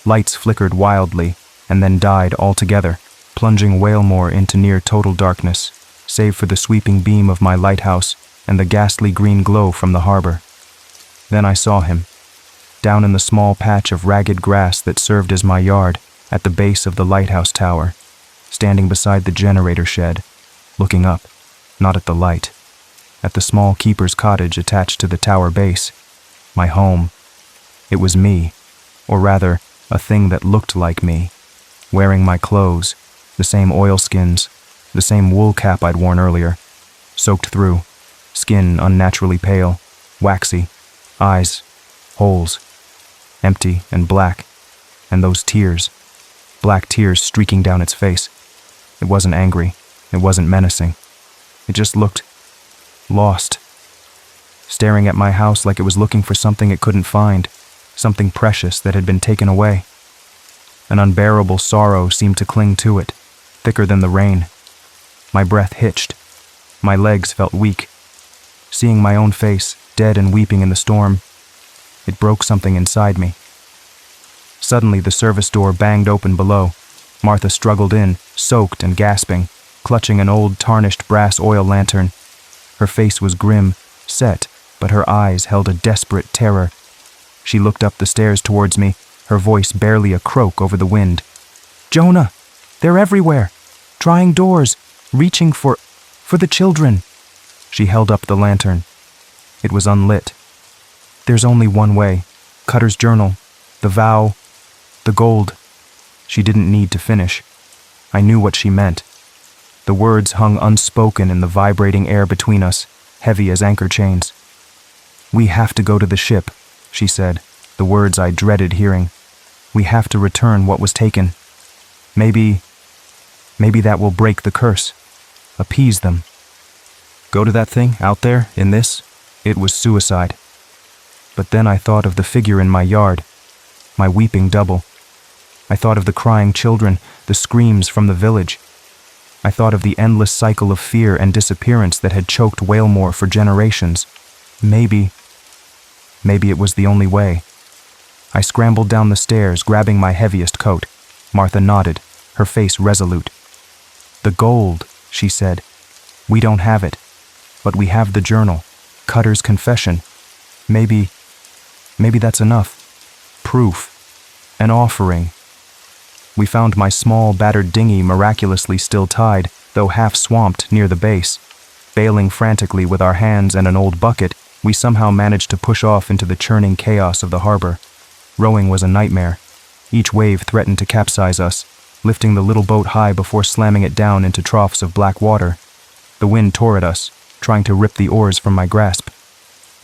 Lights flickered wildly and then died altogether, plunging Walemore into near total darkness, save for the sweeping beam of my lighthouse and the ghastly green glow from the harbor. Then I saw him, down in the small patch of ragged grass that served as my yard at the base of the lighthouse tower, standing beside the generator shed, looking up, not at the light, at the small keeper's cottage attached to the tower base, my home. It was me, or rather, a thing that looked like me, wearing my clothes, the same oilskins, the same wool cap I'd worn earlier, soaked through, skin unnaturally pale, waxy, eyes, holes, empty and black, and those tears, black tears streaking down its face. It wasn't angry, it wasn't menacing. It just looked lost, staring at my house like it was looking for something it couldn't find, something precious that had been taken away. An unbearable sorrow seemed to cling to it, thicker than the rain. My breath hitched. My legs felt weak. Seeing my own face, dead and weeping in the storm, it broke something inside me. Suddenly the service door banged open below. Martha struggled in, soaked and gasping, clutching an old tarnished brass oil lantern. Her face was grim, set, but her eyes held a desperate terror. She looked up the stairs towards me, her voice barely a croak over the wind. "Jonah! They're everywhere! Trying doors! Reaching for the children!" She held up the lantern. It was unlit. "There's only one way. Cutter's journal. The vow. The gold." She didn't need to finish. I knew what she meant. The words hung unspoken in the vibrating air between us, heavy as anchor chains. "We have to go to the ship," she said, the words I dreaded hearing. "We have to return what was taken. Maybe that will break the curse, appease them." Go to that thing out there, in this? It was suicide. But then I thought of the figure in my yard, my weeping double. I thought of the crying children, the screams from the village. I thought of the endless cycle of fear and disappearance that had choked Walemore for generations. Maybe it was the only way. I scrambled down the stairs, grabbing my heaviest coat. Martha nodded, her face resolute. "The gold," she said. "We don't have it, but we have the journal, Cutter's confession. Maybe that's enough. Proof. An offering." We found my small, battered dinghy miraculously still tied, though half swamped near the base. Bailing frantically with our hands and an old bucket, we somehow managed to push off into the churning chaos of the harbor. Rowing was a nightmare. Each wave threatened to capsize us, lifting the little boat high before slamming it down into troughs of black water. The wind tore at us, trying to rip the oars from my grasp.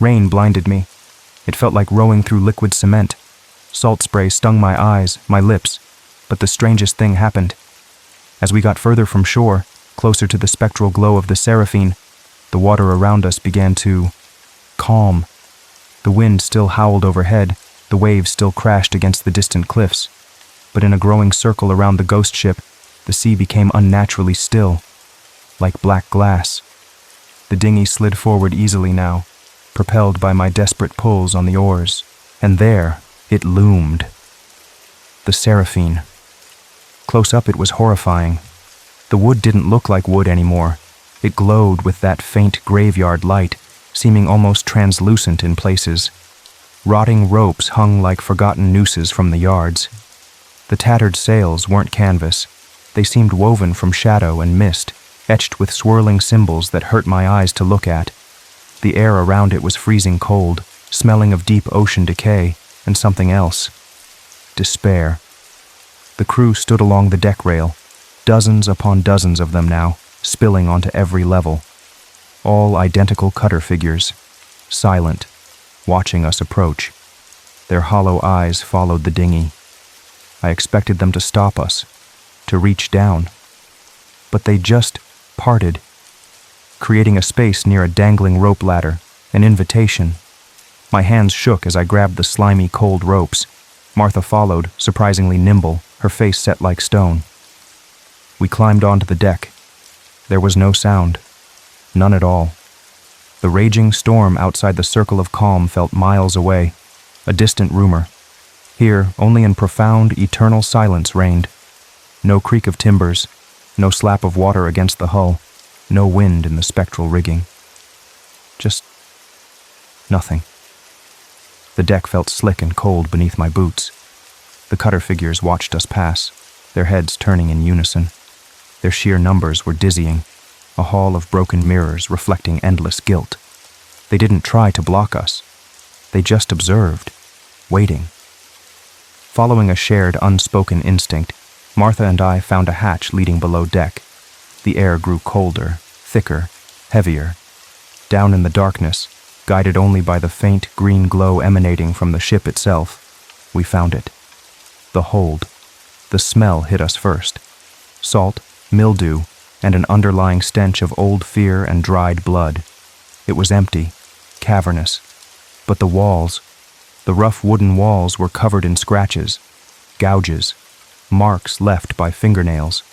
Rain blinded me. It felt like rowing through liquid cement. Salt spray stung my eyes, my lips, but the strangest thing happened. As we got further from shore, closer to the spectral glow of the Seraphine, the water around us began to calm. The wind still howled overhead, the waves still crashed against the distant cliffs, but in a growing circle around the ghost ship, the sea became unnaturally still, like black glass. The dinghy slid forward easily now, propelled by my desperate pulls on the oars, and there it loomed. The Seraphine. Close up it was horrifying. The wood didn't look like wood anymore. It glowed with that faint graveyard light, seeming almost translucent in places. Rotting ropes hung like forgotten nooses from the yards. The tattered sails weren't canvas. They seemed woven from shadow and mist, etched with swirling symbols that hurt my eyes to look at. The air around it was freezing cold, smelling of deep ocean decay and something else. Despair. The crew stood along the deck rail, dozens upon dozens of them now, spilling onto every level. All identical cutter figures, silent, watching us approach. Their hollow eyes followed the dinghy. I expected them to stop us, to reach down. But they just parted. creating a space near a dangling rope ladder, an invitation. My hands shook as I grabbed the slimy, cold ropes. Martha followed, surprisingly nimble, her face set like stone. We climbed onto the deck. There was no sound. None at all. The raging storm outside the circle of calm felt miles away, a distant rumor. Here, only in profound, eternal silence reigned. No creak of timbers, no slap of water against the hull, no wind in the spectral rigging. Just nothing. The deck felt slick and cold beneath my boots. The cutter figures watched us pass, their heads turning in unison. Their sheer numbers were dizzying, a hall of broken mirrors reflecting endless guilt. They didn't try to block us. They just observed, waiting. Following a shared, unspoken instinct, Martha and I found a hatch leading below deck. The air grew colder, thicker, heavier. Down in the darkness, guided only by the faint green glow emanating from the ship itself, we found it. The hold. The smell hit us first. Salt, mildew, and an underlying stench of old fear and dried blood. It was empty, cavernous, but the walls, the rough wooden walls, were covered in scratches, gouges, marks left by fingernails,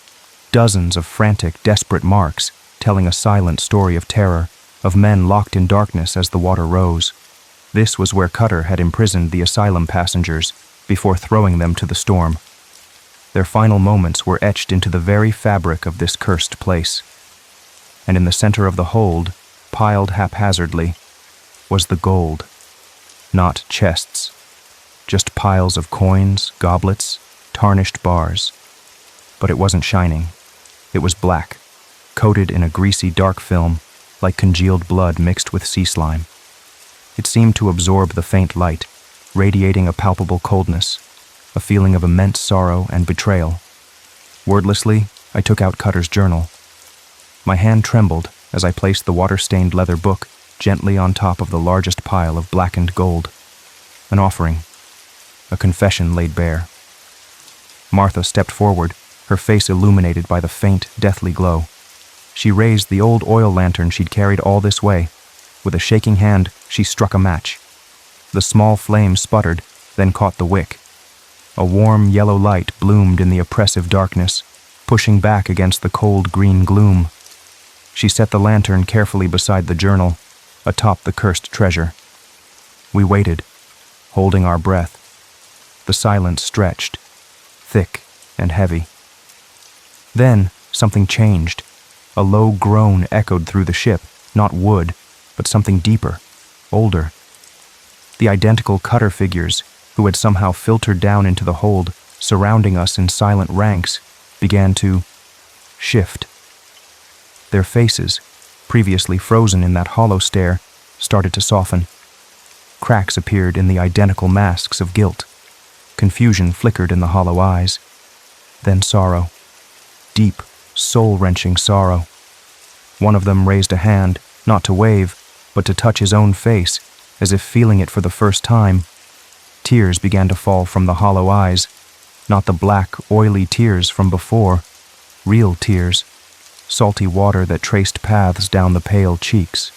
dozens of frantic, desperate marks telling a silent story of terror, of men locked in darkness as the water rose. This was where Cutter had imprisoned the asylum passengers before throwing them to the storm. Their final moments were etched into the very fabric of this cursed place. And in the center of the hold, piled haphazardly, was the gold. Not chests, just piles of coins, goblets, tarnished bars. But it wasn't shining. It was black, coated in a greasy dark film, like congealed blood mixed with sea slime. It seemed to absorb the faint light, radiating a palpable coldness, a feeling of immense sorrow and betrayal. Wordlessly, I took out Cutter's journal. My hand trembled as I placed the water-stained leather book gently on top of the largest pile of blackened gold. An offering, a confession laid bare. Martha stepped forward, her face illuminated by the faint, deathly glow. She raised the old oil lantern she'd carried all this way. With a shaking hand, she struck a match. The small flame sputtered, then caught the wick. A warm yellow light bloomed in the oppressive darkness, pushing back against the cold green gloom. She set the lantern carefully beside the journal, atop the cursed treasure. We waited, holding our breath. The silence stretched, thick and heavy. Then something changed. A low groan echoed through the ship, not wood, but something deeper, older. The identical Cutter figures, who had somehow filtered down into the hold, surrounding us in silent ranks, began to shift. Their faces, previously frozen in that hollow stare, started to soften. Cracks appeared in the identical masks of guilt. Confusion flickered in the hollow eyes. Then sorrow. Deep, soul-wrenching sorrow. One of them raised a hand, not to wave, but to touch his own face, as if feeling it for the first time. Tears began to fall from the hollow eyes, not the black, oily tears from before, real tears, salty water that traced paths down the pale cheeks.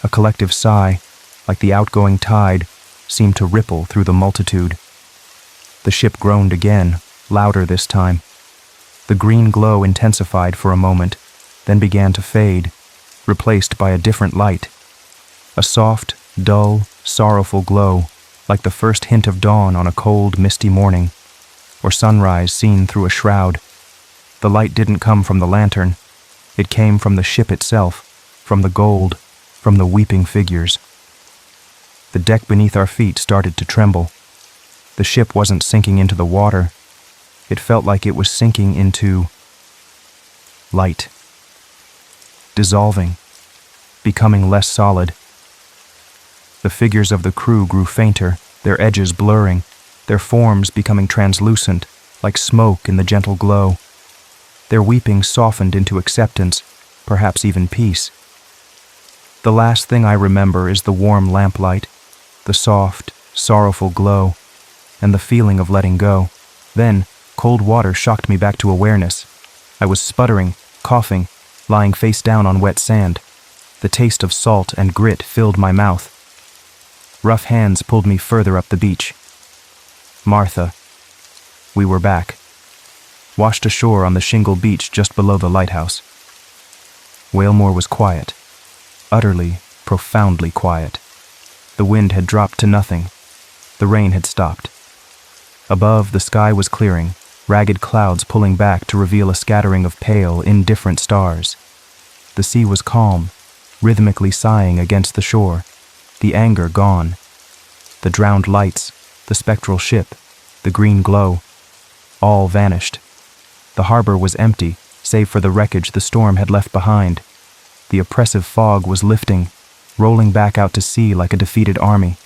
A collective sigh, like the outgoing tide, seemed to ripple through the multitude. The ship groaned again, louder this time. The green glow intensified for a moment, then began to fade, replaced by a different light. A soft, dull, sorrowful glow, like the first hint of dawn on a cold, misty morning, or sunrise seen through a shroud. The light didn't come from the lantern. It came from the ship itself, from the gold, from the weeping figures. The deck beneath our feet started to tremble. The ship wasn't sinking into the water. It felt like it was sinking into light, dissolving, becoming less solid. The figures of the crew grew fainter, their edges blurring, their forms becoming translucent, like smoke in the gentle glow. Their weeping softened into acceptance, perhaps even peace. The last thing I remember is the warm lamplight, the soft, sorrowful glow, and the feeling of letting go. Then, cold water shocked me back to awareness. I was sputtering, coughing, lying face down on wet sand. The taste of salt and grit filled my mouth. Rough hands pulled me further up the beach. Martha. We were back. Washed ashore on the shingle beach just below the lighthouse. Whalemore was quiet. Utterly, profoundly quiet. The wind had dropped to nothing. The rain had stopped. Above, the sky was clearing, ragged clouds pulling back to reveal a scattering of pale, indifferent stars. The sea was calm, rhythmically sighing against the shore, the anger gone. The drowned lights, the spectral ship, the green glow, all vanished. The harbor was empty, save for the wreckage the storm had left behind. The oppressive fog was lifting, rolling back out to sea like a defeated army.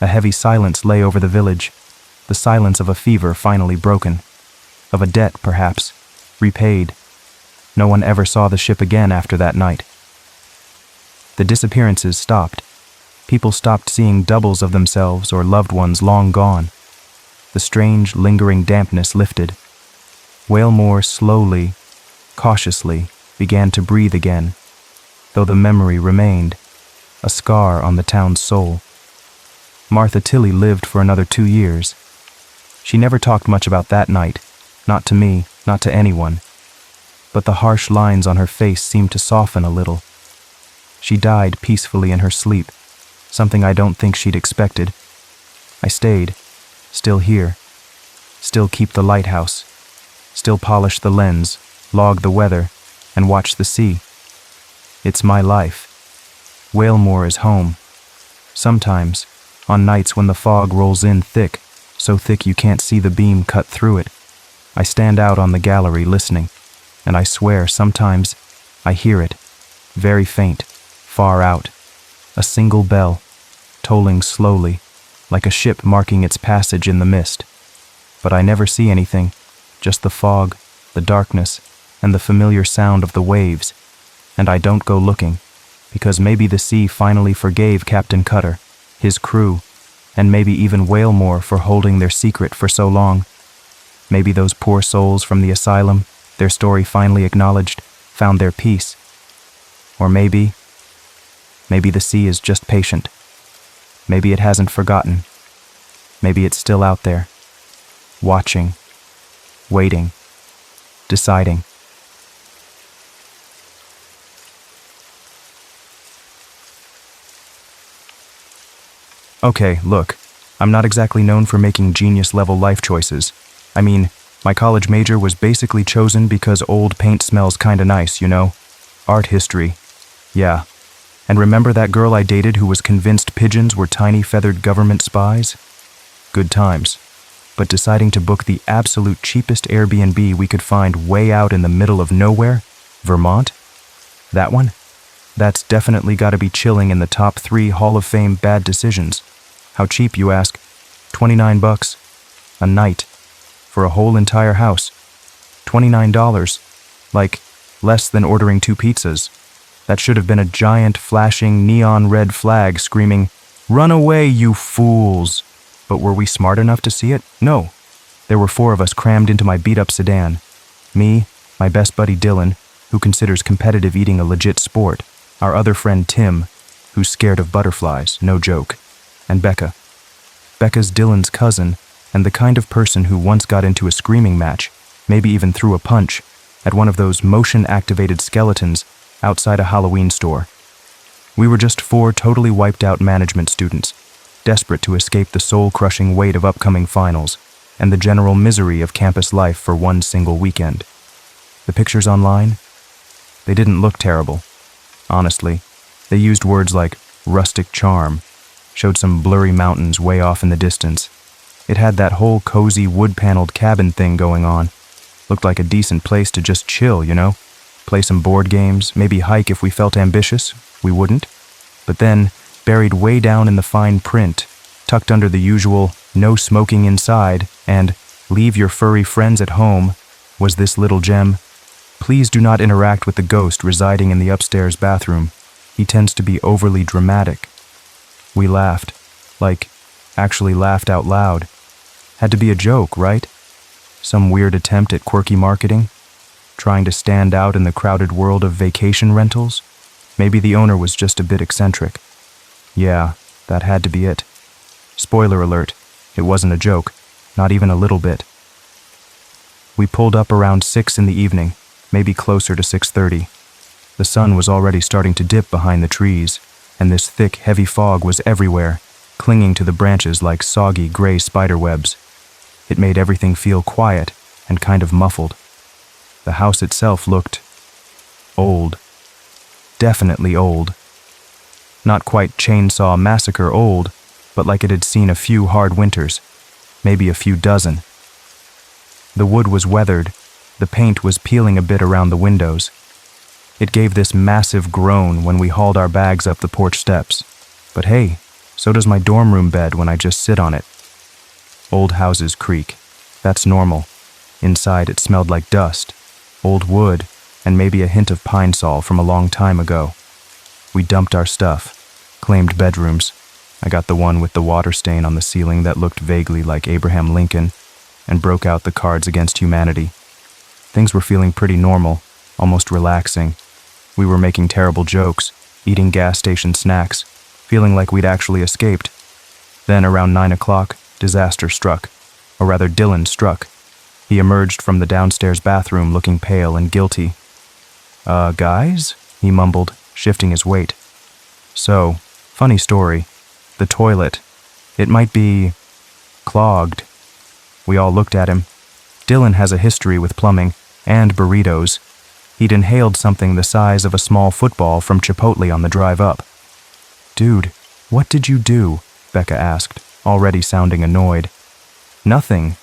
A heavy silence lay over the village, the silence of a fever finally broken, of a debt, perhaps, repaid. No one ever saw the ship again after that night. The disappearances stopped. People stopped seeing doubles of themselves or loved ones long gone. The strange, lingering dampness lifted. Whalemore slowly, cautiously, began to breathe again, though the memory remained, a scar on the town's soul. Martha Tilley lived for another 2 years. She never talked much about that night, not to me, not to anyone. But the harsh lines on her face seemed to soften a little. She died peacefully in her sleep, something I don't think she'd expected. I stayed, still here, still keep the lighthouse, still polish the lens, log the weather, and watch the sea. It's my life. Whalemore is home. Sometimes, on nights when the fog rolls in thick, so thick you can't see the beam cut through it, I stand out on the gallery listening, and I swear sometimes I hear it, very faint, far out, a single bell, tolling slowly, like a ship marking its passage in the mist. But I never see anything, just the fog, the darkness, and the familiar sound of the waves, and I don't go looking, because maybe the sea finally forgave Captain Cutter, his crew, and maybe even Whalemore for holding their secret for so long. Maybe those poor souls from the asylum, their story finally acknowledged, found their peace. Or maybe the sea is just patient. Maybe it hasn't forgotten. Maybe it's still out there, watching, waiting, deciding. Okay, look, I'm not exactly known for making genius-level life choices. I mean, my college major was basically chosen because old paint smells kinda nice, you know? Art history. Yeah. And remember that girl I dated who was convinced pigeons were tiny feathered government spies? Good times. But deciding to book the absolute cheapest Airbnb we could find way out in the middle of nowhere? Vermont? That one? That's definitely gotta be chilling in the top 3 Hall of Fame bad decisions. How cheap, you ask? $29. A night. For a whole entire house. $29. Like, less than ordering 2 pizzas. That should have been a giant, flashing, neon red flag screaming, "Run away, you fools!" But were we smart enough to see it? No. There were 4 of us crammed into my beat-up sedan. Me, my best buddy Dylan, who considers competitive eating a legit sport, our other friend Tim, who's scared of butterflies, no joke, and Becca. Becca's Dylan's cousin, and the kind of person who once got into a screaming match, maybe even threw a punch, at one of those motion-activated skeletons outside a Halloween store. We were just 4 totally wiped-out management students, desperate to escape the soul-crushing weight of upcoming finals and the general misery of campus life for one single weekend. The pictures online? They didn't look terrible. Honestly, they used words like rustic charm, showed some blurry mountains way off in the distance. It had that whole cozy wood-paneled cabin thing going on. Looked like a decent place to just chill, you know? Play some board games, maybe hike if we felt ambitious. We wouldn't. But then, buried way down in the fine print, tucked under the usual "no smoking inside" and "leave your furry friends at home," was this little gem. Please do not interact with the ghost residing in the upstairs bathroom. He tends to be overly dramatic. We laughed. Like, actually laughed out loud. Had to be a joke, right? Some weird attempt at quirky marketing? trying to stand out in the crowded world of vacation rentals? Maybe the owner was just a bit eccentric. Yeah, that had to be it. Spoiler alert, it wasn't a joke, not even a little bit. We pulled up around 6 in the evening, maybe closer to 6:30. The sun was already starting to dip behind the trees, and this thick, heavy fog was everywhere, clinging to the branches like soggy, gray spider webs. It made everything feel quiet and kind of muffled. The house itself looked old. Definitely old. Not quite Chainsaw Massacre old, but like it had seen a few hard winters, maybe a few dozen. The wood was weathered, the paint was peeling a bit around the windows. It gave this massive groan when we hauled our bags up the porch steps. But hey, so does my dorm room bed when I just sit on it. Old houses creak. That's normal. Inside it smelled like dust, old wood, and maybe a hint of pine sol from a long time ago. We dumped our stuff, claimed bedrooms. I got the one with the water stain on the ceiling that looked vaguely like Abraham Lincoln, and broke out the Cards Against Humanity. Things were feeling pretty normal, almost relaxing. We were making terrible jokes, eating gas station snacks, feeling like we'd actually escaped. Then around 9 o'clock, disaster struck, or rather Dylan struck. He emerged from the downstairs bathroom looking pale and guilty. Guys?" he mumbled, shifting his weight. "So, funny story. The toilet. It might be clogged." We all looked at him. Dylan has a history with plumbing and burritos. He'd inhaled something the size of a small football from Chipotle on the drive up. "Dude, what did you do?" Becca asked, already sounding annoyed. "Nothing.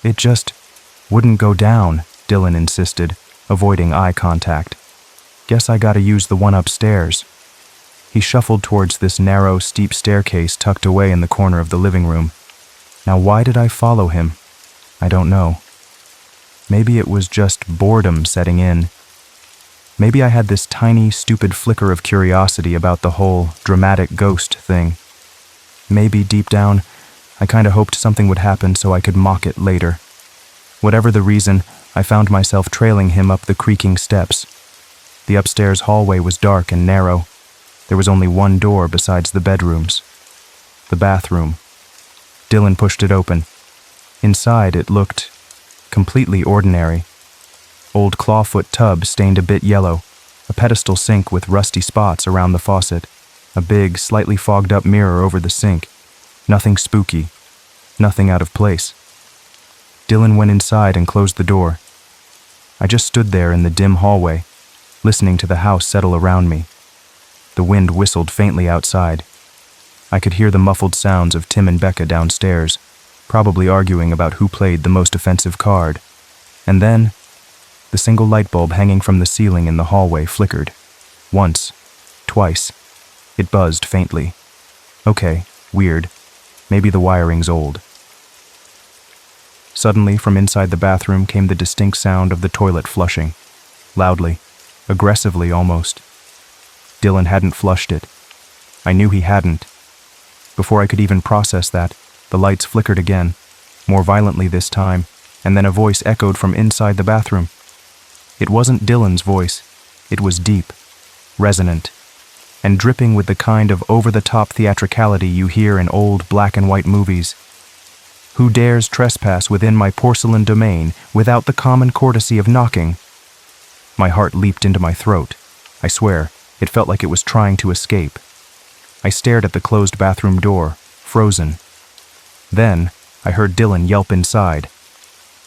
It just wouldn't go down," Dylan insisted, avoiding eye contact. "Guess I gotta use the one upstairs." He shuffled towards this narrow, steep staircase tucked away in the corner of the living room. Now why did I follow him? I don't know. Maybe it was just boredom setting in. Maybe I had this tiny, stupid flicker of curiosity about the whole dramatic ghost thing. Maybe deep down, I kinda hoped something would happen so I could mock it later. Whatever the reason, I found myself trailing him up the creaking steps. The upstairs hallway was dark and narrow. There was only one door besides the bedrooms. The bathroom. Dylan pushed it open. Inside, it looked completely ordinary. Old clawfoot tub stained a bit yellow, a pedestal sink with rusty spots around the faucet, a big, slightly fogged-up mirror over the sink. Nothing spooky, nothing out of place. Dylan went inside and closed the door. I just stood there in the dim hallway, listening to the house settle around me. The wind whistled faintly outside. I could hear the muffled sounds of Tim and Becca downstairs, probably arguing about who played the most offensive card. And then, the single light bulb hanging from the ceiling in the hallway flickered. Once, twice. It buzzed faintly. Okay, weird. Maybe the wiring's old. Suddenly, from inside the bathroom came the distinct sound of the toilet flushing. Loudly, aggressively almost. Dylan hadn't flushed it. I knew he hadn't. Before I could even process that, the lights flickered again, more violently this time, and then a voice echoed from inside the bathroom. It wasn't Dylan's voice. It was deep, resonant, and dripping with the kind of over-the-top theatricality you hear in old black-and-white movies. "Who dares trespass within my porcelain domain without the common courtesy of knocking?" My heart leaped into my throat. I swear, it felt like it was trying to escape. I stared at the closed bathroom door, frozen. Then, I heard Dylan yelp inside.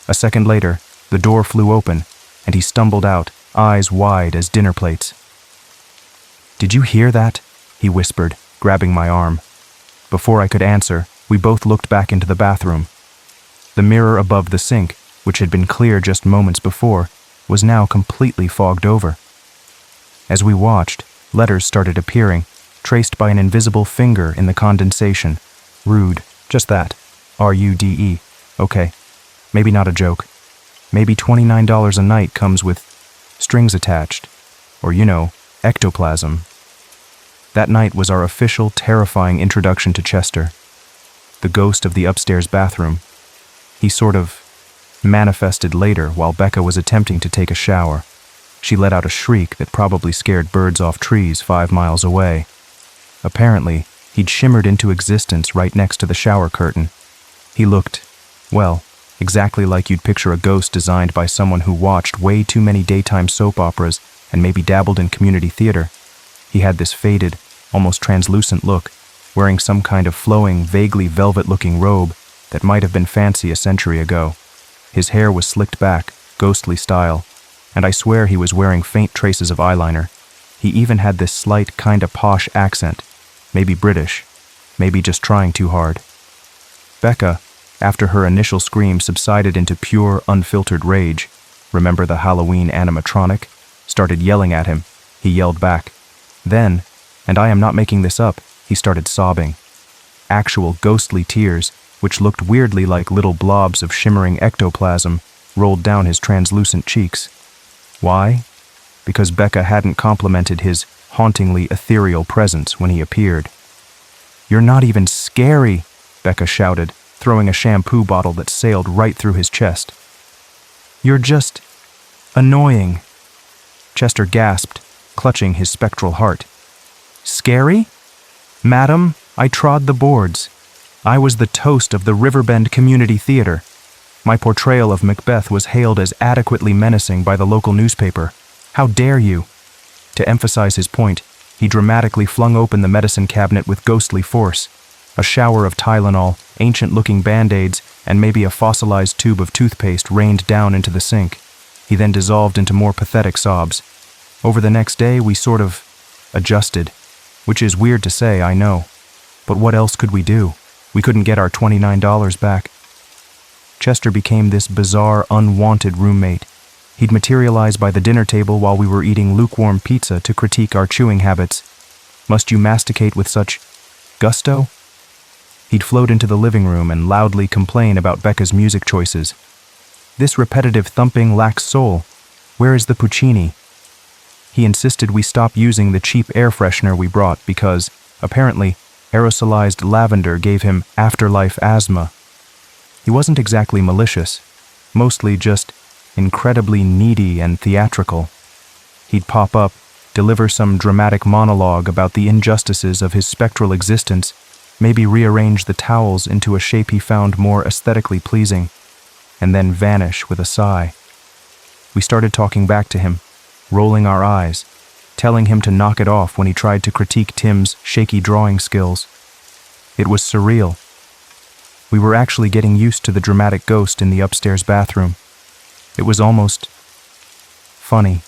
A second later, the door flew open, and he stumbled out, eyes wide as dinner plates. "Did you hear that?" he whispered, grabbing my arm. Before I could answer, we both looked back into the bathroom. The mirror above the sink, which had been clear just moments before, was now completely fogged over. As we watched, letters started appearing, traced by an invisible finger in the condensation. Rude, just that. R-U-D-E. Okay, maybe not a joke. Maybe $29 a night comes with strings attached, or ectoplasm. That night was our official, terrifying introduction to Chester, the ghost of the upstairs bathroom. He sort of manifested later while Becca was attempting to take a shower. She let out a shriek that probably scared birds off trees 5 miles away. Apparently, he'd shimmered into existence right next to the shower curtain. He looked, well, exactly like you'd picture a ghost designed by someone who watched way too many daytime soap operas and maybe dabbled in community theater. He had this faded, almost translucent look, wearing some kind of flowing, vaguely velvet-looking robe that might have been fancy a century ago. His hair was slicked back, ghostly style, and I swear he was wearing faint traces of eyeliner. He even had this slight, kinda posh accent, maybe British, maybe just trying too hard. Becca, after her initial scream subsided into pure, unfiltered rage, remember the Halloween animatronic, started yelling at him. He yelled back. Then, and I am not making this up, he started sobbing. Actual ghostly tears, which looked weirdly like little blobs of shimmering ectoplasm, rolled down his translucent cheeks. Why? Because Becca hadn't complimented his hauntingly ethereal presence when he appeared. "You're not even scary," Becca shouted, throwing a shampoo bottle that sailed right through his chest. "You're just annoying," Chester gasped, clutching his spectral heart. "Scary? Madam, I trod the boards. I was the toast of the Riverbend Community Theater. My portrayal of Macbeth was hailed as adequately menacing by the local newspaper. How dare you?" To emphasize his point, he dramatically flung open the medicine cabinet with ghostly force. A shower of Tylenol, ancient-looking Band-Aids, and maybe a fossilized tube of toothpaste rained down into the sink. He then dissolved into more pathetic sobs. Over the next day, we sort of adjusted, which is weird to say, I know. But what else could we do? We couldn't get our $29 back. Chester became this bizarre, unwanted roommate. He'd materialize by the dinner table while we were eating lukewarm pizza to critique our chewing habits. Must you masticate with such gusto? He'd float into the living room and loudly complain about Becca's music choices. "This repetitive thumping lacks soul. Where is the Puccini?" He insisted we stop using the cheap air freshener we brought because, apparently, aerosolized lavender gave him afterlife asthma. He wasn't exactly malicious, mostly just incredibly needy and theatrical. He'd pop up, deliver some dramatic monologue about the injustices of his spectral existence, maybe rearrange the towels into a shape he found more aesthetically pleasing, and then vanish with a sigh. We started talking back to him, rolling our eyes, telling him to knock it off when he tried to critique Tim's shaky drawing skills. It was surreal. We were actually getting used to the dramatic ghost in the upstairs bathroom. It was almost funny.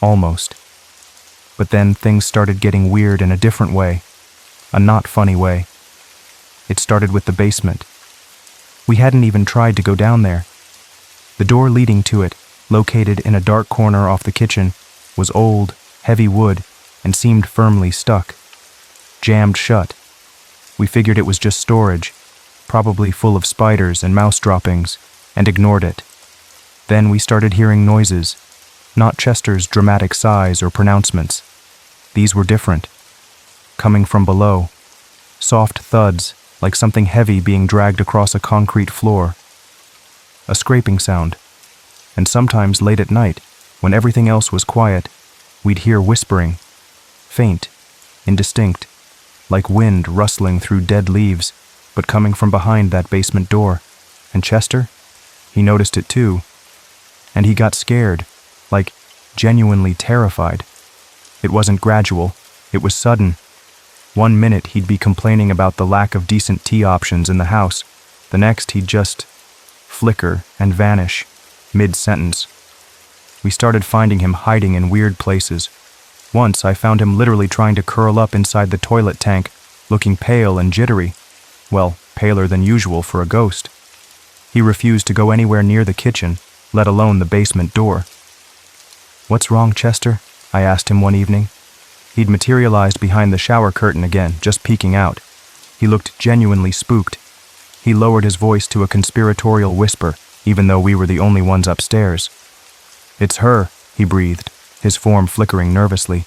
Almost. But then things started getting weird in a different way. A not funny way. It started with the basement. We hadn't even tried to go down there. The door leading to it, located in a dark corner off the kitchen, was old, heavy wood, and seemed firmly stuck. Jammed shut. We figured it was just storage, probably full of spiders and mouse droppings, and ignored it. Then we started hearing noises, not Chester's dramatic sighs or pronouncements. These were different. Coming from below, soft thuds like something heavy being dragged across a concrete floor. A scraping sound, and sometimes late at night, when everything else was quiet, we'd hear whispering, faint, indistinct, like wind rustling through dead leaves, but coming from behind that basement door. And Chester? He noticed it too. And he got scared, like genuinely terrified. It wasn't gradual, it was sudden. 1 minute he'd be complaining about the lack of decent tea options in the house. The next he'd just flicker and vanish, mid-sentence. We started finding him hiding in weird places. Once I found him literally trying to curl up inside the toilet tank, looking pale and jittery. Well, paler than usual for a ghost. He refused to go anywhere near the kitchen, let alone the basement door. "What's wrong, Chester?" I asked him one evening. He'd materialized behind the shower curtain again, just peeking out. He looked genuinely spooked. He lowered his voice to a conspiratorial whisper, even though we were the only ones upstairs. "It's her," he breathed, his form flickering nervously.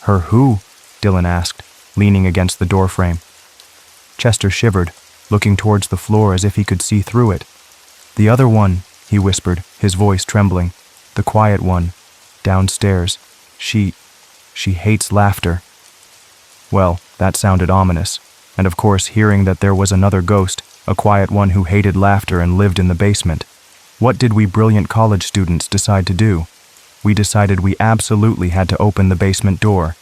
"Her who?" Dylan asked, leaning against the doorframe. Chester shivered, looking towards the floor as if he could see through it. "The other one," he whispered, his voice trembling. "The quiet one. Downstairs. She hates laughter." Well, that sounded ominous, and of course hearing that there was another ghost, a quiet one who hated laughter and lived in the basement. What did we brilliant college students decide to do? We decided we absolutely had to open the basement door,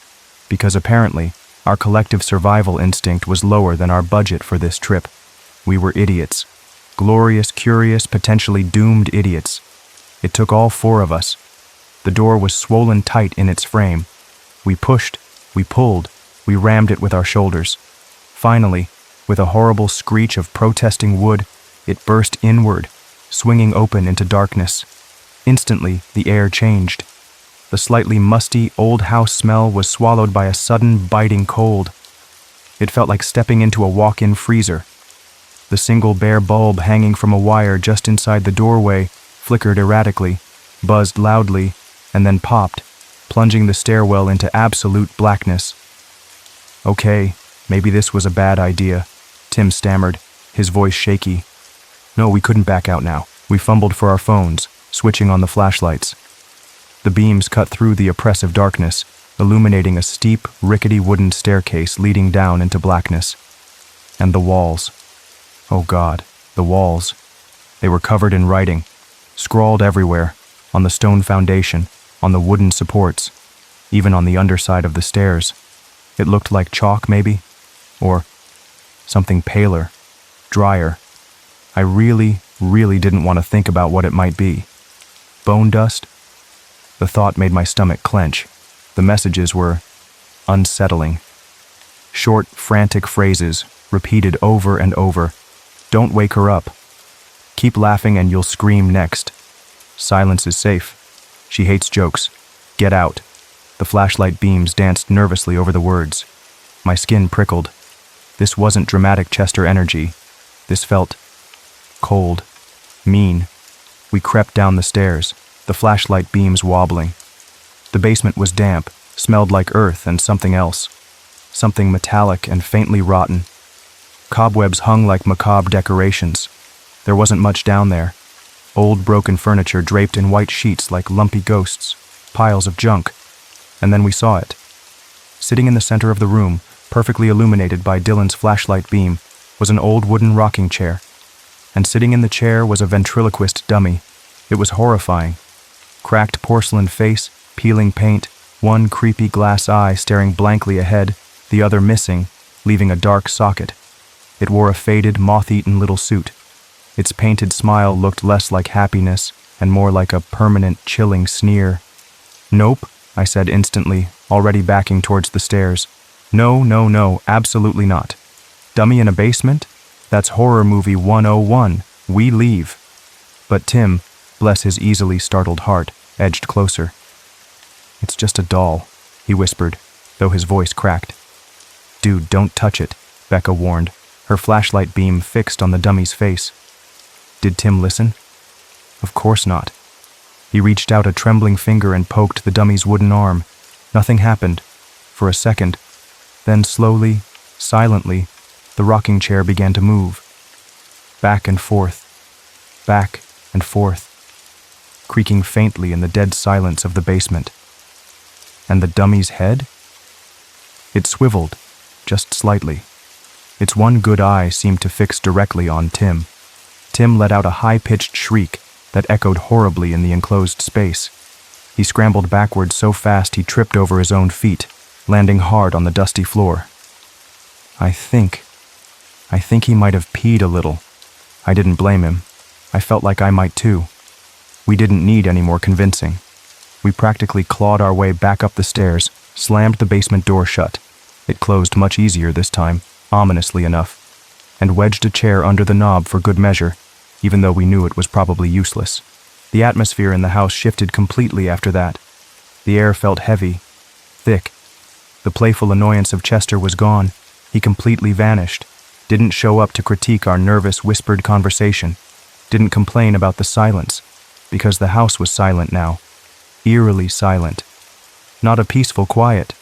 because apparently our collective survival instinct was lower than our budget for this trip. We were idiots. Glorious, curious, potentially doomed idiots. It took all four of us. The door was swollen tight in its frame. We pushed, we pulled, we rammed it with our shoulders. Finally, with a horrible screech of protesting wood, it burst inward, swinging open into darkness. Instantly, the air changed. The slightly musty, old house smell was swallowed by a sudden, biting cold. It felt like stepping into a walk-in freezer. The single bare bulb hanging from a wire just inside the doorway flickered erratically, buzzed loudly, and then popped, plunging the stairwell into absolute blackness. "Okay, maybe this was a bad idea," Tim stammered, his voice shaky. No, we couldn't back out now. We fumbled for our phones, switching on the flashlights. The beams cut through the oppressive darkness, illuminating a steep, rickety wooden staircase leading down into blackness. And the walls. Oh God, the walls. They were covered in writing, scrawled everywhere, on the stone foundation, on the wooden supports, even on the underside of the stairs. It looked like chalk, maybe? Or something paler, drier. I really didn't want to think about what it might be. Bone dust? The thought made my stomach clench. The messages were unsettling. Short, frantic phrases, repeated over and over. "Don't wake her up. Keep laughing and you'll scream next. Silence is safe. She hates jokes. Get out." The flashlight beams danced nervously over the words. My skin prickled. This wasn't dramatic Chester energy. This felt cold, mean. We crept down the stairs, the flashlight beams wobbling. The basement was damp, smelled like earth and something else. Something metallic and faintly rotten. Cobwebs hung like macabre decorations. There wasn't much down there. Old broken furniture draped in white sheets like lumpy ghosts, piles of junk. And then we saw it. Sitting in the center of the room, perfectly illuminated by Dylan's flashlight beam, was an old wooden rocking chair. And sitting in the chair was a ventriloquist dummy. It was horrifying. Cracked porcelain face, peeling paint, one creepy glass eye staring blankly ahead, the other missing, leaving a dark socket. It wore a faded, moth-eaten little suit. Its painted smile looked less like happiness and more like a permanent, chilling sneer. "Nope," I said instantly, already backing towards the stairs. No, absolutely not. Dummy in a basement? That's horror movie 101. We leave." But Tim, bless his easily startled heart, edged closer. "It's just a doll," he whispered, though his voice cracked. "Dude, don't touch it," Becca warned, her flashlight beam fixed on the dummy's face. Did Tim listen? Of course not. He reached out a trembling finger and poked the dummy's wooden arm. Nothing happened. For a second. Then slowly, silently, the rocking chair began to move. Back and forth, creaking faintly in the dead silence of the basement. And the dummy's head? It swiveled, just slightly. Its one good eye seemed to fix directly on Tim. Tim let out a high-pitched shriek that echoed horribly in the enclosed space. He scrambled backwards so fast he tripped over his own feet, landing hard on the dusty floor. I think he might have peed a little. I didn't blame him. I felt like I might too. We didn't need any more convincing. We practically clawed our way back up the stairs, slammed the basement door shut. It closed much easier this time, ominously enough, and wedged a chair under the knob for good measure, even though we knew it was probably useless. The atmosphere in the house shifted completely after that. The air felt heavy, thick. The playful annoyance of Chester was gone. He completely vanished, didn't show up to critique our nervous, whispered conversation, didn't complain about the silence, because the house was silent now, eerily silent. Not a peaceful quiet,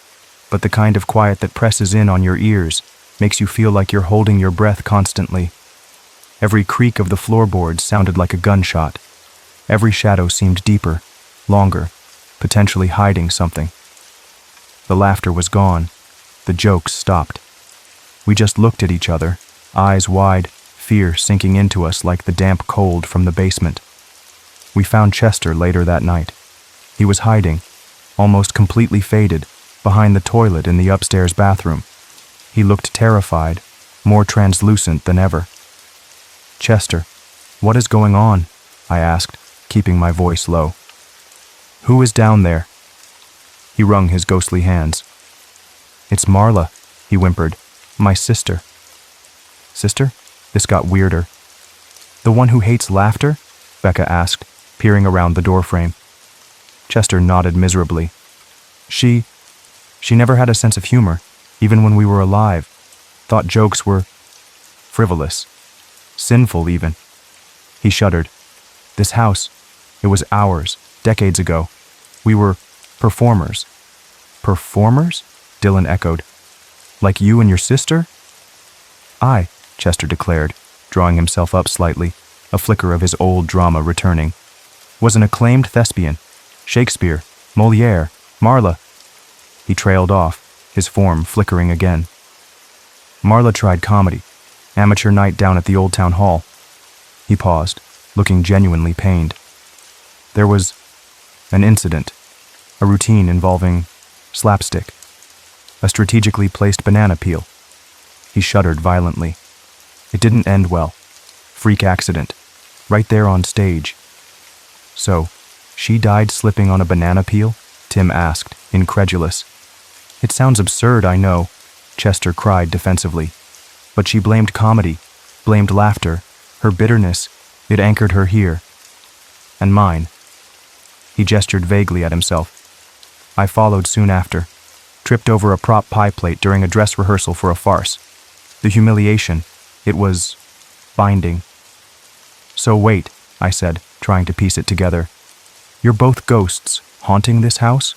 but the kind of quiet that presses in on your ears, makes you feel like you're holding your breath constantly. Every creak of the floorboards sounded like a gunshot. Every shadow seemed deeper, longer, potentially hiding something. The laughter was gone. The jokes stopped. We just looked at each other, eyes wide, fear sinking into us like the damp cold from the basement. We found Chester later that night. He was hiding, almost completely faded, behind the toilet in the upstairs bathroom. He looked terrified, more translucent than ever. "Chester, what is going on?" I asked, keeping my voice low. "Who is down there?" He wrung his ghostly hands. "It's Marla," he whimpered. "My sister." "Sister?" This got weirder. "The one who hates laughter?" Becca asked, peering around the doorframe. Chester nodded miserably. She never had a sense of humor, even when we were alive. Thought jokes were frivolous. Sinful, even. He shuddered. "This house, it was ours, decades ago. We were performers." "Performers?" Dylan echoed. "Like you and your sister?" "I," Chester declared, drawing himself up slightly, a flicker of his old drama returning, "was an acclaimed thespian. Shakespeare, Molière, Marla." He trailed off, his form flickering again. "Marla tried comedy. Amateur night down at the Old Town Hall." He paused, looking genuinely pained. "There was an incident, a routine involving slapstick, a strategically placed banana peel." He shuddered violently. "It didn't end well. Freak accident, right there on stage." "So, she died slipping on a banana peel?" Tim asked, incredulous. "It sounds absurd, I know," Chester cried defensively. "But she blamed comedy, blamed laughter, her bitterness. It anchored her here. And mine." He gestured vaguely at himself. "I followed soon after. Tripped over a prop pie plate during a dress rehearsal for a farce. The humiliation, it was binding." "So wait," I said, trying to piece it together. "You're both ghosts, haunting this house?"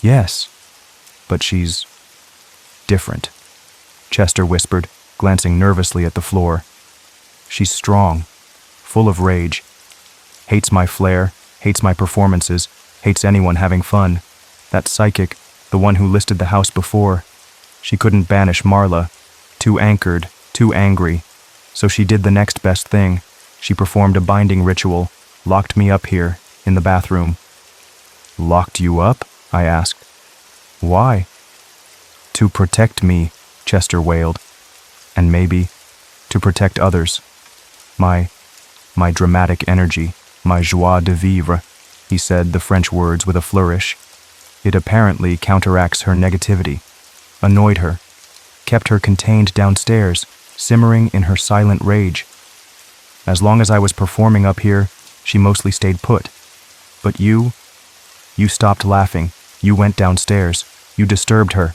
"Yes, but she's different," Chester whispered, glancing nervously at the floor. "She's strong, full of rage. Hates my flair, hates my performances, hates anyone having fun. That psychic, the one who listed the house before, she couldn't banish Marla. Too anchored, too angry. So she did the next best thing. She performed a binding ritual, locked me up here, in the bathroom." "Locked you up?" I asked. "Why?" "To protect me," Chester wailed. "And maybe to protect others. My dramatic energy, my joie de vivre," he said the French words with a flourish. "It apparently counteracts her negativity, annoyed her, kept her contained downstairs, simmering in her silent rage. As long as I was performing up here, she mostly stayed put. But you stopped laughing, you went downstairs, you disturbed her."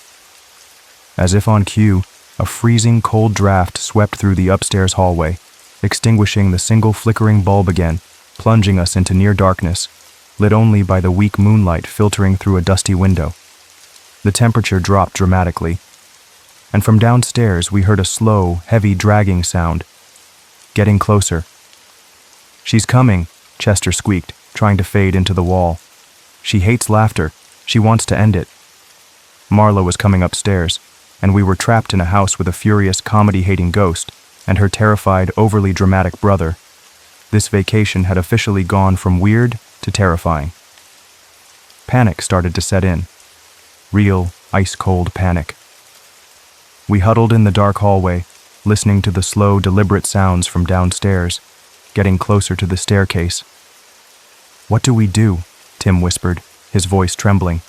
As if on cue, a freezing cold draft swept through the upstairs hallway, extinguishing the single flickering bulb again, plunging us into near darkness, lit only by the weak moonlight filtering through a dusty window. The temperature dropped dramatically, and from downstairs we heard a slow, heavy dragging sound. Getting closer. "She's coming," Chester squeaked, trying to fade into the wall. "She hates laughter. She wants to end it." Marla was coming upstairs, and we were trapped in a house with a furious comedy-hating ghost and her terrified, overly dramatic brother. This vacation had officially gone from weird to terrifying. Panic started to set in. Real, ice-cold panic. We huddled in the dark hallway, listening to the slow, deliberate sounds from downstairs, getting closer to the staircase. "What do we do?" Tim whispered, his voice trembling.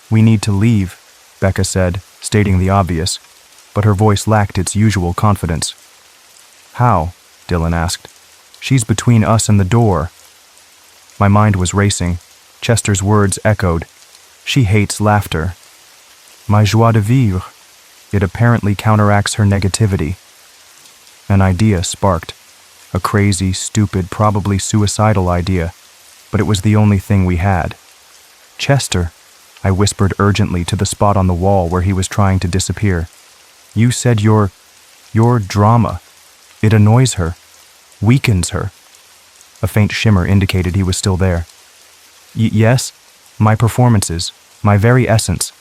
"We need to leave," Becca said, stating the obvious, but her voice lacked its usual confidence. "How?" Dylan asked. "She's between us and the door." My mind was racing. Chester's words echoed. "She hates laughter. My joie de vivre. It apparently counteracts her negativity." An idea sparked. A crazy, stupid, probably suicidal idea, but it was the only thing we had. "Chester," I whispered urgently to the spot on the wall where he was trying to disappear. "You said your drama. It annoys her. Weakens her. A faint shimmer indicated he was still there. Yes, my performances, my very essence.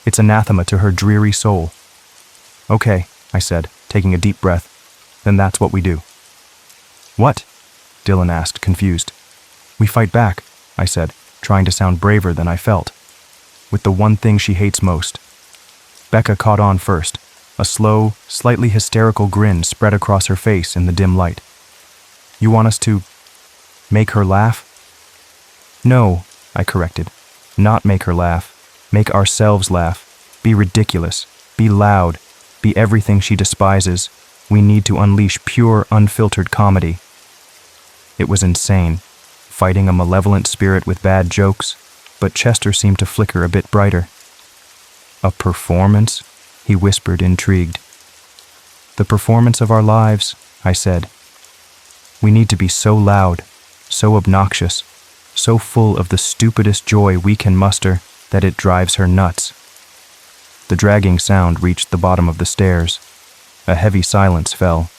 It's anathema to her dreary soul. Okay, I said, taking a deep breath. Then that's what we do. What? Dylan asked, confused. We fight back, I said, trying to sound braver than I felt. With the one thing she hates most. Becca caught on first. A slow, slightly hysterical grin spread across her face in the dim light. You want us to make her laugh? No, I corrected. Not make her laugh. Make ourselves laugh. Be ridiculous. Be loud. Be everything she despises. We need to unleash pure, unfiltered comedy. It was insane, fighting a malevolent spirit with bad jokes, but Chester seemed to flicker a bit brighter. A performance? He whispered, intrigued. The performance of our lives, I said. We need to be so loud, so obnoxious, so full of the stupidest joy we can muster that it drives her nuts. The dragging sound reached the bottom of the stairs. A heavy silence fell.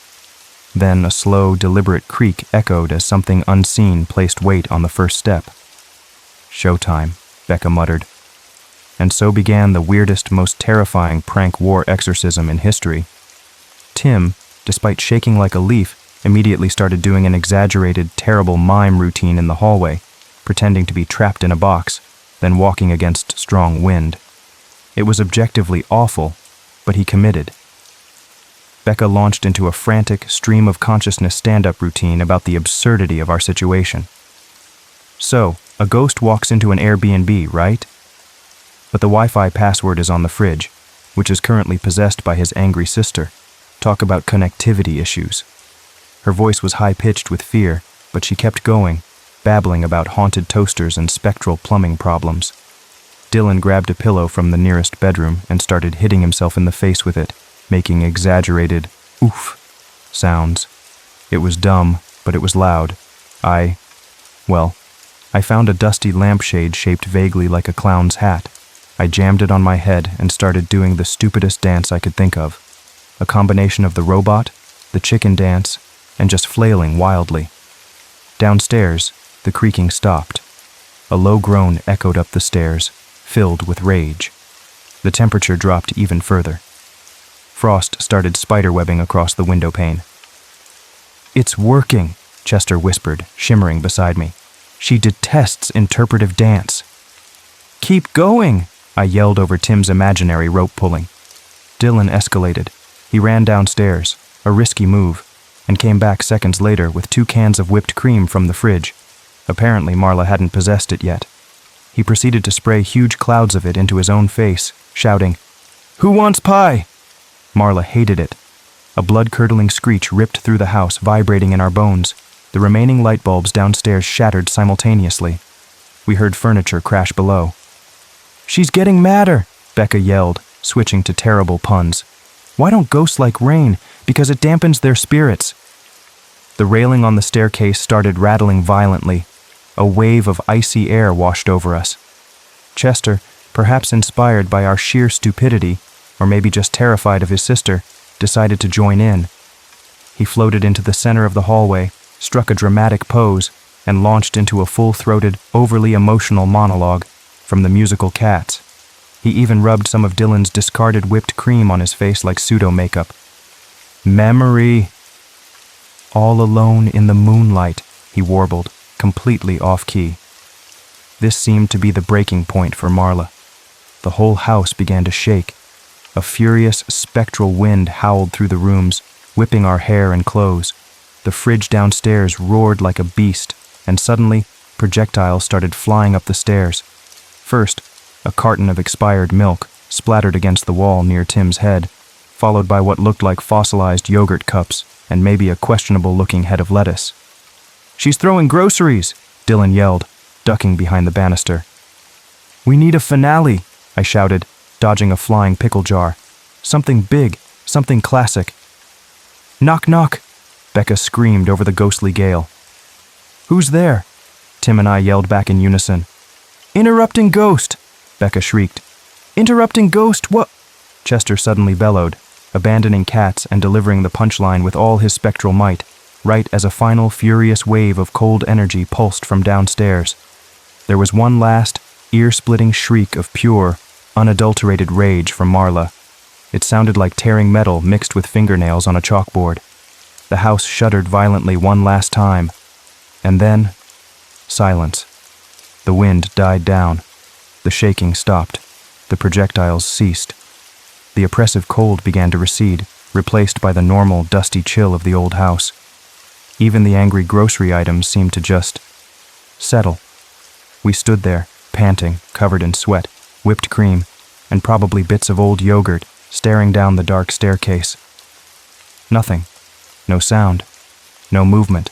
Then a slow, deliberate creak echoed as something unseen placed weight on the first step. Showtime, Becca muttered. And so began the weirdest, most terrifying prank war exorcism in history. Tim, despite shaking like a leaf, immediately started doing an exaggerated, terrible mime routine in the hallway, pretending to be trapped in a box, then walking against strong wind. It was objectively awful, but he committed. Becca launched into a frantic, stream-of-consciousness stand-up routine about the absurdity of our situation. So, a ghost walks into an Airbnb, right? But the Wi-Fi password is on the fridge, which is currently possessed by his angry sister. Talk about connectivity issues. Her voice was high-pitched with fear, but she kept going, babbling about haunted toasters and spectral plumbing problems. Dylan grabbed a pillow from the nearest bedroom and started hitting himself in the face with it, making exaggerated oof sounds. It was dumb, but it was loud. I found a dusty lampshade shaped vaguely like a clown's hat. I jammed it on my head and started doing the stupidest dance I could think of. A combination of the robot, the chicken dance, and just flailing wildly. Downstairs, the creaking stopped. A low groan echoed up the stairs, filled with rage. The temperature dropped even further. Frost started spiderwebbing across the window pane. It's working, Chester whispered, shimmering beside me. She detests interpretive dance. Keep going, I yelled over Tim's imaginary rope pulling. Dylan escalated. He ran downstairs, a risky move, and came back seconds later with 2 cans of whipped cream from the fridge. Apparently Marla hadn't possessed it yet. He proceeded to spray huge clouds of it into his own face, shouting, "Who wants pie?" Marla hated it. A blood-curdling screech ripped through the house, vibrating in our bones. The remaining light bulbs downstairs shattered simultaneously. We heard furniture crash below. "She's getting madder," Becca yelled, switching to terrible puns. "Why don't ghosts like rain? Because it dampens their spirits." The railing on the staircase started rattling violently. A wave of icy air washed over us. Chester, perhaps inspired by our sheer stupidity, or maybe just terrified of his sister, decided to join in. He floated into the center of the hallway, struck a dramatic pose, and launched into a full-throated, overly emotional monologue from the musical Cats. He even rubbed some of Dylan's discarded whipped cream on his face like pseudo-makeup. Memory. All alone in the moonlight, he warbled, completely off-key. This seemed to be the breaking point for Marla. The whole house began to shake. A furious, spectral wind howled through the rooms, whipping our hair and clothes. The fridge downstairs roared like a beast, and suddenly, projectiles started flying up the stairs. First, a carton of expired milk splattered against the wall near Tim's head, followed by what looked like fossilized yogurt cups and maybe a questionable-looking head of lettuce. "She's throwing groceries!" Dylan yelled, ducking behind the banister. "We need a finale," I shouted, dodging a flying pickle jar. "Something big, something classic." "Knock, knock!" Becca screamed over the ghostly gale. "Who's there?" Tim and I yelled back in unison. "Interrupting ghost!" Becca shrieked. "Interrupting ghost, what?" Chester suddenly bellowed, abandoning Cats and delivering the punchline with all his spectral might. right as a final furious wave of cold energy pulsed from downstairs. There was one last, ear-splitting shriek of pure, unadulterated rage from Marla. It sounded like tearing metal mixed with fingernails on a chalkboard. The house shuddered violently one last time, and then silence. The wind died down. The shaking stopped. The projectiles ceased. The oppressive cold began to recede, replaced by the normal, dusty chill of the old house. Even the angry grocery items seemed to just settle. We stood there, panting, covered in sweat, whipped cream, and probably bits of old yogurt, staring down the dark staircase. Nothing. No sound. No movement.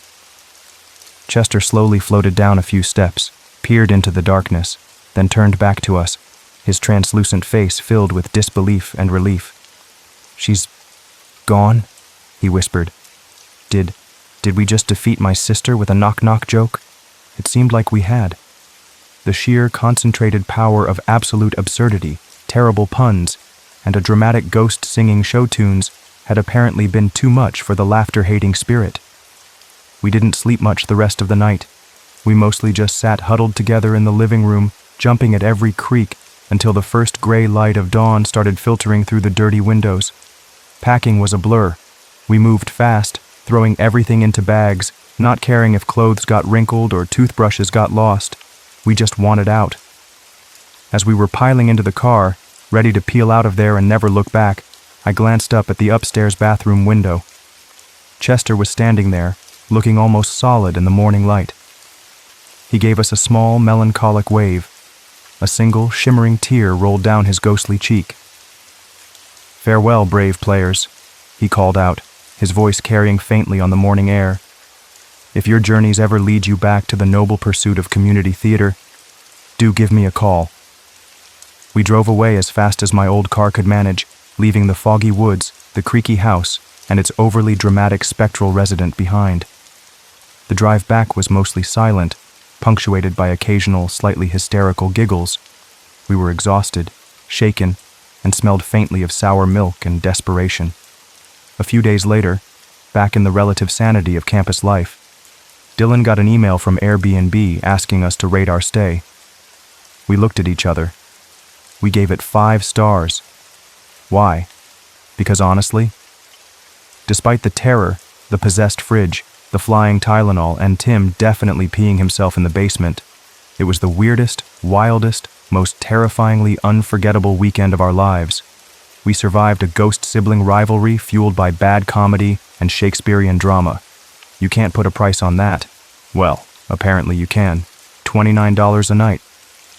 Chester slowly floated down a few steps, peered into the darkness, then turned back to us, his translucent face filled with disbelief and relief. "She's gone?" he whispered. Did we just defeat my sister with a knock-knock joke? It seemed like we had. The sheer concentrated power of absolute absurdity, terrible puns, and a dramatic ghost singing show tunes had apparently been too much for the laughter-hating spirit. We didn't sleep much the rest of the night. We mostly just sat huddled together in the living room, jumping at every creak until the first gray light of dawn started filtering through the dirty windows. Packing was a blur. We moved fast, throwing everything into bags, not caring if clothes got wrinkled or toothbrushes got lost. We just wanted out. As we were piling into the car, ready to peel out of there and never look back, I glanced up at the upstairs bathroom window. Chester was standing there, looking almost solid in the morning light. He gave us a small, melancholic wave. A single, shimmering tear rolled down his ghostly cheek. "Farewell, brave players," he called out, his voice carrying faintly on the morning air. "If your journeys ever lead you back to the noble pursuit of community theater, do give me a call." We drove away as fast as my old car could manage, leaving the foggy woods, the creaky house, and its overly dramatic spectral resident behind. The drive back was mostly silent, punctuated by occasional, slightly hysterical giggles. We were exhausted, shaken, and smelled faintly of sour milk and desperation. A few days later, back in the relative sanity of campus life, Dylan got an email from Airbnb asking us to rate our stay. We looked at each other. We gave it 5 stars. Why? Because honestly, despite the terror, the possessed fridge, the flying Tylenol, and Tim definitely peeing himself in the basement, it was the weirdest, wildest, most terrifyingly unforgettable weekend of our lives. We survived a ghost-sibling rivalry fueled by bad comedy and Shakespearean drama. You can't put a price on that. Well, apparently you can. $29 a night.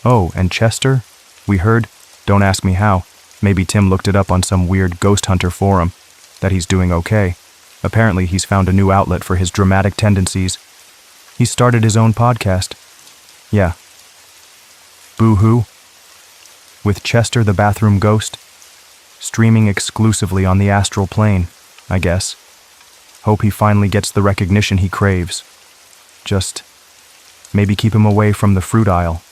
Oh, and Chester? We heard, don't ask me how, maybe Tim looked it up on some weird ghost hunter forum, that he's doing okay. Apparently he's found a new outlet for his dramatic tendencies. He started his own podcast. Yeah. Boo-hoo. With Chester the bathroom ghost, streaming exclusively on the astral plane, I guess. Hope he finally gets the recognition he craves. Just maybe keep him away from the fruit aisle.